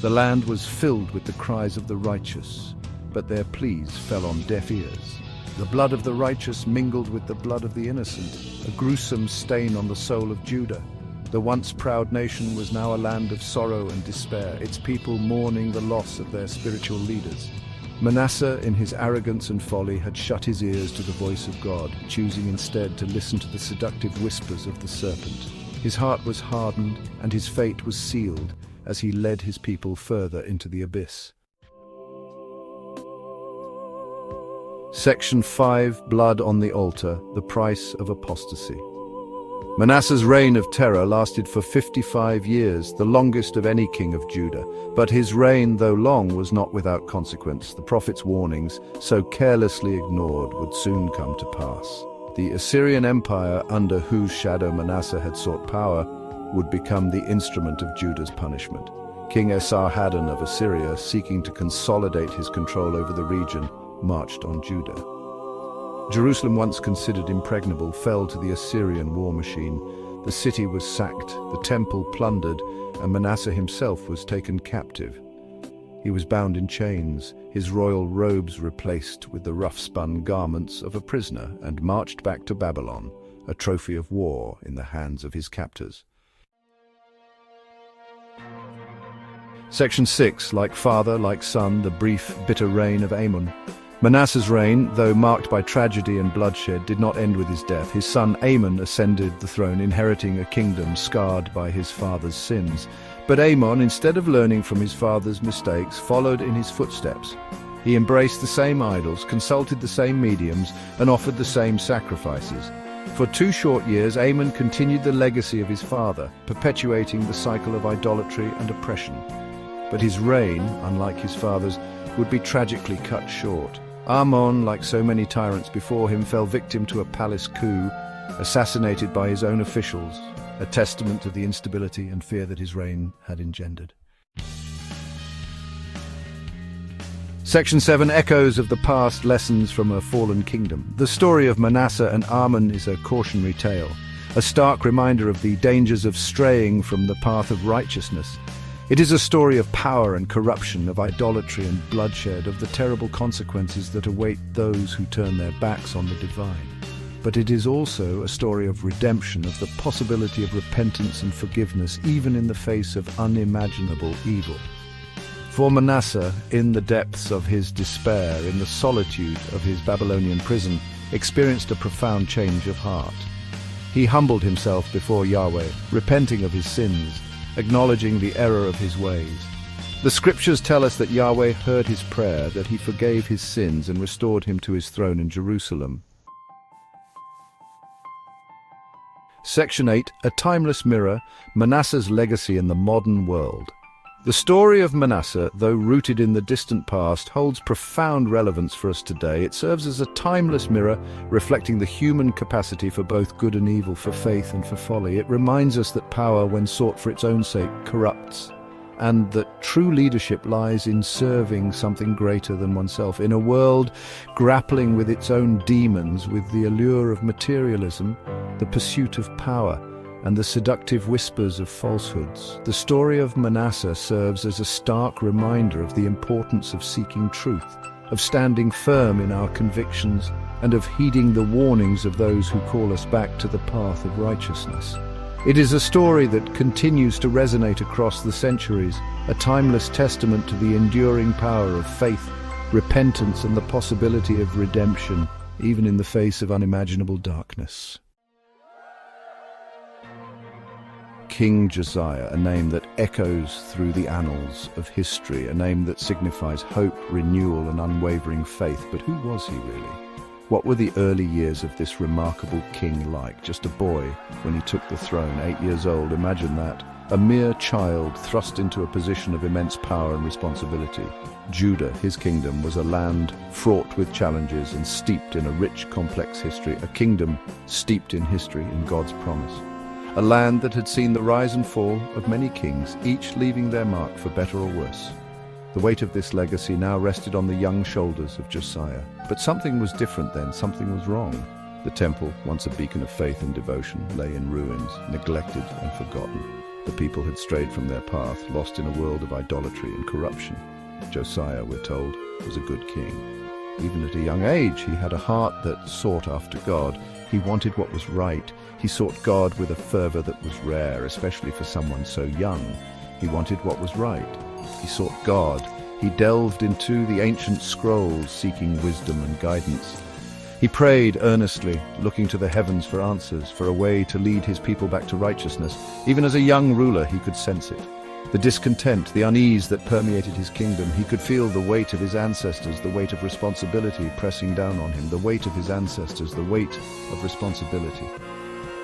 The land was filled with the cries of the righteous, but their pleas fell on deaf ears. The blood of the righteous mingled with the blood of the innocent, a gruesome stain on the soul of Judah. The once proud nation was now a land of sorrow and despair, its people mourning the loss of their spiritual leaders. Manasseh, in his arrogance and folly, had shut his ears to the voice of God, choosing instead to listen to the seductive whispers of the serpent. His heart was hardened, and his fate was sealed as he led his people further into the abyss. Section 5, Blood on the Altar, the Price of Apostasy. Manasseh's reign of terror lasted for 55 years, the longest of any king of Judah. But his reign, though long, was not without consequence. The prophet's warnings, so carelessly ignored, would soon come to pass. The Assyrian Empire, under whose shadow Manasseh had sought power, would become the instrument of Judah's punishment. King Esarhaddon of Assyria, seeking to consolidate his control over the region, marched on Judah. Jerusalem, once considered impregnable, fell to the Assyrian war machine. The city was sacked, the temple plundered, and Manasseh himself was taken captive. He was bound in chains, his royal robes replaced with the rough-spun garments of a prisoner, and marched back to Babylon, a trophy of war in the hands of his captors. Section 6, like father, like son, the brief, bitter reign of Amon. Manasseh's reign, though marked by tragedy and bloodshed, did not end with his death. His son Amon ascended the throne, inheriting a kingdom scarred by his father's sins. But Amon, instead of learning from his father's mistakes, followed in his footsteps. He embraced the same idols, consulted the same mediums, and offered the same sacrifices. For 2 short years, Amon continued the legacy of his father, perpetuating the cycle of idolatry and oppression. But his reign, unlike his father's, would be tragically cut short. Amon, like so many tyrants before him, fell victim to a palace coup, assassinated by his own officials, a testament to the instability and fear that his reign had engendered. Section 7, Echoes of the Past, Lessons from a Fallen Kingdom. The story of Manasseh and Amon is a cautionary tale, a stark reminder of the dangers of straying from the path of righteousness. It is a story of power and corruption, of idolatry and bloodshed, of the terrible consequences that await those who turn their backs on the divine. But it is also a story of redemption, of the possibility of repentance and forgiveness, even in the face of unimaginable evil. For Manasseh, in the depths of his despair, in the solitude of his Babylonian prison, experienced a profound change of heart. He humbled himself before Yahweh, repenting of his sins, acknowledging the error of his ways. The scriptures tell us that Yahweh heard his prayer, that he forgave his sins and restored him to his throne in Jerusalem. Section 8, A Timeless Mirror, Manasseh's Legacy in the Modern World. The story of Manasseh, though rooted in the distant past, holds profound relevance for us today. It serves as a timeless mirror, reflecting the human capacity for both good and evil, for faith and for folly. It reminds us that power, when sought for its own sake, corrupts, and that true leadership lies in serving something greater than oneself. In a world grappling with its own demons, with the allure of materialism, the pursuit of power, and the seductive whispers of falsehoods, the story of Manasseh serves as a stark reminder of the importance of seeking truth, of standing firm in our convictions, and of heeding the warnings of those who call us back to the path of righteousness. It is a story that continues to resonate across the centuries, a timeless testament to the enduring power of faith, repentance, and the possibility of redemption, even in the face of unimaginable darkness. King Josiah, a name that echoes through the annals of history, a name that signifies hope, renewal, and unwavering faith. But who was he really? What were the early years of this remarkable king like? Just a boy when he took the throne, 8 years old, imagine that. A mere child thrust into a position of immense power and responsibility. Judah, his kingdom, was a land fraught with challenges and steeped in a rich, complex history, a kingdom steeped in history, in God's promise. A land that had seen the rise and fall of many kings, each leaving their mark for better or worse. The weight of this legacy now rested on the young shoulders of Josiah. But something was different then, something was wrong. The temple, once a beacon of faith and devotion, lay in ruins, neglected and forgotten. The people had strayed from their path, lost in a world of idolatry and corruption. Josiah, we're told, was a good king. Even at a young age, he had a heart that sought after God. He wanted what was right. He sought God with a fervor that was rare, especially for someone so young. He wanted what was right. He sought God. He delved into the ancient scrolls, seeking wisdom and guidance. He prayed earnestly, looking to the heavens for answers, for a way to lead his people back to righteousness. Even as a young ruler, he could sense it. The discontent, the unease that permeated his kingdom. He could feel the weight of his ancestors, the weight of responsibility pressing down on him, the weight of his ancestors, the weight of responsibility.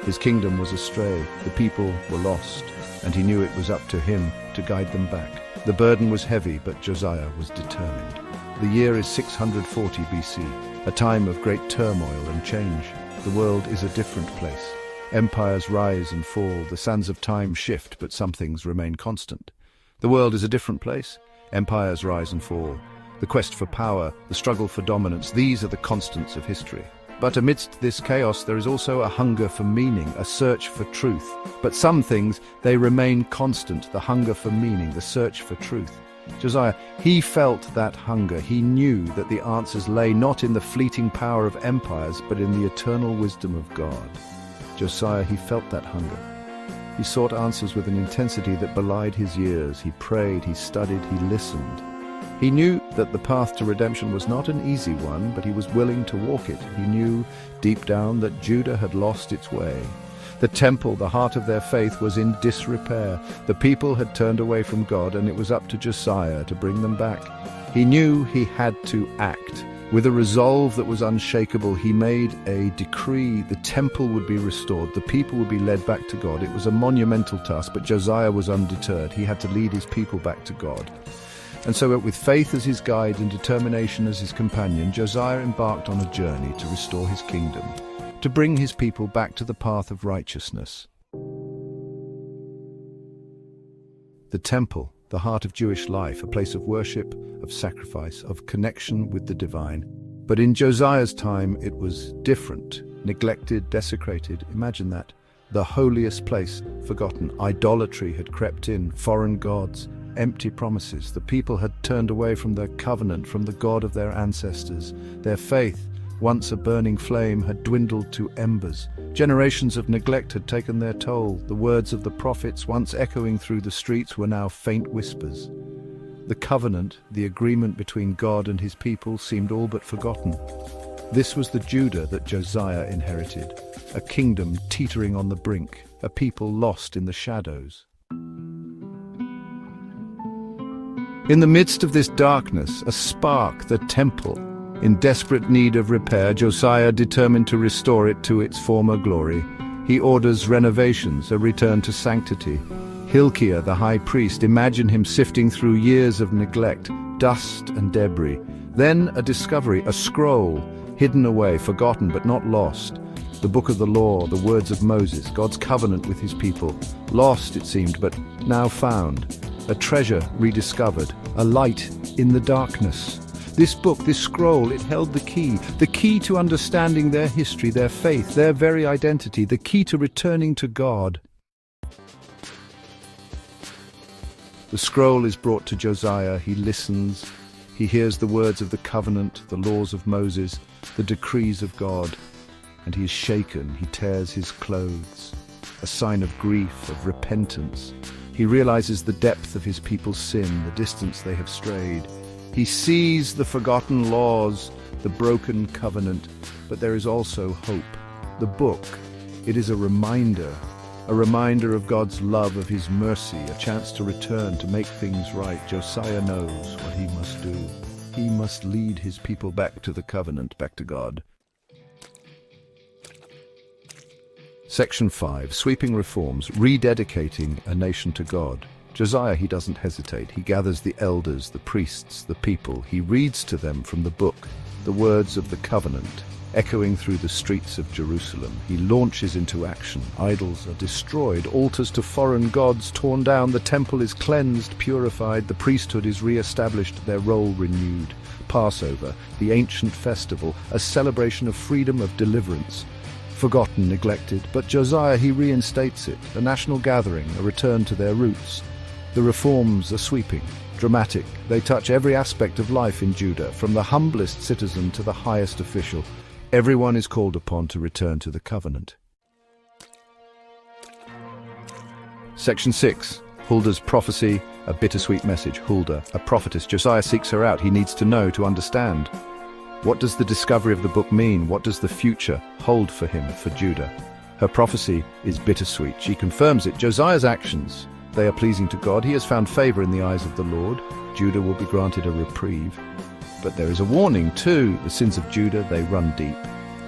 His kingdom was astray, the people were lost, and he knew it was up to him to guide them back. The burden was heavy, but Josiah was determined. The year is 640 BC, a time of great turmoil and change. The world is a different place. Empires rise and fall, the sands of time shift, but some things remain constant. The world is a different place. Empires rise and fall. The quest for power, the struggle for dominance, these are the constants of history. But amidst this chaos, there is also a hunger for meaning, a search for truth. But some things, they remain constant, the hunger for meaning, the search for truth. Josiah, he felt that hunger. He knew that the answers lay not in the fleeting power of empires, but in the eternal wisdom of God. Josiah, he felt that hunger. He sought answers with an intensity that belied his years. He prayed, he studied, he listened. He knew that the path to redemption was not an easy one, but he was willing to walk it. He knew deep down that Judah had lost its way. The temple, the heart of their faith, was in disrepair. The people had turned away from God, and it was up to Josiah to bring them back. He knew he had to act. With a resolve that was unshakable, he made a decree. The temple would be restored. The people would be led back to God. It was a monumental task, but Josiah was undeterred. He had to lead his people back to God. And so with faith as his guide and determination as his companion, Josiah embarked on a journey to restore his kingdom, to bring his people back to the path of righteousness. The temple, the heart of Jewish life, a place of worship, of sacrifice, of connection with the divine. But in Josiah's time, it was different, neglected, desecrated. Imagine that. The holiest place forgotten. Idolatry had crept in, foreign gods, empty promises. The people had turned away from their covenant, from the God of their ancestors. Their faith, once a burning flame, had dwindled to embers. Generations of neglect had taken their toll. The words of the prophets, once echoing through the streets, were now faint whispers. The covenant, the agreement between God and his people, seemed all but forgotten. This was the Judah that Josiah inherited, a kingdom teetering on the brink, a people lost in the shadows. In the midst of this darkness, a spark, the temple. In desperate need of repair, Josiah determined to restore it to its former glory. He orders renovations, a return to sanctity. Hilkiah, the high priest, imagine him sifting through years of neglect, dust and debris. Then a discovery, a scroll, hidden away, forgotten but not lost. The book of the law, the words of Moses, God's covenant with his people. Lost, it seemed, but now found. A treasure rediscovered, a light in the darkness. This book, this scroll, it held the key to understanding their history, their faith, their very identity, the key to returning to God. The scroll is brought to Josiah. He listens. He hears the words of the covenant, the laws of Moses, the decrees of God. And he is shaken. He tears his clothes, a sign of grief, of repentance. He realizes the depth of his people's sin, the distance they have strayed. He sees the forgotten laws, the broken covenant, but there is also hope. The book, it is a reminder of God's love, of his mercy, a chance to return, to make things right. Josiah knows what he must do. He must lead his people back to the covenant, back to God. Section 5. Sweeping reforms, rededicating a nation to God. Josiah, he doesn't hesitate. He gathers the elders, the priests, the people. He reads to them from the book, the words of the covenant, echoing through the streets of Jerusalem. He launches into action. Idols are destroyed, altars to foreign gods torn down, the temple is cleansed, purified, the priesthood is re-established, their role renewed. Passover, the ancient festival, a celebration of freedom, of deliverance. Forgotten, neglected, but Josiah, he reinstates it, a national gathering, a return to their roots. The reforms are sweeping, dramatic. They touch every aspect of life in Judah, from the humblest citizen to the highest official. Everyone is called upon to return to the covenant. Section 6. Hulda's prophecy, a bittersweet message. Huldah, a prophetess. Josiah seeks her out. He needs to know, to understand. What does the discovery of the book mean? What does the future hold for him, for Judah? Her prophecy is bittersweet. She confirms it. Josiah's actions, they are pleasing to God. He has found favor in the eyes of the Lord. Judah will be granted a reprieve. But there is a warning too. The sins of Judah, they run deep.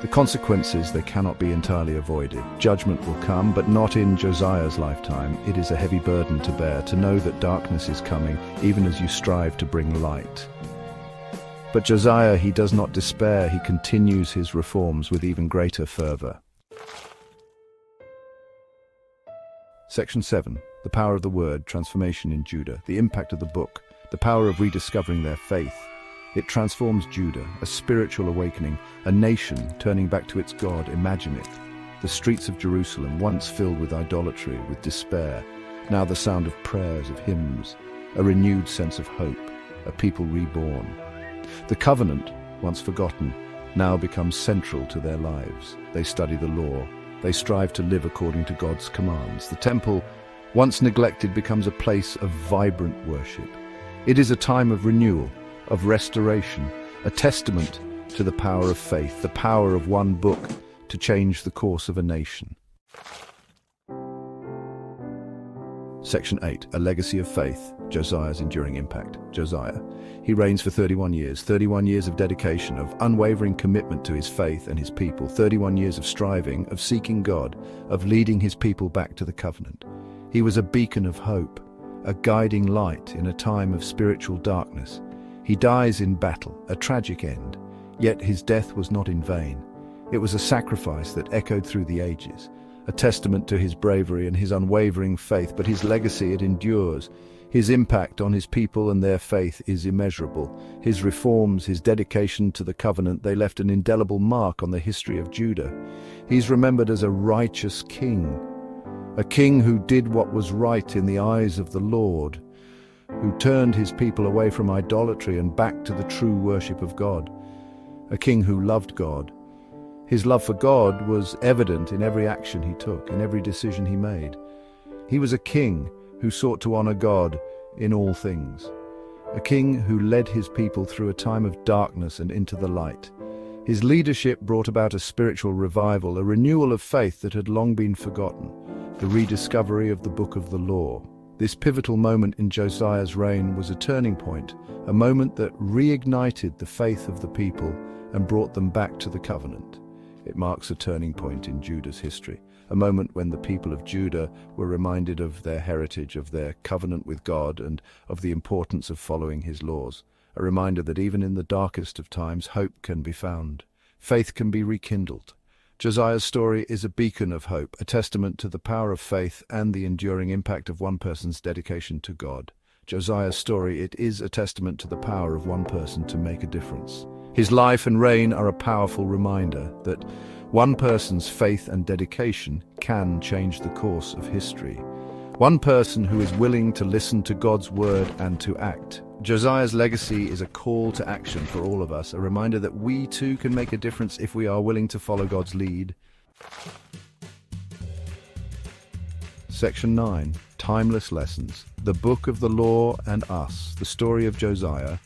The consequences, they cannot be entirely avoided. Judgment will come, but not in Josiah's lifetime. It is a heavy burden to bear, to know that darkness is coming, even as you strive to bring light. But Josiah, he does not despair. He continues his reforms with even greater fervor. Section 7. The power of the word, transformation in Judah, the impact of the book, the power of rediscovering their faith. It transforms Judah, a spiritual awakening, a nation turning back to its God. Imagine it. The streets of Jerusalem, once filled with idolatry, with despair, now the sound of prayers, of hymns, a renewed sense of hope, a people reborn. The covenant, once forgotten, now becomes central to their lives. They study the law. They strive to live according to God's commands. The temple, once neglected, becomes a place of vibrant worship. It is a time of renewal, of restoration, a testament to the power of faith, the power of one book to change the course of a nation. Section 8. A legacy of faith, Josiah's enduring impact. Josiah, he reigns for 31 years of dedication, of unwavering commitment to his faith and his people, 31 years of striving, of seeking God, of leading his people back to the covenant. He was a beacon of hope, a guiding light in a time of spiritual darkness. He dies in battle, a tragic end, yet his death was not in vain. It was a sacrifice that echoed through the ages, a testament to his bravery and his unwavering faith, but his legacy, it endures. His impact on his people and their faith is immeasurable. His reforms, his dedication to the covenant, they left an indelible mark on the history of Judah. He's remembered as a righteous king, a king who did what was right in the eyes of the Lord, who turned his people away from idolatry and back to the true worship of God, a king who loved God. His love for God was evident in every action he took, in every decision he made. He was a king who sought to honor God in all things, a king who led his people through a time of darkness and into the light. His leadership brought about a spiritual revival, a renewal of faith that had long been forgotten, the rediscovery of the book of the law. This pivotal moment in Josiah's reign was a turning point, a moment that reignited the faith of the people and brought them back to the covenant. It marks a turning point in Judah's history, a moment when the people of Judah were reminded of their heritage, of their covenant with God, and of the importance of following his laws. A reminder that even in the darkest of times, hope can be found. Faith can be rekindled. Josiah's story is a beacon of hope, a testament to the power of faith and the enduring impact of one person's dedication to God. Josiah's story, it is a testament to the power of one person to make a difference. His life and reign are a powerful reminder that one person's faith and dedication can change the course of history. One person who is willing to listen to God's word and to act. Josiah's legacy is a call to action for all of us, a reminder that we too can make a difference if we are willing to follow God's lead. Section 9. Timeless Lessons. The Book of the Law and Us. The story of Josiah.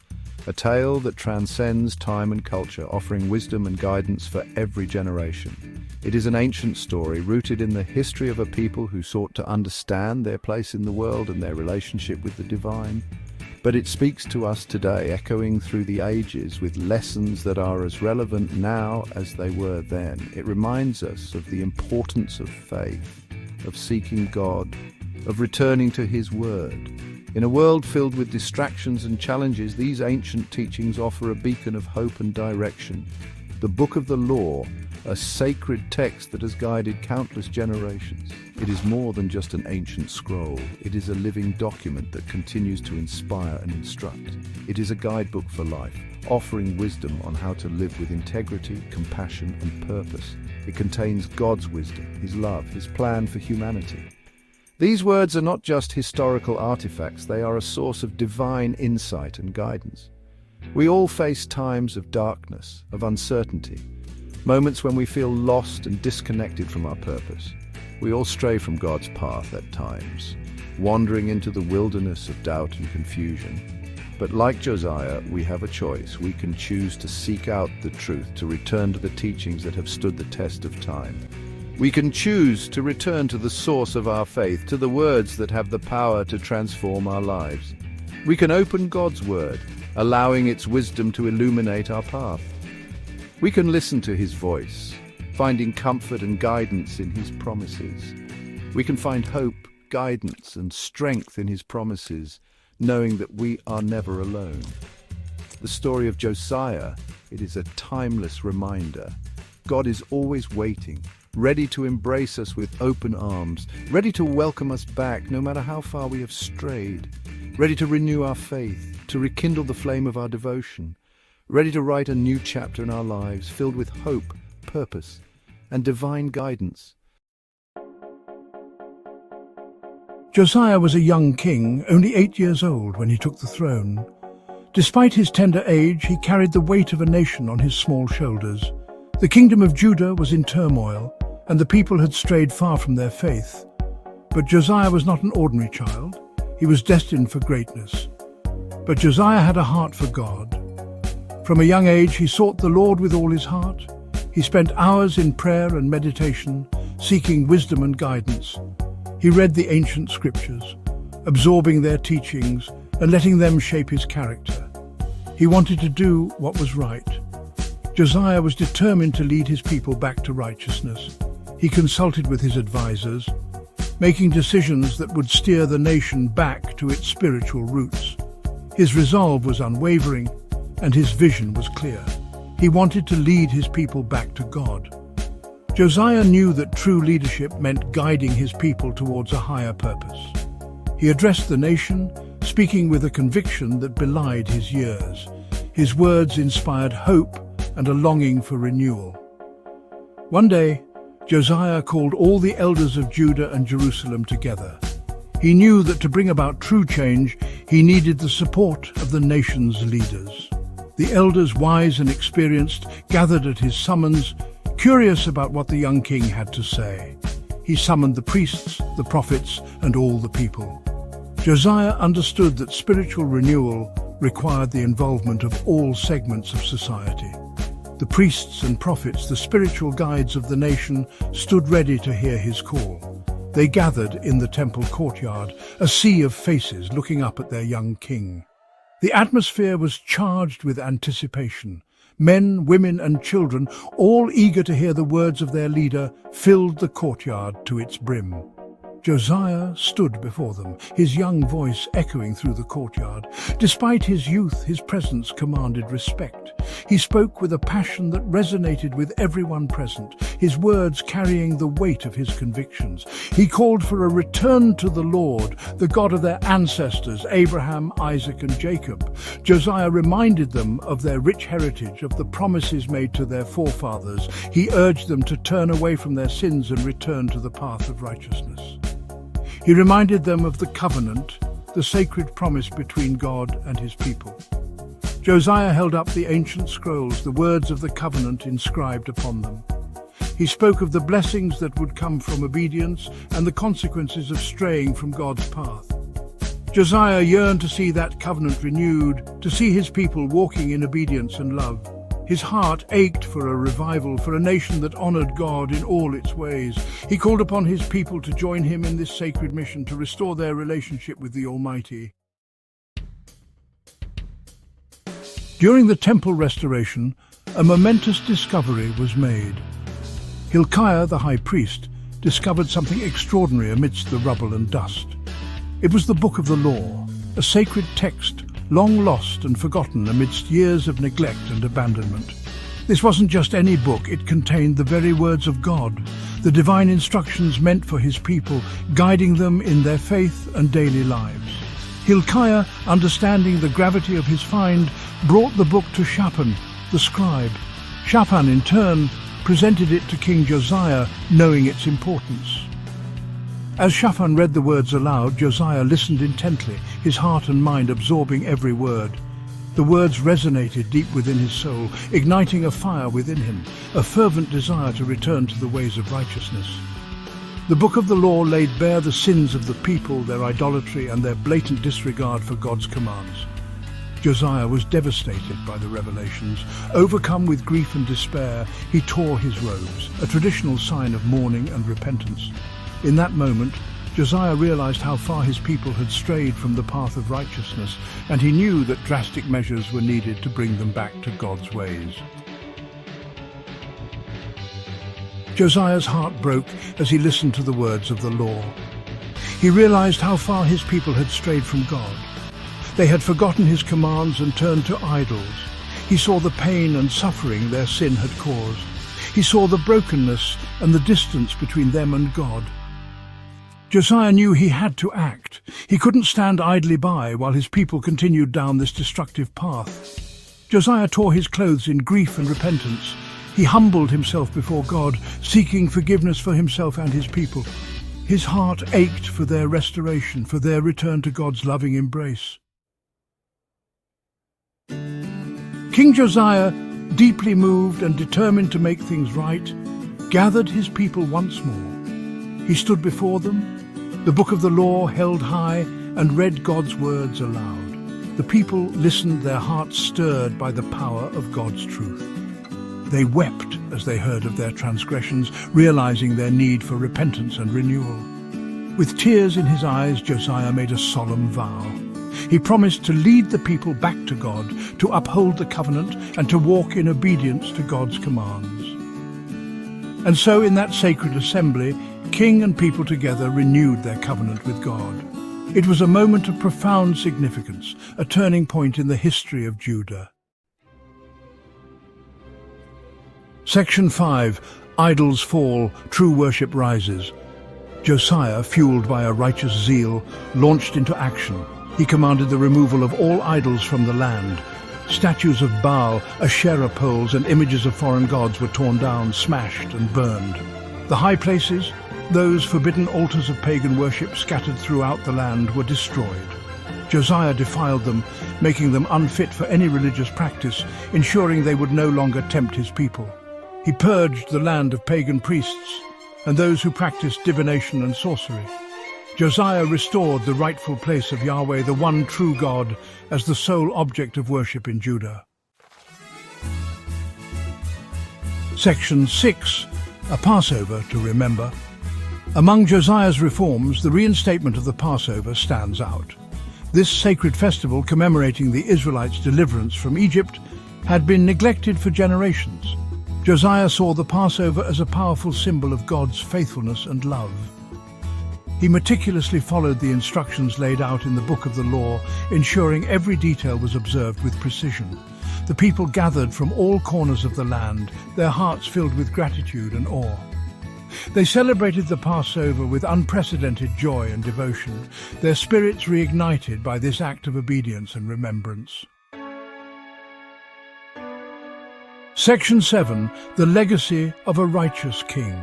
A tale that transcends time and culture, offering wisdom and guidance for every generation. It is an ancient story rooted in the history of a people who sought to understand their place in the world and their relationship with the divine. But it speaks to us today, echoing through the ages with lessons that are as relevant now as they were then. It reminds us of the importance of faith, of seeking God, of returning to his word. In a world filled with distractions and challenges, these ancient teachings offer a beacon of hope and direction. The Book of the Law, a sacred text that has guided countless generations. It is more than just an ancient scroll. It is a living document that continues to inspire and instruct. It is a guidebook for life, offering wisdom on how to live with integrity, compassion, and purpose. It contains God's wisdom, his love, his plan for humanity. These words are not just historical artifacts, they are a source of divine insight and guidance. We all face times of darkness, of uncertainty, moments when we feel lost and disconnected from our purpose. We all stray from God's path at times, wandering into the wilderness of doubt and confusion. But like Josiah, we have a choice. We can choose to seek out the truth, to return to the teachings that have stood the test of time. We can choose to return to the source of our faith, to the words that have the power to transform our lives. We can open God's word, allowing its wisdom to illuminate our path. We can listen to his voice, finding comfort and guidance in his promises. We can find hope, guidance, and strength in his promises, knowing that we are never alone. The story of Josiah, it is a timeless reminder. God is always waiting, ready to embrace us with open arms, ready to welcome us back no matter how far we have strayed, ready to renew our faith, to rekindle the flame of our devotion, ready to write a new chapter in our lives filled with hope, purpose, and divine guidance. Josiah was a young king, only 8 years old when he took the throne. Despite his tender age, he carried the weight of a nation on his small shoulders. The kingdom of Judah was in turmoil, and the people had strayed far from their faith. But Josiah was not an ordinary child. He was destined for greatness. But Josiah had a heart for God. From a young age, he sought the Lord with all his heart. He spent hours in prayer and meditation, seeking wisdom and guidance. He read the ancient scriptures, absorbing their teachings and letting them shape his character. He wanted to do what was right. Josiah was determined to lead his people back to righteousness. He consulted with his advisors, making decisions that would steer the nation back to its spiritual roots. His resolve was unwavering, and his vision was clear. He wanted to lead his people back to God. Josiah knew that true leadership meant guiding his people towards a higher purpose. He addressed the nation, speaking with a conviction that belied his years. His words inspired hope and a longing for renewal. One day, Josiah called all the elders of Judah and Jerusalem together. He knew that to bring about true change, he needed the support of the nation's leaders. The elders, wise and experienced, gathered at his summons, curious about what the young king had to say. He summoned the priests, the prophets, and all the people. Josiah understood that spiritual renewal required the involvement of all segments of society. The priests and prophets, the spiritual guides of the nation, stood ready to hear his call. They gathered in the temple courtyard, a sea of faces looking up at their young king. The atmosphere was charged with anticipation. Men, women, and children, all eager to hear the words of their leader, filled the courtyard to its brim. Josiah stood before them, his young voice echoing through the courtyard. Despite his youth, his presence commanded respect. He spoke with a passion that resonated with everyone present, his words carrying the weight of his convictions. He called for a return to the Lord, the God of their ancestors, Abraham, Isaac, and Jacob. Josiah reminded them of their rich heritage, of the promises made to their forefathers. He urged them to turn away from their sins and return to the path of righteousness. He reminded them of the covenant, the sacred promise between God and his people. Josiah held up the ancient scrolls, the words of the covenant inscribed upon them. He spoke of the blessings that would come from obedience and the consequences of straying from God's path. Josiah yearned to see that covenant renewed, to see his people walking in obedience and love. His heart ached for a revival, for a nation that honored God in all its ways. He called upon his people to join him in this sacred mission to restore their relationship with the Almighty. During the temple restoration, a momentous discovery was made. Hilkiah, the high priest, discovered something extraordinary amidst the rubble and dust. It was the Book of the Law, a sacred text long lost and forgotten amidst years of neglect and abandonment. This wasn't just any book, it contained the very words of God, the divine instructions meant for his people, guiding them in their faith and daily lives. Hilkiah, understanding the gravity of his find, brought the book to Shaphan, the scribe. Shaphan, in turn, presented it to King Josiah, knowing its importance. As Shaphan read the words aloud, Josiah listened intently, his heart and mind absorbing every word. The words resonated deep within his soul, igniting a fire within him, a fervent desire to return to the ways of righteousness. The Book of the Law laid bare the sins of the people, their idolatry, and their blatant disregard for God's commands. Josiah was devastated by the revelations. Overcome with grief and despair, he tore his robes, a traditional sign of mourning and repentance. In that moment, Josiah realized how far his people had strayed from the path of righteousness, and he knew that drastic measures were needed to bring them back to God's ways. Josiah's heart broke as he listened to the words of the law. He realized how far his people had strayed from God. They had forgotten his commands and turned to idols. He saw the pain and suffering their sin had caused. He saw the brokenness and the distance between them and God. Josiah knew he had to act. He couldn't stand idly by while his people continued down this destructive path. Josiah tore his clothes in grief and repentance. He humbled himself before God, seeking forgiveness for himself and his people. His heart ached for their restoration, for their return to God's loving embrace. King Josiah, deeply moved and determined to make things right, gathered his people once more. He stood before them, the book of the law held high, and read God's words aloud. The people listened, their hearts stirred by the power of God's truth. They wept as they heard of their transgressions, realizing their need for repentance and renewal. With tears in his eyes, Josiah made a solemn vow. He promised to lead the people back to God, to uphold the covenant, and to walk in obedience to God's commands. And so in that sacred assembly, king and people together renewed their covenant with God. It was a moment of profound significance, a turning point in the history of Judah. Section 5. Idols fall, true worship rises. Josiah, fueled by a righteous zeal, launched into action. He commanded the removal of all idols from the land. Statues of Baal, Asherah poles, and images of foreign gods were torn down, smashed, and burned. The high places, those forbidden altars of pagan worship scattered throughout the land, were destroyed. Josiah defiled them, making them unfit for any religious practice, ensuring they would no longer tempt his people. He purged the land of pagan priests and those who practiced divination and sorcery. Josiah restored the rightful place of Yahweh, the one true God, as the sole object of worship in Judah. Section 6. A Passover to remember. Among Josiah's reforms, the reinstatement of the Passover stands out. This sacred festival, commemorating the Israelites' deliverance from Egypt, had been neglected for generations. Josiah saw the Passover as a powerful symbol of God's faithfulness and love. He meticulously followed the instructions laid out in the Book of the Law, ensuring every detail was observed with precision. The people gathered from all corners of the land, their hearts filled with gratitude and awe. They celebrated the Passover with unprecedented joy and devotion, their spirits reignited by this act of obedience and remembrance. Section 7. The Legacy of a Righteous King.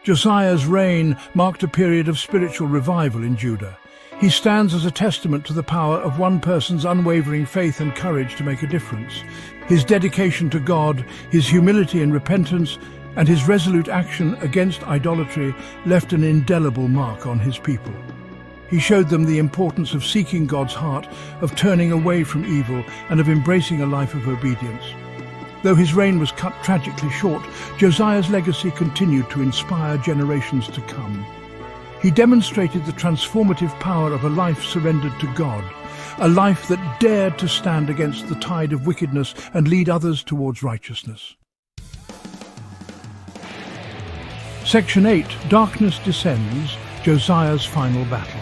Josiah's reign marked a period of spiritual revival in Judah. He stands as a testament to the power of one person's unwavering faith and courage to make a difference. His dedication to God, his humility and repentance, and his resolute action against idolatry left an indelible mark on his people. He showed them the importance of seeking God's heart, of turning away from evil, and of embracing a life of obedience. Though his reign was cut tragically short, Josiah's legacy continued to inspire generations to come. He demonstrated the transformative power of a life surrendered to God, a life that dared to stand against the tide of wickedness and lead others towards righteousness. Section 8. Darkness Descends, Josiah's Final Battle.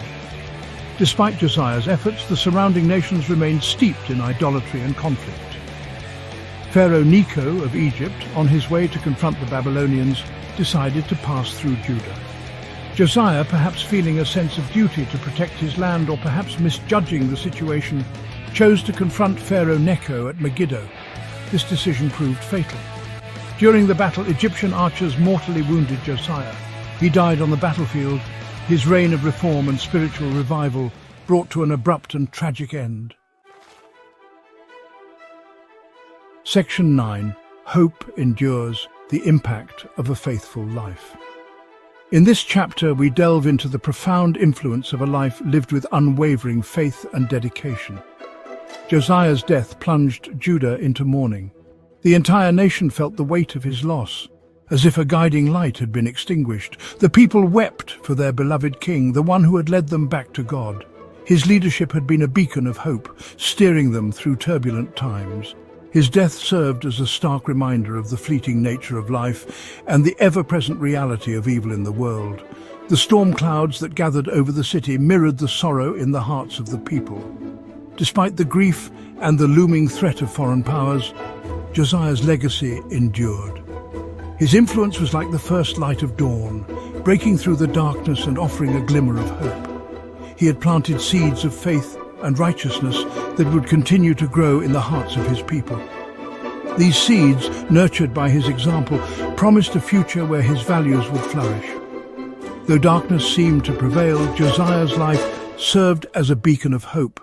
Despite Josiah's efforts, the surrounding nations remained steeped in idolatry and conflict. Pharaoh Necho of Egypt, on his way to confront the Babylonians, decided to pass through Judah. Josiah, perhaps feeling a sense of duty to protect his land or perhaps misjudging the situation, chose to confront Pharaoh Necho at Megiddo. This decision proved fatal. During the battle, Egyptian archers mortally wounded Josiah. He died on the battlefield, his reign of reform and spiritual revival brought to an abrupt and tragic end. Section 9. Hope Endures, the Impact of a Faithful Life. In this chapter, we delve into the profound influence of a life lived with unwavering faith and dedication. Josiah's death plunged Judah into mourning. The entire nation felt the weight of his loss, as if a guiding light had been extinguished. The people wept for their beloved king, the one who had led them back to God. His leadership had been a beacon of hope, steering them through turbulent times. His death served as a stark reminder of the fleeting nature of life and the ever-present reality of evil in the world. The storm clouds that gathered over the city mirrored the sorrow in the hearts of the people. Despite the grief and the looming threat of foreign powers, Josiah's legacy endured. His influence was like the first light of dawn, breaking through the darkness and offering a glimmer of hope. He had planted seeds of faith and righteousness that would continue to grow in the hearts of his people. These seeds, nurtured by his example, promised a future where his values would flourish. Though darkness seemed to prevail, Josiah's life served as a beacon of hope.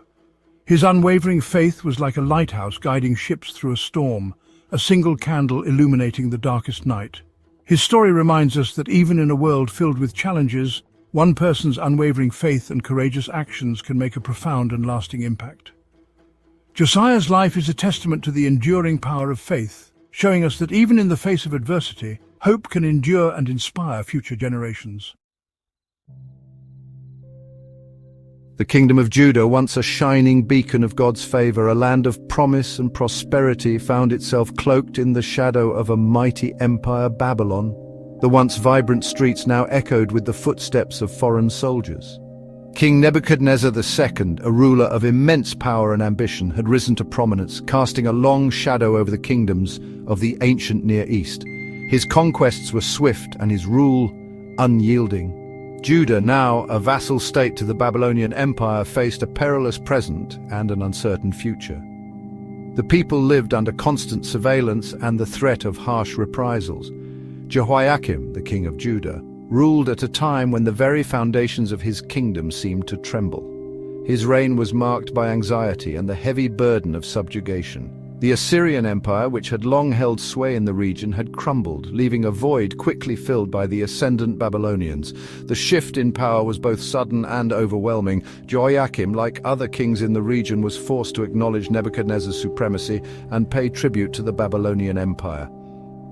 His unwavering faith was like a lighthouse guiding ships through a storm, a single candle illuminating the darkest night. His story reminds us that even in a world filled with challenges, one person's unwavering faith and courageous actions can make a profound and lasting impact. Josiah's life is a testament to the enduring power of faith, showing us that even in the face of adversity, hope can endure and inspire future generations. The kingdom of Judah, once a shining beacon of God's favor, a land of promise and prosperity, found itself cloaked in the shadow of a mighty empire, Babylon. The once vibrant streets now echoed with the footsteps of foreign soldiers. King Nebuchadnezzar II, a ruler of immense power and ambition, had risen to prominence, casting a long shadow over the kingdoms of the ancient Near East. His conquests were swift and his rule unyielding. Judah, now a vassal state to the Babylonian Empire, faced a perilous present and an uncertain future. The people lived under constant surveillance and the threat of harsh reprisals. Jehoiakim, the king of Judah, ruled at a time when the very foundations of his kingdom seemed to tremble. His reign was marked by anxiety and the heavy burden of subjugation. The Assyrian Empire, which had long held sway in the region, had crumbled, leaving a void quickly filled by the ascendant Babylonians. The shift in power was both sudden and overwhelming. Jehoiakim, like other kings in the region, was forced to acknowledge Nebuchadnezzar's supremacy and pay tribute to the Babylonian Empire.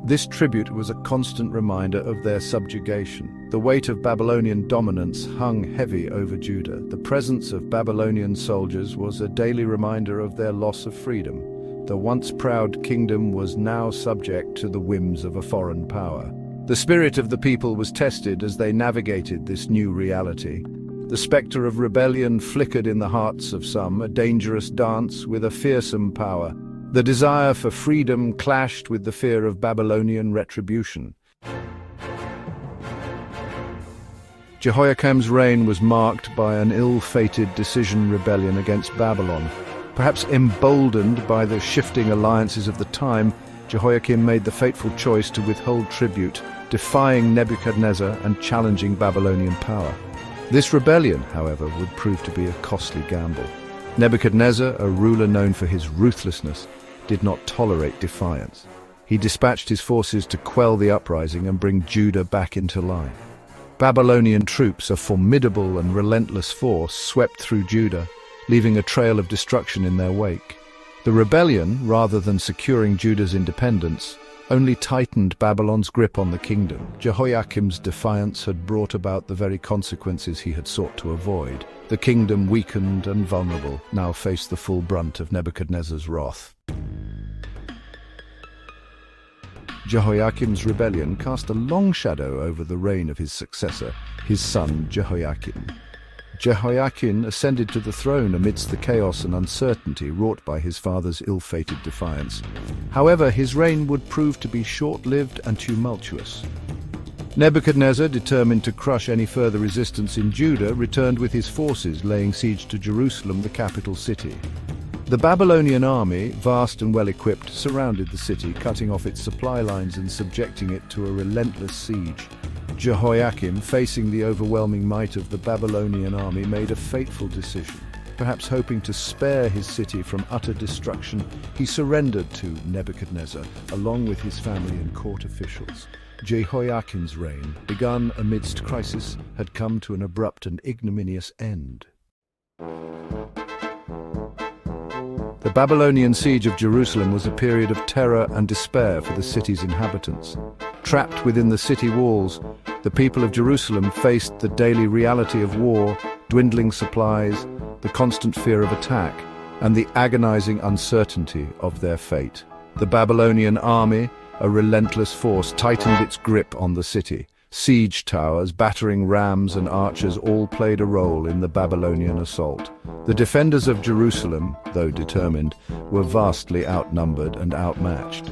This tribute was a constant reminder of their subjugation. The weight of Babylonian dominance hung heavy over Judah. The presence of Babylonian soldiers was a daily reminder of their loss of freedom. the once proud kingdom was now subject to the whims of a foreign power. The spirit of the people was tested as they navigated this new reality. The spectre of rebellion flickered in the hearts of some, a dangerous dance with a fearsome power. The desire for freedom clashed with the fear of Babylonian retribution. Jehoiakim's reign was marked by an ill-fated decision rebellion against Babylon. Perhaps emboldened by the shifting alliances of the time, Jehoiakim made the fateful choice to withhold tribute, defying Nebuchadnezzar and challenging Babylonian power. This rebellion, however, would prove to be a costly gamble. Nebuchadnezzar, a ruler known for his ruthlessness, did not tolerate defiance. He dispatched his forces to quell the uprising and bring Judah back into line. Babylonian troops, a formidable and relentless force, swept through Judah, leaving a trail of destruction in their wake. The rebellion, rather than securing Judah's independence, only tightened Babylon's grip on the kingdom. Jehoiakim's defiance had brought about the very consequences he had sought to avoid. The kingdom, weakened and vulnerable, now faced the full brunt of Nebuchadnezzar's wrath. Jehoiakim's rebellion cast a long shadow over the reign of his successor, his son Jehoiakim. Jehoiakim ascended to the throne amidst the chaos and uncertainty wrought by his father's ill-fated defiance. However, his reign would prove to be short-lived and tumultuous. Nebuchadnezzar, determined to crush any further resistance in Judah, returned with his forces, laying siege to Jerusalem, the capital city. The Babylonian army, vast and well-equipped, surrounded the city, cutting off its supply lines and subjecting it to a relentless siege. Jehoiakim, facing the overwhelming might of the Babylonian army, made a fateful decision. Perhaps hoping to spare his city from utter destruction, he surrendered to Nebuchadnezzar, along with his family and court officials. Jehoiakim's reign, begun amidst crisis, had come to an abrupt and ignominious end. The Babylonian siege of Jerusalem was a period of terror and despair for the city's inhabitants. Trapped within the city walls, the people of Jerusalem faced the daily reality of war, dwindling supplies, the constant fear of attack, and the agonizing uncertainty of their fate. The Babylonian army, a relentless force, tightened its grip on the city. Siege towers, battering rams and archers all played a role in the Babylonian assault. The defenders of Jerusalem, though determined, were vastly outnumbered and outmatched.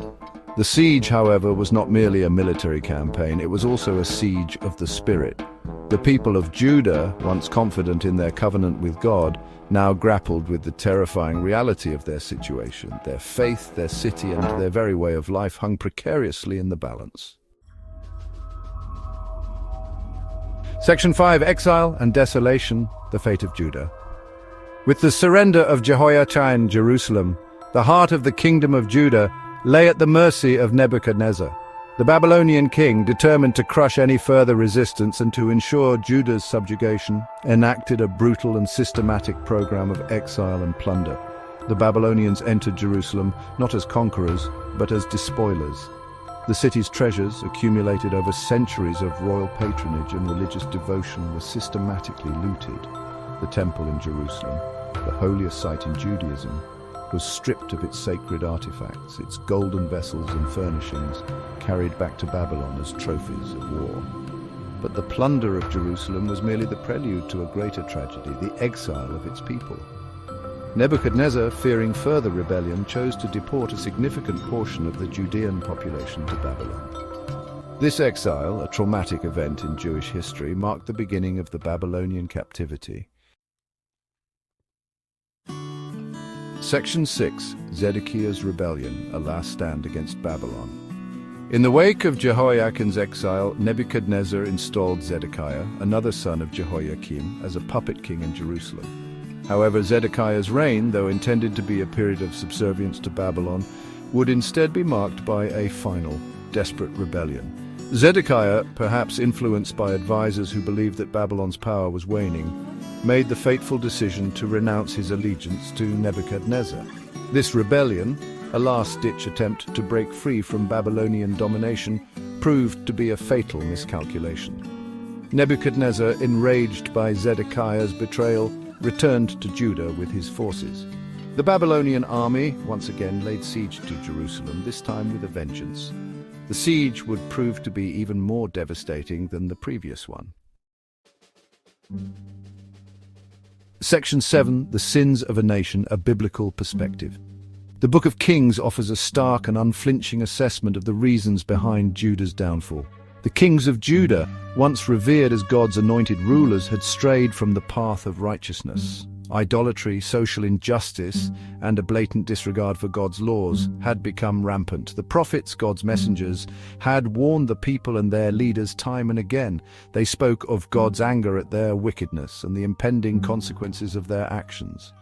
The siege, however, was not merely a military campaign, it was also a siege of the spirit. The people of Judah, once confident in their covenant with God, now grappled with the terrifying reality of their situation. Their faith, their city, and their very way of life hung precariously in the balance. Section 5. Exile and Desolation, the Fate of Judah. With the surrender of Jehoiachin, Jerusalem, the heart of the kingdom of Judah lay at the mercy of Nebuchadnezzar. The Babylonian king, determined to crush any further resistance and to ensure Judah's subjugation, enacted a brutal and systematic program of exile and plunder. The Babylonians entered Jerusalem not as conquerors, but as despoilers. The city's treasures, accumulated over centuries of royal patronage and religious devotion, were systematically looted. The temple in Jerusalem, the holiest site in Judaism, was stripped of its sacred artifacts, its golden vessels and furnishings, carried back to Babylon as trophies of war. But the plunder of Jerusalem was merely the prelude to a greater tragedy, the exile of its people. Nebuchadnezzar, fearing further rebellion, chose to deport a significant portion of the Judean population to Babylon. This exile, a traumatic event in Jewish history, marked the beginning of the Babylonian captivity. Section 6. Zedekiah's Rebellion, a last stand against Babylon. In the wake of Jehoiakim's exile, Nebuchadnezzar installed Zedekiah, another son of Jehoiakim, as a puppet king in Jerusalem. However, Zedekiah's reign, though intended to be a period of subservience to Babylon, would instead be marked by a final, desperate rebellion. Zedekiah, perhaps influenced by advisors who believed that Babylon's power was waning, made the fateful decision to renounce his allegiance to Nebuchadnezzar. This rebellion, a last-ditch attempt to break free from Babylonian domination, proved to be a fatal miscalculation. Nebuchadnezzar, enraged by Zedekiah's betrayal, returned to Judah with his forces. The Babylonian army once again laid siege to Jerusalem, this time with a vengeance. The siege would prove to be even more devastating than the previous one. Section 7, The Sins of a Nation, a Biblical Perspective. The Book of Kings offers a stark and unflinching assessment of the reasons behind Judah's downfall. The kings of Judah, once revered as God's anointed rulers, had strayed from the path of righteousness. Idolatry, social injustice, and a blatant disregard for God's laws had become rampant. The prophets, God's messengers, had warned the people and their leaders time and again. They spoke of God's anger at their wickedness and the impending consequences of their actions.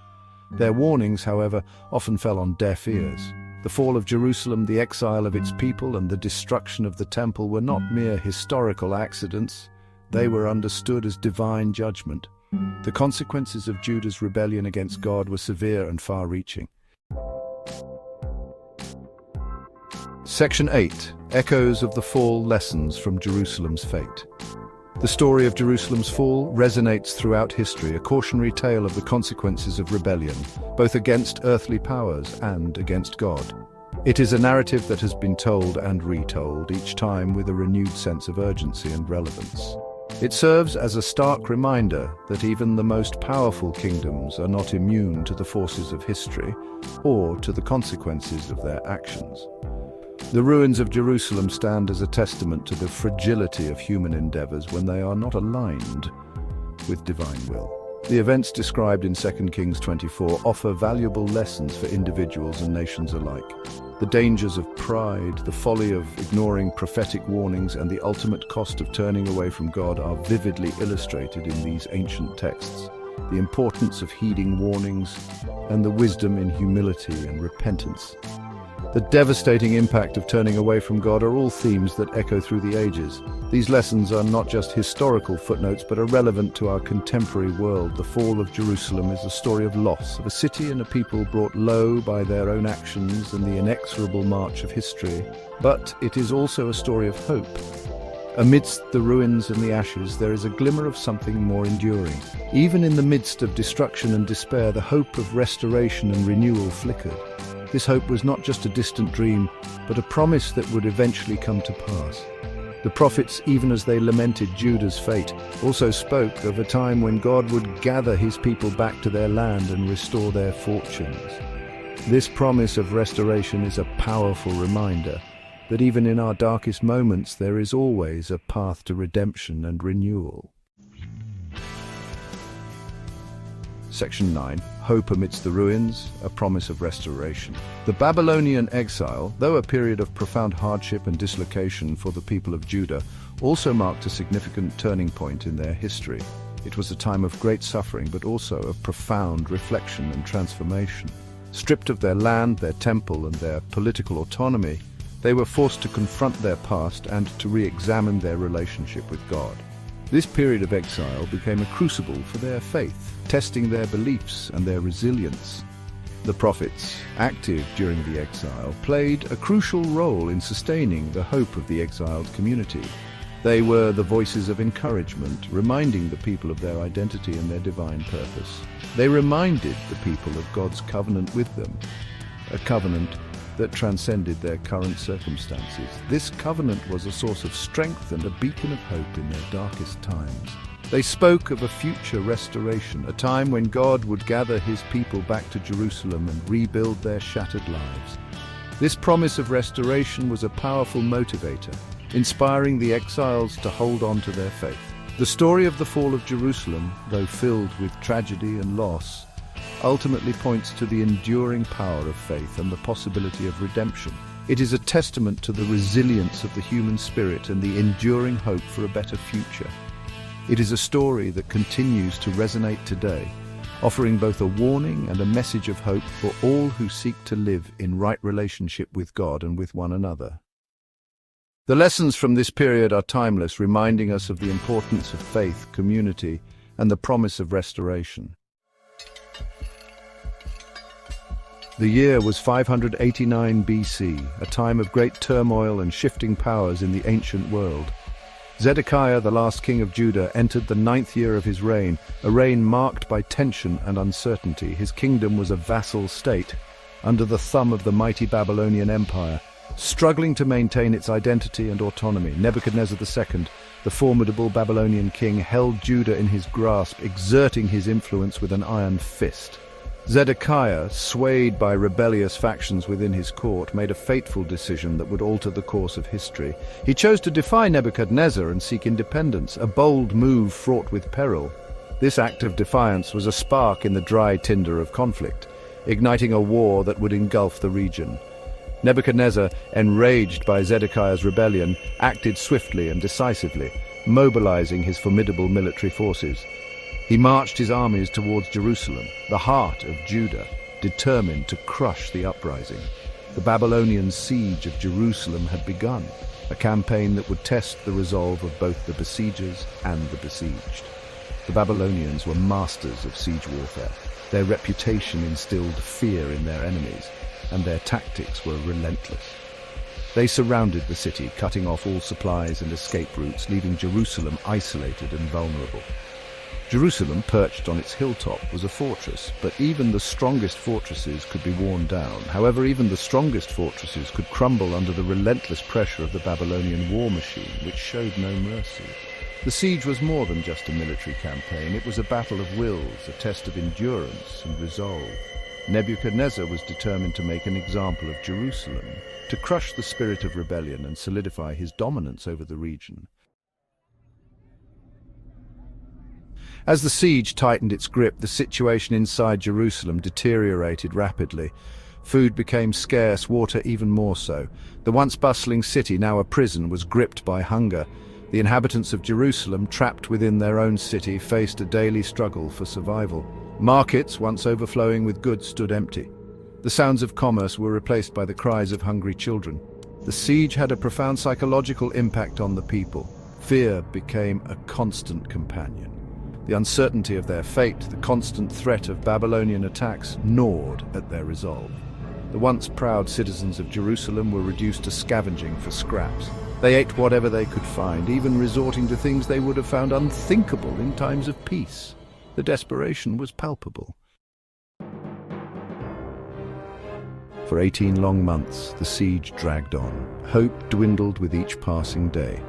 Their warnings, however, often fell on deaf ears. The fall of Jerusalem, the exile of its people, and the destruction of the temple were not mere historical accidents. They were understood as divine judgment. The consequences of Judah's rebellion against God were severe and far-reaching. Section 8. Echoes of the Fall, Lessons from Jerusalem's Fate. The story of Jerusalem's fall resonates throughout history, a cautionary tale of the consequences of rebellion, both against earthly powers and against God. It is a narrative that has been told and retold, each time with a renewed sense of urgency and relevance. It serves as a stark reminder that even the most powerful kingdoms are not immune to the forces of history or to the consequences of their actions. The ruins of Jerusalem stand as a testament to the fragility of human endeavors when they are not aligned with divine will. The events described in 2 Kings 24 offer valuable lessons for individuals and nations alike. The dangers of pride, the folly of ignoring prophetic warnings, and the ultimate cost of turning away from God are vividly illustrated in these ancient texts. The importance of heeding warnings and the wisdom in humility and repentance. The devastating impact of turning away from God are all themes that echo through the ages. These lessons are not just historical footnotes, but are relevant to our contemporary world. The fall of Jerusalem is a story of loss, of a city and a people brought low by their own actions and the inexorable march of history. But it is also a story of hope. Amidst the ruins and the ashes, there is a glimmer of something more enduring. Even in the midst of destruction and despair, the hope of restoration and renewal flickered. This hope was not just a distant dream, but a promise that would eventually come to pass. The prophets, even as they lamented Judah's fate, also spoke of a time when God would gather his people back to their land and restore their fortunes. This promise of restoration is a powerful reminder that even in our darkest moments there is always a path to redemption and renewal. Section 9. Hope amidst the ruins, a promise of restoration. The Babylonian exile, though a period of profound hardship and dislocation for the people of Judah, also marked a significant turning point in their history. It was a time of great suffering, but also of profound reflection and transformation. Stripped of their land, their temple, and their political autonomy, they were forced to confront their past and to re-examine their relationship with God. This period of exile became a crucible for their faith, testing their beliefs and their resilience. The prophets, active during the exile, played a crucial role in sustaining the hope of the exiled community. They were the voices of encouragement, reminding the people of their identity and their divine purpose. They reminded the people of God's covenant with them, a covenant that transcended their current circumstances. This covenant was a source of strength and a beacon of hope in their darkest times. They spoke of a future restoration, a time when God would gather his people back to Jerusalem and rebuild their shattered lives. This promise of restoration was a powerful motivator, inspiring the exiles to hold on to their faith. The story of the fall of Jerusalem, though filled with tragedy and loss, ultimately points to the enduring power of faith and the possibility of redemption. It is a testament to the resilience of the human spirit and the enduring hope for a better future. It is a story that continues to resonate today, offering both a warning and a message of hope for all who seek to live in right relationship with God and with one another. The lessons from this period are timeless, reminding us of the importance of faith, community, and the promise of restoration. The year was 589 BC, a time of great turmoil and shifting powers in the ancient world. Zedekiah, the last king of Judah, entered the 9th year of his reign, a reign marked by tension and uncertainty. His kingdom was a vassal state, under the thumb of the mighty Babylonian Empire, struggling to maintain its identity and autonomy. Nebuchadnezzar II, the formidable Babylonian king, held Judah in his grasp, exerting his influence with an iron fist. Zedekiah, swayed by rebellious factions within his court, made a fateful decision that would alter the course of history. He chose to defy Nebuchadnezzar and seek independence, a bold move fraught with peril. This act of defiance was a spark in the dry tinder of conflict, igniting a war that would engulf the region. Nebuchadnezzar, enraged by Zedekiah's rebellion, acted swiftly and decisively, mobilizing his formidable military forces. He marched his armies towards Jerusalem, the heart of Judah, determined to crush the uprising. The Babylonian siege of Jerusalem had begun, a campaign that would test the resolve of both the besiegers and the besieged. The Babylonians were masters of siege warfare. Their reputation instilled fear in their enemies, and their tactics were relentless. They surrounded the city, cutting off all supplies and escape routes, leaving Jerusalem isolated and vulnerable. Jerusalem, perched on its hilltop, was a fortress, but even the strongest fortresses could be worn down. However, even the strongest fortresses could crumble under the relentless pressure of the Babylonian war machine, which showed no mercy. The siege was more than just a military campaign. It was a battle of wills, a test of endurance and resolve. Nebuchadnezzar was determined to make an example of Jerusalem, to crush the spirit of rebellion and solidify his dominance over the region. As the siege tightened its grip, the situation inside Jerusalem deteriorated rapidly. Food became scarce, water even more so. The once bustling city, now a prison, was gripped by hunger. The inhabitants of Jerusalem, trapped within their own city, faced a daily struggle for survival. Markets, once overflowing with goods, stood empty. The sounds of commerce were replaced by the cries of hungry children. The siege had a profound psychological impact on the people. Fear became a constant companion. The uncertainty of their fate, the constant threat of Babylonian attacks, gnawed at their resolve. The once proud citizens of Jerusalem were reduced to scavenging for scraps. They ate whatever they could find, even resorting to things they would have found unthinkable in times of peace. The desperation was palpable. For 18 long months, the siege dragged on. Hope dwindled with each passing day.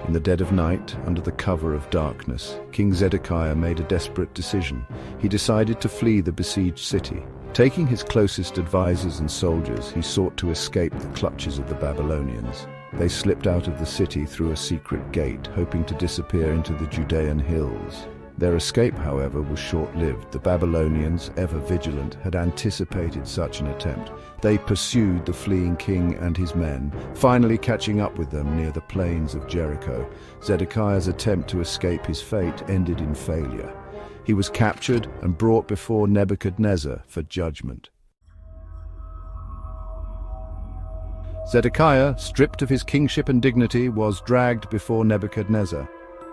In the dead of night, under the cover of darkness, King Zedekiah made a desperate decision. He decided to flee the besieged city. Taking his closest advisors and soldiers, he sought to escape the clutches of the Babylonians. They slipped out of the city through a secret gate, hoping to disappear into the Judean hills. Their escape, however, was short-lived. The Babylonians, ever vigilant, had anticipated such an attempt. They pursued the fleeing king and his men, finally catching up with them near the plains of Jericho. Zedekiah's attempt to escape his fate ended in failure. He was captured and brought before Nebuchadnezzar for judgment. Zedekiah, stripped of his kingship and dignity, was dragged before Nebuchadnezzar.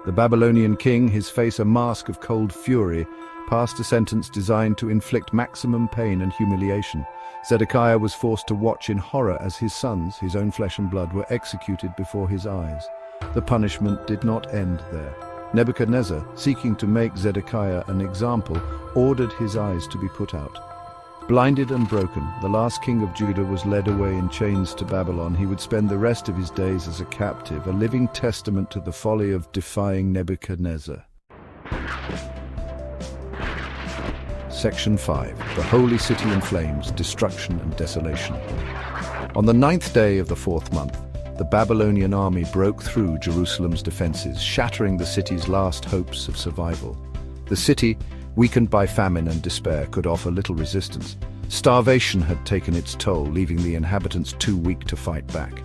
The Babylonian king, his face a mask of cold fury, passed a sentence designed to inflict maximum pain and humiliation. Zedekiah was forced to watch in horror as his sons, his own flesh and blood, were executed before his eyes. The punishment did not end there. Nebuchadnezzar, seeking to make Zedekiah an example, ordered his eyes to be put out. Blinded and broken, the last king of Judah was led away in chains to Babylon. He would spend the rest of his days as a captive, a living testament to the folly of defying Nebuchadnezzar. Section 5. The Holy City in Flames, Destruction and Desolation. On the 9th day of the 4th month, the Babylonian army broke through Jerusalem's defenses, shattering the city's last hopes of survival. The city, weakened by famine and despair, could offer little resistance. Starvation had taken its toll, leaving the inhabitants too weak to fight back.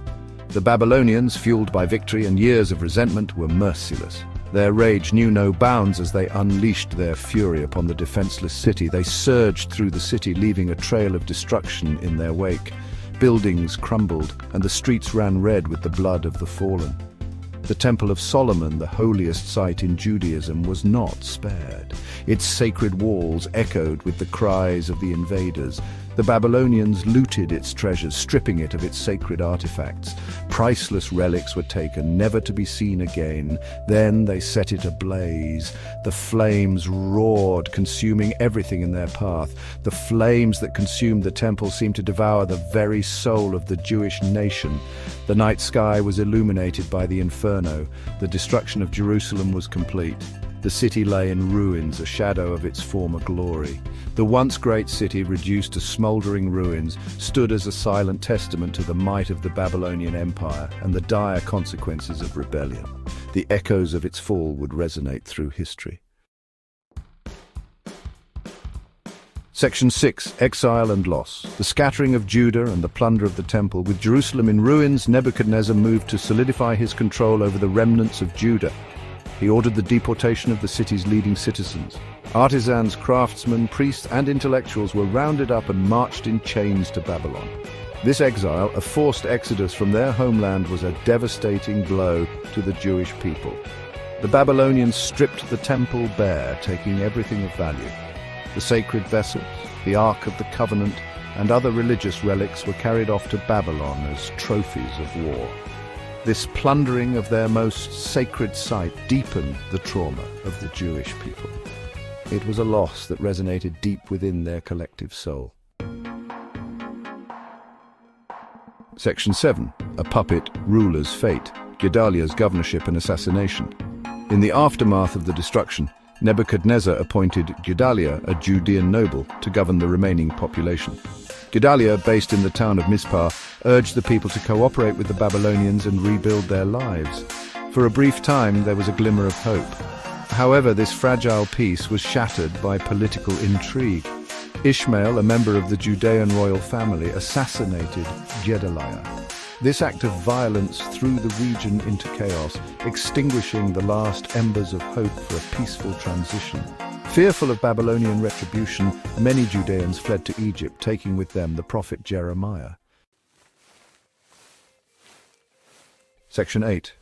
The Babylonians, fueled by victory and years of resentment, were merciless. Their rage knew no bounds as they unleashed their fury upon the defenseless city. They surged through the city, leaving a trail of destruction in their wake. Buildings crumbled, and the streets ran red with the blood of the fallen. The Temple of Solomon, the holiest site in Judaism, was not spared. Its sacred walls echoed with the cries of the invaders. The Babylonians looted its treasures, stripping it of its sacred artifacts. priceless relics were taken, never to be seen again. Then they set it ablaze. The flames roared, consuming everything in their path. The flames that consumed the temple seemed to devour the very soul of the Jewish nation. The night sky was illuminated by the inferno. The destruction of Jerusalem was complete. The city lay in ruins, a shadow of its former glory. The once great city, reduced to smouldering ruins, stood as a silent testament to the might of the Babylonian Empire and the dire consequences of rebellion. The echoes of its fall would resonate through history. Section 6. Exile and Loss. The scattering of Judah and the plunder of the temple. With Jerusalem in ruins, Nebuchadnezzar moved to solidify his control over the remnants of Judah. He ordered the deportation of the city's leading citizens. Artisans, craftsmen, priests, and intellectuals were rounded up and marched in chains to Babylon. This exile, a forced exodus from their homeland, was a devastating blow to the Jewish people. The Babylonians stripped the temple bare, taking everything of value. The sacred vessels, the Ark of the Covenant, and other religious relics were carried off to Babylon as trophies of war. This plundering of their most sacred site deepened the trauma of the Jewish people. It was a loss that resonated deep within their collective soul. Section 7. A puppet ruler's fate. Gedaliah's governorship and assassination. In the aftermath of the destruction, Nebuchadnezzar appointed Gedaliah, a Judean noble, to govern the remaining population. Gedaliah, based in the town of Mizpah, urged the people to cooperate with the Babylonians and rebuild their lives. For a brief time, there was a glimmer of hope. However, this fragile peace was shattered by political intrigue. Ishmael, a member of the Judean royal family, assassinated Gedaliah. This act of violence threw the region into chaos, extinguishing the last embers of hope for a peaceful transition. Fearful of Babylonian retribution, many Judeans fled to Egypt, taking with them the prophet Jeremiah. Section 8.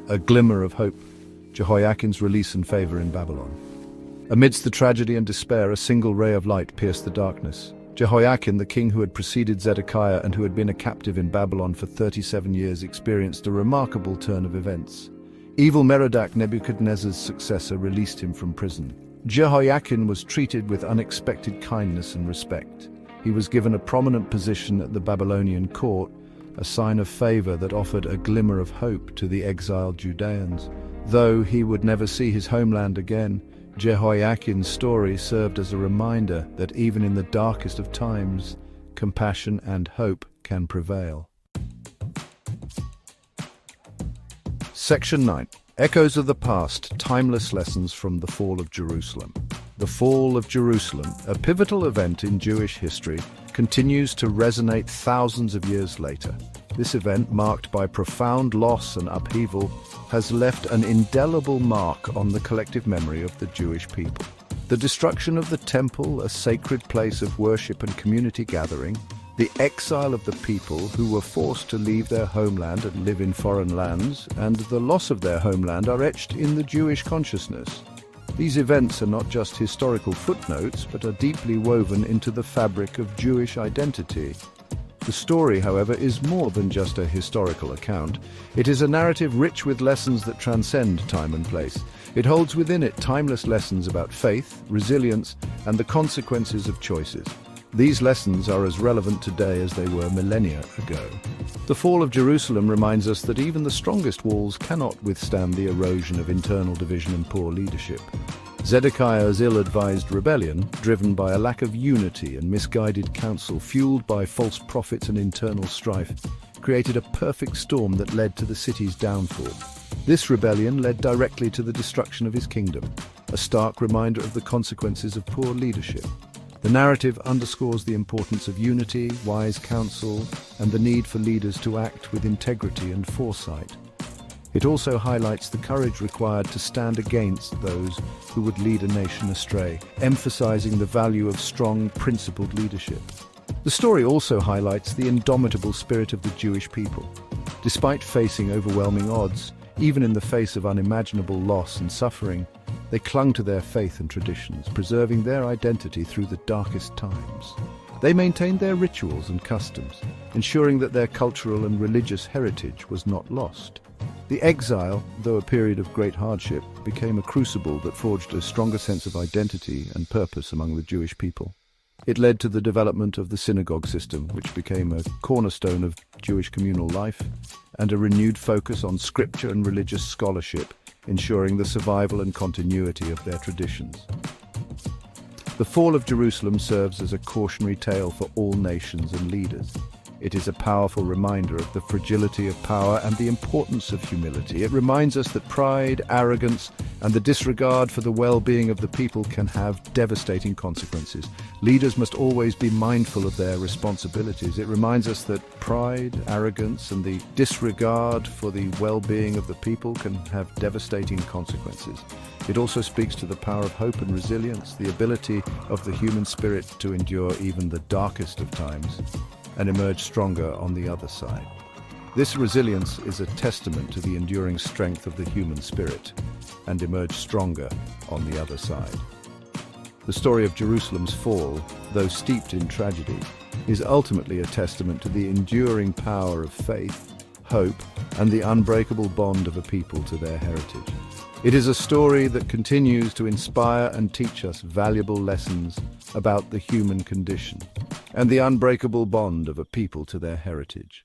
A glimmer of hope. Jehoiakin's release and favor in Babylon. Amidst the tragedy and despair, a single ray of light pierced the darkness. Jehoiakin, the king who had preceded Zedekiah and who had been a captive in Babylon for 37 years, experienced a remarkable turn of events. Evil Merodach, Nebuchadnezzar's successor, released him from prison. Jehoiakin was treated with unexpected kindness and respect. He was given a prominent position at the Babylonian court, a sign of favor that offered a glimmer of hope to the exiled Judeans. Though he would never see his homeland again, Jehoiakin's story served as a reminder that even in the darkest of times, compassion and hope can prevail. Section 9. Echoes of the Past, Timeless Lessons from the Fall of Jerusalem. The Fall of Jerusalem, a pivotal event in Jewish history, continues to resonate thousands of years later. This event, marked by profound loss and upheaval, has left an indelible mark on the collective memory of the Jewish people. The destruction of the temple, a sacred place of worship and community gathering, the exile of the people who were forced to leave their homeland and live in foreign lands, and the loss of their homeland are etched in the Jewish consciousness. These events are not just historical footnotes, but are deeply woven into the fabric of Jewish identity. The story, however, is more than just a historical account. It is a narrative rich with lessons that transcend time and place. It holds within it timeless lessons about faith, resilience, and the consequences of choices. These lessons are as relevant today as they were millennia ago. The fall of Jerusalem reminds us that even the strongest walls cannot withstand the erosion of internal division and poor leadership. Zedekiah's ill-advised rebellion, driven by a lack of unity and misguided counsel fueled by false prophets and internal strife, created a perfect storm that led to the city's downfall. This rebellion led directly to the destruction of his kingdom, a stark reminder of the consequences of poor leadership. The narrative underscores the importance of unity, wise counsel, and the need for leaders to act with integrity and foresight. It also highlights the courage required to stand against those who would lead a nation astray, emphasizing the value of strong, principled leadership. The story also highlights the indomitable spirit of the Jewish people. Despite facing overwhelming odds, even in the face of unimaginable loss and suffering, they clung to their faith and traditions, preserving their identity through the darkest times. They maintained their rituals and customs, ensuring that their cultural and religious heritage was not lost. The exile, though a period of great hardship, became a crucible that forged a stronger sense of identity and purpose among the Jewish people. It led to the development of the synagogue system, which became a cornerstone of Jewish communal life, and a renewed focus on scripture and religious scholarship, ensuring the survival and continuity of their traditions. The fall of Jerusalem serves as a cautionary tale for all nations and leaders. It is a powerful reminder of the fragility of power and the importance of humility. It reminds us that pride, arrogance, and the disregard for the well-being of the people can have devastating consequences. Leaders must always be mindful of their responsibilities. It reminds us that pride, arrogance, and the disregard for the well-being of the people can have devastating consequences. It also speaks to the power of hope and resilience, the ability of the human spirit to endure even the darkest of times and emerge stronger on the other side. This resilience is a testament to the enduring strength of the human spirit and emerge stronger on the other side. The story of Jerusalem's fall, though steeped in tragedy, is ultimately a testament to the enduring power of faith, hope, and the unbreakable bond of a people to their heritage. It is a story that continues to inspire and teach us valuable lessons about the human condition and the unbreakable bond of a people to their heritage.